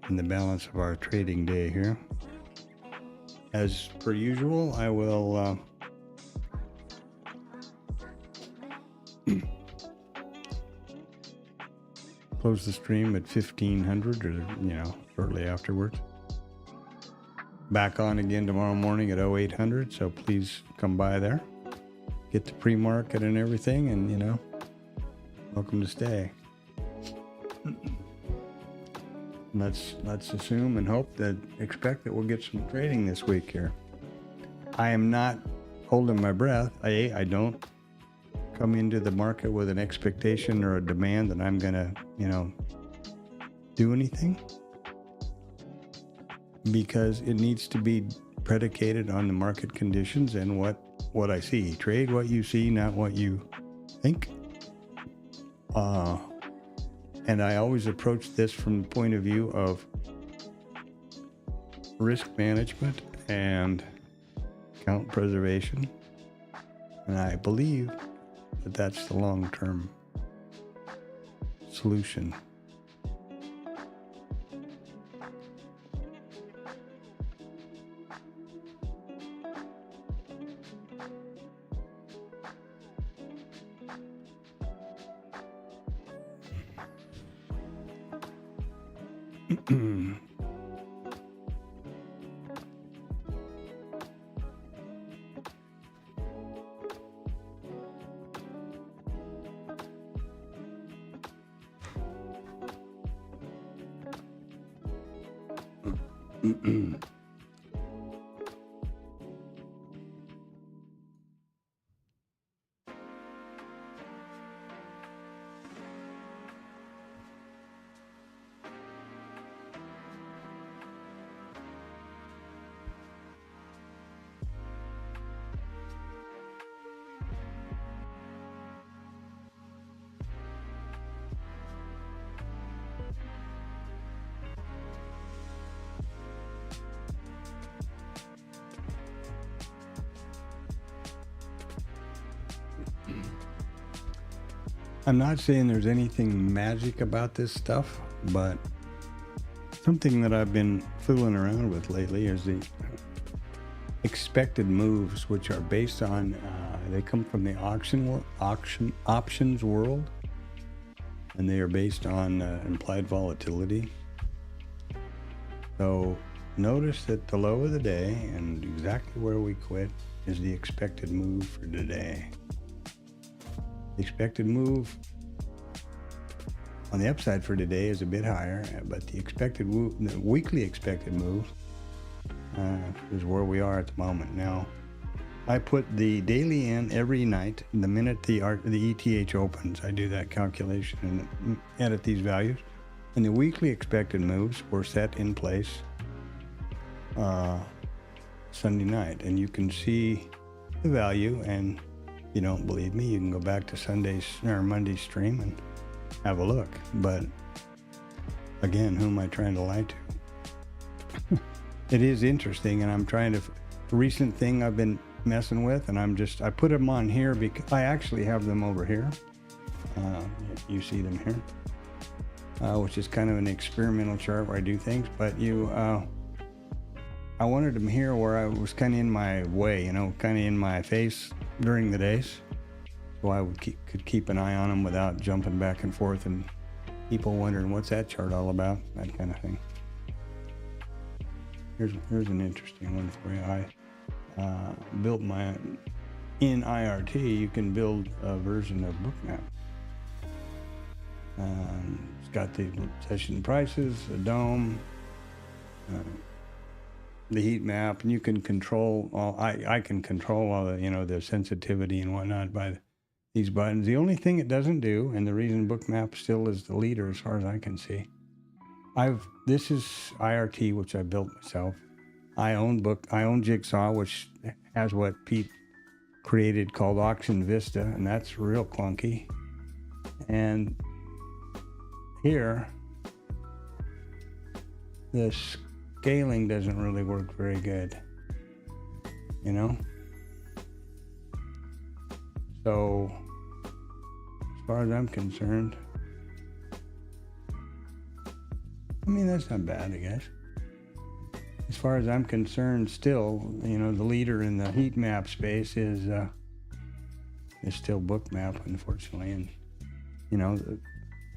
in the balance of our trading day here. As per usual, I will close the stream at 1500 or shortly afterwards. Back on again tomorrow morning at 0800, so please come by there. Get the pre-market and everything, and welcome to stay. Let's assume and expect that we'll get some trading this week here. I am not holding my breath. I don't come into the market with an expectation or a demand that I'm gonna, do anything, because it needs to be predicated on the market conditions and what I see. Trade what you see, not what you think. And I always approach this from the point of view of risk management and account preservation. And I believe that that's the long-term solution. I'm not saying there's anything magic about this stuff, but something that I've been fooling around with lately is the expected moves, which are based on, they come from the options world, and they are based on implied volatility. So notice that the low of the day and exactly where we quit is the expected move for today. The expected move on the upside for today is a bit higher, but the weekly expected move is where we are at the moment. Now, I put the daily in every night. The minute the ETH opens, I do that calculation and edit these values. And the weekly expected moves were set in place Sunday night. And you can see the value. And if you don't believe me, you can go back to Monday's stream and have a look. But again, who am I trying to lie to? It is interesting, and I'm trying to, recent thing I've been messing with, and I put them on here because I actually have them over here. You see them here, which is kind of an experimental chart where I do things, but I wanted them here where I was kind of in my way, kind of in my face during the days, so I could keep an eye on them without jumping back and forth and people wondering what's that chart all about, that kind of thing. Here's an interesting one for you. I built in IRT, you can build a version of Bookmap. It's got the session prices, the dome, the heat map, and you can control I can control all the, the sensitivity and whatnot by these buttons. The only thing it doesn't do, and the reason Bookmap still is the leader as far as I can see, this is IRT, which I built myself. I own Jigsaw, which has what Pete created called Auction Vista, and that's real clunky. And here, the scaling doesn't really work very good, So, as far as I'm concerned, that's not bad, I guess. As far as I'm concerned, still, the leader in the heat map space is still Bookmap, unfortunately. And,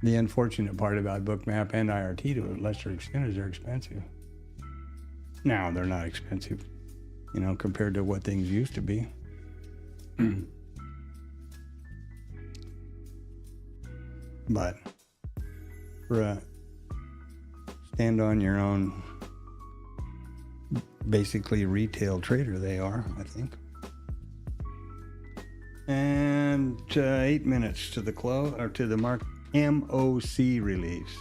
the unfortunate part about Bookmap and IRT to a lesser extent is they're expensive. Now, they're not expensive, compared to what things used to be. But for a stand on your own, basically retail trader they are, I think. And 8 minutes to the close, or to the MOC release.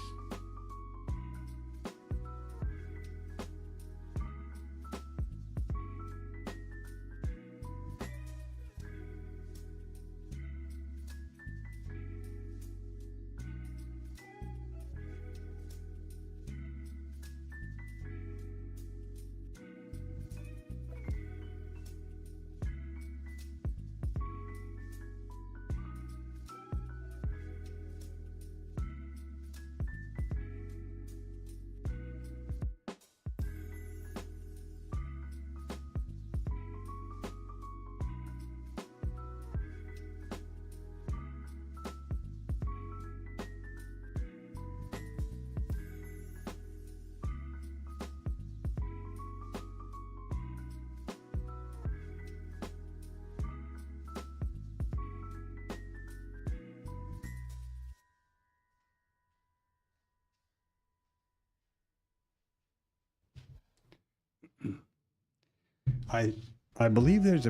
I believe there's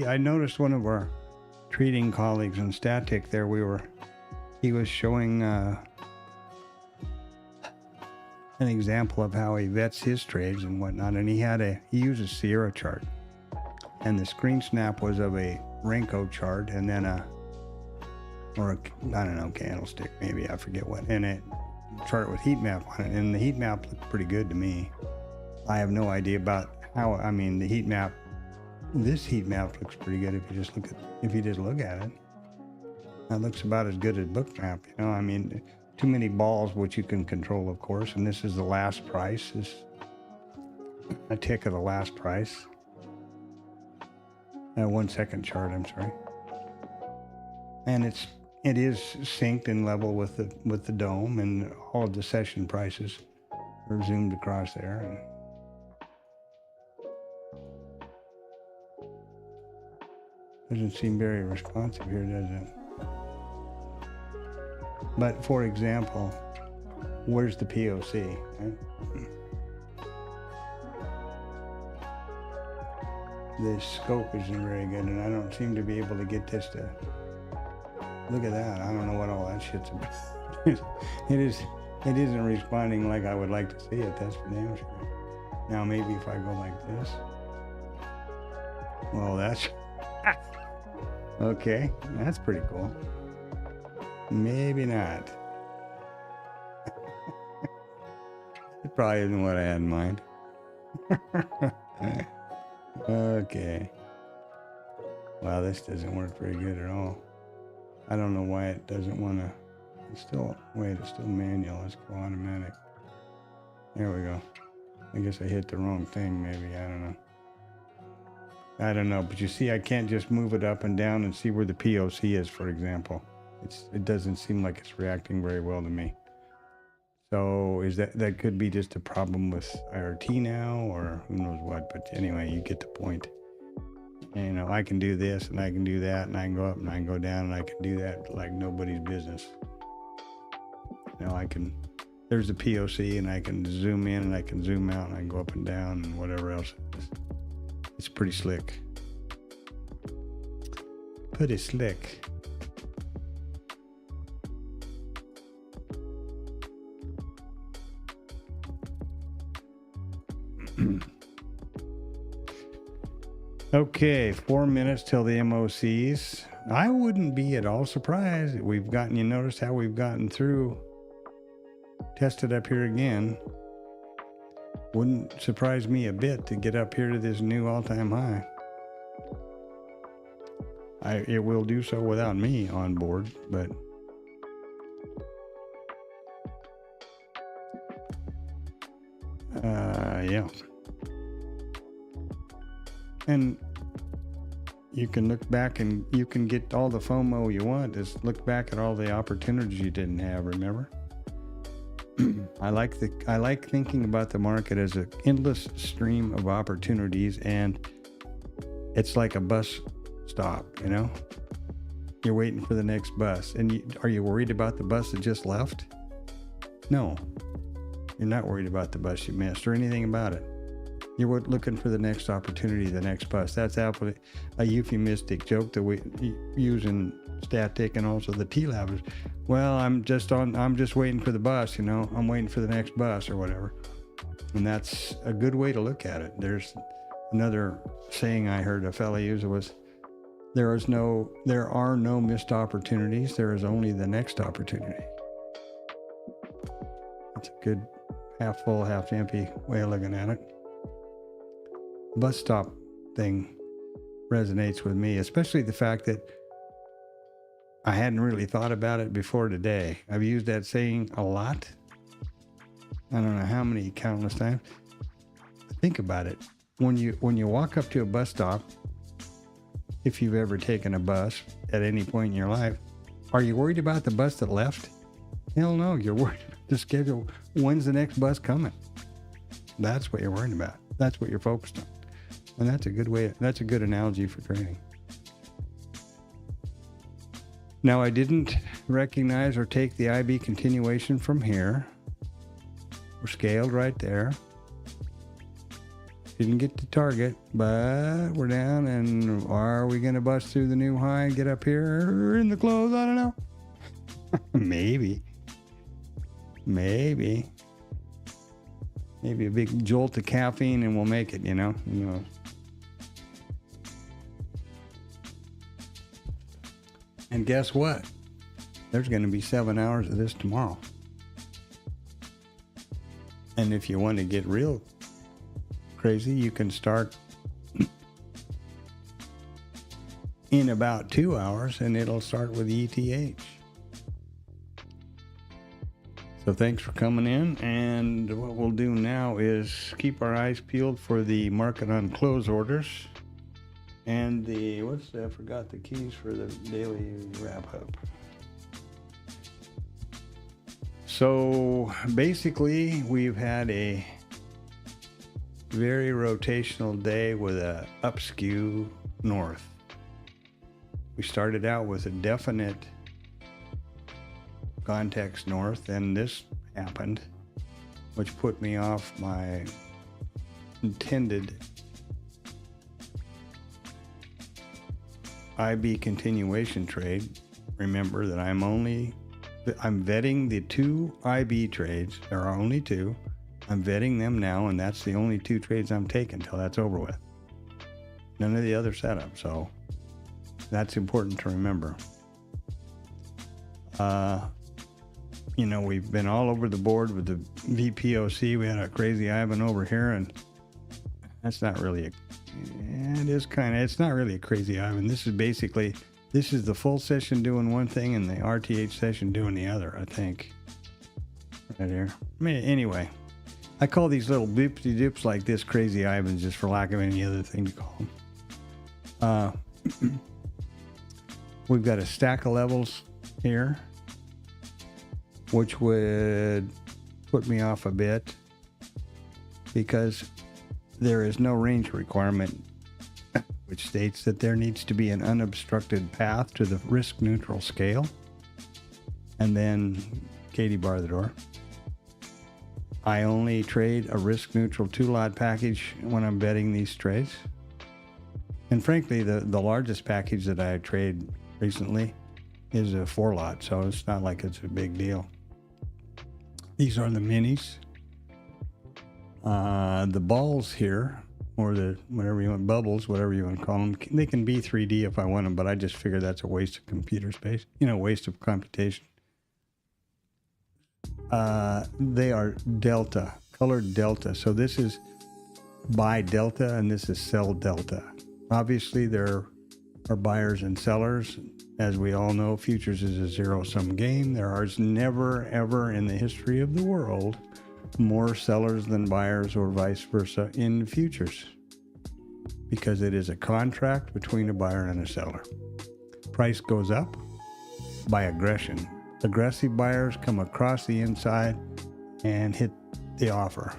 I noticed one of our trading colleagues in Static there, he was showing an example of how he vets his trades and whatnot, and he uses Sierra chart, and the screen snap was of a Renko chart, and then I don't know, candlestick, maybe, I forget what, and a chart with heat map on it, and the heat map looked pretty good to me. I have no idea about how, the heat map, this heat map looks pretty good if you just look at it. That looks about as good as Bookmap, you know. I mean, too many balls, which you can control, of course. And this is the last price. Is a tick of the last price. 1 second chart, I'm sorry. And it is synced and level with the dome, and all of the session prices are zoomed across there. And doesn't seem very responsive here, does it? But for example, where's the POC? Right? The scope isn't very good, and I don't seem to be able to get this to look at that. I don't know what all that shit's about. It isn't responding like I would like to see it. That's for damn sure. Now maybe if I go like this. Well, that's okay. That's pretty cool. Maybe not. It probably isn't what I had in mind. Okay. Wow, this doesn't work very good at all. I don't know why it doesn't want to. It's still, wait, it's still manual. Let's go automatic. There we go. I guess I hit the wrong thing, maybe. I don't know. But you see, I can't just move it up and down and see where the POC is, for example. It doesn't seem like it's reacting very well to me. So is that could be just a problem with IRT now, or who knows what. But anyway, you get the point. And, you know, I can do this and I can do that, and I can go up and I can go down, and I can do that like nobody's business. You know, there's a POC, and I can zoom in and I can zoom out, and I can go up and down and whatever else it is. It's pretty slick. Pretty slick. Okay, 4 minutes till the MOCs. I wouldn't be at all surprised. You notice how we've gotten through, tested up here again. Wouldn't surprise me a bit to get up here to this new all-time high. It will do so without me on board, but yeah. And you can look back and you can get all the FOMO you want. Just look back at all the opportunities you didn't have, remember? I like thinking about the market as an endless stream of opportunities, and it's like a bus stop, you know? You're waiting for the next bus. And are you worried about the bus that just left? No. You're not worried about the bus you missed or anything about it. You're looking for the next opportunity, the next bus. That's a euphemistic joke that we use in Static and also the TLab. Well, I'm just waiting for the bus, you know. I'm waiting for the next bus or whatever. And that's a good way to look at it. There's another saying I heard a fella use. It was, there are no missed opportunities. There is only the next opportunity. That's a good half full, half empty way of looking at it. Bus stop thing resonates with me, especially the fact that I hadn't really thought about it before today. I've used that saying a lot. I don't know how many countless times. Think about it. When you walk up to a bus stop, if you've ever taken a bus at any point in your life, are you worried about the bus that left? Hell no, you're worried about the schedule. When's the next bus coming? That's what you're worried about. That's what you're focused on. And that's a good analogy for trading. Now, I didn't recognize or take the IB continuation from here. We're scaled right there. Didn't get the target, but we're down, and are we going to bust through the new high and get up here in the close? I don't know. Maybe a big jolt of caffeine and we'll make it, you know. And guess what? There's going to be 7 hours of this tomorrow. And if you want to get real crazy, you can start in about 2 hours, and it'll start with ETH. So thanks for coming in, and what we'll do now is keep our eyes peeled for the market on close orders and the, I forgot the keys for the daily wrap up. So basically, we've had a very rotational day with a up skew north. We started out with a definite context north, and this happened, which put me off my intended IB continuation trade. Remember that I'm vetting the 2 IB trades. There are only 2. I'm vetting them now, and that's the only 2 trades I'm taking until that's over with. None of the other setup, so that's important to remember. We've been all over the board with the VPOC. We had a crazy Ivan over here, and that's not really it's not really a crazy Ivan. This is the full session doing one thing and the RTH session doing the other, I think. Right here. Anyway, I call these little boopty doops like this crazy Ivans, just for lack of any other thing to call them. We've got a stack of levels here, which would put me off a bit because there is no range requirement, which states that there needs to be an unobstructed path to the risk neutral scale. And then Katie bar the door. I only trade a risk neutral 2-lot package when I'm betting these trades. And frankly, the largest package that I trade recently is a 4-lot, so it's not like it's a big deal. These are the minis. The balls here, or the whatever you want, bubbles, whatever you want to call them, they can be 3D if I want them, but I just figure that's a waste of computer space, waste of computation. They are delta, colored delta. So this is buy delta and this is sell delta. Obviously, there are buyers and sellers. As we all know, futures is a zero-sum game. There is never, ever in the history of the world more sellers than buyers or vice versa in futures, because it is a contract between a buyer and a seller. Price goes up by aggression. Aggressive buyers come across the inside and hit the offer.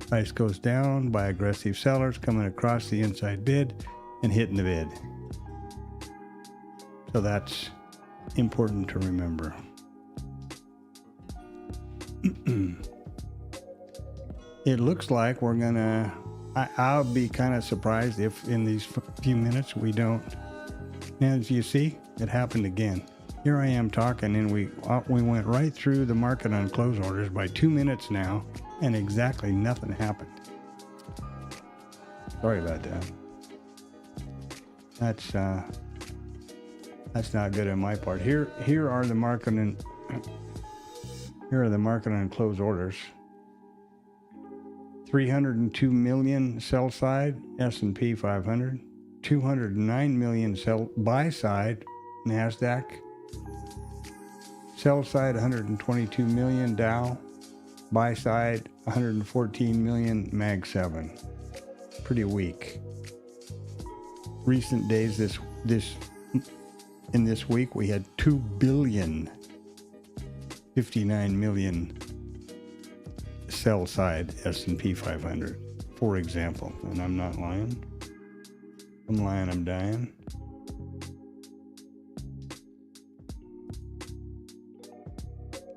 Price goes down by aggressive sellers coming across the inside bid and hitting the bid. So that's important to remember. It looks like we're gonna, I'll be kind of surprised if in these few minutes we don't. As you see, it happened again. Here I am talking, and we went right through the market on close orders by 2 minutes now, and exactly nothing happened. Sorry about that. That's not good on my part. Here are the market on close orders. 302 million sell side S&P 500, 209 million buy side NASDAQ, sell side 122 million Dow, buy side 114 million Mag 7. Pretty weak. Recent days in this week we had 2 billion 59 million sell side S&P 500, for example. And I'm not lying. I'm lying, I'm dying.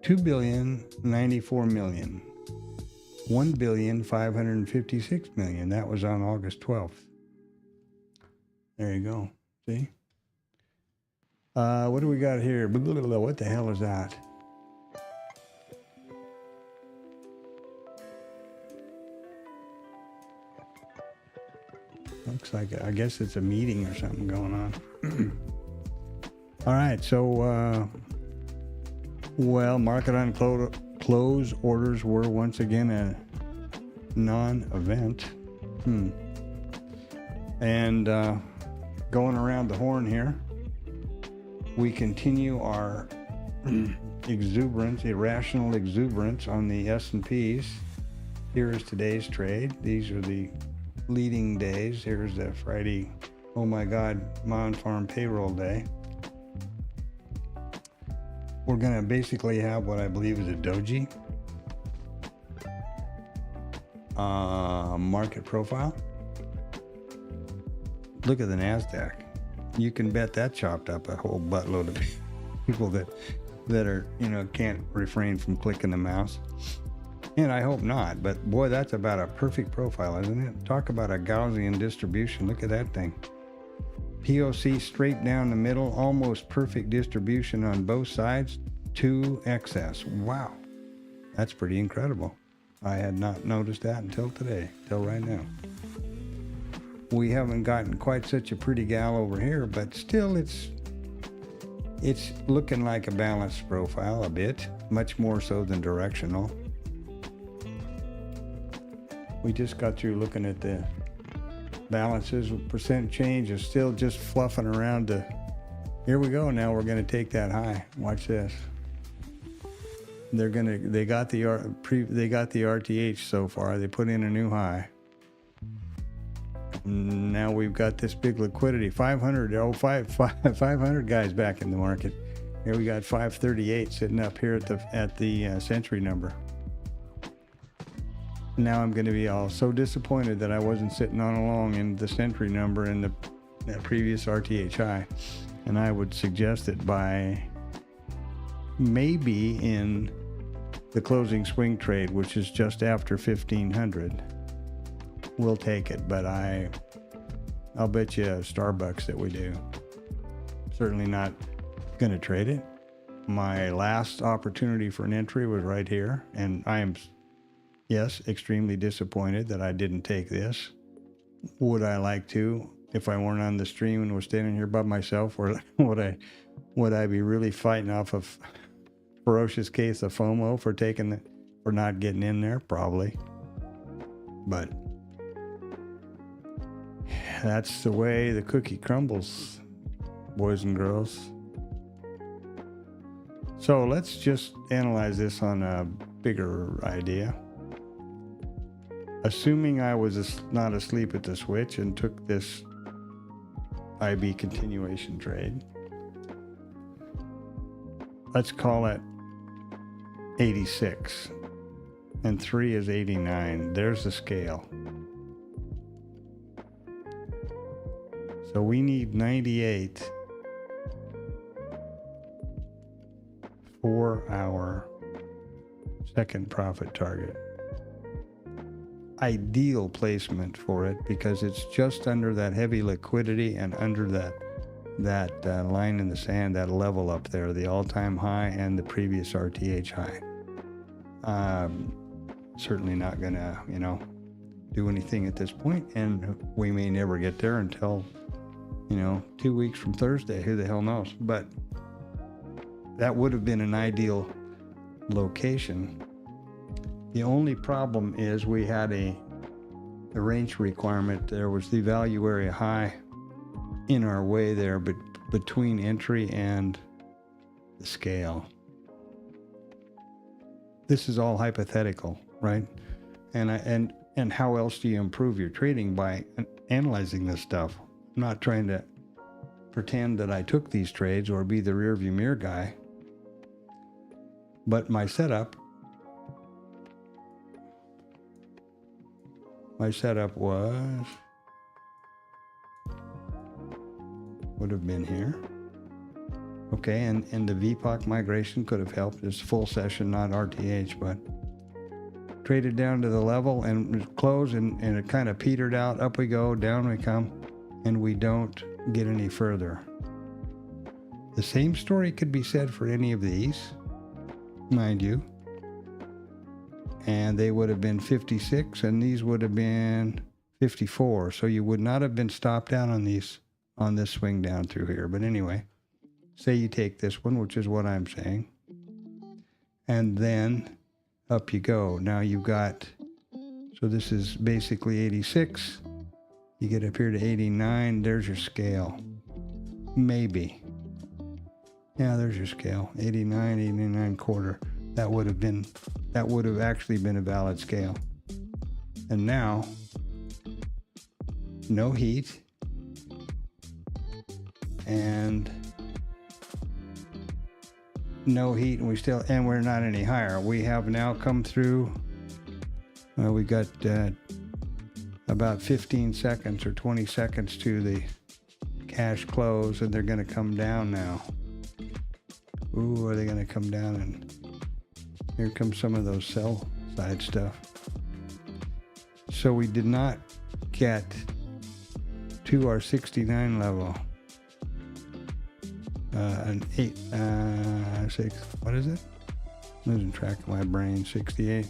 $2,094 million. $1,556 million. That was on August 12th. There you go. See? What do we got here? What the hell is that? Looks like, I guess it's a meeting or something going on. All right, so, market on close orders were once again a non-event. And going around the horn here. We continue our exuberance, irrational exuberance on the S&Ps. Here is today's trade. These are the leading days. Here's the Friday, oh my God, non-farm payroll day. We're going to basically have what I believe is a doji market profile. Look at the NASDAQ. You can bet that chopped up a whole buttload of people that are, can't refrain from clicking the mouse. And I hope not, but boy, that's about a perfect profile, isn't it? Talk about a Gaussian distribution. Look at that thing. POC straight down the middle, almost perfect distribution on both sides, 2 excess. Wow, that's pretty incredible. I had not noticed that until today, till right now. We haven't gotten quite such a pretty gal over here, but still it's looking like a balanced profile a bit, much more so than directional. We just got through looking at the balances. Percent change is still just fluffing around to, here we go. Now we're going to take that high. Watch this. They got the RTH so far. They put in a new high. Now we've got this big liquidity. 500 guys back in the market. Here we got 538 sitting up here at the century number. Now I'm going to be all so disappointed that I wasn't sitting on along in the century number in that previous RTH high. And I would suggest that by maybe in the closing swing trade, which is just after 1500, we'll take it. But I'll bet you Starbucks that we do. Certainly not going to trade it. My last opportunity for an entry was right here, and I am, yes, extremely disappointed that I didn't take this. Would I like to if I weren't on the stream and was standing here by myself, or would I be really fighting off a ferocious case of FOMO for not getting in there? Probably. But that's the way the cookie crumbles, boys and girls. So let's just analyze this on a bigger idea. Assuming I was not asleep at the switch and took this IB continuation trade, let's call it 86, and 3 is 89. There's the scale. So we need 98 for our second profit target. Ideal placement for it because it's just under that heavy liquidity and under that line in the sand, that level up there, the all-time high and the previous RTH high. Certainly not gonna, do anything at this point, and we may never get there until 2 weeks from Thursday. Who the hell knows? But that would have been an ideal location. The only problem is we had a range requirement. There was the value area high in our way there, but between entry and the scale. This is all hypothetical, right? And how else do you improve your trading? By analyzing this stuff. I'm not trying to pretend that I took these trades or be the rearview mirror guy. But my setup was, would have been here. Okay, and the VPOC migration could have helped. It's full session, not RTH, but traded down to the level and closed, and it kind of petered out. Up we go, down we come, and we don't get any further. The same story could be said for any of these, mind you. And they would have been 56, and these would have been 54. So you would not have been stopped out on this swing down through here. But anyway, say you take this one, which is what I'm saying, and then up you go. Now you've got, so this is basically 86. You get up here to 89, there's your scale. Maybe. Yeah, there's your scale. 89, 89 quarter. That would have actually been a valid scale. And now, no heat. And no heat, and we're not any higher. We have now come through, we got about 15 seconds or 20 seconds to the cash close, and they're going to come down now. Ooh, are they going to come down? And here comes some of those sell side stuff. So we did not get to our 69 level. An 6, what is it? Losing track of my brain. 68.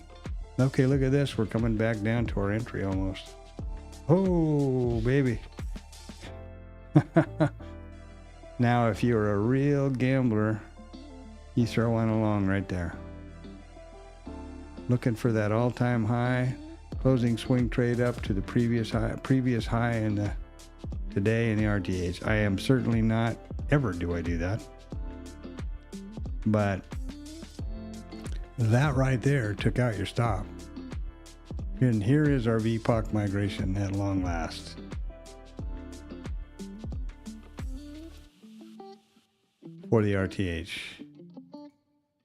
Okay, look at this. We're coming back down to our entry almost. Oh, baby. Now, if you're a real gambler, you throw one along right there. Looking for that all-time high, closing swing trade up to the previous high in the today in the RTH. I am certainly not ever do I do that. But that right there took out your stop. And here is our VPOC migration at long last. For the RTH.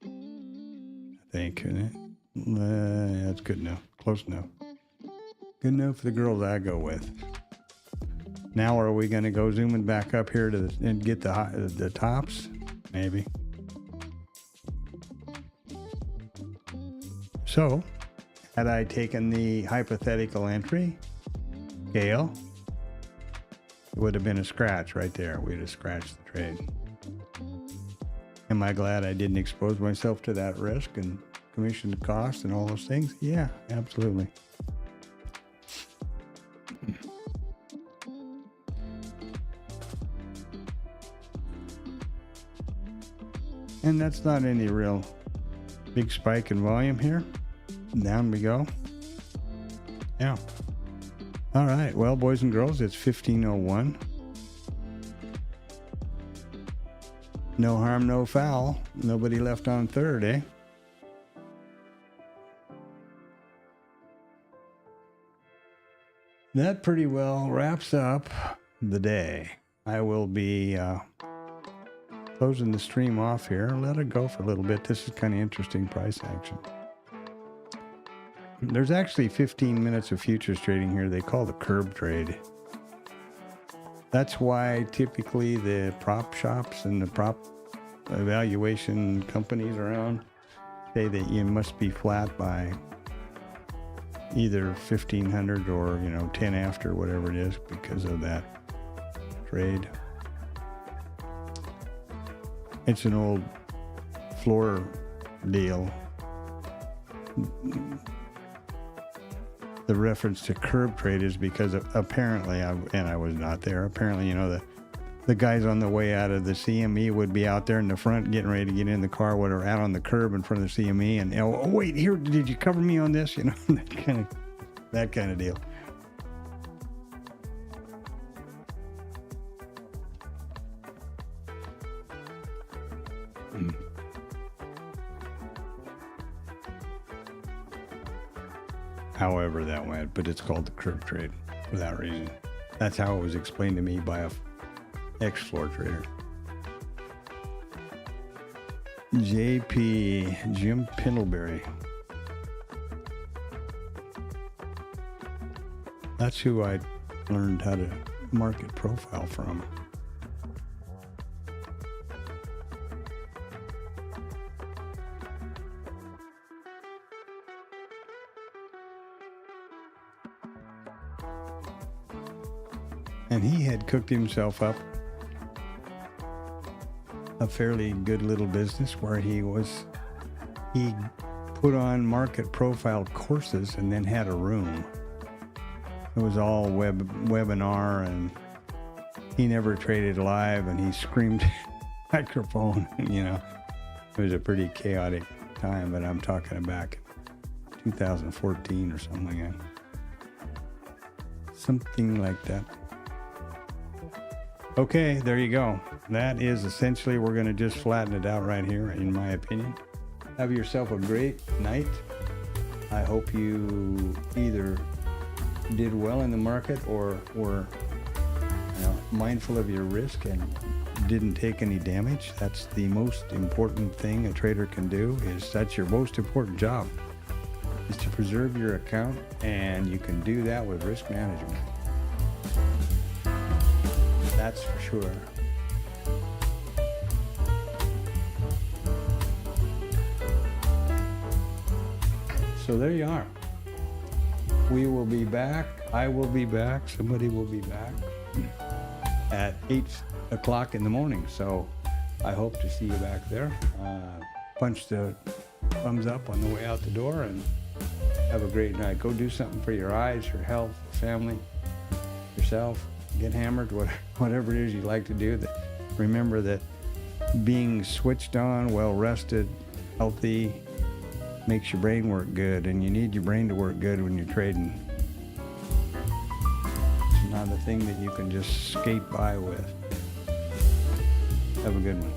I think, isn't it? That's good enough. Close enough. Good enough for the girls I go with. Now are we going to go zooming back up here to and get the tops? Maybe. So, had I taken the hypothetical entry scale, it would have been a scratch right there. We'd have scratched the trade. Am I glad I didn't expose myself to that risk and commission cost and all those things? Yeah, absolutely. And that's not any real big spike in volume here. Down we go. Yeah. All right. Well, boys and girls, it's 15:01. No harm, no foul. Nobody left on third, eh? That pretty well wraps up the day. I will be closing the stream off here. Let it go for a little bit. This is kind of interesting price action. There's actually 15 minutes of futures trading here. They call the curb trade. That's why typically the prop shops and the prop evaluation companies around say that you must be flat by either 1500 or 10 after, whatever it is, because of that trade. It's an old floor deal. The reference to curb trade is because apparently, I was not there, apparently, the guys on the way out of the CME would be out there in the front getting ready to get in the car, whatever, out on the curb in front of the CME, and, oh, wait, here, did you cover me on this? That kind of deal. However that went, but it's called the curb trade for that reason. That's how it was explained to me by a ex-floor trader. JP, Jim Pendlebury. That's who I learned how to market profile from. And he had cooked himself up a fairly good little business where he put on market profile courses and then had a room. It was all webinar, and he never traded live, and he screamed microphone. It was a pretty chaotic time, but I'm talking back 2014 or something like that. Something like that. Okay, there you go. That is essentially, we're going to just flatten it out right here, in my opinion. Have yourself a great night. I hope you either did well in the market or were mindful of your risk and didn't take any damage. That's the most important thing a trader can do. That's your most important job, is to preserve your account, and you can do that with risk management. That's for sure. So there you are. We will be back. I will be back. Somebody will be back at 8 o'clock in the morning. So I hope to see you back there. Punch the thumbs up on the way out the door and have a great night. Go do something for your eyes, your health, your family, yourself. Get hammered, whatever it is you like to do. Remember that being switched on, well rested, healthy, makes your brain work good, and you need your brain to work good when you're trading. It's not a thing that you can just skate by with. Have a good one.